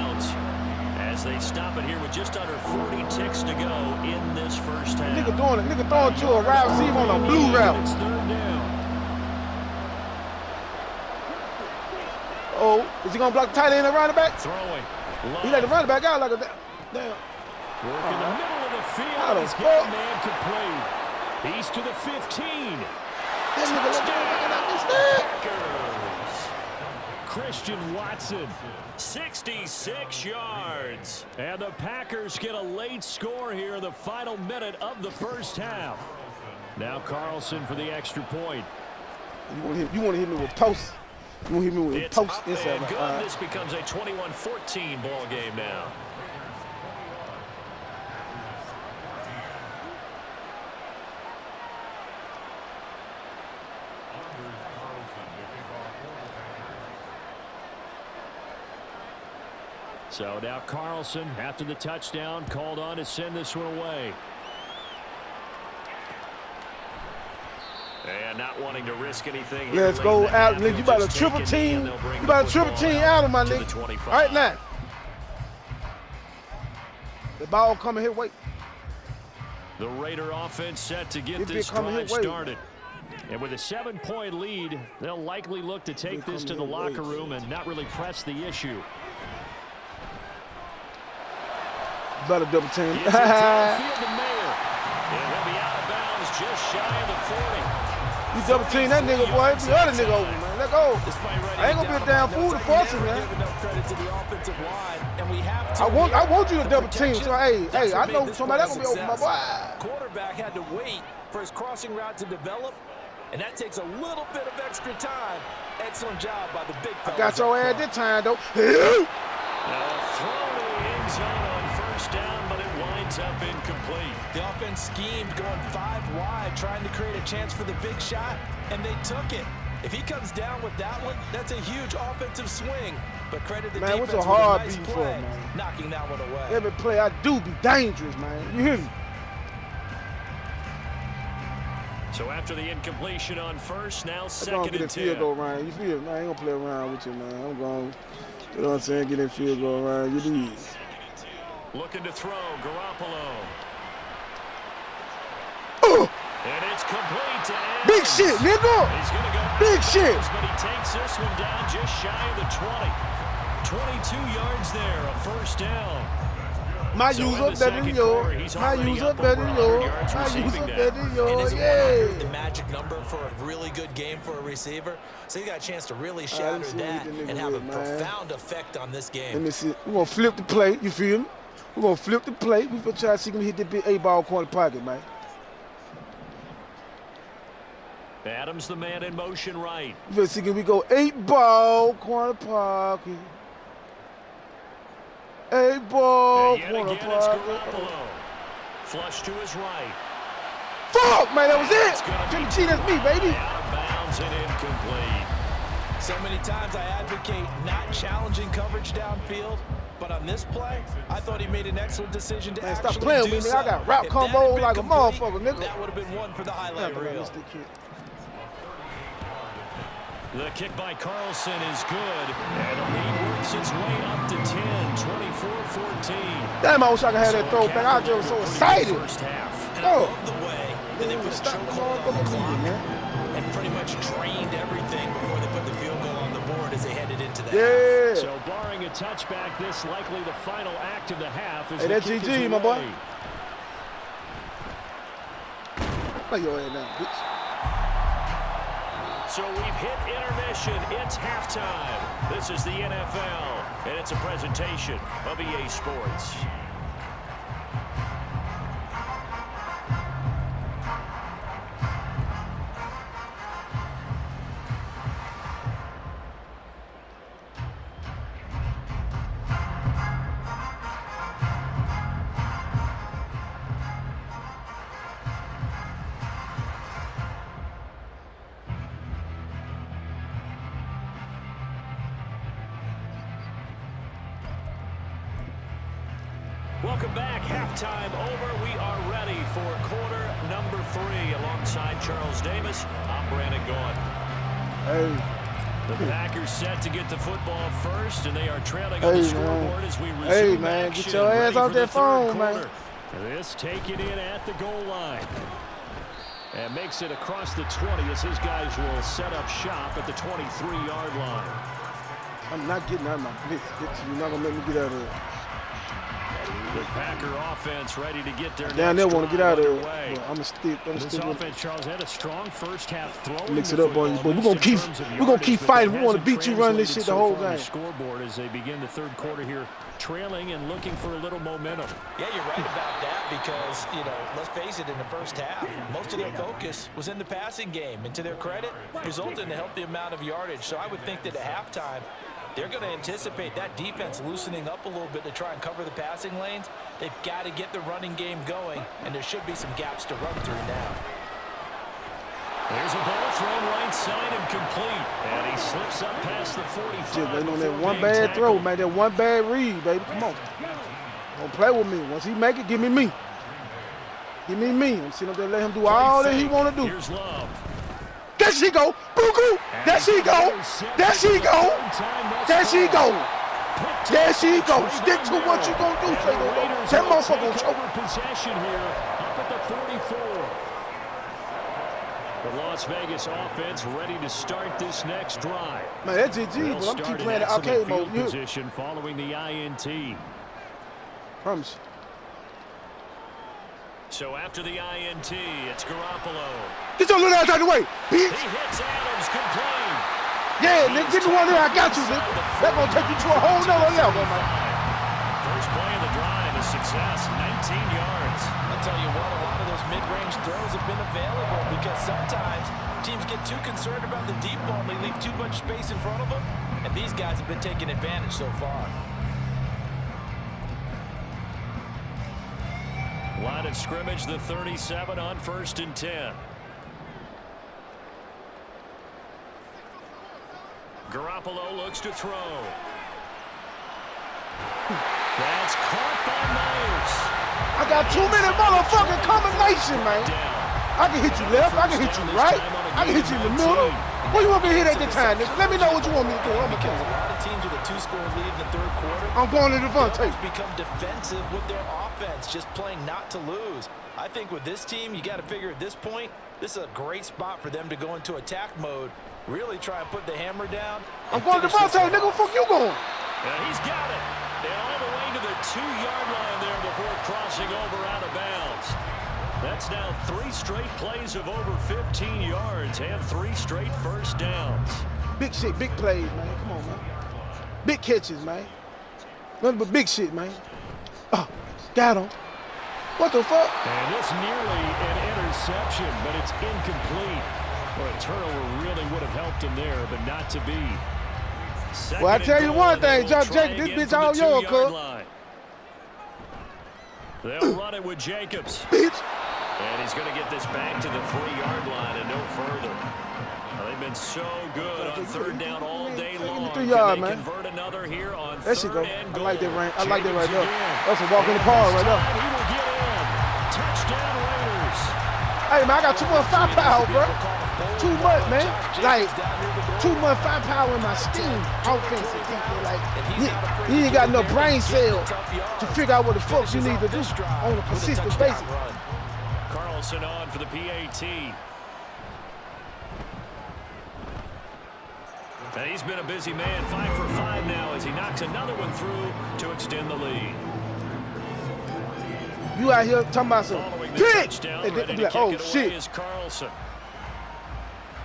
As they stop it here with just under 40 ticks to go in this first half. Nigga doing it. Nigga throwing to a wide receiver on a blue route. It's third down. Oh, is he gonna block the tight end and running back? Throwing. He let the running back out like a damn. Work in the middle of the field. How the He's fuck? got a man complete. He's to the 15. That nigga let the Packers. Christian Watson, 66 yards. And the Packers get a late score here in the final minute of the first half. Now Carlson for the extra point. You want to hit me with toast. You want to hit me with toast inside. And good. This becomes a 21-14 ball game now. So now Carlson, after the touchdown, called on to send this one away. And not wanting to risk anything. Let's go out. You about to triple team. You about to triple team Adam, my nigga. Right now. The ball coming here. Wait. The Raider offense set to get this drive started. And with a 7-point lead, they'll likely look to take this to the locker room and not really press the issue. Better double team. He'll be out of bounds just shy of the 40. You double team that nigga, boy. The other nigga over, man. Let go. I ain't gonna be a damn fool to force him, man. I want you to double team. So hey, I know somebody that's gonna be open, my boy. Quarterback had to wait for his crossing route to develop, and that takes a little bit of extra time. Excellent job by the big fella. I got your ass this time, though. Throw to the end zone on first down, but it winds up incomplete. The offense schemed going 5 wide, trying to create a chance for the big shot, and they took it. If he comes down with that one, that's a huge offensive swing. But credit the defense what's a hard with a nice beat play, for, man? knocking that one away. Every play I do be dangerous, man. You hear me? So after the incompletion on first, now I'm gonna second get and a field 10. goal, Ryan. You feel me? I ain't gonna play around with you, man. I'm going, you know what I'm saying, get that field goal, Ryan. You do. Looking to throw, Garoppolo. And it's complete to Adams. Big shit, nigga. He's gonna go big shit. But he takes this one down just shy of the 20. 22 yards there, a first down. My user better than yours. My user better than yours. My user better than yours. Yeah. The magic number for a really good game for a receiver. So you got a chance to really shatter that and have a profound effect on this game. Let me see. We're gonna flip the play. You feel me? We're gonna flip the play. We're gonna try to see if we hit that big 8-ball corner pocket, man. Adams the man in motion right. Let's see if we go 8-ball corner pocket. 8-ball corner pocket. Flush to his right. Fuck, man, that was it. Jimmy G, that's me, baby. Out of bounds and incomplete. So many times I advocate not challenging coverage downfield, but on this play, I thought he made an excellent decision to actually stop playing with me, nigga. I got route combos like a motherfucker, nigga. That would have been one for the highlight reel. The kick by Carlson is good, and the lead works its way up to 10, 24-14. Damn, I wish I could have that throwback. I was just so excited. First half. And I love the way that they put a chokehold on the clock and pretty much drained everything before they put the field goal on the board as they headed into the half. So barring a touchback, this likely the final act of the half. As hey, that's GG, my boy. Play your ass down, bitch. So we've hit intermission. It's halftime. This is the NFL, and it's a presentation of EA Sports. Welcome back. Halftime over. We are ready for quarter number 3. Alongside Charles Davis, I'm Brandon Gaughan. Hey, The Packers set to get the football first, and they are trailing on the scoreboard as we resume Hey, man, action. get your ass Ready off for the that phone, third man. quarter. This taken in at the goal line. And makes it across the 20 as his guys will set up shop at the 23-yard line. I'm not getting out of my blitz. You're not going to let me get out of it. The Packer offense ready to get their Down there want to get out of it. it. I'm going to stick This with it. offense, Charles, had a strong first half throwing. Mix it up, boys. We're going to keep fighting. We want to beat you running this shit the whole game. Scoreboard as they begin the third quarter here, trailing and looking for a little momentum. Yeah, you're right about that because, you know, let's face it, in the first half, most of their focus was in the passing game. And to their credit, resulted in a healthy amount of yardage. So I would think that at halftime, they're going to anticipate that defense loosening up a little bit to try and cover the passing lanes. They've got to get the running game going, and there should be some gaps to run through now. There's a ball thrown right side and complete. And he slips up past the 45. Shit, man, on that one bad throw, man, that one bad read, baby. Come on. Don't play with me. Once he make it, give me me. Give me me. I'm sitting up there, let him do all that he want to do. Here's Love. There she go. Boo-goo. There she go. There she go. There she go. There she go. Stick to what you going to do, SayNoMoe. That motherfucker going to choke. Possession here up at the 44. The Las Vegas offense ready to start this next drive. Man, that's GG, but I'm keep playing the arcade mode. Position following the INT. Promise. So after the INT, it's Garoppolo. Get your little ass out of the way, bitch. He hits Adams complete. Yeah, nigga, get the one there. I got you, nigga. That's going to take you to a whole nother level, man. First play of the drive is success, 19 yards. I'll tell you what, a lot of those mid-range throws have been available because sometimes teams get too concerned about the deep ball and they leave too much space in front of them, and these guys have been taking advantage so far. Line of scrimmage, the 37 on 1st and 10. Garoppolo looks to throw. That's caught by Myers. I got too many motherfucking combination, man. I can hit you left. I can hit you right. I can hit you in the middle. Where you want me to hit at the time, nigga? Let me know what you want me to do. I'm because a lot of teams with a two-score lead in the third quarter, I'm going to Devontae. Become defensive with their offense, just playing not to lose. I think with this team, you got to figure at this point, this is a great spot for them to go into attack mode, really try and put the hammer down. I'm going to Devontae, nigga. Where the fuck you going? And he's got it. And all the way to the 2-yard line there before crossing over out of bounds. That's now 3 straight plays of over 15 yards and 3 straight first downs. Big shit, big plays, man. Come on, man. Big catches, man. Nothing but big shit, man. Oh, got him. What the fuck? And it's nearly an interception, but it's incomplete. Well, a turnover really would have helped him there, but not to be. Well, I tell you one thing, John Jacobs, this bitch all yours, cuz. They'll run it with Jacobs. Bitch. And he's going to get this back to the 3-yard line and no further. Well, they've been so good on third down all day long. 3 yards, man. Convert another here on there she go. and I like that right. I like that right Jacobs there. That's a walk in the park right there. He will get in. Touchdown Raiders. Hey, man, I got too much firepower, bro. Too much, man. Like, too much firepower in my scheme. Offensive, like, you ain't got no brain cells to figure out what the fuck you need to do on a consistent basis. Carlson on for the PAT. And he's been a busy man, 5 for 5 now as he knocks another one through to extend the lead. You out here talking about some pitch, and then be like, oh shit. Is Carlson.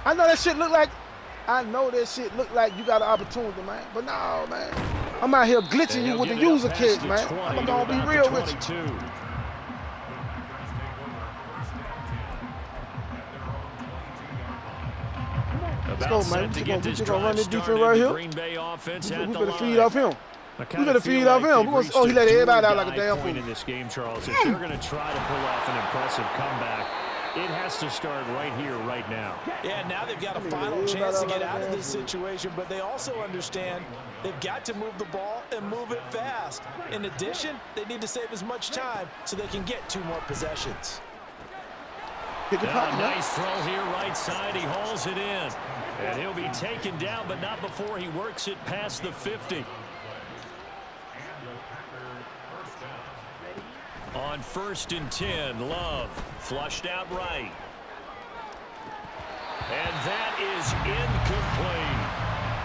I know that shit look like, you got an opportunity, man. But no, man. I'm out here glitching you with the user kids, man. I'm gonna be real with you. Let's go, man. We're gonna run this defense right here. Green Bay offense we better feed off him. We better feed off him. Oh, he let everybody out like a damn fool. In this game, Charles, if they're going to try to pull off an impressive comeback, it has to start right here, right now. Yeah, now they've got a final chance to get out of this situation, but they also understand they've got to move the ball and move it fast. In addition, they need to save as much time so they can get 2 more possessions. Pick a pocket, nice throw here right side. He hauls it in. And he'll be taken down, but not before he works it past the 50. On 1st and 10, Love flushed out right. And that is incomplete.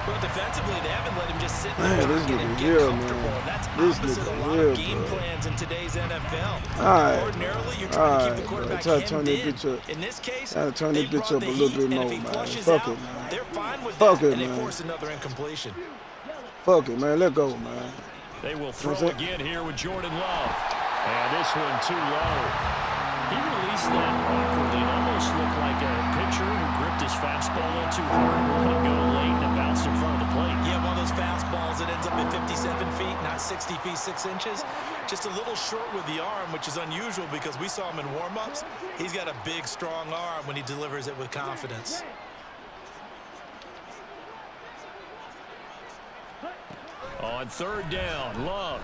Well, defensively, they haven't let him just sit in Man, the this pocket and nigga get here, comfortable. man. That's This opposite nigga a lot here, of game bro. plans in today's NFL. Alright. Ordinarily, you're trying to keep the quarterback Try to turn hemmed this in. bitch up. In this case, Try to turn they this bitch brought up a the little heat, bit and more, if he man. flushes Fuck out, it, man. they're fine with Fuck that, it, and they man. force another incompletion. Fuck it, man. Let go, man. They will throw again here with Jordan Love. And this one too low. He released that awkwardly. It almost looked like a pitcher who gripped his fastball a little too hard and let it go late and it bounced in front of the plate. Yeah, one of those fastballs that ends up at 57 feet, not 60 feet, 6 inches. Just a little short with the arm, which is unusual because we saw him in warm-ups. He's got a big, strong arm when he delivers it with confidence. On 3rd down, Love.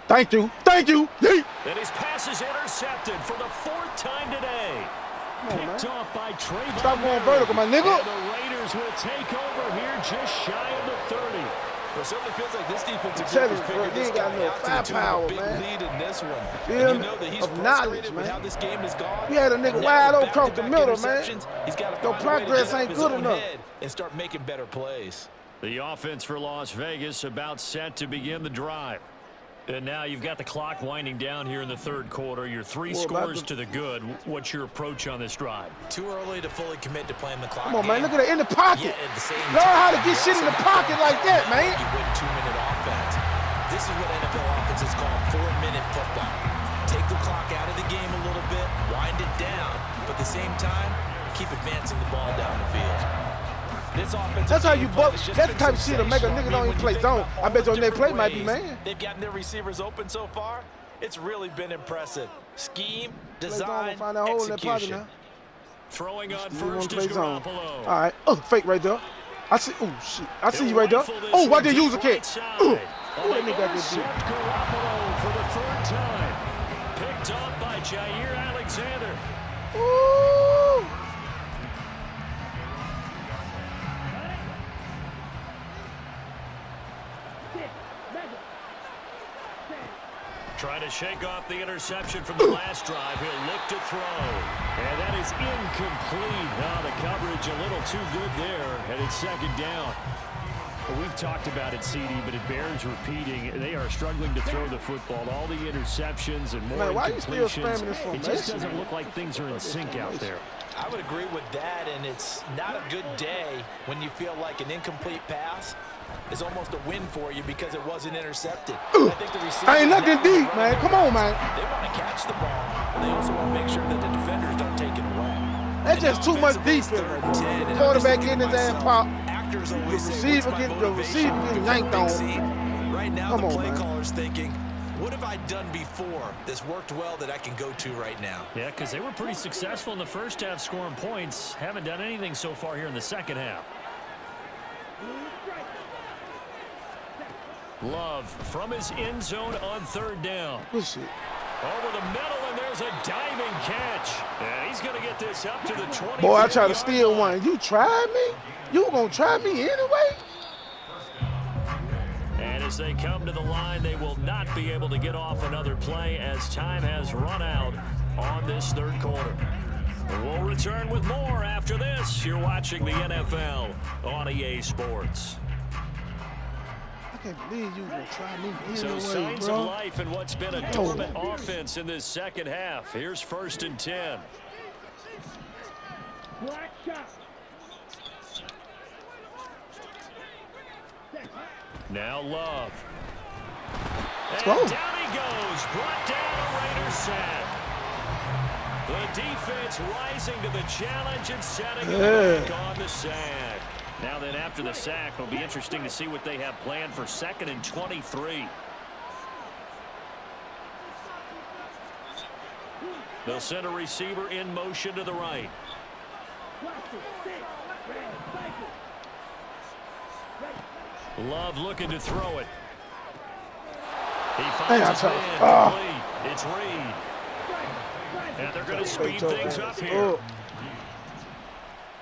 Thank you. Thank you. Yeet. And his pass is intercepted for the 4th time today. Picked off by Trayvon. Stop going vertical, my nigga. And the Raiders will take over here just shy of the 30. Well, it certainly feels like this defensive Tell group you, has bro, figured you this ain't got guy no out to the tune of firepower, a big man. lead in this one. Feel And you me? know that he's Of knowledge, frustrated with man. how this game has gone. We had a nigga And wide now open with across the back-to-back middle, man. interceptions, he's got to Your find a way to progress get up ain't his good own enough. head and start making better plays. The offense for Las Vegas about set to begin the drive. And now you've got the clock winding down here in the 3rd quarter. Your 3 scores to the good. What's your approach on this drive? Too early to fully commit to playing the clock. Come on, man. game. Look at it in the pocket. Yet at the same Learn time, how to get shit in the pocket like that, man. You win 2-minute offense. This is what NFL offenses call 4-minute football. Take the clock out of the game a little bit, wind it down, but at the same time, keep advancing the ball down the field. This offense. That's how you buck. That's the type of shit that make a nigga don't even play zone. I bet your next play might be man. They've gotten their receivers open so far. It's really been impressive. Scheme, Play zone, design, find that hole in that pocket execution. now. Throwing on You wanna first play is zone. Garoppolo. All right. Oh, fake right there. I see. Oh shit. I see you right there. Oh, why did you use a kick? Oh, that nigga got this Intercept Garoppolo for the 3rd time. Picked up by Jair Alexander. Ooh. Trying to shake off the interception from the last drive. He'll look to throw. And that is incomplete. Now the coverage a little too good there. And it's 2nd down. Well, we've talked about it, CD, but it bears repeating. They are struggling to throw the football. All the interceptions and more Man, why you still incompletions. spamming this It formation? just doesn't look like things are in sync out there. I would agree with that, and it's not a good day when you feel like an incomplete pass is almost a win for you because it wasn't intercepted. I think the receivers I ain't looking now deep, are man. running Come on, man. They want to catch the ball, but they also want to make sure that the defenders don't take it away. That's just too much defense. Quarterback getting his ass pop. Actors The always say, receiver "What's my getting the motivation receiver getting before yanked big on. seed?" Right now, Come the on, play man. caller's thinking, what have I done before that's worked well that I can go to right now? Yeah, because they were pretty successful in the first half scoring points. Haven't done anything so far here in the 2nd half. Love from his end zone on 3rd down. Good shit. Over the middle, and there's a diving catch. And he's going to get this up to the 20. Boy, I tried to steal one. You tried me? You gonna try me anyway? And as they come to the line, they will not be able to get off another play as time has run out on this 3rd quarter. We'll return with more after this. You're watching the NFL on EA Sports. I can't believe you gonna try me anyway, So signs bro. of life in what's been a dormant offense in this 2nd half. Here's 1st and 10. Now Love. Let's And go. down he goes. Brought down a Raider sack. The defense rising to the challenge and setting it back on the sack. Now then, after the sack, it'll be interesting to see what they have planned for 2nd and 23. They'll send a receiver in motion to the right. Love looking to throw it. He finds his man complete. It's Reed. And they're going to speed things up here. Oh.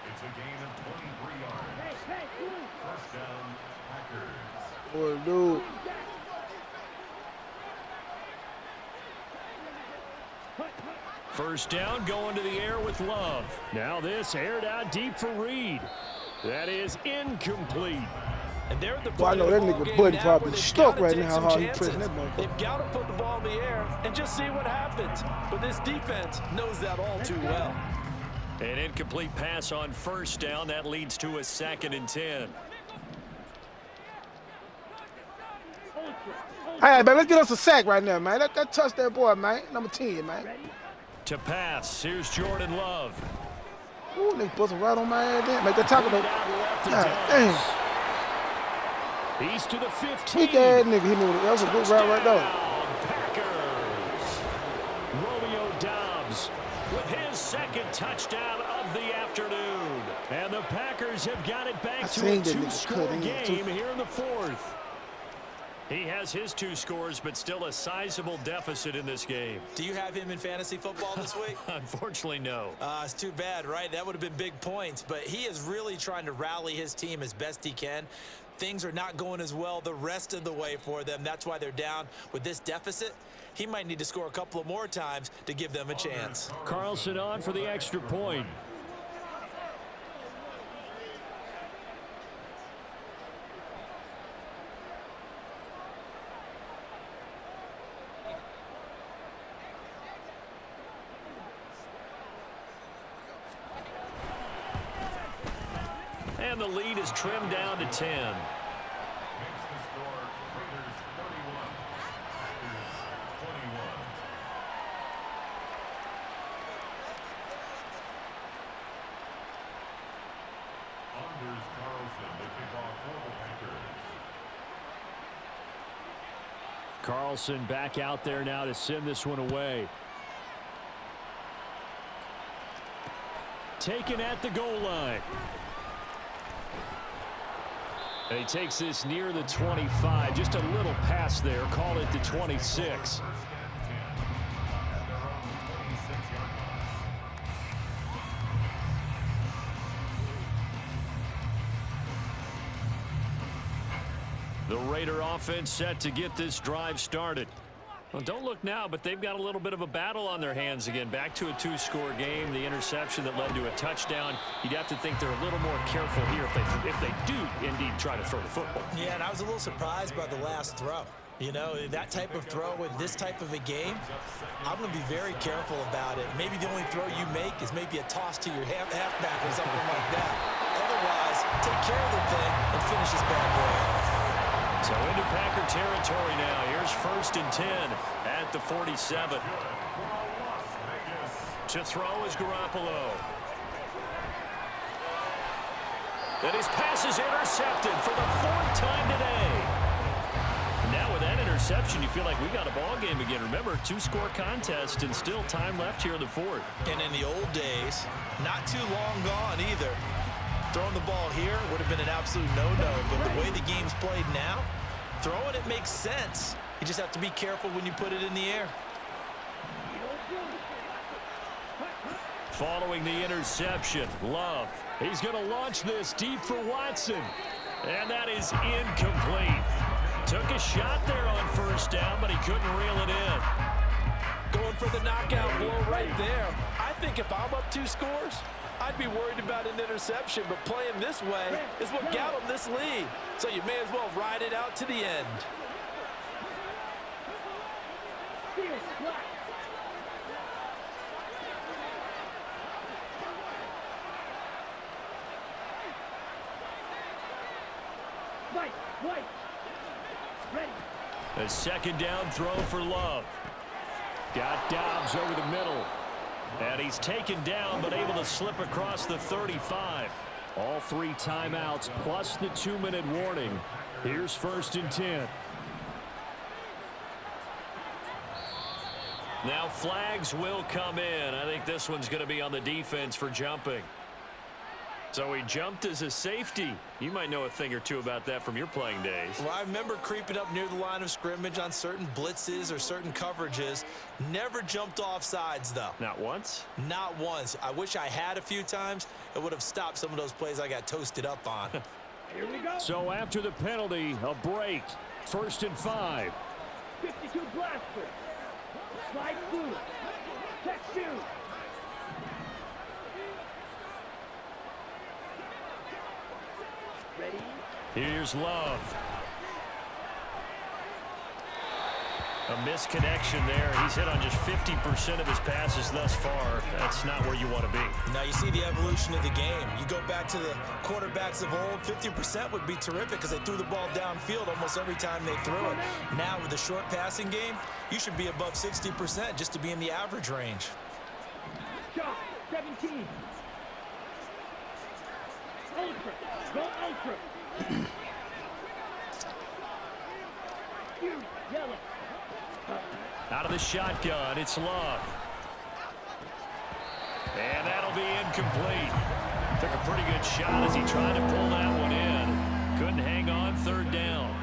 It's a gain of 23 yards. First down, Packers. Boy, dude. First down, going to the air with Love. Now this aired out deep for Reed. That is incomplete. And they're at the Well, I know that nigga buddy probably stuck right now. How hard he pressing that motherfucker. They've got to put the ball in the air and just see what happens. But this defense knows that all too well. An incomplete pass on first down. That leads to a 2nd and 10. Hey, man, let's get us a sack right now, man. That touch that boy, man. Number 10, man. To pass, here's Jordan Love. Ooh, nigga busting right on my ass there. Make that tackle though. God damn. He's to the 15. Weak ass nigga. That was a good route right there. Packers. Romeo Dobbs with his 2nd touchdown of the afternoon. And the Packers have got it back to a 2-score game here in the 4th. He has his 2 scores, but still a sizable deficit in this game. Do you have him in fantasy football this week? Unfortunately, no. It's too bad, right? That would have been big points, but he is really trying to rally his team as best he can. Things are not going as well the rest of the way for them. That's why they're down with this deficit. He might need to score a couple of more times to give them a chance. Carlson on for the extra point. And the lead is trimmed down to 10. Makes the score Raiders 31, Packers 21. Anders Carlson, the kickoff for the Packers. Carlson back out there now to send this one away. Taken at the goal line. And he takes this near the 25. Just a little pass there. Call it the 26. The Raider offense set to get this drive started. Well, don't look now, but they've got a little bit of a battle on their hands again. Back to a 2-score game. The interception that led to a touchdown. You'd have to think they're a little more careful here if they do indeed try to throw the football. Yeah, and I was a little surprised by the last throw. You know, that type of throw in this type of a game, I'm going to be very careful about it. Maybe the only throw you make is maybe a toss to your halfback or something like that. Otherwise, take care of the thing and finish this bad boy off. So into Packer territory now. Here's 1st and 10 at the 47. To throw is Garoppolo. And his pass is intercepted for the 4th time today. Now with that interception, you feel like we got a ball game again. Remember, 2-score contest and still time left here in the 4th. And in the old days, not too long gone either. Throwing the ball here would have been an absolute no-no, but the way the game's played now, throwing it makes sense. You just have to be careful when you put it in the air. Following the interception, Love. He's going to launch this deep for Watson. And that is incomplete. Took a shot there on first down, but he couldn't reel it in. Going for the knockout blow right there. I think if I'm up 2 scores, I'd be worried about an interception, but playing this way is what got them this lead. So you may as well ride it out to the end. A 2nd down throw for Love. Got Dobbs over the middle. And he's taken down, but able to slip across the 35. All 3 timeouts plus the 2-minute warning. Here's 1st and 10. Now flags will come in. I think this one's going to be on the defense for jumping. So he jumped as a safety. You might know a thing or two about that from your playing days. Well, I remember creeping up near the line of scrimmage on certain blitzes or certain coverages. Never jumped off sides, though. Not once? Not once. I wish I had a few times. It would have stopped some of those plays I got toasted up on. Here we go. So after the penalty, a break. 1st and 5. 52 blaster. Slide through. Check shoot. Ready? Here's Love. A misconnection there. He's hit on just 50% of his passes thus far. That's not where you want to be. Now you see the evolution of the game. You go back to the quarterbacks of old, 50% would be terrific because they threw the ball downfield almost every time they threw it. Now with the short passing game, you should be above 60% just to be in the average range. Shot 17. Ultra. Go ultra. Yellow. Out of the shotgun, it's Love. And that'll be incomplete. Took a pretty good shot as he tried to pull that one in. Couldn't hang on 3rd down.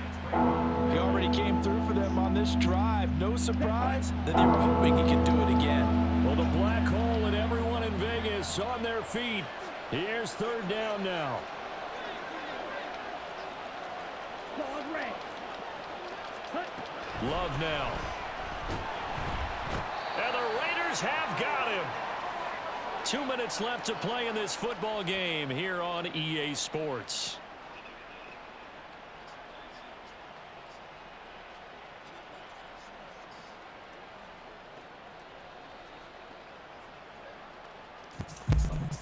He already came through for them on this drive. No surprise that they were hoping he could do it again. Well, the black hole and everyone in Vegas on their feet. Here's 3rd down now. Love now. And the Raiders have got him. 2 minutes left to play in this football game here on EA Sports.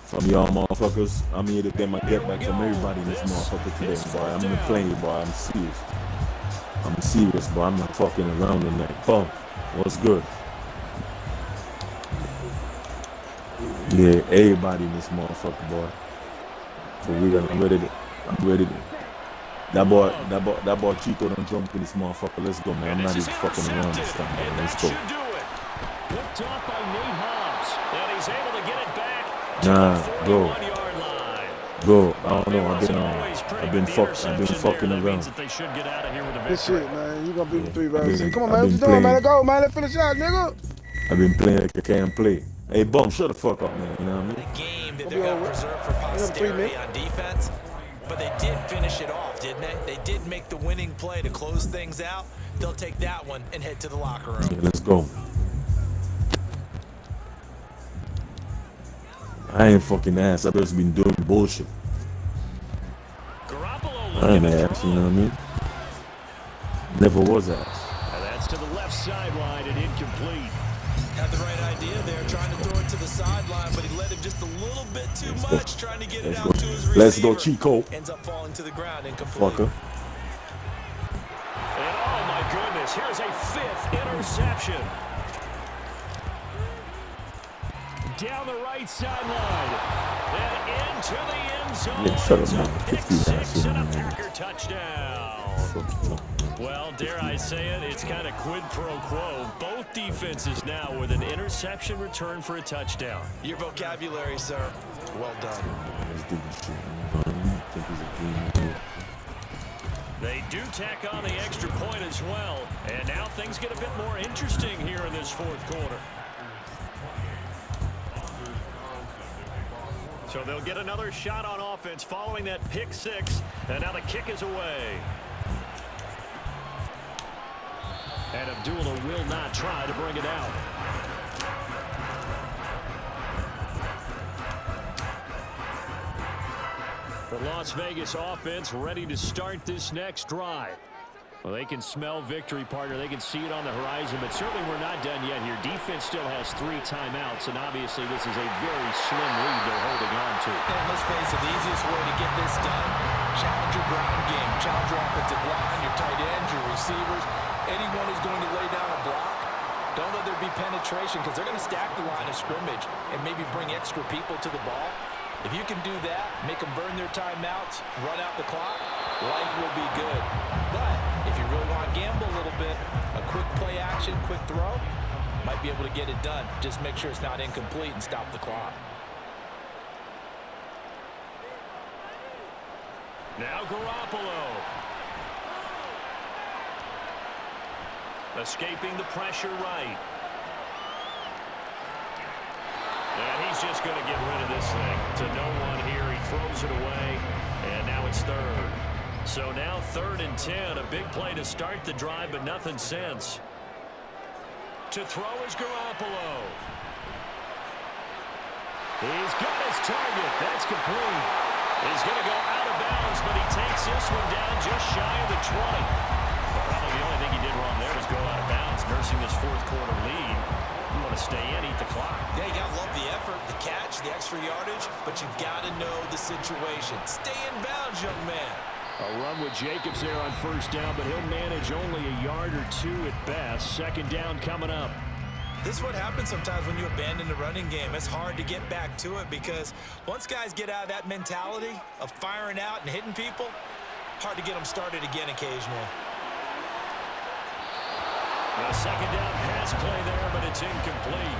From y'all motherfuckers, I'm here to get my get back from everybody in this motherfucker today, boy. I'm gonna play you, boy. I'm serious. I'm serious, boy. I'm not fucking around tonight. Boom. What's good? Yeah, everybody in this motherfucker, boy. For real, I'm ready to. That boy Chico done jump in this motherfucker. Let's go, man. I'm not even fucking around this time, man. Let's go. Picked off by Nate Hobbs, and he's able to get it back. Nah, go. I don't know. I've been fucking around. Good shit, man. You gonna beat the 3 rounds. Come on, man. What you doing, man? Let's go, man. Let's finish out, nigga. I've been playing like I can't play. Hey, Bum, shut the fuck up, man. You know what I mean? The game that they're going to preserve for posterity on defense, but they did finish it off, didn't they? They did make the winning play to close things out. They'll take that one and head to the locker room. Yeah, let's go. I ain't fucking ass. I've just been doing bullshit. I ain't ass, you know what I mean? Never was ass. And that's to the left sideline and incomplete. Had the right idea there, trying to throw it to the sideline, but he let him just a little bit too much, trying to get it out to his receiver. Let's go, Chico. Ends up falling to the ground, incomplete. Fucker. And oh my goodness, here's a 5th interception. Down the right sideline. And into the end zone. Yeah, shut up, It's a man. pick 6 and a Packer touchdown. Well, dare I say it, it's kind of quid pro quo. Both defenses now with an interception return for a touchdown. Your vocabulary, sir. Well done. They do tack on the extra point as well. And now things get a bit more interesting here in this 4th quarter. So they'll get another shot on offense following that pick 6. And now the kick is away. And Abdullah will not try to bring it out. The Las Vegas offense ready to start this next drive. Well, they can smell victory, partner. They can see it on the horizon, but certainly we're not done yet here. Defense still has 3 timeouts, and obviously this is a very slim lead they're holding on to. And let's face it, the easiest way to get this done, challenge your ground game, challenge your offensive line, your tight ends, your receivers, anyone who's going to lay down a block. Don't let there be penetration because they're going to stack the line of scrimmage and maybe bring extra people to the ball. If you can do that, make them burn their timeouts, run out the clock, life will be good. But if you really want to gamble a little bit, a quick play action, quick throw, might be able to get it done. Just make sure it's not incomplete and stop the clock. Now Garoppolo. Escaping the pressure right. And he's just going to get rid of this thing. To no one here. He throws it away. And now it's third. So now 3rd and 10. A big play to start the drive, but nothing since. To throw is Garoppolo. He's got his target. That's complete. He's going to go out of bounds, but he takes this one down just shy of the 20. Probably the only thing he did wrong there was go out of bounds, nursing his 4th quarter lead. You want to stay in, eat the clock. Yeah, you got to love the effort, the catch, the extra yardage, but you got to know the situation. Stay in bounds, young man. A run with Jacobs there on 1st down, but he'll manage only a yard or 2 at best. 2nd down coming up. This is what happens sometimes when you abandon the running game. It's hard to get back to it because once guys get out of that mentality of firing out and hitting people, hard to get them started again occasionally. A 2nd down pass play there, but it's incomplete.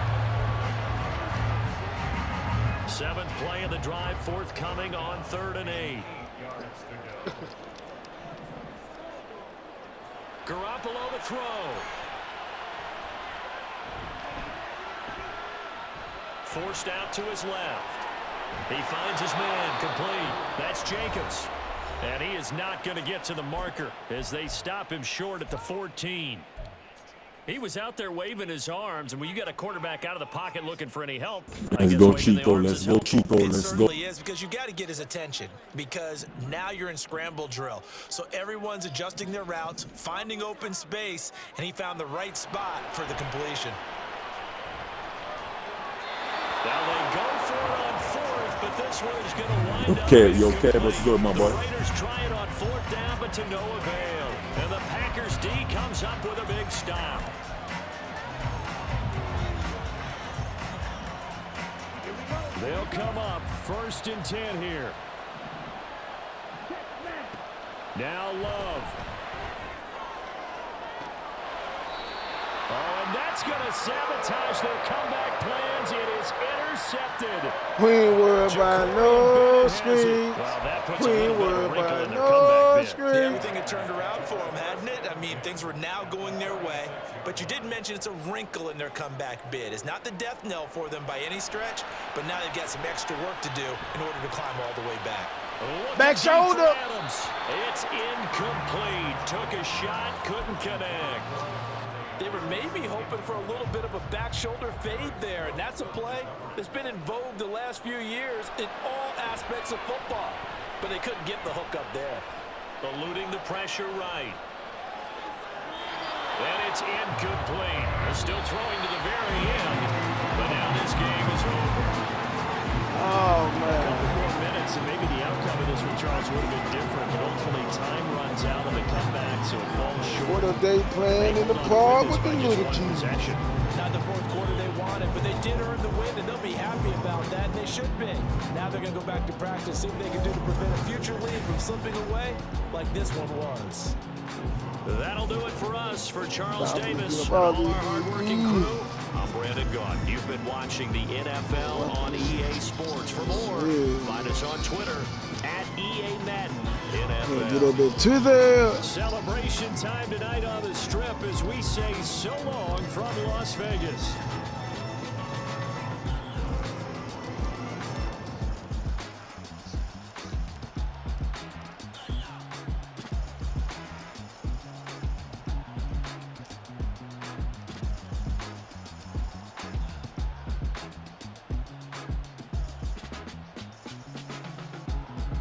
7th play of the drive, forthcoming on 3rd and 8. Garoppolo to throw. Forced out to his left. He finds his man, complete. That's Jacobs. And he is not going to get to the marker as they stop him short at the 14. He was out there waving his arms, and when you got a quarterback out of the pocket looking for any help, Let's go, Chico. Let's go, Chico. It Let's go. certainly is, because you got to get his attention, because now you're in scramble drill. So everyone's adjusting their routes, finding open space, and he found the right spot for the completion. Now they go for it on 4th, but this one is going to wind up. Okay, what's good, my boy? The Raiders try it on 4th down, but to no avail. And the Packers D comes up with a big stop. They'll come up 1st and 10 here. Now Love. Oh, and that's going to sabotage their comeback plans. It is intercepted. We ain't worried about no screen. Well, that puts We a ain't little bit worried of a wrinkle about in their no comeback bid. screen. Everything had turned around for them, hadn't it? I mean, things were now going their way. But you did mention it's a wrinkle in their comeback bid. It's not the death knell for them by any stretch, but now they've got some extra work to do in order to climb all the way back. Back shoulder. It's incomplete. Took a shot, couldn't connect. They were maybe hoping for a little bit of a back shoulder fade there, and that's a play that's been in vogue the last few years in all aspects of football. But they couldn't get the hook up there. Eluding the pressure right. And it's incomplete. They're still throwing to the very end, but now this game is over. Oh, man. A couple more minutes, and maybe the outcome of this with Charles would have been different, but ultimately time runs out on the comeback, so it falls short. What are they playing in the park with the little team? Not the 4th quarter they wanted, but they did earn the win, and they'll be happy about that, and they should be. Now they're going to go back to practice, see what they can do to prevent a future lead from slipping away like this one was. That'll do it for us. For Charles Davis and all our hardworking crew, I'm Brandon Gaudin. You've been watching the NFL on EA Sports. For more, find us on Twitter at EA Madden NFL. Get a bit to there. Celebration time tonight on the Strip as we say so long from Las Vegas.